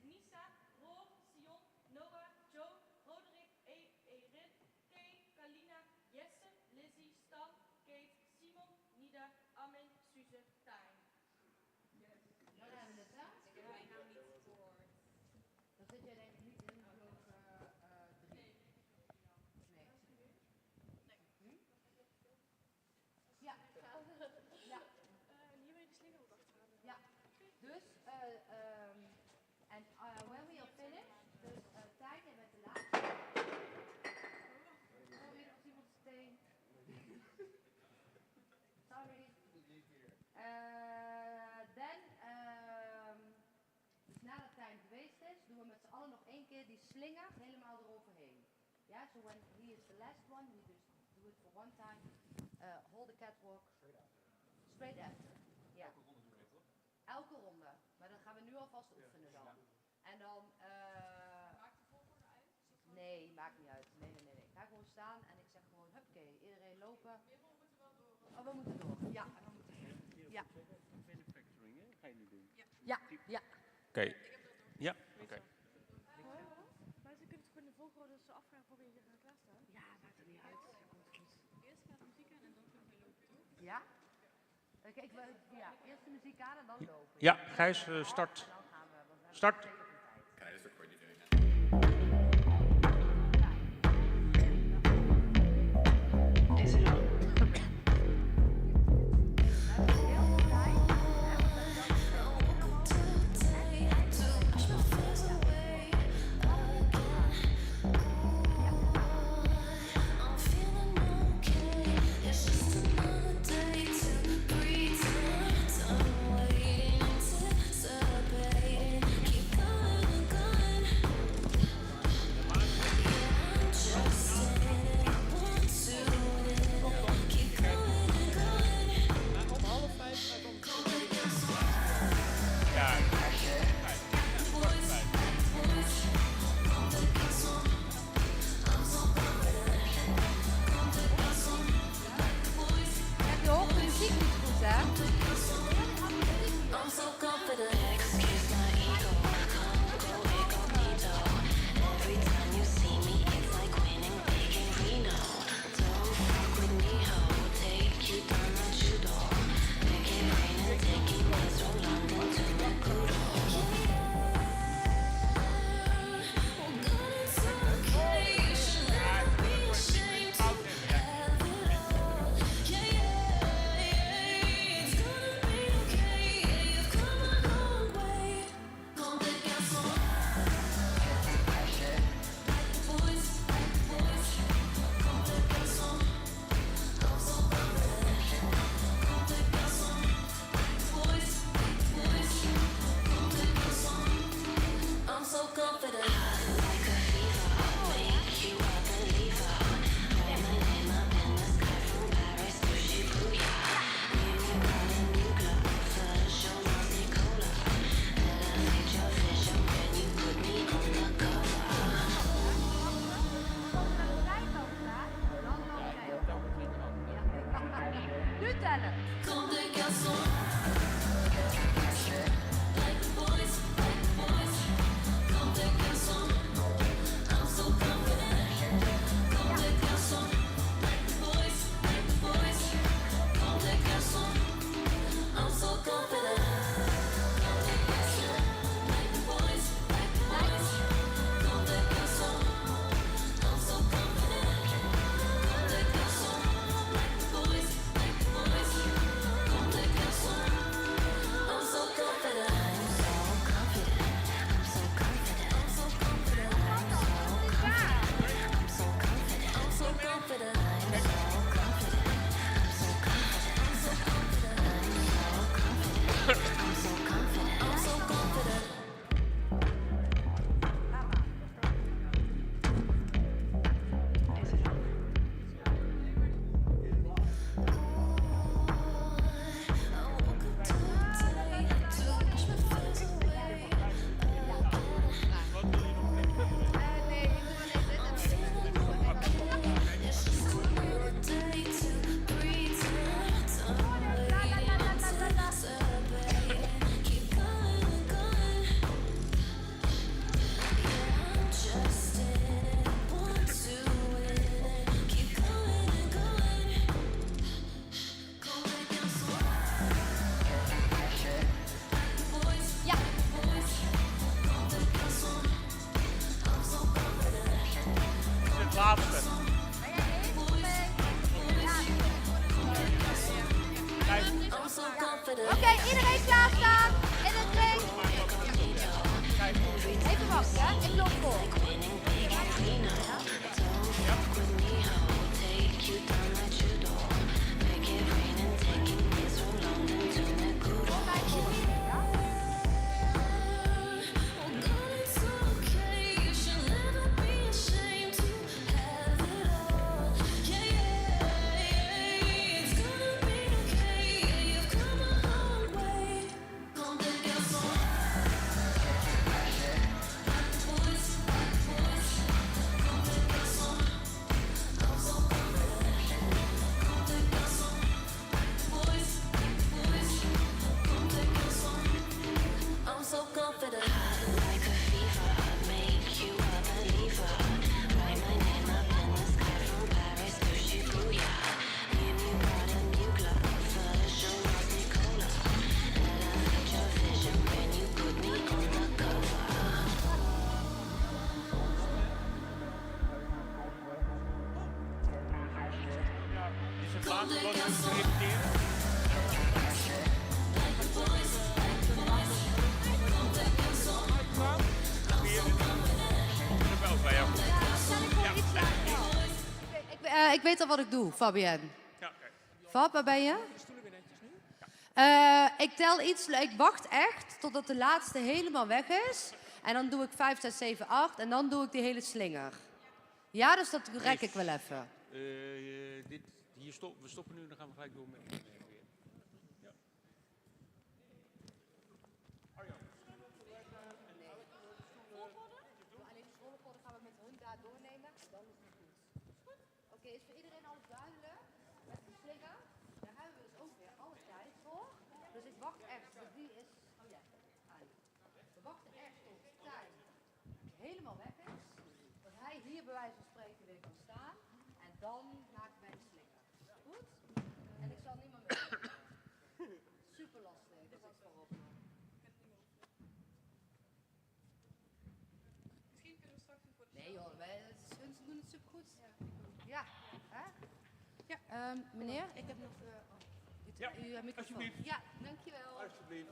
Nisa, Roor, Sion, Noah, Joe, Roderick, Erin, Kay, Kalina, Jesse, Lizzie, Stan, Kate, Simon, Nida, Amin, Suze, Tijn. Dan hebben we het, hè? Ik heb mijn naam niet gehoord. Dan zit jij denk ik niet in blok 3. Nee. Ja. Ja. En hier wil je de slinger ook achterhalen. Ja. Dus, when we are finished, dus Tijn, jij bent de laatste. Sorry, er was iemand steen. Sorry. Dus nadat Tijn geweest is, doen we met z'n allen nog 1 keer die slinger helemaal eroverheen. Ja, so when he is the last one, we just do it for 1 time. Hold the catwalk. Straight after. Ja. Elke ronde. Maar dan gaan we nu alvast oefenen dan. En dan... Maakt de volgorde uit? Nee, maakt niet uit. Nee. Ik ga gewoon staan en ik zeg gewoon, huppakee, iedereen lopen. We moeten wel door. Oh, we moeten door. Ja, we moeten door. Ja. Manufacturing, hè? Ga je nu doen? Ja. Oké. Ja, oké. Maar ze kunnen het gewoon in de volgorde zo afvragen, probeer je gaan klaarstaan. Ja, maakt er niet uit. Eerst gaat de muziek aan en dan kunnen we lopen, toch? Ja? Oké, eerst de muziek aan en dan lopen. Ja, Gijs, start. En dan gaan we, want we hebben Start. zeker veel tijd. Can I just record you doing that? Is het al? Keep going. Oké, iedereen klaarstaan. In het 3. Even wachten, hè? Ik loop voor. I'm so confident. Like a fever, make you a believer. Write my name up in the sky from Paris to Shibuya. Give me blood and new glove, version of Nicola. And I fit your vision when you put me on the cover. Is het laatste wat jullie presenteren? Ik weet al wat ik doe, Fabienne. Ja, kijk. Fab, waar ben je? Ik tel iets, ik wacht echt totdat de laatste helemaal weg is. En dan doe ik 5, 6, 7, 8 en dan doe ik die hele slinger. Ja, dus dat rek ik wel even. We stoppen nu en dan gaan we gelijk door met... Ja. Alleen de volgorde gaan we met hun daar doornemen. Dan is het goed. Oké, is voor iedereen alles duidelijk? Met de slinger, daar hebben we dus ook weer alle tijd voor. Dus ik wacht echt, dus die is... Oh ja, we wachten echt tot de tijd helemaal weg is. Dat hij hier bij wijze van spreken weer kan staan. En dan maken wij de slinger. Goed? En ik zal niet meer mee. Super lastig, dat is voorop. Misschien kunnen we straks een foto. Nee joh, ze doen het supergoed. Ja. Hè? Ja. Meneer, ik heb nog... Ja, uw microfoon. alsjeblieft. Ja, dankjewel. Alsjeblieft.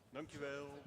Dankjewel.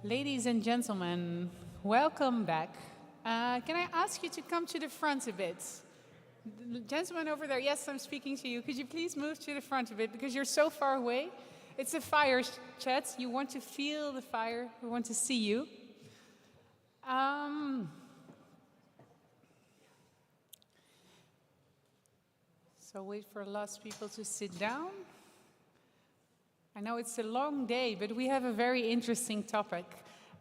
Ladies and gentlemen, welcome back. Can I ask you to come to the front a bit? The gentleman over there, yes, I'm speaking to you. Could you please move to the front a bit because you're so far away? It's a fire chat. You want to feel the fire. We want to see you. So wait for last people to sit down. I know it's a long day, but we have a very interesting topic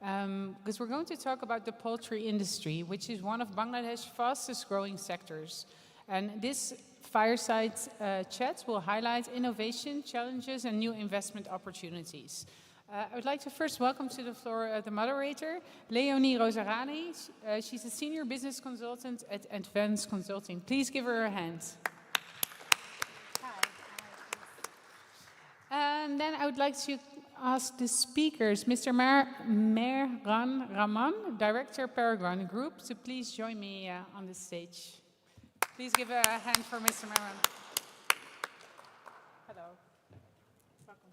because we're going to talk about the poultry industry, which is one of Bangladesh's fastest growing sectors. And this fireside chat will highlight innovation, challenges, and new investment opportunities. I would like to first welcome to the floor the moderator, Leonie Rosarani. She's a senior business consultant at Advanced Consulting. Please give her a hand. And then I would like to ask the speakers, Mr. Mehran Rahman, Director Paragon Group, to please join me on the stage. Please give a hand for Mr. Mehran. Hello. Welcome.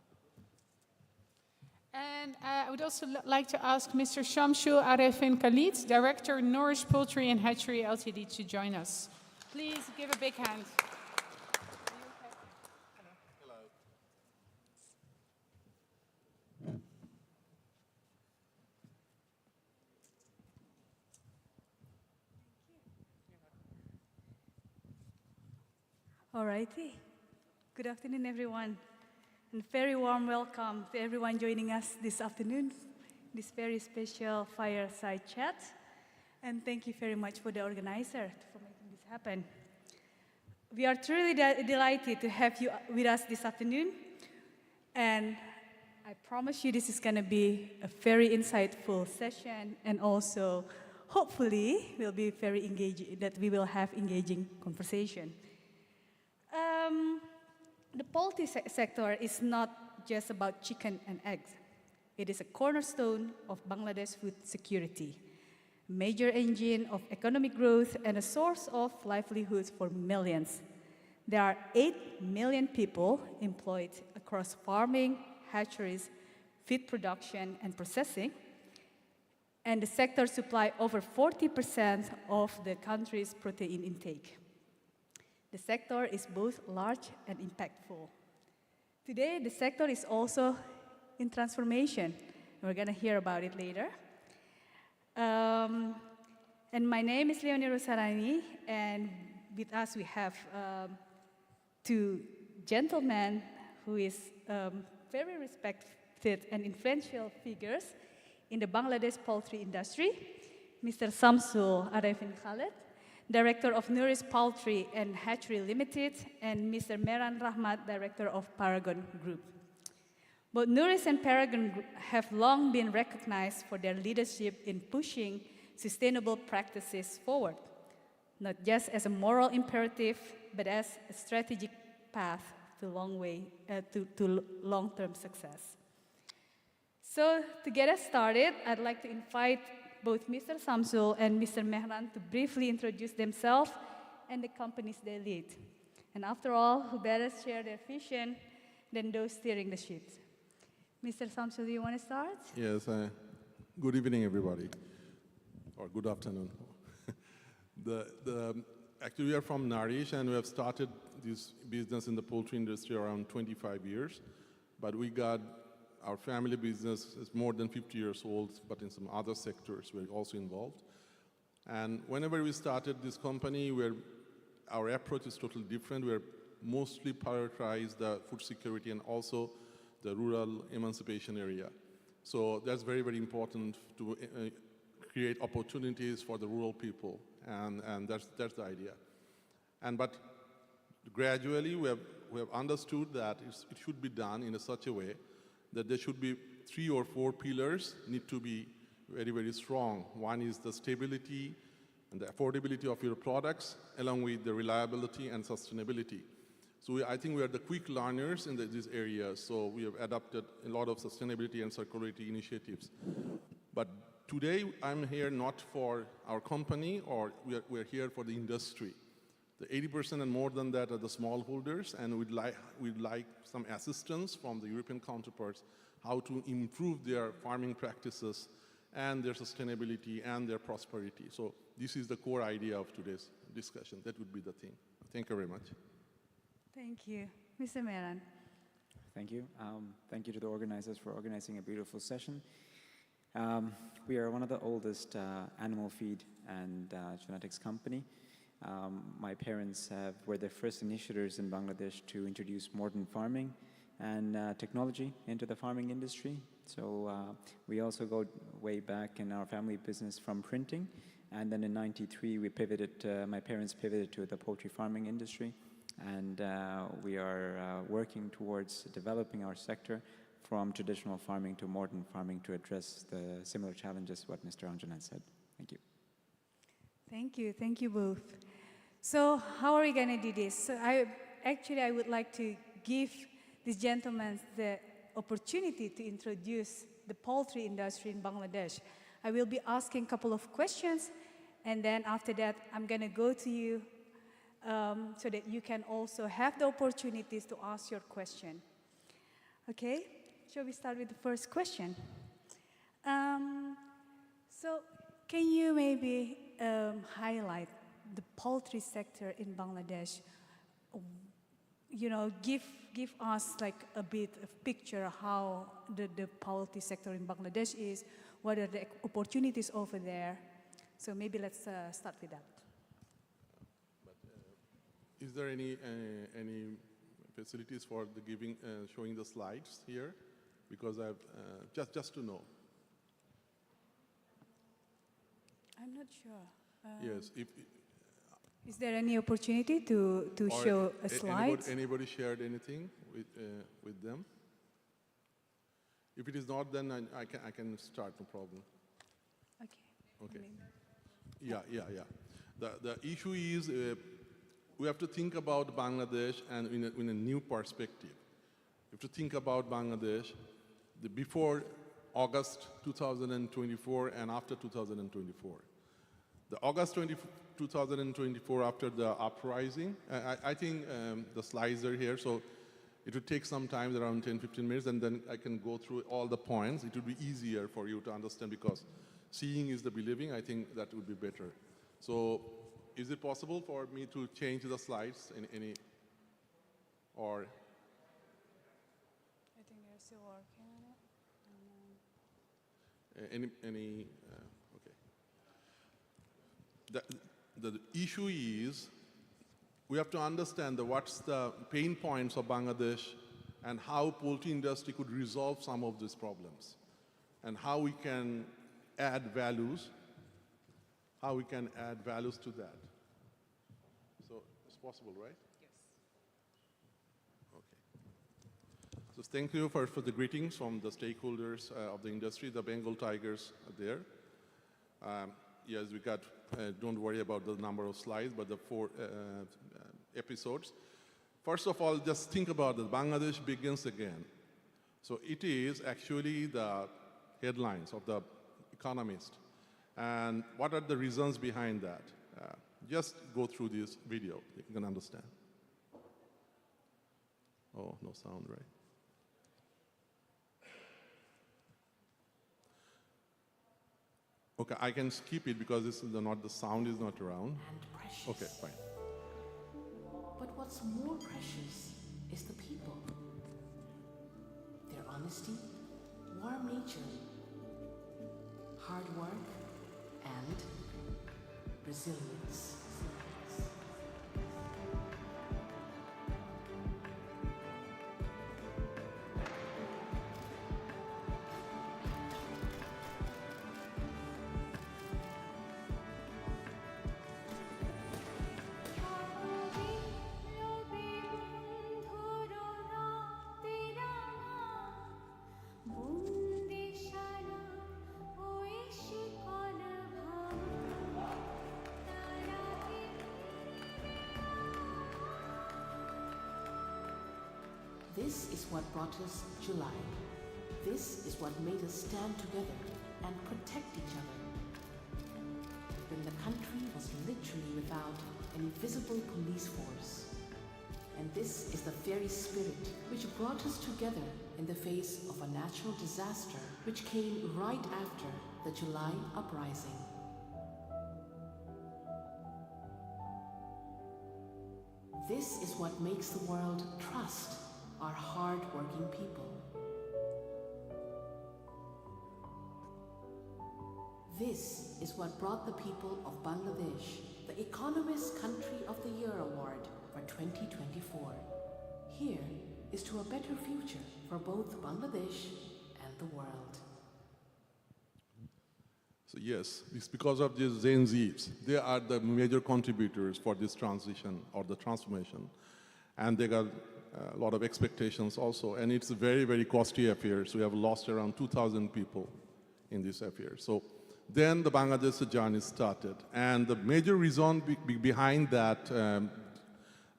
And I would also like to ask Mr. Shamsul Arefin Khalid, Director Nourish Poultry and Hatchery Ltd, to join us. Please give a big hand. All righty. Good afternoon, everyone. And very warm welcome to everyone joining us this afternoon, this very special fireside chat. And thank you very much for the organizer for making this happen. We are truly delighted to have you with us this afternoon. And I promise you this is going to be a very insightful session and also hopefully will be very engaging, that we will have engaging conversation. The poultry sector is not just about chicken and eggs. It is a cornerstone of Bangladesh food security, a major engine of economic growth, and a source of livelihoods for millions. There are 8 million people employed across farming, hatcheries, feed production, and processing, and the sector supplies over 40% of the country's protein intake. The sector is both large and impactful. Today, the sector is also in transformation. We're going to hear about it later. And my name is Leonie Rosarani, and with us we have two gentlemen who is very respected and influential figures in the Bangladesh poultry industry, Mr. Shamsul Arefin Khalid, Director of Nourish Poultry and Hatchery Limited, and Mr. Mehran Rahman, Director of Paragon Group. Both Nourish and Paragon Group have long been recognized for their leadership in pushing sustainable practices forward, not just as a moral imperative, but as a strategic path to long-term success. So to get us started, I'd like to invite both Mr. Shamsul and Mr. Mehran to briefly introduce themselves and the companies they lead. And after all, who better share their vision than those steering the ship? Mr. Shamsul, do you want to start? Yes, good evening, everybody, or good afternoon. Actually, we are from Nourish, and we have started this business in the poultry industry around 25 years, but our family business is more than 50 years old, but in some other sectors we're also involved. And whenever we started this company, our approach is totally different. We're mostly prioritize the food security and also the rural emancipation area. So that's very, very important to create opportunities for the rural people, and that's the idea. But gradually we have understood that it should be done in such a way that there should be 3 or 4 pillars need to be very, very strong. One is the stability and the affordability of your products, along with the reliability and sustainability. So I think we are the quick learners in this area, so we have adopted a lot of sustainability and circularity initiatives. But today, I'm here not for our company, or we're here for the industry. The 80% and more than that are the smallholders, and we'd like some assistance from the European counterparts how to improve their farming practices and their sustainability and their prosperity. So this is the core idea of today's discussion. That would be the thing. Thank you very much. Thank you. Mr. Meran. Thank you. Thank you to the organizers for organizing a beautiful session. We are one of the oldest animal feed and genetics company. My parents were the first initiators in Bangladesh to introduce modern farming and technology into the farming industry. So we also go way back in our family business from printing. And then in '93, we pivoted, my parents pivoted to the poultry farming industry. And we are working towards developing our sector from traditional farming to modern farming to address the similar challenges what Mr. Anjanan said. Thank you. Thank you both. So how are we going to do this? So I would like to give these gentlemen the opportunity to introduce the poultry industry in Bangladesh. I will be asking a couple of questions, and then after that, I'm going to go to you so that you can also have the opportunities to ask your question. Okay, shall we start with the first question? So can you maybe highlight the poultry sector in Bangladesh? You know, give us like a bit of picture how the poultry sector in Bangladesh is, what are the opportunities over there. So maybe let's start with that. Is there any facilities for the showing the slides here? Because I've just to know. I'm not sure. Yes. Is there any opportunity to show a slide? Anybody shared anything with them? If it is not, then I can start. No problem. Okay. Yeah. The issue is we have to think about Bangladesh and in a new perspective. We have to think about Bangladesh before August 2024 and after 2024. The August 2024, after the uprising, I think the slides are here, so it would take some time, around 10-15 minutes, and then I can go through all the points. It would be easier for you to understand because seeing is the believing. I think that would be better. So is it possible for me to change the slides in any, or? I think they're still working on it. Okay. The issue is we have to understand what's the pain points of Bangladesh and how poultry industry could resolve some of these problems and how we can add values, to that. So it's possible, right? Yes. Okay. So thank you for the greetings from the stakeholders of the industry. The Bengal tigers are there. Yes, we got, don't worry about the number of slides, but the 4 episodes. First of all, just think about it. Bangladesh begins again. So it is actually the headlines of the Economist. And what are the reasons behind that? Just go through this video. You can understand. Oh, no sound, right? Okay, I can skip it because this is the sound is not around. Okay, fine. But what's more precious is the people. Their honesty, warm nature, hard work, and resilience. This is what brought us July. This is what made us stand together and protect each other. When the country was literally without an invisible police force. And this is the very spirit which brought us together in the face of a natural disaster which came right after the July uprising. This is what makes the world trust our hard-working people. This is what brought the people of Bangladesh the Economist Country of the Year Award for 2024. Here is to a better future for both Bangladesh and the world. So yes, it's because of these Gen Zs. They are the major contributors for this transition or the transformation. And they got a lot of expectations also. And it's a very, very costly affair. So we have lost around 2,000 people in this affair. So then the Bangladesh journey started. And the major reason behind that,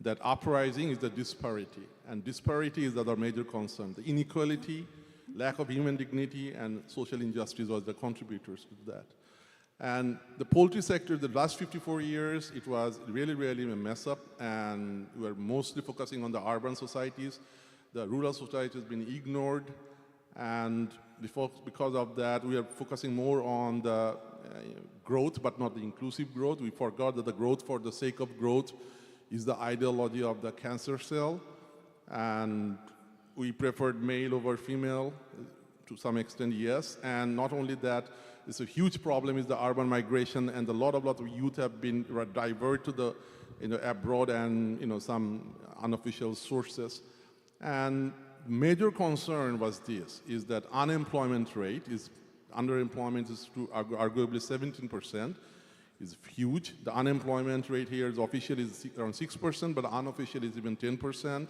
that uprising is the disparity. And disparity is the other major concern. The inequality, lack of human dignity, and social injustice was the contributors to that. And the poultry sector, the last 54 years, it was really, really a mess up, and we were mostly focusing on the urban societies. The rural society has been ignored, and because of that, we are focusing more on the growth, but not the inclusive growth. We forgot that the growth for the sake of growth is the ideology of the cancer cell, and we preferred male over female to some extent, yes. And not only that, it's a huge problem is the urban migration, and a lot of youth have been diverted to the abroad and some unofficial sources. And major concern was this: is that unemployment rate is underemployment is arguably 17%. Is huge. The unemployment rate here is officially around 6%, but unofficial is even 10%.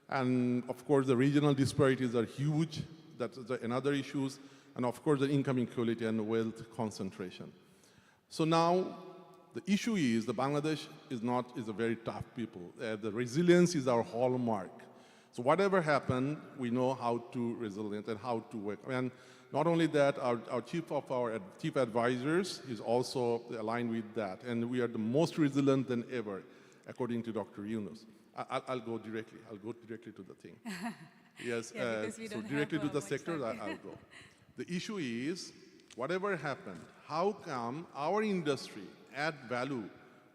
And of course, the regional disparities are huge. That's another issue. And of course, the income inequality and wealth concentration. So now, the issue is the Bangladesh is a very tough people. The resilience is our hallmark. So whatever happened, we know how to resilient and how to work. And not only that, our chief advisors is also aligned with that. And we are the most resilient than ever, according to Dr. Yunus. I'll go directly to the thing. Yes, Yeah, so directly to the sector, I'll go. The issue is, whatever happened, how come our industry add value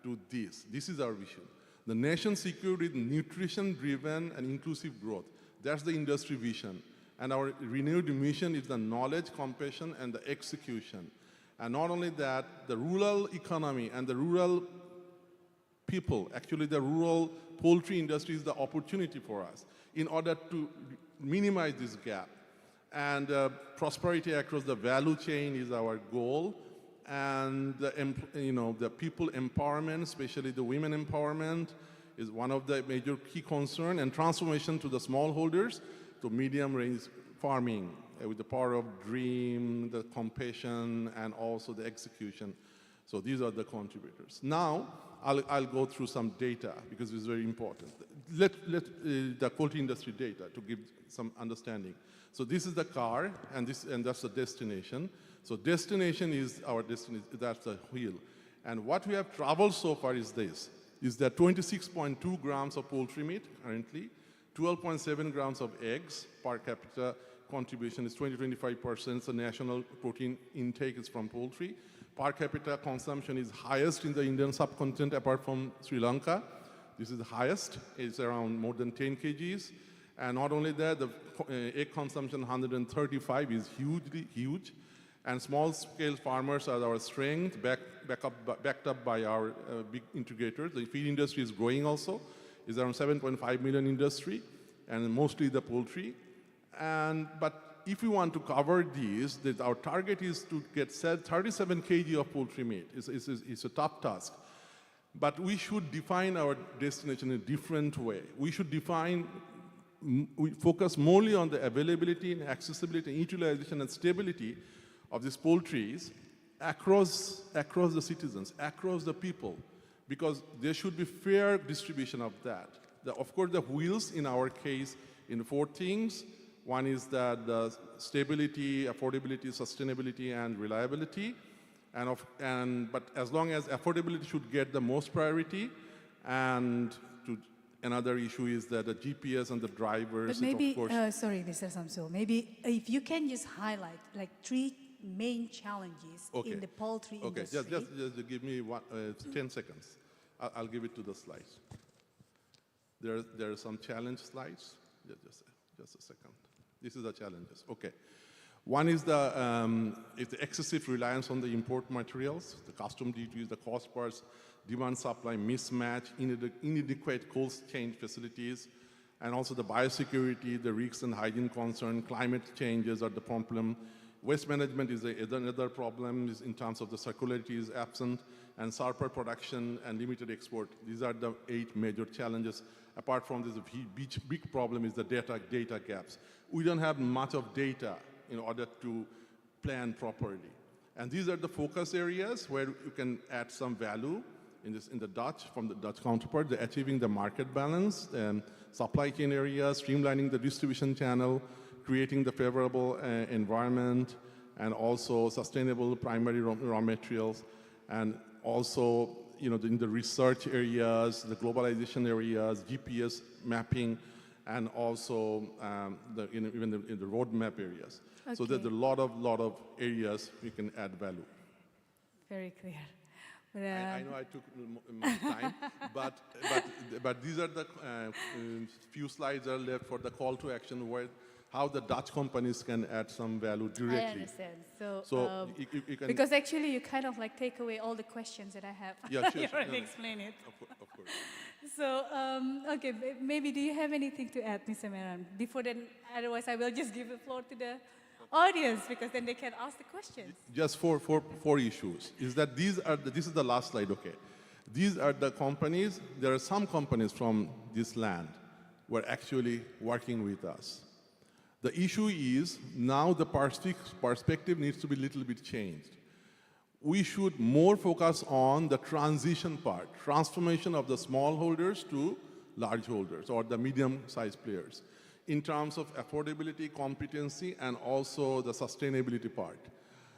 to this? This is our vision. The nation secured with nutrition-driven and inclusive growth. That's the industry vision. And our renewed mission is the knowledge, compassion, and the execution. And not only that, the rural economy and the rural people, actually the rural poultry industry is the opportunity for us in order to minimize this gap. And prosperity across the value chain is our goal. And the people empowerment, especially the women empowerment, is one of the major key concerns. And transformation to the smallholders to medium-range farming with the power of dream, the compassion, and also the execution. So these are the contributors. Now, I'll go through some data because it's very important. The poultry industry data to give some understanding. So this is the car, and that's the destination. So destination is our destination, that's the wheel. And what we have traveled so far is this, is that 26.2 grams of poultry meat currently, 12.7 grams of eggs per capita contribution is 20-25%. The national protein intake is from poultry. Per capita consumption is highest in the Indian subcontinent apart from Sri Lanka. This is the highest. It's around more than 10 kgs. And not only that, the egg consumption 135 is huge. And small-scale farmers are our strength, backed up by our big integrators. The feed industry is growing also. It's around 7.5 million industry, and mostly the poultry. But if we want to cover these, our target is to get 37 kg of poultry meat. It's a tough task. But we should define our destination in a different way. We focus morely on the availability and accessibility and utilization and stability of these poultries across the citizens, across the people, because there should be fair distribution of that. Of course, the wheels in our case in 4 things. One is that the stability, affordability, sustainability, and reliability. But as long as affordability should get the most priority, and another issue is that the GPS and the drivers, But maybe, of course. sorry, Mr. Samsul, maybe if you can just highlight like 3 main challenges in the poultry industry. Okay, just give me 10 seconds. I'll give it to the slides. There are some challenge slides. Just a second. This is the challenges. Okay. One is the excessive reliance on the import materials, the custom duties, the cost parts, demand-supply mismatch, inadequate cold chain facilities, and also the biosecurity, the risks and hygiene concern, climate changes are the problem. Waste management is another problem is in terms of the circularity is absent, and surplus production and limited export. These are the 8 major challenges. Apart from this, a big problem is the data gaps. We don't have much of data in order to plan properly. And these are the focus areas where you can add some value from the Dutch counterpart, the achieving the market balance, supply chain areas, streamlining the distribution channel, creating the favorable environment, and also sustainable primary raw materials, and also in the research areas, the globalization areas, GPS mapping, and also even in the roadmap areas. Okay. So there's a lot of areas we can add value. Very clear. But, I know I took much time, but these are the few slides that are left for the call to action where how the Dutch companies can add some value directly. I understand. So you can, because actually you kind of like take away all the questions that I have. Yeah, sure. You already explained it. Of course. So, okay, maybe do you have anything to add, Mr. Meran? Before then, otherwise I will just give the floor to the audience because then they can ask the questions. Just four issues. Is that this is the last slide, okay. These are the companies, there are some companies from this land who are actually working with us. The issue is now the perspective needs to be a little bit changed. We should more focus on the transition part, transformation of the smallholders to large holders or the medium-sized players in terms of affordability, competency, and also the sustainability part.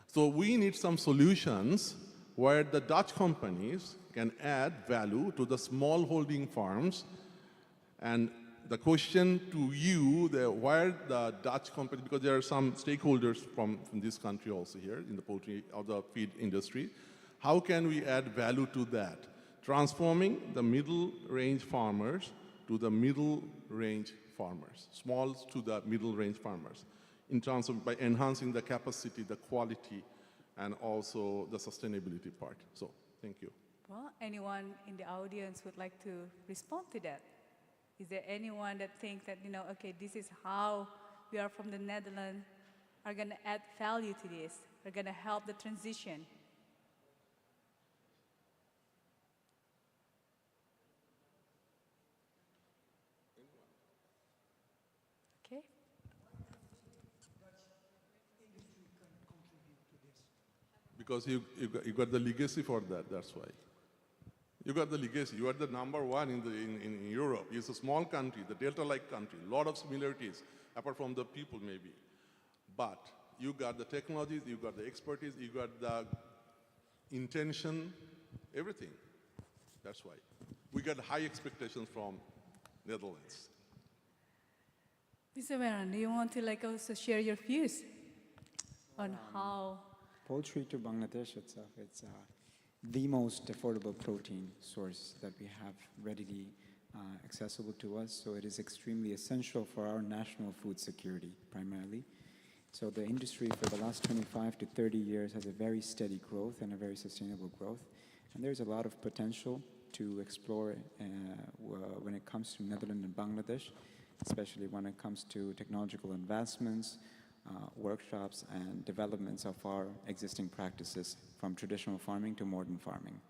So we need some solutions where the Dutch companies can add value to the small holding farms. And the question to you, why the Dutch company, because there are some stakeholders from this country also here in the poultry or the feed industry, how can we add value to that? Transforming the middle range farmers to the middle range farmers, small to the middle range farmers, in terms of by enhancing the capacity, the quality, and also the sustainability part. So, thank you. Well, anyone in the audience would like to respond to that? Is there anyone that thinks that, okay, this is how we are from the Netherlands are going to add value to this, are going to help the transition? Okay. Because you got the legacy for that, that's why. You got the legacy. You are the number one in Europe. It's a small country, the Delta-like country, a lot of similarities, apart from the people maybe. But you got the technologies, you got the expertise, you got the intention, everything. That's why. We got high expectations from Netherlands. Mr. Meran, do you want to also share your views on how poultry to Bangladesh itself, it's the most affordable protein source that we have readily accessible to us. So it is extremely essential for our national food security, primarily. So the industry for the last 25 to 30 years has a very steady growth and a very sustainable growth. And there's a lot of potential to explore when it comes to Netherlands and Bangladesh, especially when it comes to technological advancements, workshops and developments of our existing practices from traditional farming to modern farming.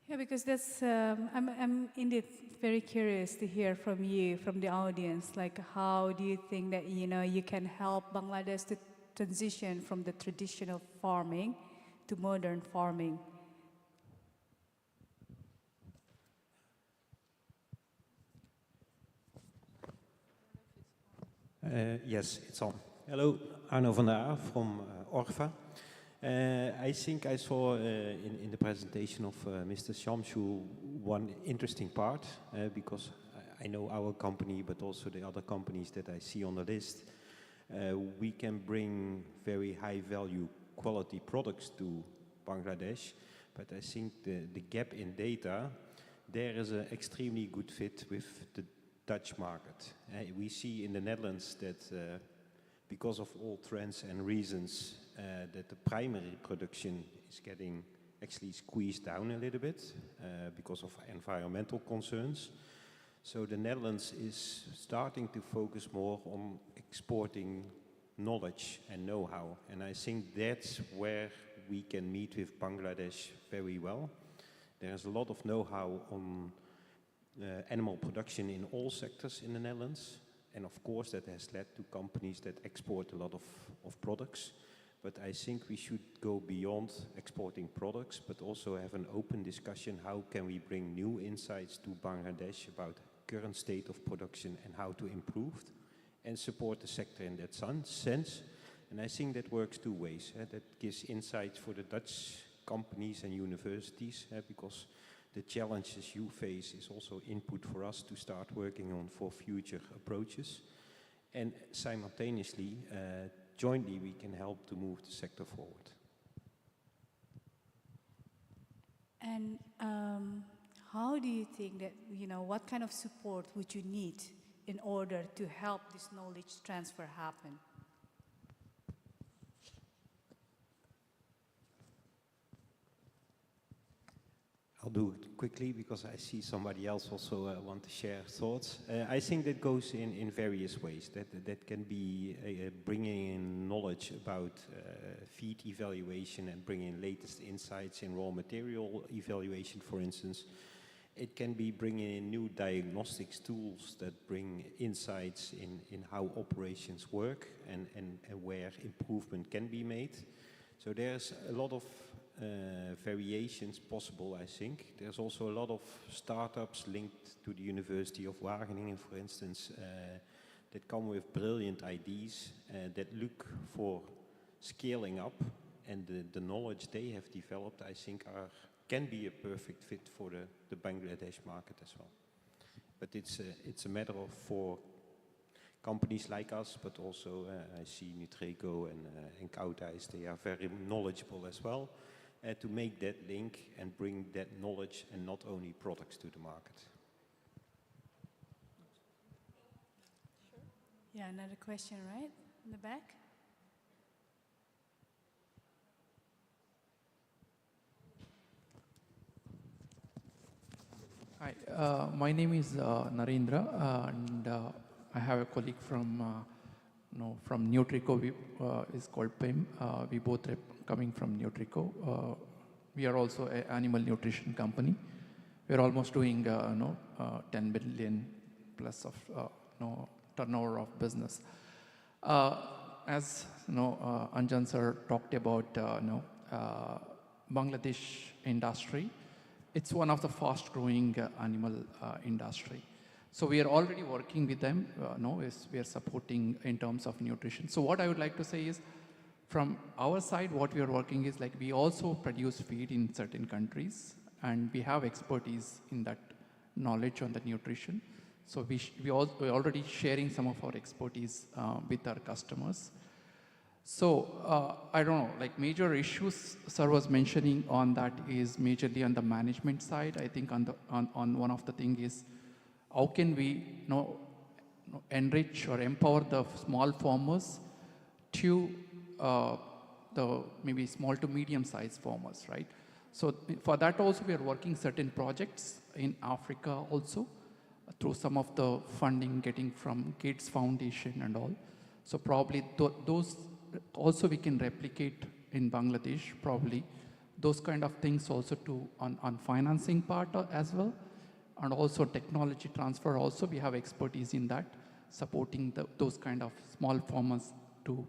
Yeah, because that's, I'm indeed very curious to hear from you, from the audience, like how do you think that, you can help Bangladesh to transition from the traditional farming to modern farming? Yes, it's on. Hello, Arno van der Aar from Orfa. I think I saw in the presentation of Mr. Shamshu one interesting part, because I know our company, but also the other companies that I see on the list. We can bring very high value quality products to Bangladesh, but I think the gap in data, there is an extremely good fit with the Dutch market. We see in the Netherlands that because of all trends and reasons, that the primary production is getting actually squeezed down a little bit because of environmental concerns. So the Netherlands is starting to focus more on exporting knowledge and know-how. And I think that's where we can meet with Bangladesh very well. There's a lot of know-how on animal production in all sectors in the Netherlands. And of course that has led to companies that export a lot of products. But I think we should go beyond exporting products, but also have an open discussion. How can we bring new insights to Bangladesh about current state of production and how to improve and support the sector in that sense. And I think that works two ways. That gives insights for the Dutch companies and universities, because the challenges you face is also input for us to start working on for future approaches. And simultaneously, jointly, we can help to move the sector forward. And how do you think that, what kind of support would you need in order to help this knowledge transfer happen? I'll do it quickly because I see somebody else also want to share thoughts. I think that goes in various ways. That can be bringing in knowledge about feed evaluation and bringing latest insights in raw material evaluation, for instance. It can be bringing in new diagnostics tools that bring insights in how operations work and where improvement can be made. So there's a lot of variations possible, I think. There's also a lot of startups linked to the University of Wageningen, for instance, that come with brilliant ideas that look for scaling up, and the knowledge they have developed, I think, can be a perfect fit for the Bangladesh market as well. But it's a matter of for companies like us, but also I see Nutreco and Koudijs, they are very knowledgeable as well, to make that link and bring that knowledge and not only products to the market. Sure. Yeah, another question, right? In the back? Hi, my name is Narendra, and I have a colleague from Nutreco. Is called PIM. We both are coming from Nutreco. We are also an animal nutrition company. We are almost doing 10 billion plus of turnover of business. As Anjan sir talked about, Bangladesh industry. It's one of the fast-growing animal industry. So we are already working with them. We are supporting in terms of nutrition. So what I would like to say is, from our side, what we are working is like we also produce feed in certain countries, and we have expertise in that knowledge on the nutrition. So we're already sharing some of our expertise with our customers. So I don't know, like major issues sir was mentioning on that is majorly on the management side. I think on one of the thing is how can we enrich or empower the small farmers to the maybe small to medium sized farmers, right? So for that also we are working certain projects in Africa also through some of the funding getting from Gates Foundation and all. So probably those also we can replicate in Bangladesh, probably those kind of things also on financing part as well, and also technology transfer also we have expertise in that, supporting those kind of small farmers to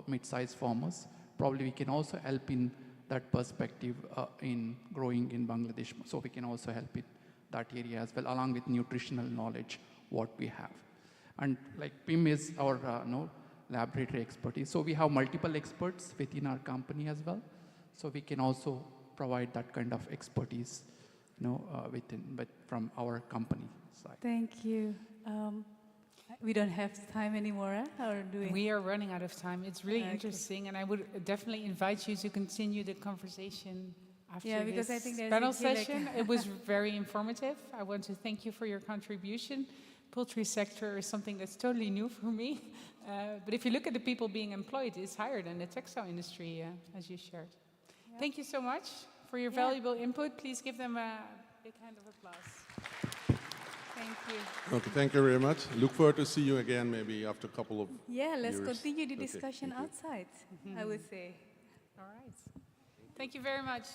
mid-sized farmers. Probably we can also help in that perspective in growing in Bangladesh. So we can also help in that area as well, along with nutritional knowledge what we have. And like PIM is our laboratory expertise. So we have multiple experts within our company as well. So we can also provide that kind of expertise, from our company side. Thank you. We don't have time anymore, or do we? We are running out of time. It's really Okay. interesting, and I would definitely invite you to continue the conversation after Yeah, because this I think there's panel actually like- session. It was very informative. I want to thank you for your contribution. Poultry sector is something that's totally new for me. But if you look at the people being employed, it's higher than the textile industry, as you shared. Thank you so much for your valuable input. Please give them a big hand of applause. Thank you. Okay, thank you very much. Look forward to see you again maybe after a couple of Yeah, let's years. continue the Okay, discussion thank you. outside, I would say. All right. Thank you very much.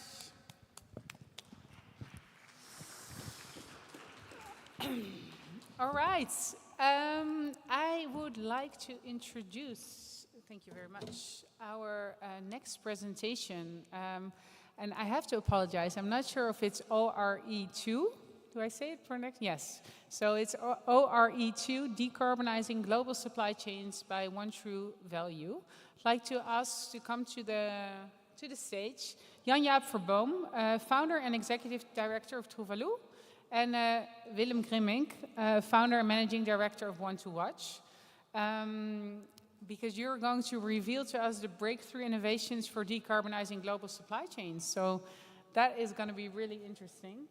All right. I would like to introduce, thank you very much, our next presentation. And I have to apologize. I'm not sure if it's ORE2. Do I say it for next? Yes. So it's ORE2, Decarbonizing Global Supply Chains by One True Value. I'd like to ask to come to the stage Jan-Jaap Verboom, founder and executive director of Truvaloo, and Willem Grimmink, founder and managing director of One to Watch. Because you're going to reveal to us the breakthrough innovations for decarbonizing global supply chains. So that is going to be really interesting.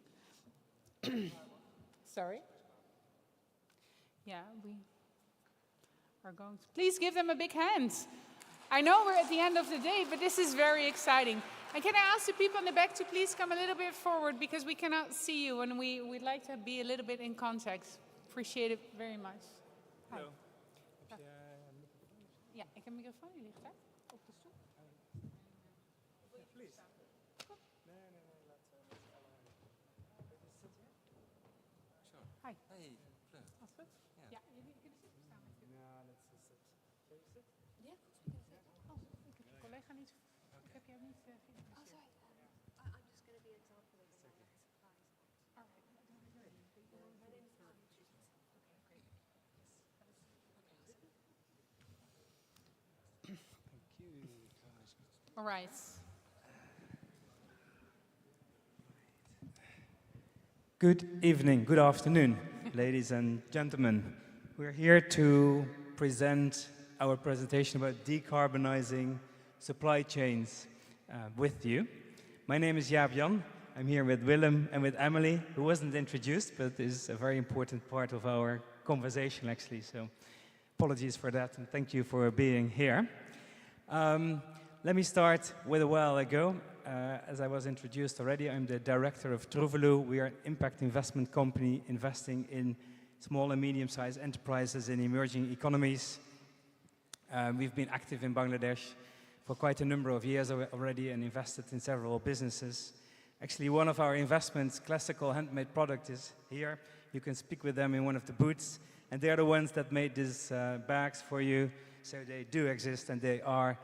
Sorry. Yeah, we are going to... Please give them a big hand. I know we're at the end of the day, but this is very exciting. And can I ask the people in the back to please come a little bit forward, because we cannot see you and we'd like to be a little bit in contact. Appreciate it very much. Hi. Ja, ik heb een microfoon, die ligt daar, op de stoel. Please. Hi. Hey, Fleur. Alles goed? Ja, jullie kunnen zitten staan. Nou, let's just sit. Can you sit? Ja, goed. Ik heb je collega niet... Ik heb jou niet geïnteresseerd. Oh, sorry. I'm just going to be example of the supplies. All right. My name is Anne. Okay, great. Thank you. All right. Good evening, good afternoon, ladies and gentlemen. We're here to present our presentation about decarbonizing supply chains with you. My name is Jaap Jan. I'm here with Willem and with Emily, who wasn't introduced, but is a very important part of our conversation, actually. So apologies for that, and thank you for being here. Let me start with a while ago. As I was introduced already, I'm the director of Truvaloo. We are an impact investment company investing in small and medium-sized enterprises in emerging economies. We've been active in Bangladesh for quite a number of years already and invested in several businesses. Actually, one of our investments, classical handmade product, is here. You can speak with them in one of the booths. And they're the ones that made these bags for you. So they do exist and they are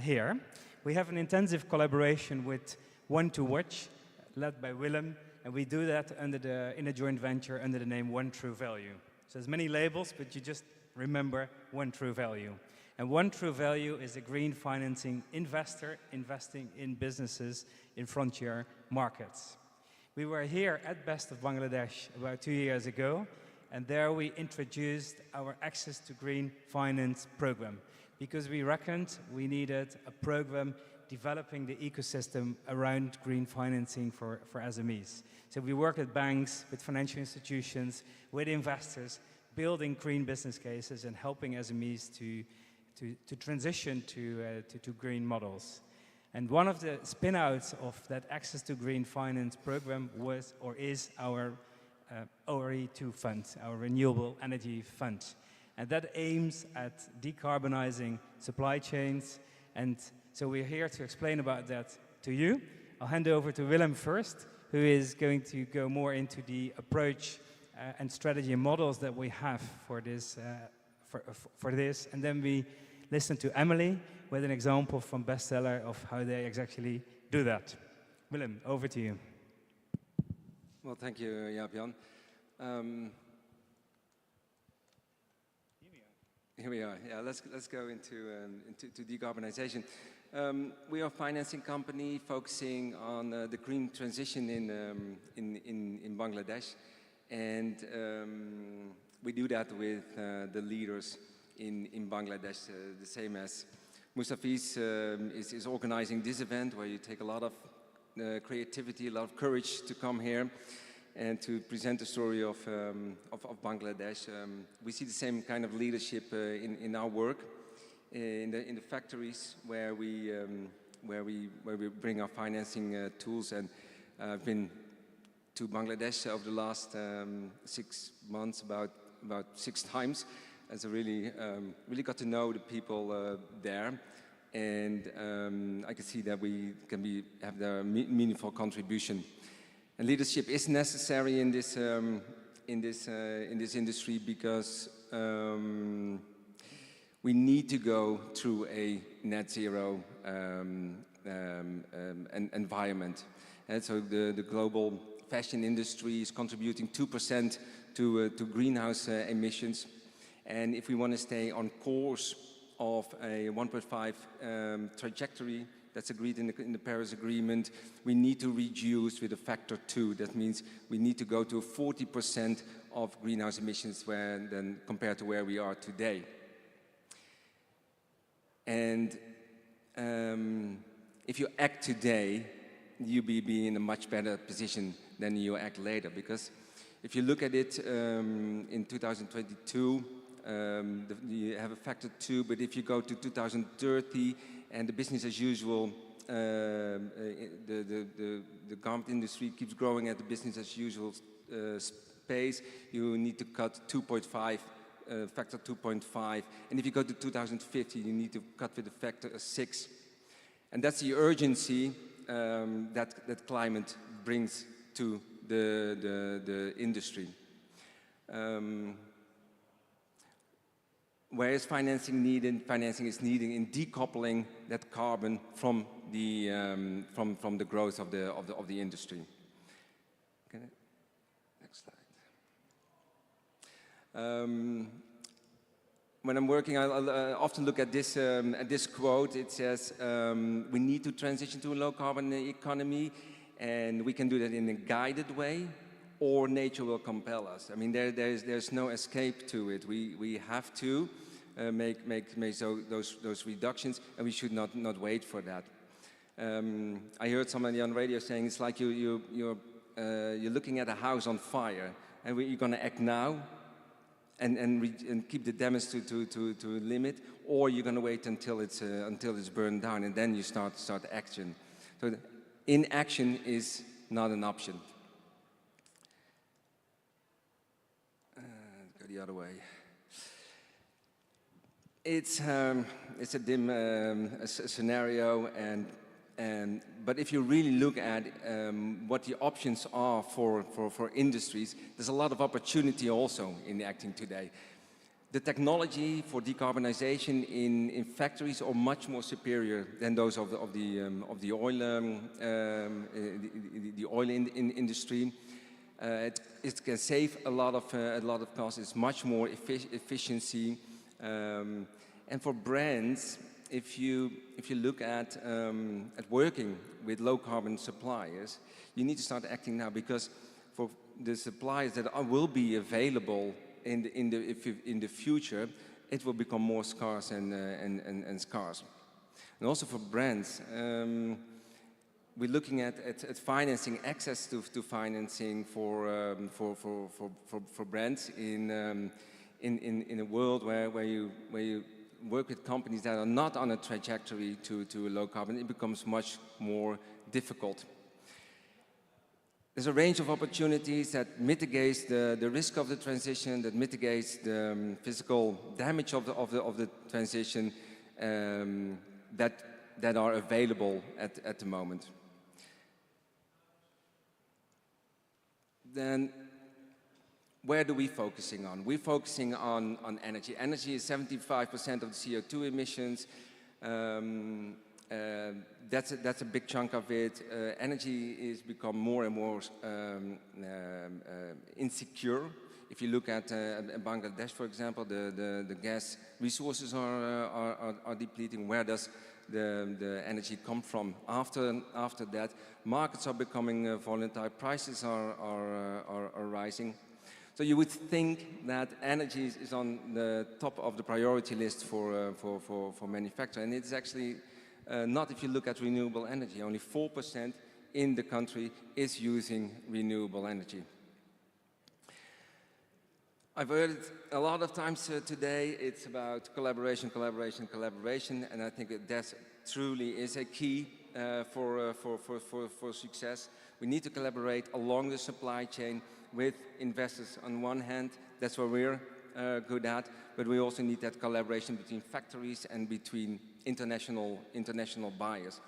here. We have an intensive collaboration with One to Watch, led by Willem, and we do that in a joint venture under the name One True Value. So there's many labels, but you just remember One True Value. And One True Value is a green financing investor investing in businesses in frontier markets. We were here at Best of Bangladesh about 2 years ago, and there we introduced our Access to Green Finance program, because we reckoned we needed a program developing the ecosystem around green financing for SMEs. So we work with banks, with financial institutions, with investors, building green business cases and helping SMEs to transition to green models. And one of the spin-outs of that Access to Green Finance program was, or is, our ORE2 fund, our Renewable Energy Fund. And that aims at decarbonizing supply chains. And so we're here to explain about that to you. I'll hand over to Willem first, who is going to go more into the approach and strategy and models that we have for this. And then we listen to Emily with an example from Bestseller of how they exactly do that. Willem, over to you. Well, thank you, Jaap Jan. Here we are. Yeah, let's go into decarbonization. We are a financing company focusing on the green transition in Bangladesh, and we do that with the leaders in Bangladesh, the same as Mustafiz is organizing this event, where you take a lot of creativity, a lot of courage to come here and to present the story of Bangladesh. We see the same kind of leadership in our work in the factories where we bring our financing tools. And I've been to Bangladesh over the last 6 months about 6 times, and so really got to know the people there. And I can see that we can have the meaningful contribution. And leadership is necessary in this industry, because we need to go through a net zero environment. And so the global fashion industry is contributing 2% to greenhouse emissions. And if we want to stay on course of a 1.5 trajectory that's agreed in the Paris Agreement, we need to reduce with a factor 2. That means we need to go to 40% of greenhouse emissions compared to where we are today. And if you act today, you'll be in a much better position than you act later. Because if you look at it in 2022, you have a factor 2, but if you go to 2030 and the business as usual, the garment industry keeps growing at the business as usual pace, you need to cut 2.5, factor 2.5. And if you go to 2050, you need to cut with a factor 6. And that's the urgency that climate brings to the industry. Where is financing needed? Financing is needed in decoupling that carbon from the growth of the industry. Okay. Next slide. When I'm working, I often look at this quote. It says, "We need to transition to a low-carbon economy, and we can do that in a guided way, or nature will compel us." I mean, there's no escape to it. We have to make those reductions, and we should not wait for that. I heard somebody on radio saying it's like you're looking at a house on fire, and you're going to act now and keep the damage to a limit, or you're going to wait until it's burned down, and then you start action. So inaction is not an option. Go the other way. It's a dim scenario, but if you really look at what the options are for industries, there's a lot of opportunity also in acting today. The technology for decarbonization in factories are much more superior than those of the oil industry. It can save a lot of costs. It's much more efficiency. And for brands, if you look at working with low carbon suppliers, you need to start acting now, because for the suppliers that will be available in the future, it will become more scarce and scarce. And also for brands, we're looking at financing, access to financing for brands in a world where you work with companies that are not on a trajectory to a low carbon. It becomes much more difficult. There's a range of opportunities that mitigates the risk of the transition, that mitigates the physical damage of the transition, that are available at the moment. Then, where do we focusing on? We're focusing on energy. Energy is 75% of the CO2 emissions. That's a big chunk of it. Energy is become more and more insecure. If you look at Bangladesh, for example, the gas resources are depleting. Where does the energy come from? After that, markets are becoming volatile, prices are rising. So you would think that energy is on the top of the priority list for manufacturing, and it's actually not. If you look at renewable energy, only 4% in the country is using renewable energy. I've heard it a lot of times today. It's about collaboration, collaboration, collaboration, and I think that truly is a key for success. We need to collaborate along the supply chain with investors on one hand. That's what we're good at, but we also need that collaboration between factories and between international buyers.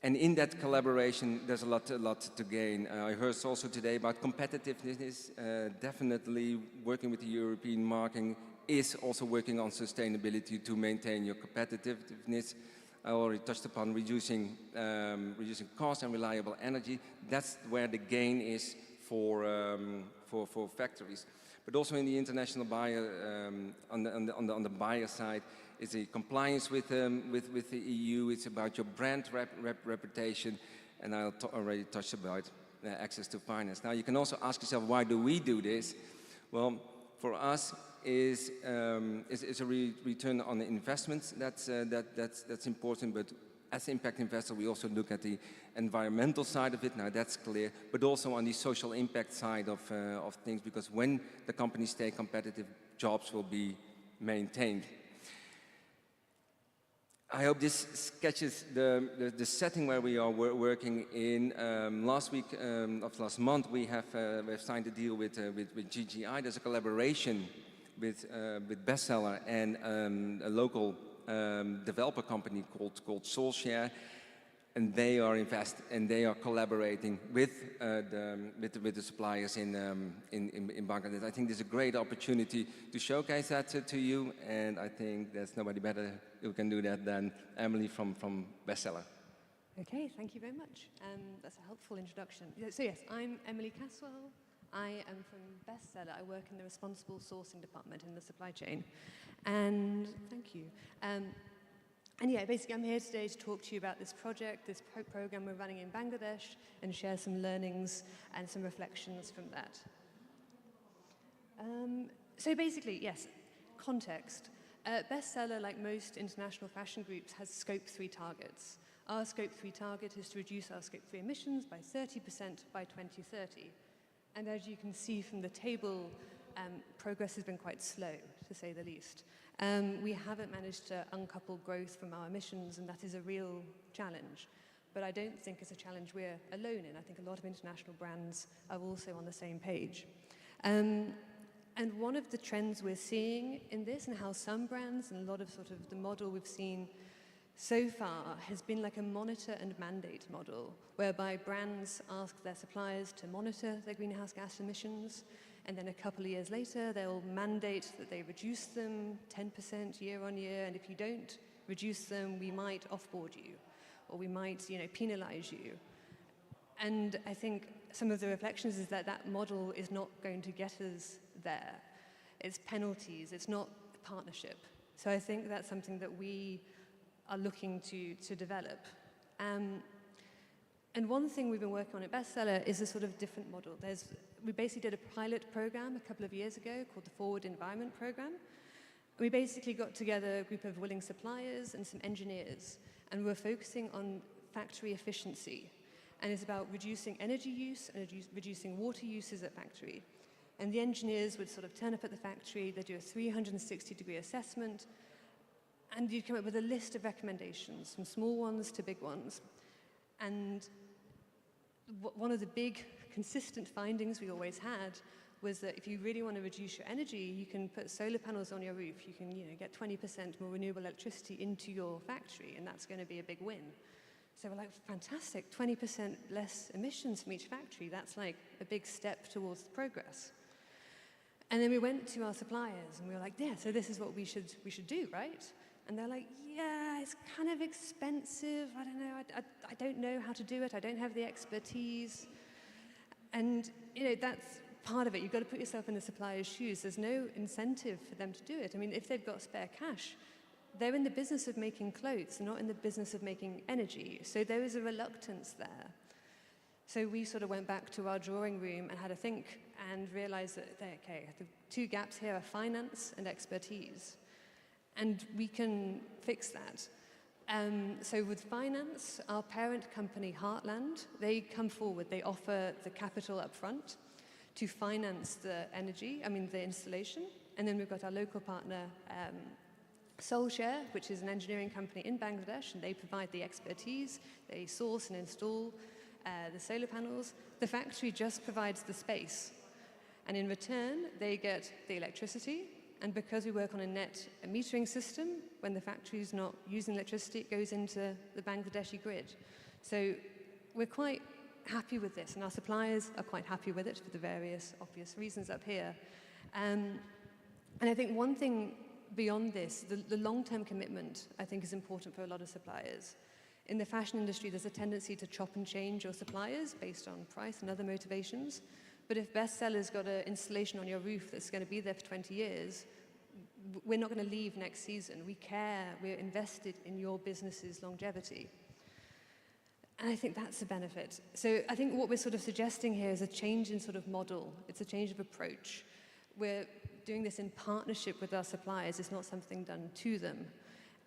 And in that collaboration, there's a lot to gain. I heard also today about competitiveness. Definitely working with the European market is also working on sustainability to maintain your competitiveness. I already touched upon reducing cost and reliable energy. That's where the gain is for factories. But also in the international buyer, on the buyer side, it's a compliance with the EU. It's about your brand reputation, and I already touched about access to finance. Now you can also ask yourself, why do we do this? Well, for us is a return on the investments. That's important. But as impact investor, we also look at the environmental side of it. Now that's clear, but also on the social impact side of things, because when the companies stay competitive, jobs will be maintained. I hope this sketches the setting where we are working in. Last month, we have signed a deal with GGI. There's a collaboration with Bestseller and a local developer company called Soulshare, and they are collaborating with the suppliers in Bangladesh. I think there's a great opportunity to showcase that to you, and I think there's nobody better who can do that than Emily from Bestseller. Okay, thank you very much. That's a helpful introduction. So yes, I'm Emily Caswell. I am from Bestseller. I work in the responsible sourcing department in the supply chain. And thank you. And yeah, basically I'm here today to talk to you about this project, this program we're running in Bangladesh, and share some learnings and some reflections from that. So basically, yes, context. Bestseller, like most international fashion groups, has Scope 3 targets. Our Scope 3 target is to reduce our Scope 3 emissions by 30% by 2030. And as you can see from the table, progress has been quite slow, to say the least. We haven't managed to uncouple growth from our emissions, and that is a real challenge. But I don't think it's a challenge we're alone in. I think a lot of international brands are also on the same page. And one of the trends we're seeing in this, and how some brands, and a lot of sort of the model we've seen so far, has been like a monitor and mandate model, whereby brands ask their suppliers to monitor their greenhouse gas emissions, and then a couple of years later, they'll mandate that they reduce them 10% year on year, and if you don't reduce them, we might offboard you, or we might, penalize you. And I think some of the reflections is that that model is not going to get us there. It's penalties, it's not partnership. So I think that's something that we are looking to develop. And one thing we've been working on at Bestseller is a sort of different model. We basically did a pilot program a couple of years ago called the Forward Environment Program. We basically got together a group of willing suppliers and some engineers, and we're focusing on factory efficiency. And it's about reducing energy use and reducing water uses at factory. And the engineers would sort of turn up at the factory, they'd do a 360-degree assessment, and you'd come up with a list of recommendations, from small ones to big ones. And one of the big consistent findings we always had was that if you really want to reduce your energy, you can put solar panels on your roof. You can get 20% more renewable electricity into your factory, and that's going to be a big win. So we're like, fantastic, 20% less emissions from each factory. That's like a big step towards progress. And then we went to our suppliers, and we were like, yeah, so this is what we should do, right? And they're like, yeah, it's kind of expensive. I don't know. I don't know how to do it. I don't have the expertise. And that's part of it. You've got to put yourself in the supplier's shoes. There's no incentive for them to do it. I mean, if they've got spare cash, they're in the business of making clothes, not in the business of making energy. So there is a reluctance there. So we sort of went back to our drawing room and had a think and realized that, okay, the two gaps here are finance and expertise. And we can fix that. So with finance, our parent company, Heartland, they come forward. They offer the capital up front to finance the energy, the installation. And then we've got our local partner, Soulshare, which is an engineering company in Bangladesh, and they provide the expertise. They source and install the solar panels. The factory just provides the space. And in return, they get the electricity. And because we work on a net metering system, when the factory's not using electricity, it goes into the Bangladeshi grid. So we're quite happy with this, and our suppliers are quite happy with it for the various obvious reasons up here. And I think one thing beyond this, the long-term commitment, I think, is important for a lot of suppliers. In the fashion industry, there's a tendency to chop and change your suppliers based on price and other motivations. But if Bestseller's got an installation on your roof that's going to be there for 20 years, we're not going to leave next season. We care. We're invested in your business's longevity. And I think that's a benefit. So I think what we're sort of suggesting here is a change in sort of model. It's a change of approach. We're doing this in partnership with our suppliers. It's not something done to them.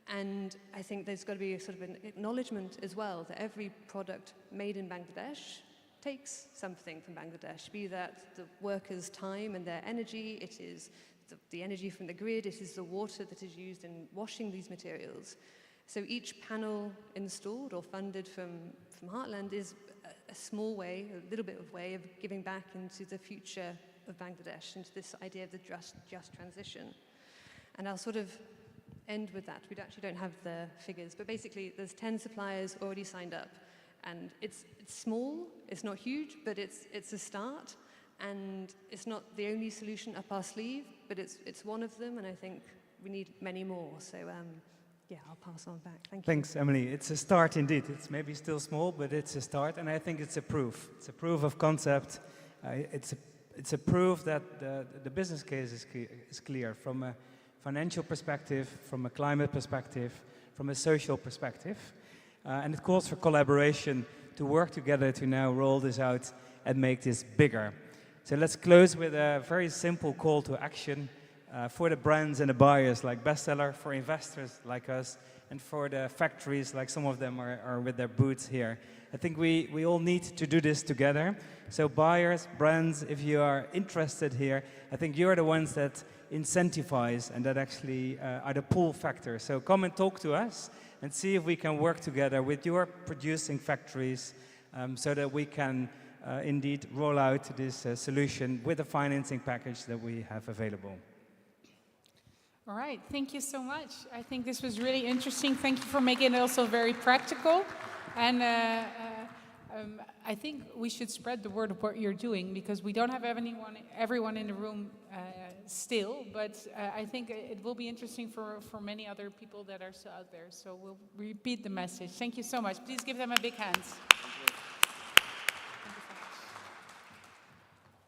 And I think there's got to be a sort of an acknowledgement as well that every product made in Bangladesh takes something from Bangladesh, be that the workers' time and their energy, it is the energy from the grid, it is the water that is used in washing these materials. So each panel installed or funded from Heartland is a small way, a little bit of way of giving back into the future of Bangladesh, into this idea of the just transition. And I'll sort of end with that. We actually don't have the figures, but basically there's 10 suppliers already signed up. And it's small, it's not huge, but it's a start. And it's not the only solution up our sleeve, but it's one of them, and I think we need many more. So yeah, I'll pass on back. Thank you. Thanks, Emily. It's a start indeed. It's maybe still small, but it's a start, and I think it's a proof. It's a proof of concept. It's a proof that the business case is clear from a financial perspective, from a climate perspective, from a social perspective. And it calls for collaboration to work together to now roll this out and make this bigger. So let's close with a very simple call to action for the brands and the buyers like Bestseller, for investors like us, and for the factories like some of them are with their booths here. I think we all need to do this together. So buyers, brands, if you are interested here, I think you're the ones that incentivize and that actually are the pull factor. So come and talk to us and see if we can work together with your producing factories so that we can indeed roll out this solution with the financing package that we have available. All right, thank you so much. I think this was really interesting. Thank you for making it also very practical. And I think we should spread the word of what you're doing, because we don't have everyone in the room still, but I think it will be interesting for many other people that are still out there. So we'll repeat the message. Thank you so much. Please give them a big hand.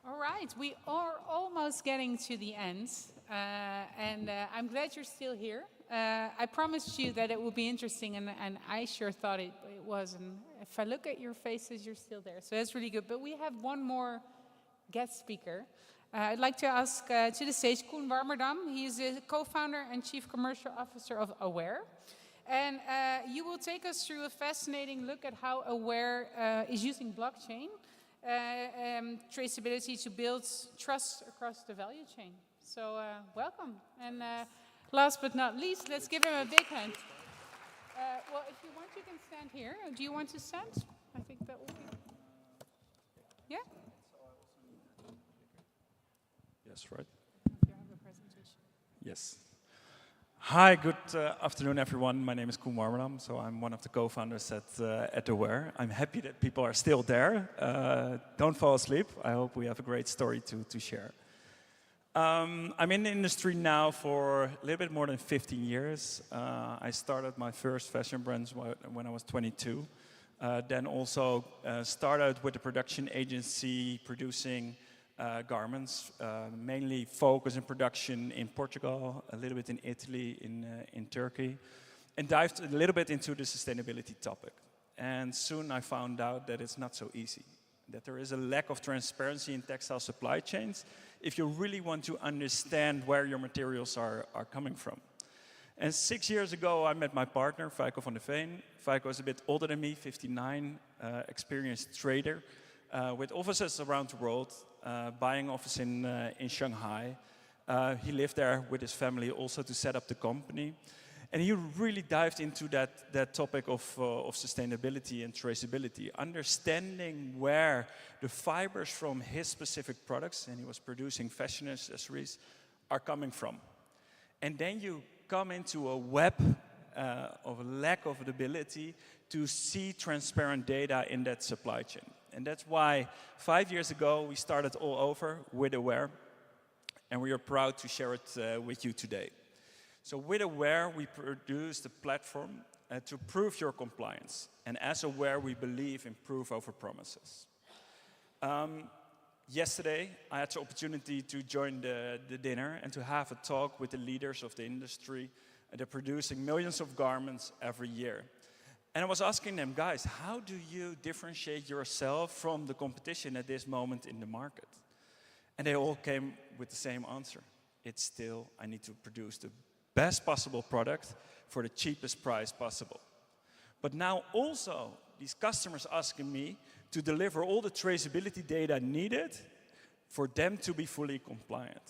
All right, we are almost getting to the end, and I'm glad you're still here. I promised you that it would be interesting, and I sure thought it was. And if I look at your faces, you're still there, so that's really good. But we have one more guest speaker. I'd like to ask to the stage Koen Warmerdam. He is the co-founder and chief commercial officer of Aware. And you will take us through a fascinating look at how Aware is using blockchain traceability to build trust across the value chain. So welcome. And last but not least, let's give him a big hand. Well, if you want, you can stand here. Do you want to stand? I think that will be... Yeah? Yes, right. Yes. Hi, good afternoon, everyone. My name is Koen Warmerdam, so I'm one of the co-founders at Aware. I'm happy that people are still there. Don't fall asleep. I hope we have a great story to share. I'm in the industry now for a little bit more than 15 years. I started my first fashion brands when I was 22. Then also started with a production agency producing garments, mainly focus in production in Portugal, a little bit in Italy, in Turkey, and dived a little bit into the sustainability topic. And soon I found out that it's not so easy, that there is a lack of transparency in textile supply chains if you really want to understand where your materials are coming from. And 6 years ago, I met my partner, Feiko van der Veen. Feiko is a bit older than me, 59, experienced trader, with offices around the world, buying office in Shanghai. He lived there with his family also to set up the company. And he really dived into that topic of sustainability and traceability, understanding where the fibers from his specific products, and he was producing fashion accessories, are coming from. And then you come into a web of a lack of the ability to see transparent data in that supply chain. And that's why 5 years ago we started all over with Aware, and we are proud to share it with you today. So with Aware, we produced a platform to prove your compliance. And as Aware, we believe in proof over promises. Yesterday, I had the opportunity to join the dinner and to have a talk with the leaders of the industry. They're producing millions of garments every year. And I was asking them, guys, how do you differentiate yourself from the competition at this moment in the market? And they all came with the same answer. It's still, I need to produce the best possible product for the cheapest price possible. But now also, these customers asking me to deliver all the traceability data needed for them to be fully compliant.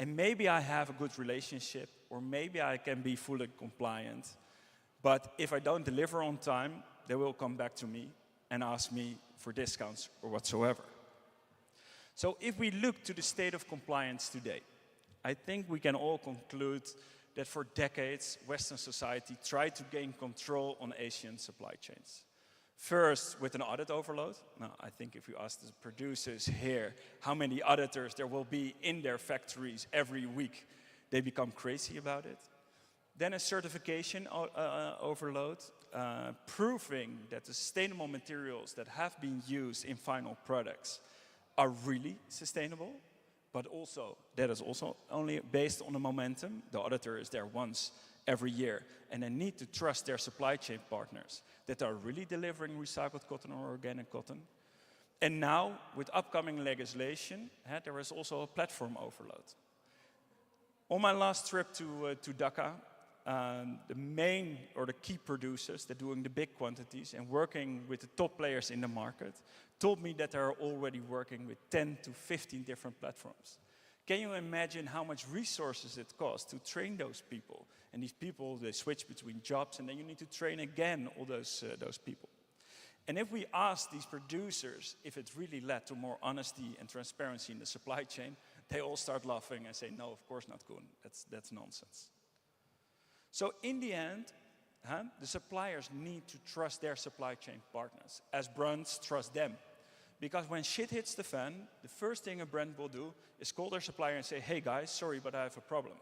And maybe I have a good relationship, or maybe I can be fully compliant, but if I don't deliver on time, they will come back to me and ask me for discounts or whatsoever. So if we look to the state of compliance today, I think we can all conclude that for decades, Western society tried to gain control on Asian supply chains. First, with an audit overload. Now, I think if you ask the producers here how many auditors there will be in their factories every week, they become crazy about it. Then a certification overload, proving that the sustainable materials that have been used in final products are really sustainable, but also, that is also only based on the momentum. The auditor is there once every year, and they need to trust their supply chain partners that are really delivering recycled cotton or organic cotton. And now, with upcoming legislation, there is also a platform overload. On my last trip to Dhaka, the main or the key producers that are doing the big quantities and working with the top players in the market told me that they're already working with 10 to 15 different platforms. Can you imagine how much resources it costs to train those people? And these people, they switch between jobs, and then you need to train again all those people. And if we ask these producers if it's really led to more honesty and transparency in the supply chain, they all start laughing and say, no, of course not, Koen. That's nonsense. So in the end, the suppliers need to trust their supply chain partners, as brands trust them. Because when shit hits the fan, the first thing a brand will do is call their supplier and say, hey guys, sorry, but I have a problem.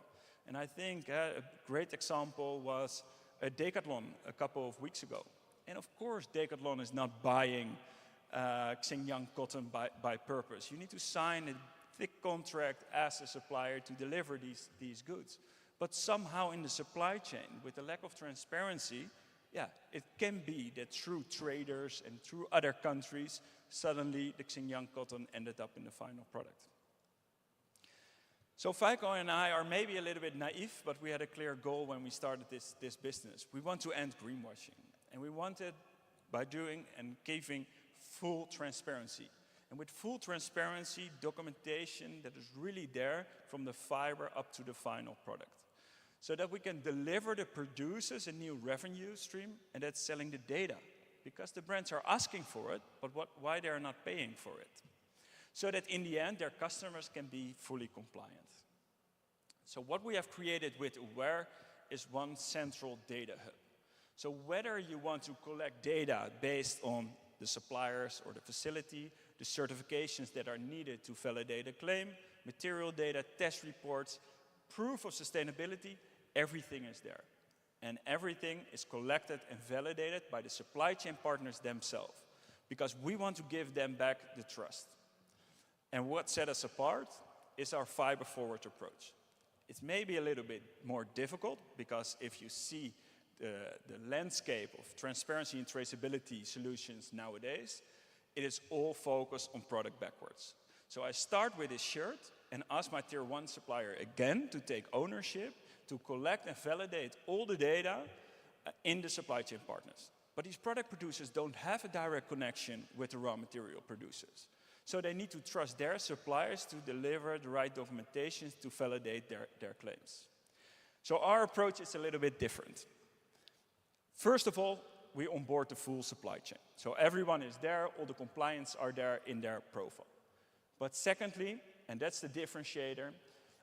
And I think a great example was Decathlon a couple of weeks ago. And of course, Decathlon is not buying Xinjiang cotton by purpose. You need to sign a thick contract as a supplier to deliver these goods. But somehow in the supply chain, with the lack of transparency, it can be that through traders and through other countries, suddenly the Xinjiang cotton ended up in the final product. So Feiko and I are maybe a little bit naive, but we had a clear goal when we started this business. We want to end greenwashing. And we wanted by doing and giving full transparency. And with full transparency, documentation that is really there from the fiber up to the final product. So that we can deliver the producers a new revenue stream, and that's selling the data. Because the brands are asking for it, but why they are not paying for it. So that in the end, their customers can be fully compliant. So what we have created with Aware is one central data hub. So whether you want to collect data based on the suppliers or the facility, the certifications that are needed to validate a claim, material data, test reports, proof of sustainability, everything is there. And everything is collected and validated by the supply chain partners themselves. Because we want to give them back the trust. And what set us apart is our fiber-forward approach. It's maybe a little bit more difficult because if you see the landscape of transparency and traceability solutions nowadays, it is all focused on product backwards. So I start with this shirt and ask my tier 1 supplier again to take ownership, to collect and validate all the data in the supply chain partners. But these product producers don't have a direct connection with the raw material producers. So they need to trust their suppliers to deliver the right documentation to validate their claims. So our approach is a little bit different. First of all, we onboard the full supply chain. So everyone is there, all the compliance are there in their profile. But secondly, and that's the differentiator,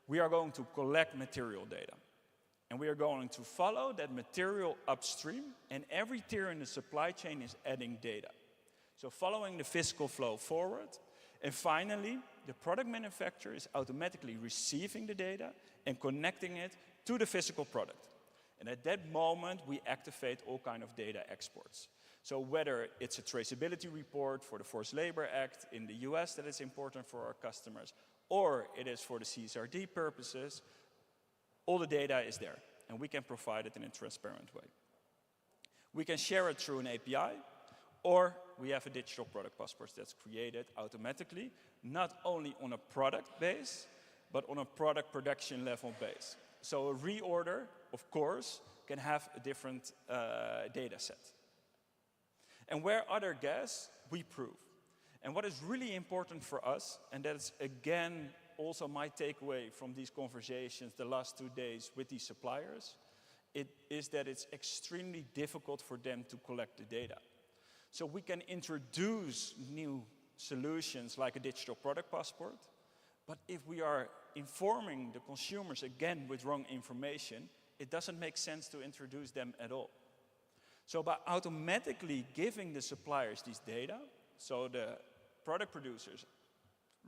we are going to collect material data. And we are going to follow that material upstream, and every tier in the supply chain is adding data. So following the physical flow forward, and finally, the product manufacturer is automatically receiving the data and connecting it to the physical product. And at that moment, we activate all kind of data exports. So whether it's a traceability report for the Forced Labor Act in the US that is important for our customers, or it is for the CSRD purposes, all the data is there, and we can provide it in a transparent way. We can share it through an API, or we have a digital product passport that's created automatically, not only on a product base, but on a product production level base. So a reorder, of course, can have a different data set. And where other guess, we prove. And what is really important for us, and that's again also my takeaway from these conversations the last 2 days with these suppliers, it is that it's extremely difficult for them to collect the data. So we can introduce new solutions like a digital product passport, but if we are informing the consumers again with wrong information, it doesn't make sense to introduce them at all. So by automatically giving the suppliers these data, so the product producers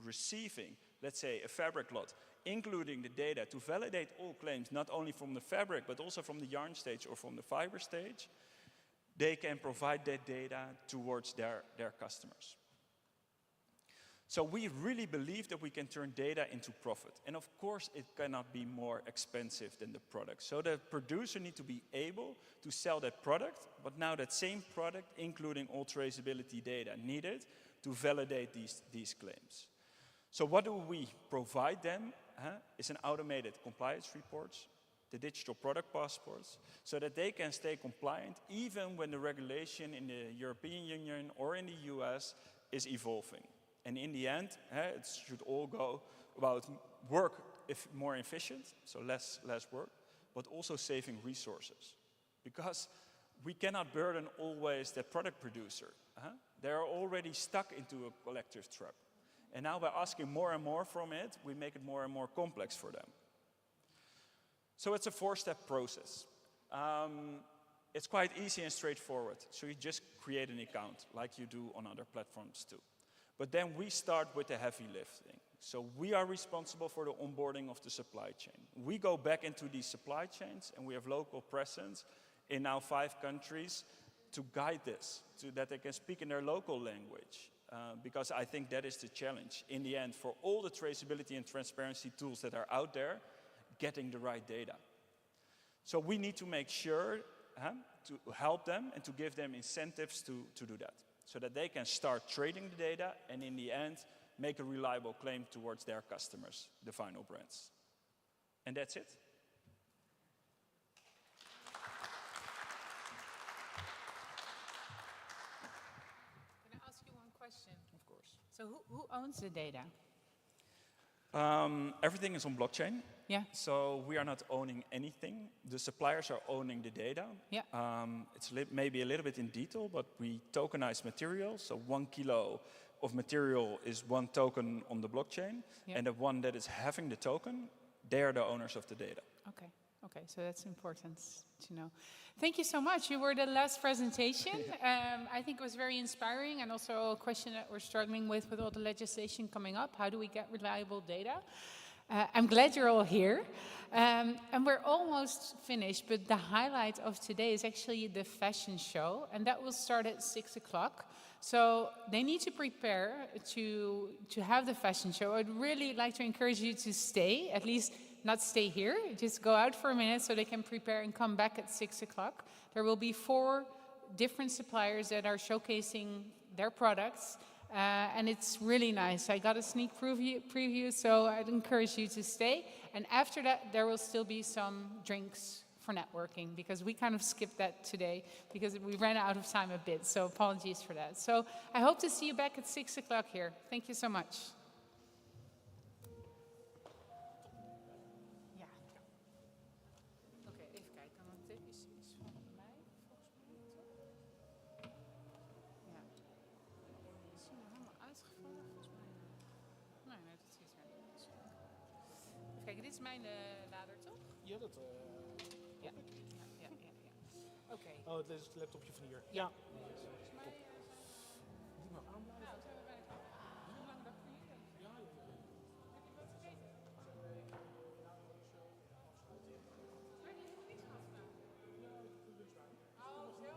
receiving, let's say, a fabric lot, including the data to validate all claims, not only from the fabric, but also from the yarn stage or from the fiber stage, they can provide that data towards their customers. So we really believe that we can turn data into profit. And of course, it cannot be more expensive than the product. So the producer needs to be able to sell that product, but now that same product, including all traceability data needed to validate these claims. So what do we provide them? Is an automated compliance reports, the digital product passports, so that they can stay compliant even when the regulation in the European Union or in the US is evolving. And in the end, it should all go about work more efficient, so less work, but also saving resources. Because we cannot burden always the product producer. They are already stuck into a collective trap. And now by asking more and more from it, we make it more and more complex for them. So it's a 4-step process. It's quite easy and straightforward. So you just create an account like you do on other platforms too. But then we start with the heavy lifting. So we are responsible for the onboarding of the supply chain. We go back into these supply chains and we have local presence in now 5 countries to guide this, so that they can speak in their local language. Because I think that is the challenge in the end for all the traceability and transparency tools that are out there, getting the right data. So we need to make sure to help them and to give them incentives to do that, so that they can start trading the data and in the end make a reliable claim towards their customers, the final brands. And that's it. Can I ask you one question? Of course. So who owns the data? Everything is on blockchain. Yeah. So we are not owning anything. The suppliers are owning the data. Yeah. It's maybe a little bit in detail, but we tokenize material. So 1 kilo of material is 1 token on the blockchain. Yeah. And the one that is having the token, they are the owners of the data. Okay. Okay, so that's important to know. Thank you so much. You were the last presentation. I think it was very inspiring, and also a question that we're struggling with all the legislation coming up. How do we get reliable data? I'm glad you're all here. And we're almost finished, but the highlight of today is actually the fashion show, and that will start at 6 o'clock. So they need to prepare to have the fashion show. I'd really like to encourage you to stay, at least not stay here, just go out for a minute so they can prepare and come back at 6 o'clock. There will be 4 different suppliers that are showcasing their products, and it's really nice. I got a sneak preview, so I'd encourage you to stay. And after that, there will still be some drinks for networking, because we kind of skipped that today because we ran out of time a bit, so apologies for that. So I hope to see you back at 6 o'clock here. Thank you so much. Ja. Oké, even kijken, want dit is van mij, volgens mij, toch? Ja. Is die nog helemaal uitgevallen, volgens mij? Nee, dat ziet er niet uit. Even kijken, dit is mijn lader, toch? Ja, dat... Ja. Oké. Oh, het is het laptopje van hier. Ja. Volgens mij... Moet maar aanblijven. Nou, zijn we bijna klaar. Hoe lang dag voor jullie? Ja. Heb je wat vergeten? Maar die heeft niks gehad vandaag. Oh, zo.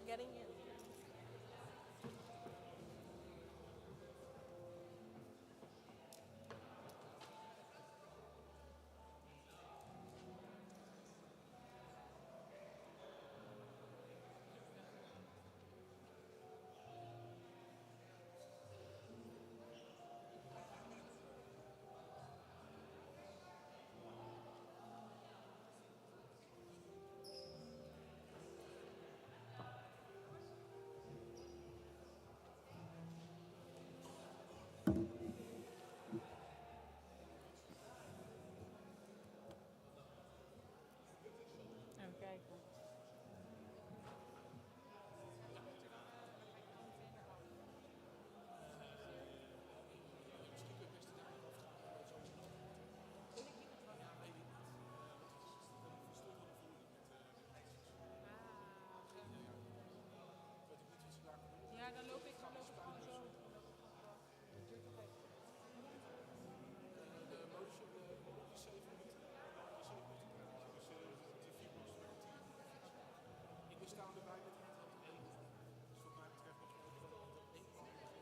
they're getting in. Ja, dan loop ik gewoon zo. Dat duurt nog even. De modus is 7 minuten. 7 minuten. Dus die 4 plus 10. Ik sta erbij met handheld 1. Dus wat mij betreft nog wel 1 plan staan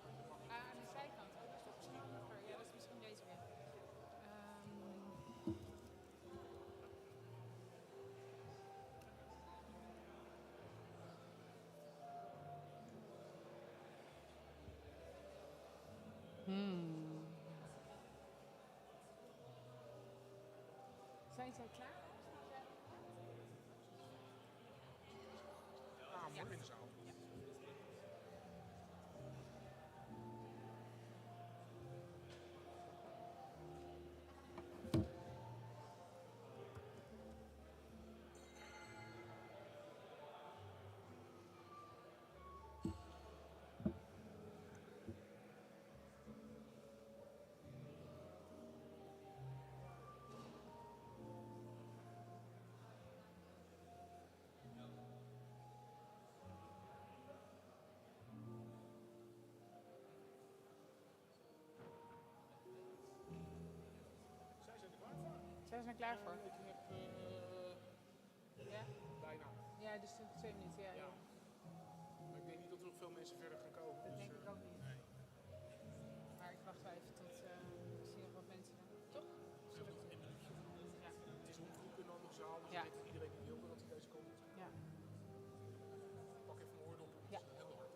bij de bank. Ah, aan de zijkant. Oh, dat is toch misschien makkelijker. Ja, dat is misschien deze weer. Zijn zij klaar? Ah, mooi in de zaal. Zij zijn er klaar voor. Ik heb Ja? bijna. Ja, dus 2 minuten. Ja, ja. Maar ik denk niet dat er nog veel mensen verder gaan komen. Dat dus, denk ik ook niet. Nee. Maar ik wacht wel even tot misschien nog wat mensen zijn. Toch? Het is nog een minuutje. Ja. Het is omgroep in een andere zaal, dus Ja. ik weet dat iedereen die wilde dat hij deze kant op. Ja. Ik pak even mijn oordop. Ja. Heel hard.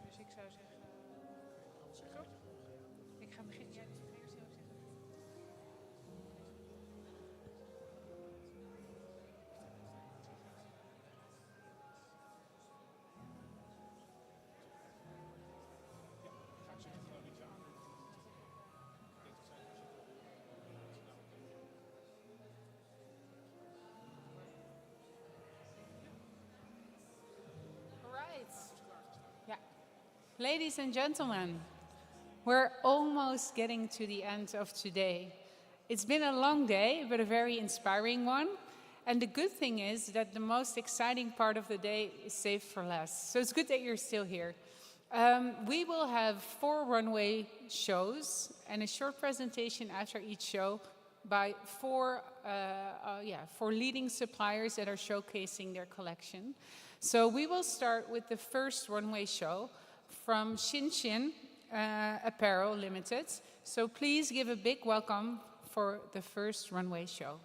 Dus ik zou zeggen... Ik ga beginnen. Ja, dus ik ga eerst heel zeggen. Yeah. Ladies and gentlemen, we're almost getting to the end of today. It's been a long day, but a very inspiring one. And the good thing is that the most exciting part of the day is saved for last. So it's good that you're still here. We will have 4 runway shows and a short presentation after each show by 4 leading suppliers that are showcasing their collection. So we will start with the first runway show from Shinshin Apparel Limited. So please give a big welcome for the first runway show.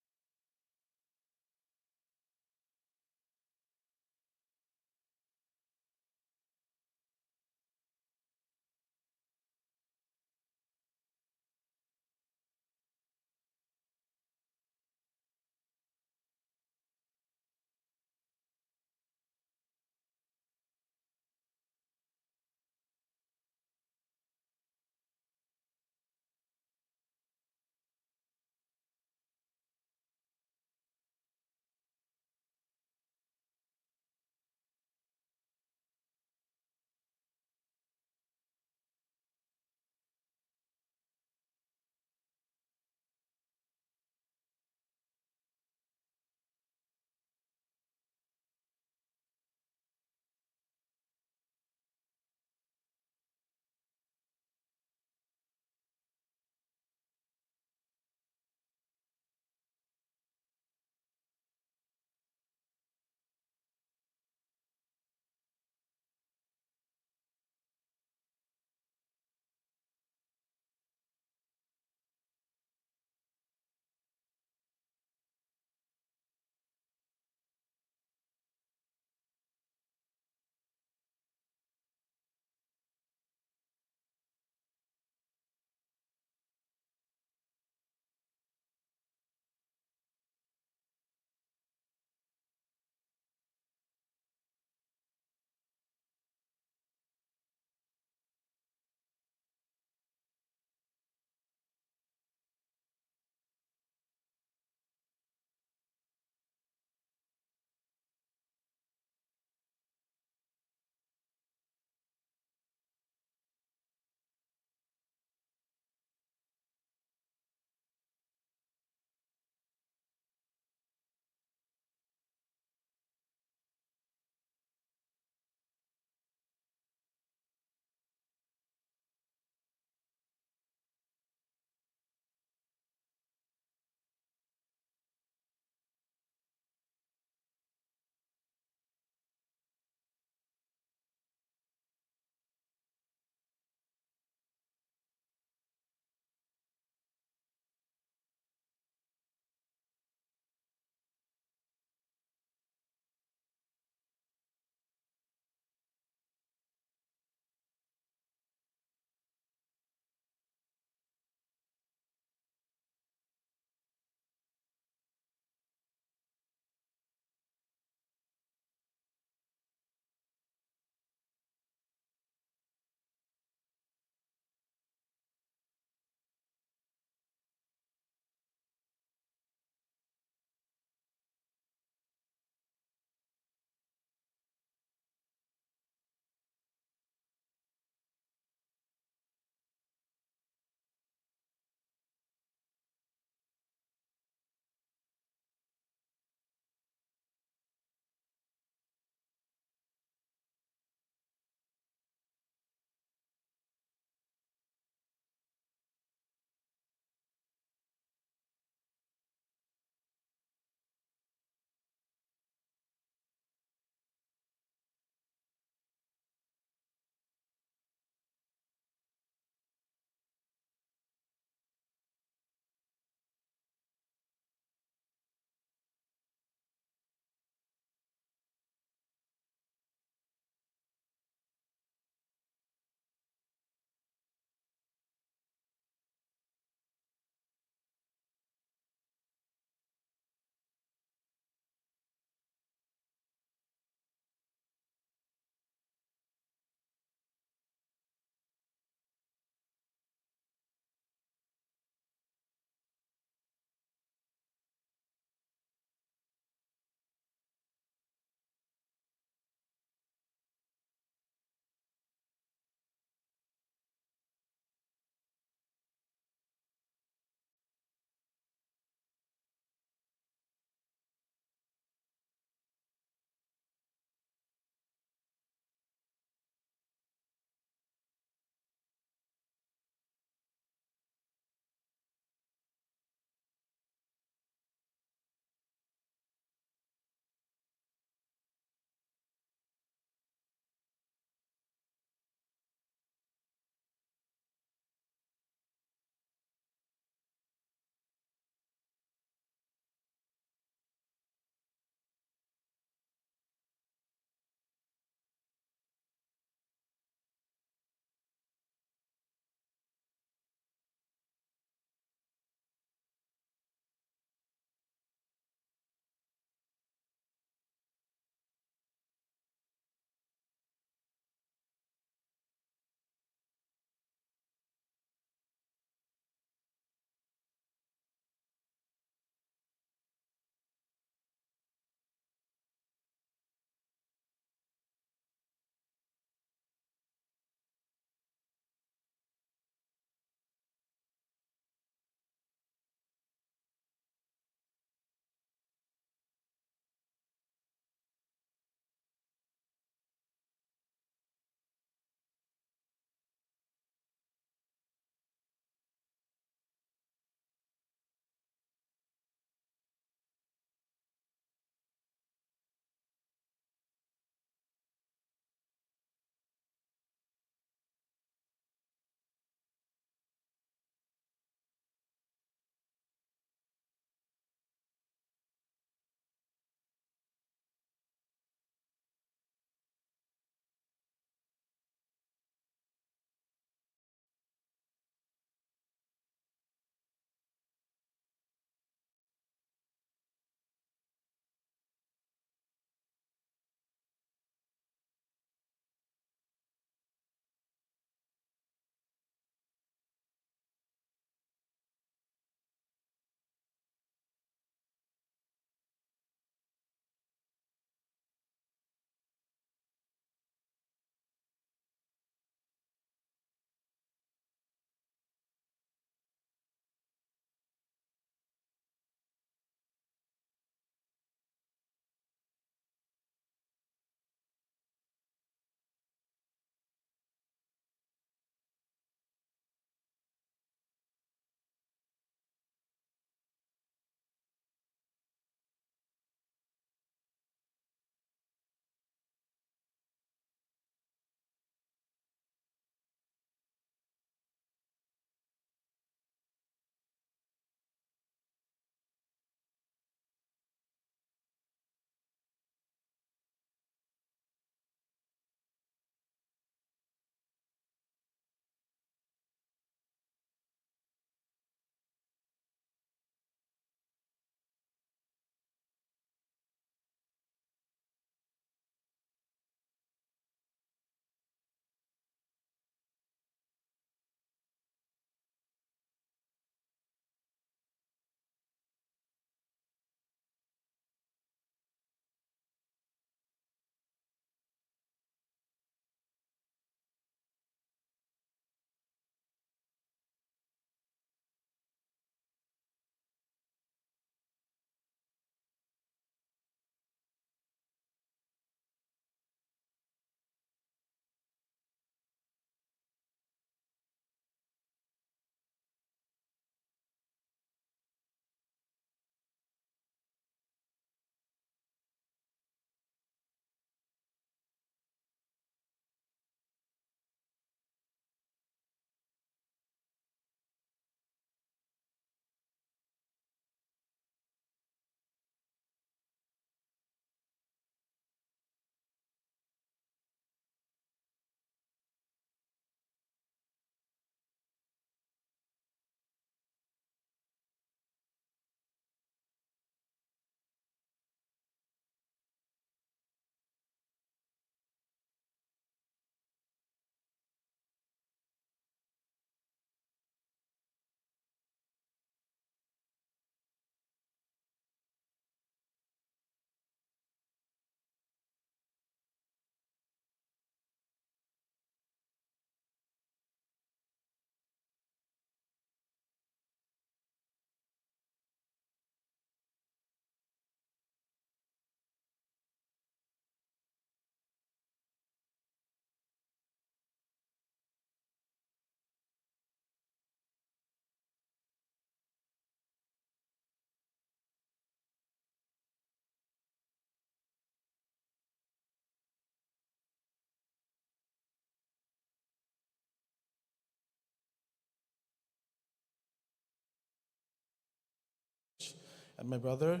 and my brother,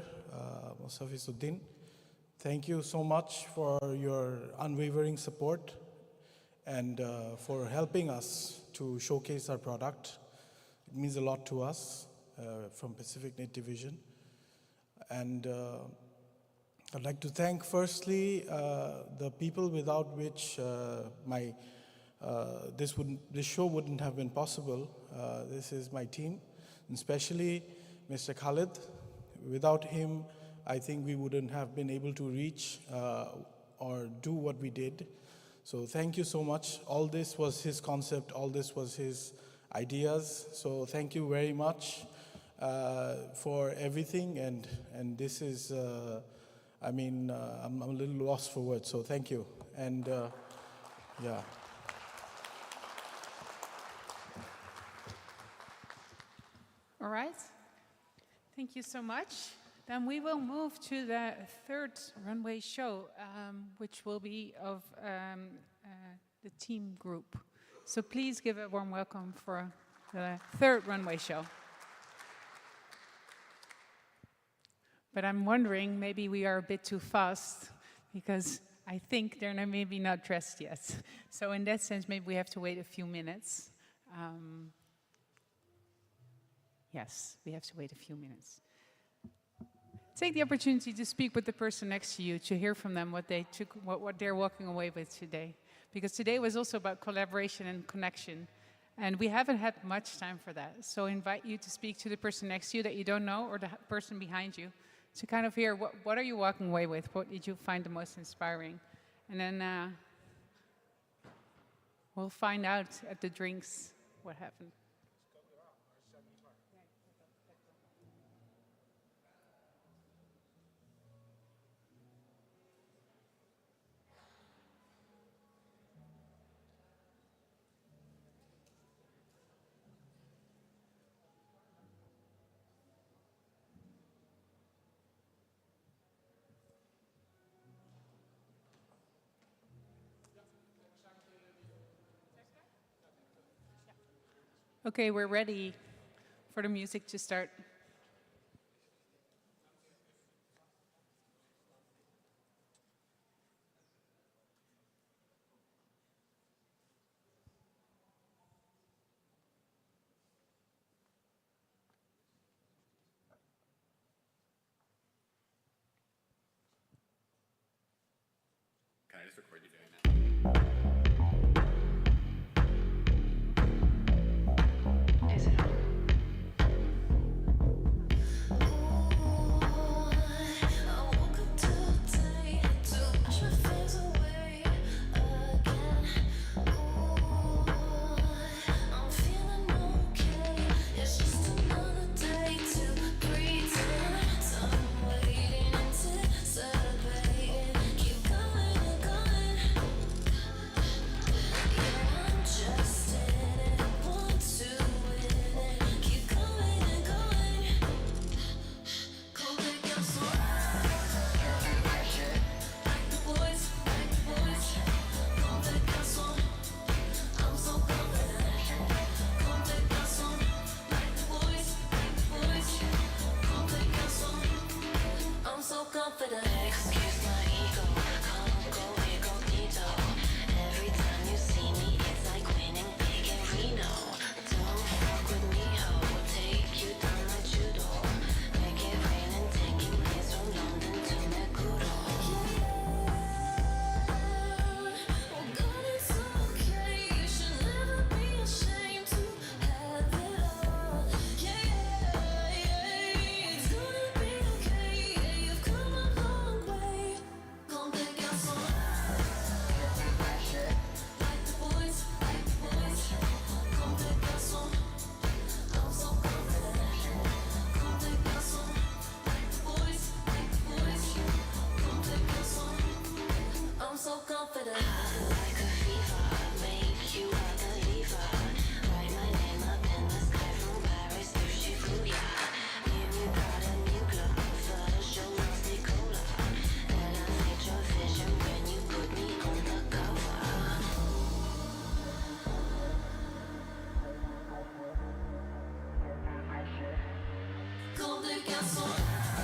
Mosafisuddin. Thank you so much for your unwavering support and for helping us to showcase our product. It means a lot to us from Pacific Net Division. And I'd like to thank firstly the people without which this show wouldn't have been possible. This is my team, and especially Mr. Khalid. Without him, I think we wouldn't have been able to reach or do what we did. So thank you so much. All this was his concept, all this was his ideas. So thank you very much for everything. And this is, I'm a little lost for words, so thank you. And yeah. All right. Thank you so much. Then we will move to the third runway show, which will be of the team group. So please give a warm welcome for the third runway show. But I'm wondering, maybe we are a bit too fast, because I think they're maybe not dressed yet. So in that sense, maybe we have to wait a few minutes. Yes, we have to wait a few minutes. Take the opportunity to speak with the person next to you, to hear from them what they're walking away with today. Because today was also about collaboration and connection. And we haven't had much time for that. So I invite you to speak to the person next to you that you don't know, or the person behind you, to kind of hear what are you walking away with? What did you find the most inspiring? And then we'll find out at the drinks what happened. Okay, we're ready for the music to start. Can I just record you doing that? Comme des garçons.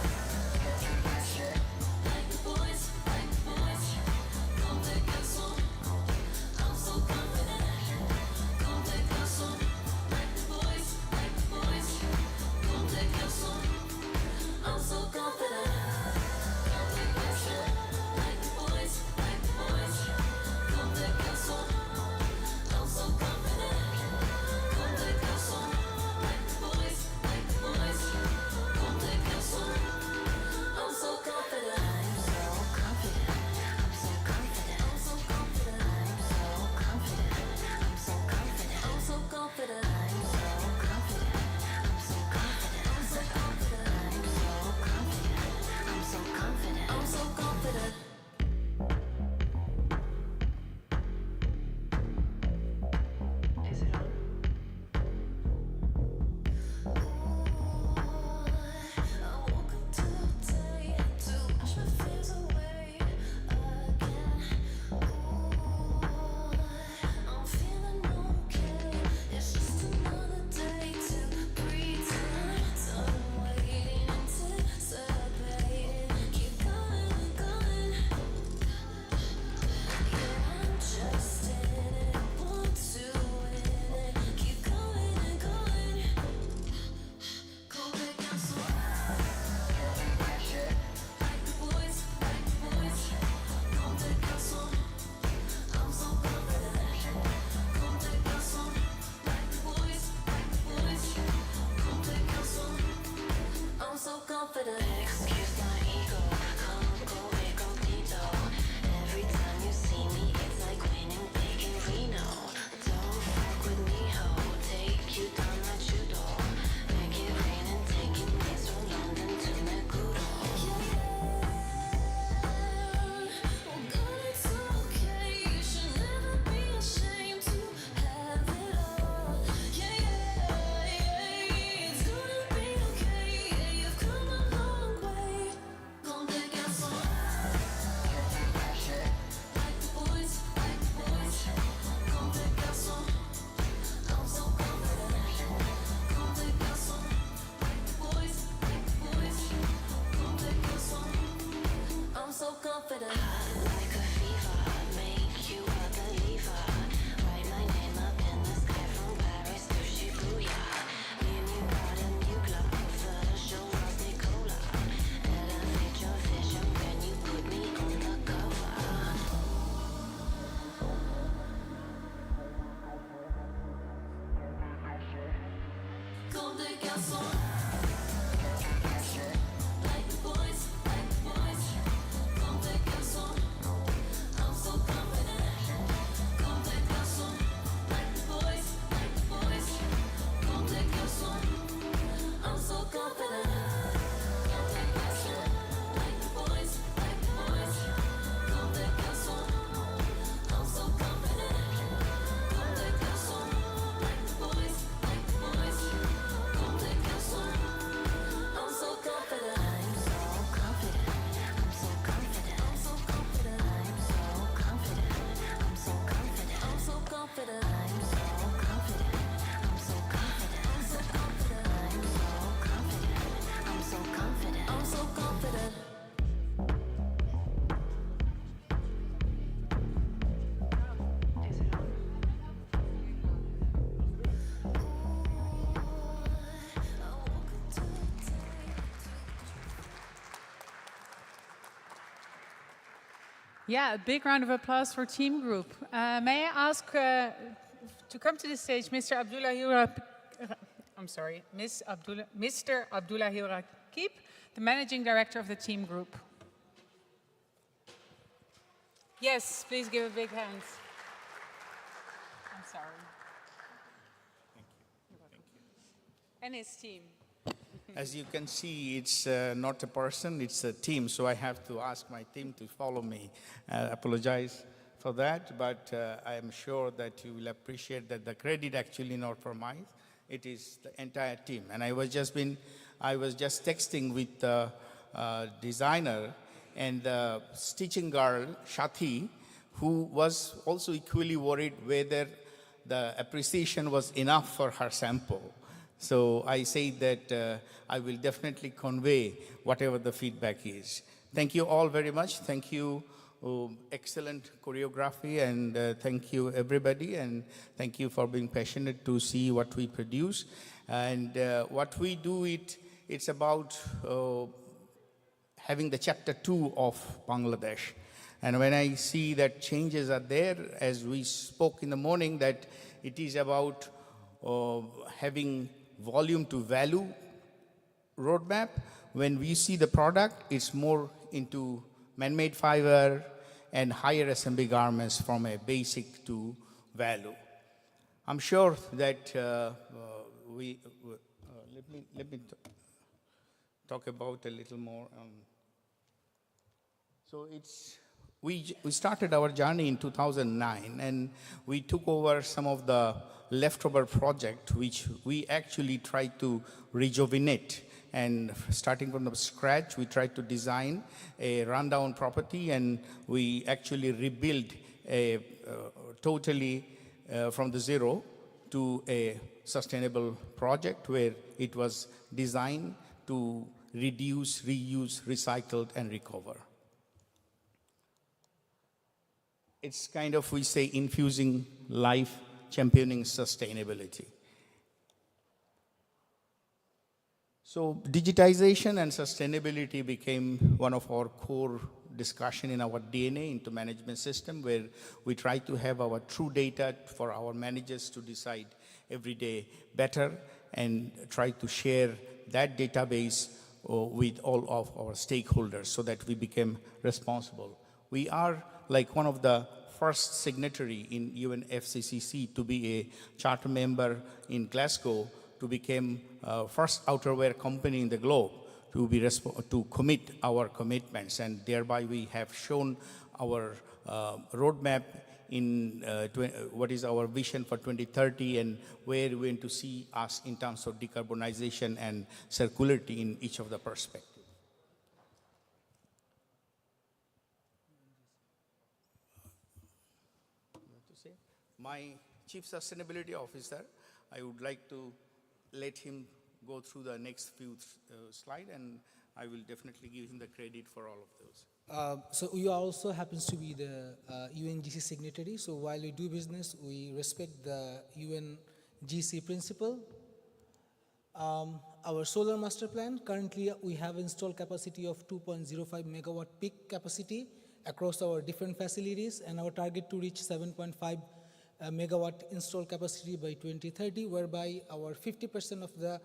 Yeah, a big round of applause for Team Group. May I ask to come to the stage, Mr. Mr. Abdullahi Rakib, the Managing Director of the Team Group. Yes, please give a big hand. I'm sorry. Thank you. And his team. As you can see, it's not a person, it's a team, so I have to ask my team to follow me. Apologize for that, but I am sure that you will appreciate that the credit actually not for mine, it is the entire team. And I was just texting with the designer and the stitching girl, Shati, who was also equally worried whether the appreciation was enough for her sample. So I say that I will definitely convey whatever the feedback is. Thank you all very much. Thank you, excellent choreography, and thank you everybody, and thank you for being passionate to see what we produce. And what we do, it's about having the chapter 2 of Bangladesh. And when I see that changes are there, as we spoke in the morning, that it is about having volume to value roadmap. When we see the product, it's more into man-made fiber and higher assembly garments from a basic to value. I'm sure that let me talk about a little more. So we started our journey in 2009, and we took over some of the leftover project, which we actually tried to rejuvenate. And starting from the scratch, we tried to design a rundown property, and we actually rebuilt a totally from the zero to a sustainable project where it was designed to reduce, reuse, recycle, and recover. It's kind of, we say, infusing life, championing sustainability. So digitization and sustainability became one of our core discussion in our DNA into management system, where we try to have our true data for our managers to decide every day better and try to share that database with all of our stakeholders so that we become responsible. We are like one of the first signatory in UNFCCC to be a charter member in Glasgow, to become first outerwear company in the globe to commit our commitments, and thereby we have shown our roadmap in what is our vision for 2030 and where we're going to see us in terms of decarbonization and circularity in each of the perspectives. My Chief Sustainability Officer, I would like to let him go through the next few slides, and I will definitely give him the credit for all of those. So we also happens to be the UNGC signatory. So while we do business, we respect the UNGC principle. Our solar master plan, currently we have installed capacity of 2.05 megawatt peak capacity across our different facilities, and our target to reach 7.5 megawatt installed capacity by 2030, whereby our 50% of the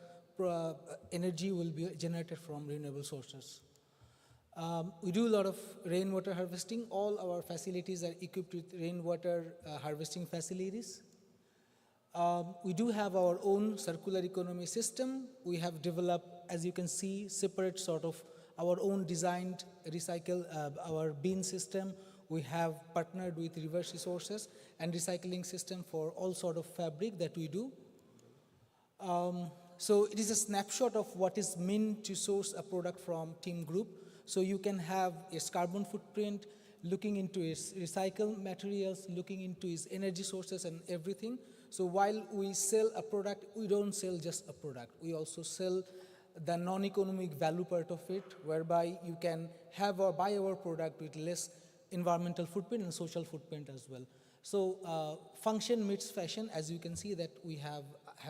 energy will be generated from renewable sources. We do a lot of rainwater harvesting. All our facilities are equipped with rainwater harvesting facilities. We do have our own circular economy system. We have developed, as you can see, separate sort of our own designed recycle, our bin system. We have partnered with reverse resources and recycling system for all sort of fabric that we do. So it is a snapshot of what is meant to source a product from Team Group. So you can have its carbon footprint, looking into its recycled materials, looking into its energy sources and everything. So while we sell a product, we don't sell just a product. We also sell the non-economic value part of it, whereby you can have or buy our product with less environmental footprint and social footprint as well. So function meets fashion. As you can see that we have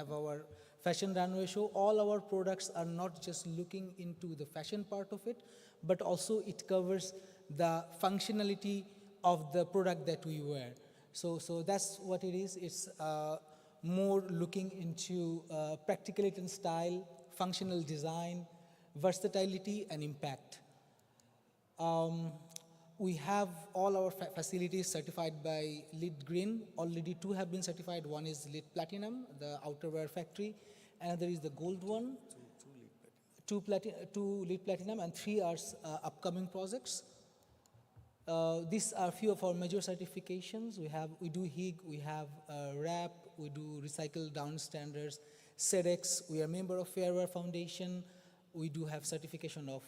our fashion runway show. All our products are not just looking into the fashion part of it, but also it covers the functionality of the product that we wear. So that's what it is. It's more looking into practicality and style, functional design, versatility, and impact. We have all our facilities certified by LEED Green. Already 2 have been certified. One is LEED Platinum, the outerwear factory. Another is the gold one. 2 LEED Platinum, and 3 are upcoming projects. These are few of our major certifications. We do HIG, we have RAP, we do Recycle Down Standards, SEDEX, we are a member of Fairwear Foundation. We do have certification of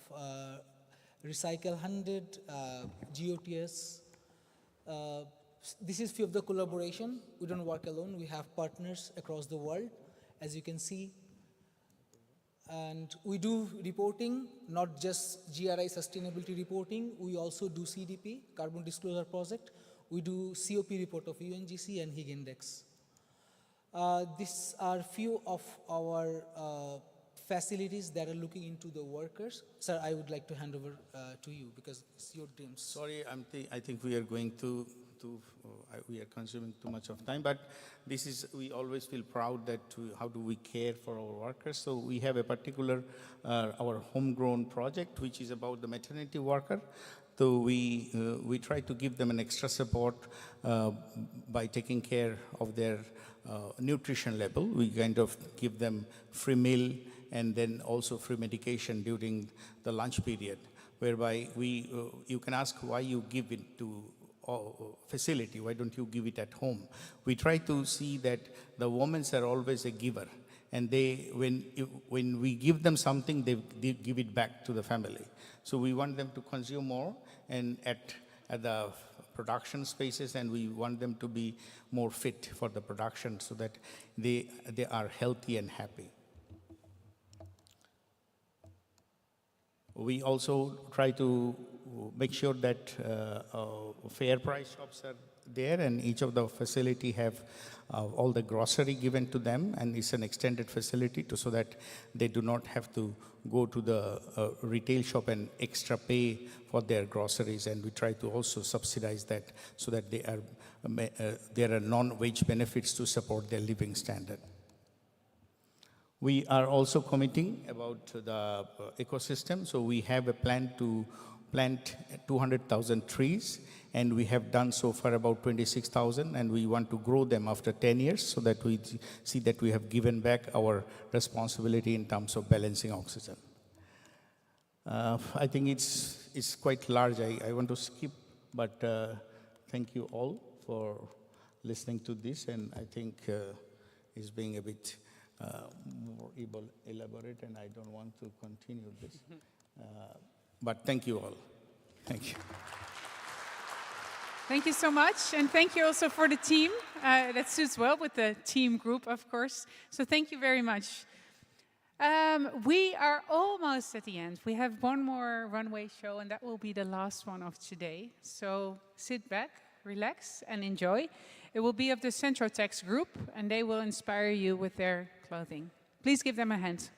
Recycle 100, GOTS. This is few of the collaboration. We don't work alone. We have partners across the world, as you can see. And we do reporting, not just GRI sustainability reporting. We also do CDP, Carbon Disclosure Project. We do COP report of UNGC and HIG Index. These are few of our facilities that are looking into the workers. Sir, I would like to hand over to you because it's your dreams. Sorry, I think we are going to we are consuming too much of time, but this is, we always feel proud that how do we care for our workers. So we have a particular, our homegrown project, which is about the maternity worker. So we try to give them an extra support by taking care of their nutrition level. We kind of give them free meal and then also free medication during the lunch period, whereby you can ask why you give it to facility, why don't you give it at home? We try to see that the women are always a giver, and when we give them something, they give it back to the family. So we want them to consume more and at the production spaces, and we want them to be more fit for the production so that they are healthy and happy. We also try to make sure that fair price shops are there, and each of the facility have all the grocery given to them, and it's an extended facility so that they do not have to go to the retail shop and extra pay for their groceries, and we try to also subsidize that so that there are non-wage benefits to support their living standard. We are also committing about the ecosystem, so we have a plan to plant 200,000 trees, and we have done so far about 26,000, and we want to grow them after 10 years so that we see that we have given back our responsibility in terms of balancing oxygen. I think it's quite large. I want to skip, but thank you all for listening to this, and I think it's being a bit more elaborate, and I don't want to continue this. But thank you all. Thank you. Thank you so much, and thank you also for the team. That suits well with the team group, of course. So thank you very much. We are almost at the end. We have one more runway show, and that will be the last one of today. So sit back, relax, and enjoy. It will be of the Centrotex group, and they will inspire you with their clothing. Please give them a hand.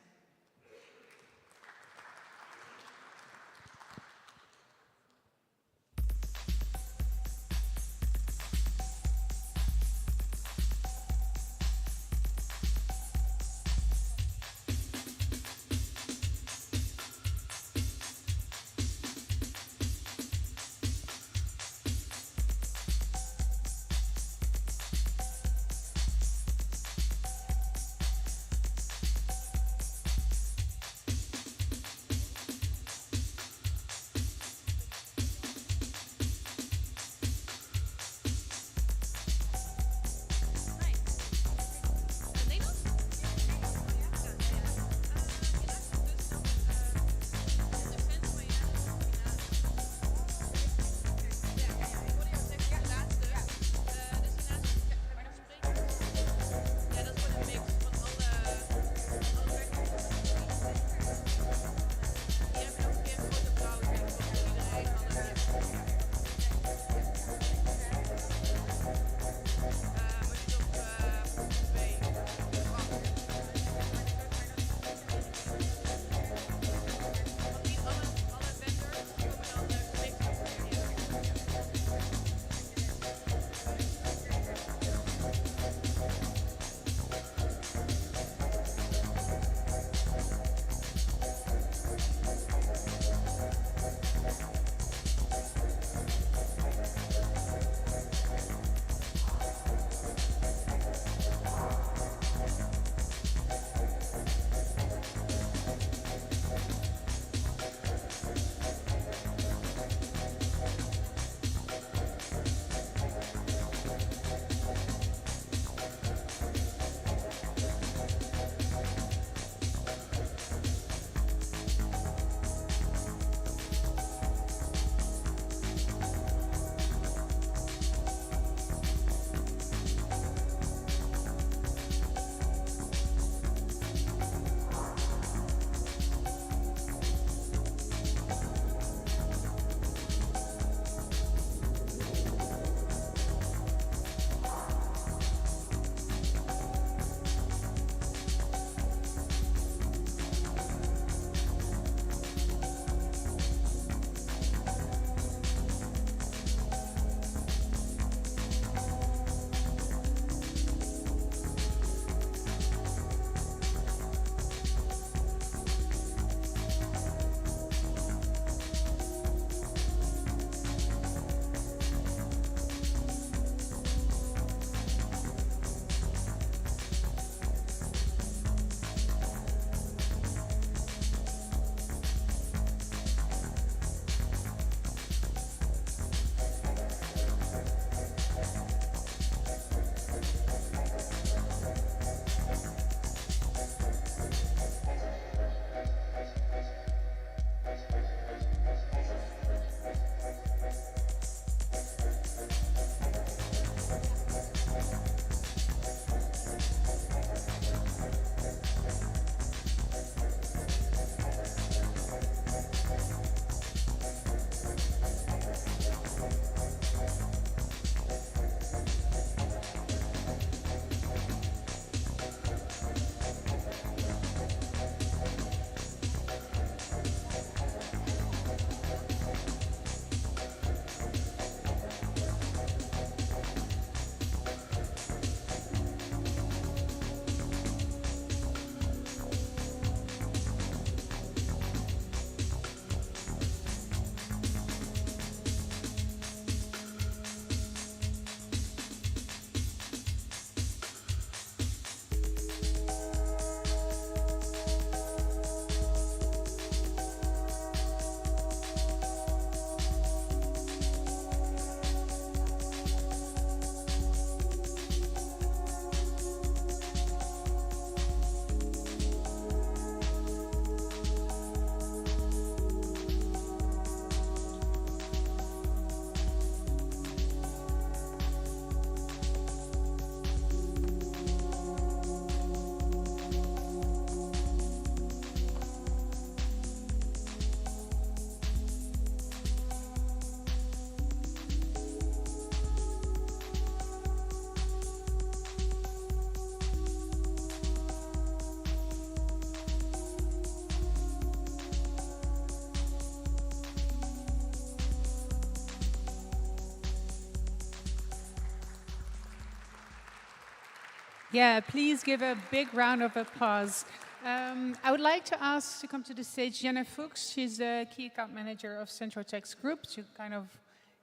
Yeah, please give a big round of applause. I would like to ask to come to the stage Jenna Fuchs. She's the key account manager of Centrotex Group to kind of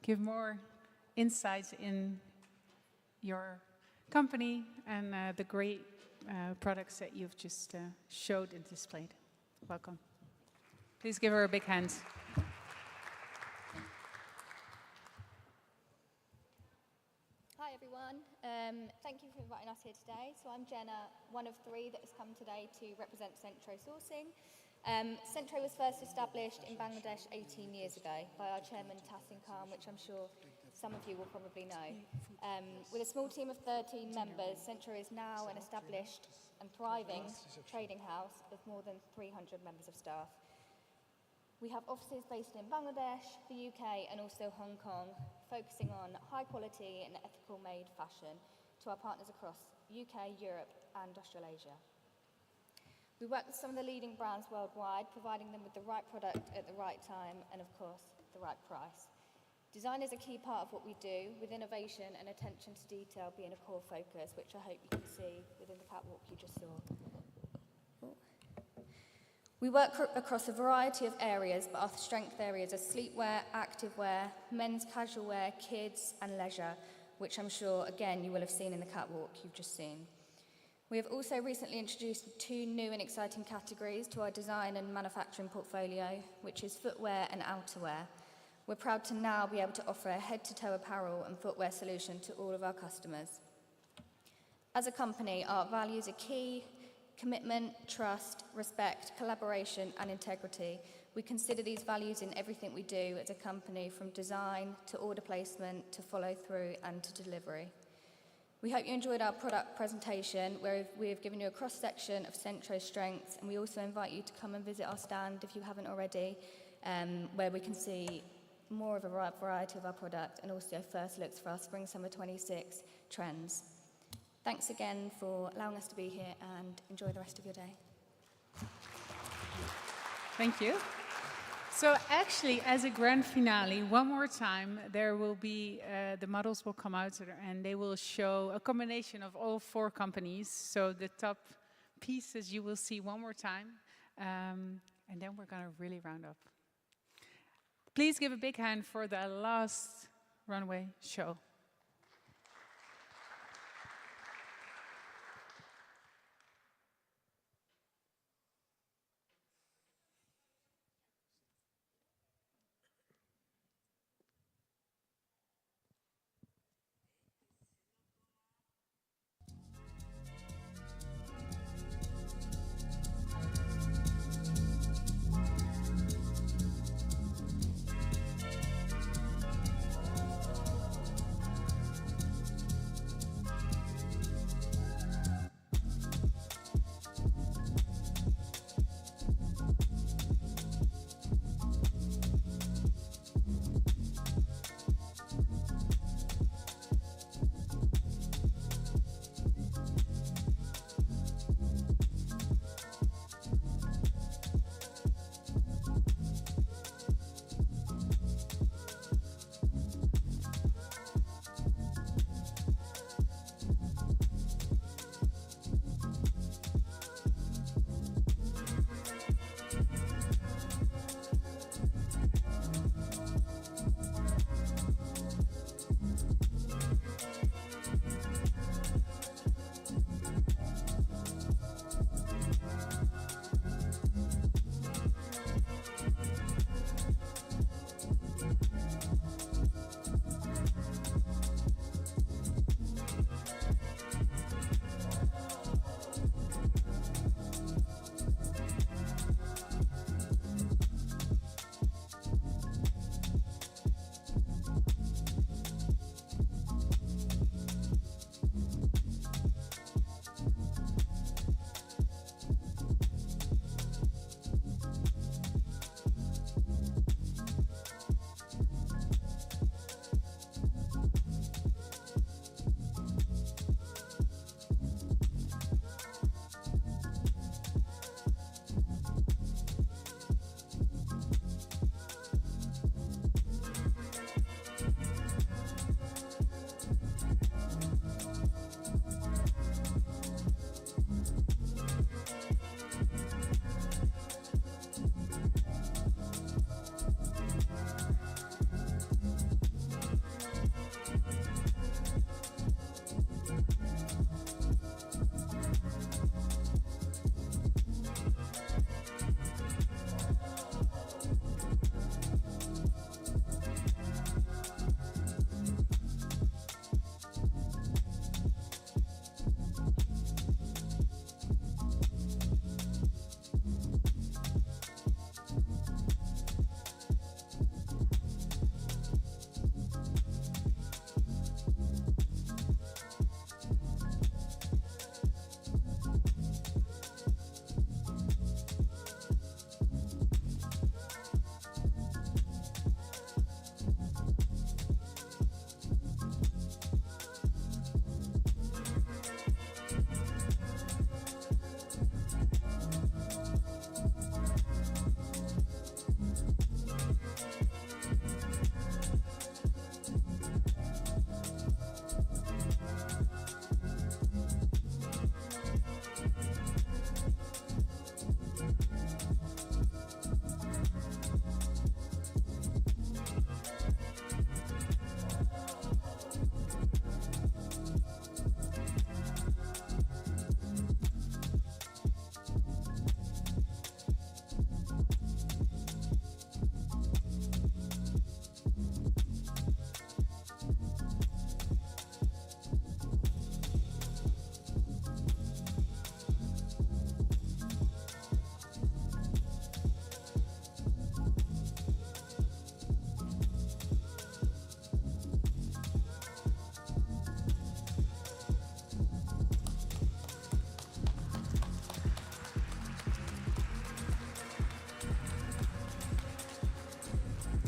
give more insights in your company and the great products that you've just showed and displayed. Welcome. Please give her a big hand. Hi everyone, thank you for inviting us here today. So I'm Jenna, one of three that has come today to represent Centro Sourcing. Centro was first established in Bangladesh 18 years ago by our chairman Tassin Khan, which I'm sure some of you will probably know. With a small team of 13 members, Centro is now an established and thriving trading house with more than 300 members of staff. We have offices based in Bangladesh, the UK and also Hong Kong, focusing on high quality and ethical made fashion to our partners across UK, Europe and Australasia. We work with some of the leading brands worldwide, providing them with the right product at the right time and of course the right price. Design is a key part of what we do, with innovation and attention to detail being a core focus, which I hope you can see within the catwalk you just saw. We work across a variety of areas, but our strength areas are sleepwear, activewear, men's casual wear, kids and leisure, which I'm sure, again, you will have seen in the catwalk you've just seen. We have also recently introduced 2 new and exciting categories to our design and manufacturing portfolio, which is footwear and outerwear. We're proud to now be able to offer a head-to-toe apparel and footwear solution to all of our customers. As a company, our values are key: commitment, trust, respect, collaboration and integrity. We consider these values in everything we do as a company, from design to order placement to follow through and to delivery. We hope you enjoyed our product presentation, where we have given you a cross-section of Centro's strengths, and we also invite you to come and visit our stand if you haven't already, where we can see more of a variety of our product and also first looks for our Spring/Summer 26 trends. Thanks again for allowing us to be here and enjoy the rest of your day. Thank you. So actually, as a grand finale, one more time, there will be, the models will come out and they will show a combination of all 4 companies. So the top pieces you will see one more time, and then we're going to really round up. Please give a big hand for the last runway show.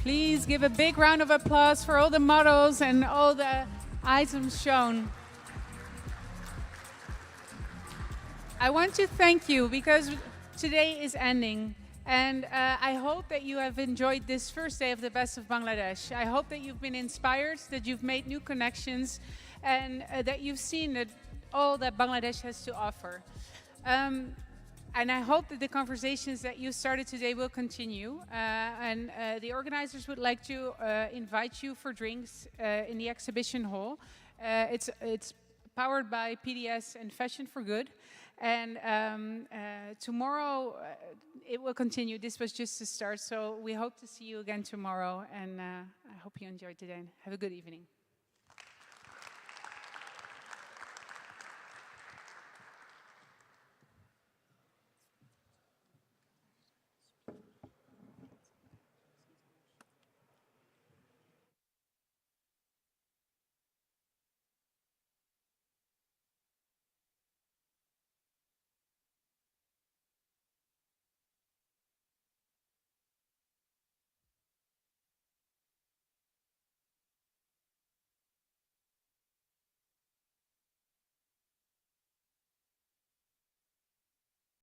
Please give a big round of applause for all the models and all the items shown. I want to thank you because today is ending. And I hope that you have enjoyed this first day of the Best of Bangladesh. I hope that you've been inspired, that you've made new connections, and that you've seen that all that Bangladesh has to offer. And I hope that the conversations that you started today will continue. The organizers would like to invite you for drinks in the exhibition hall. It's powered by PDS and Fashion for Good. And tomorrow it will continue. This was just the start. So we hope to see you again tomorrow. And I hope you enjoyed today. Have a good evening.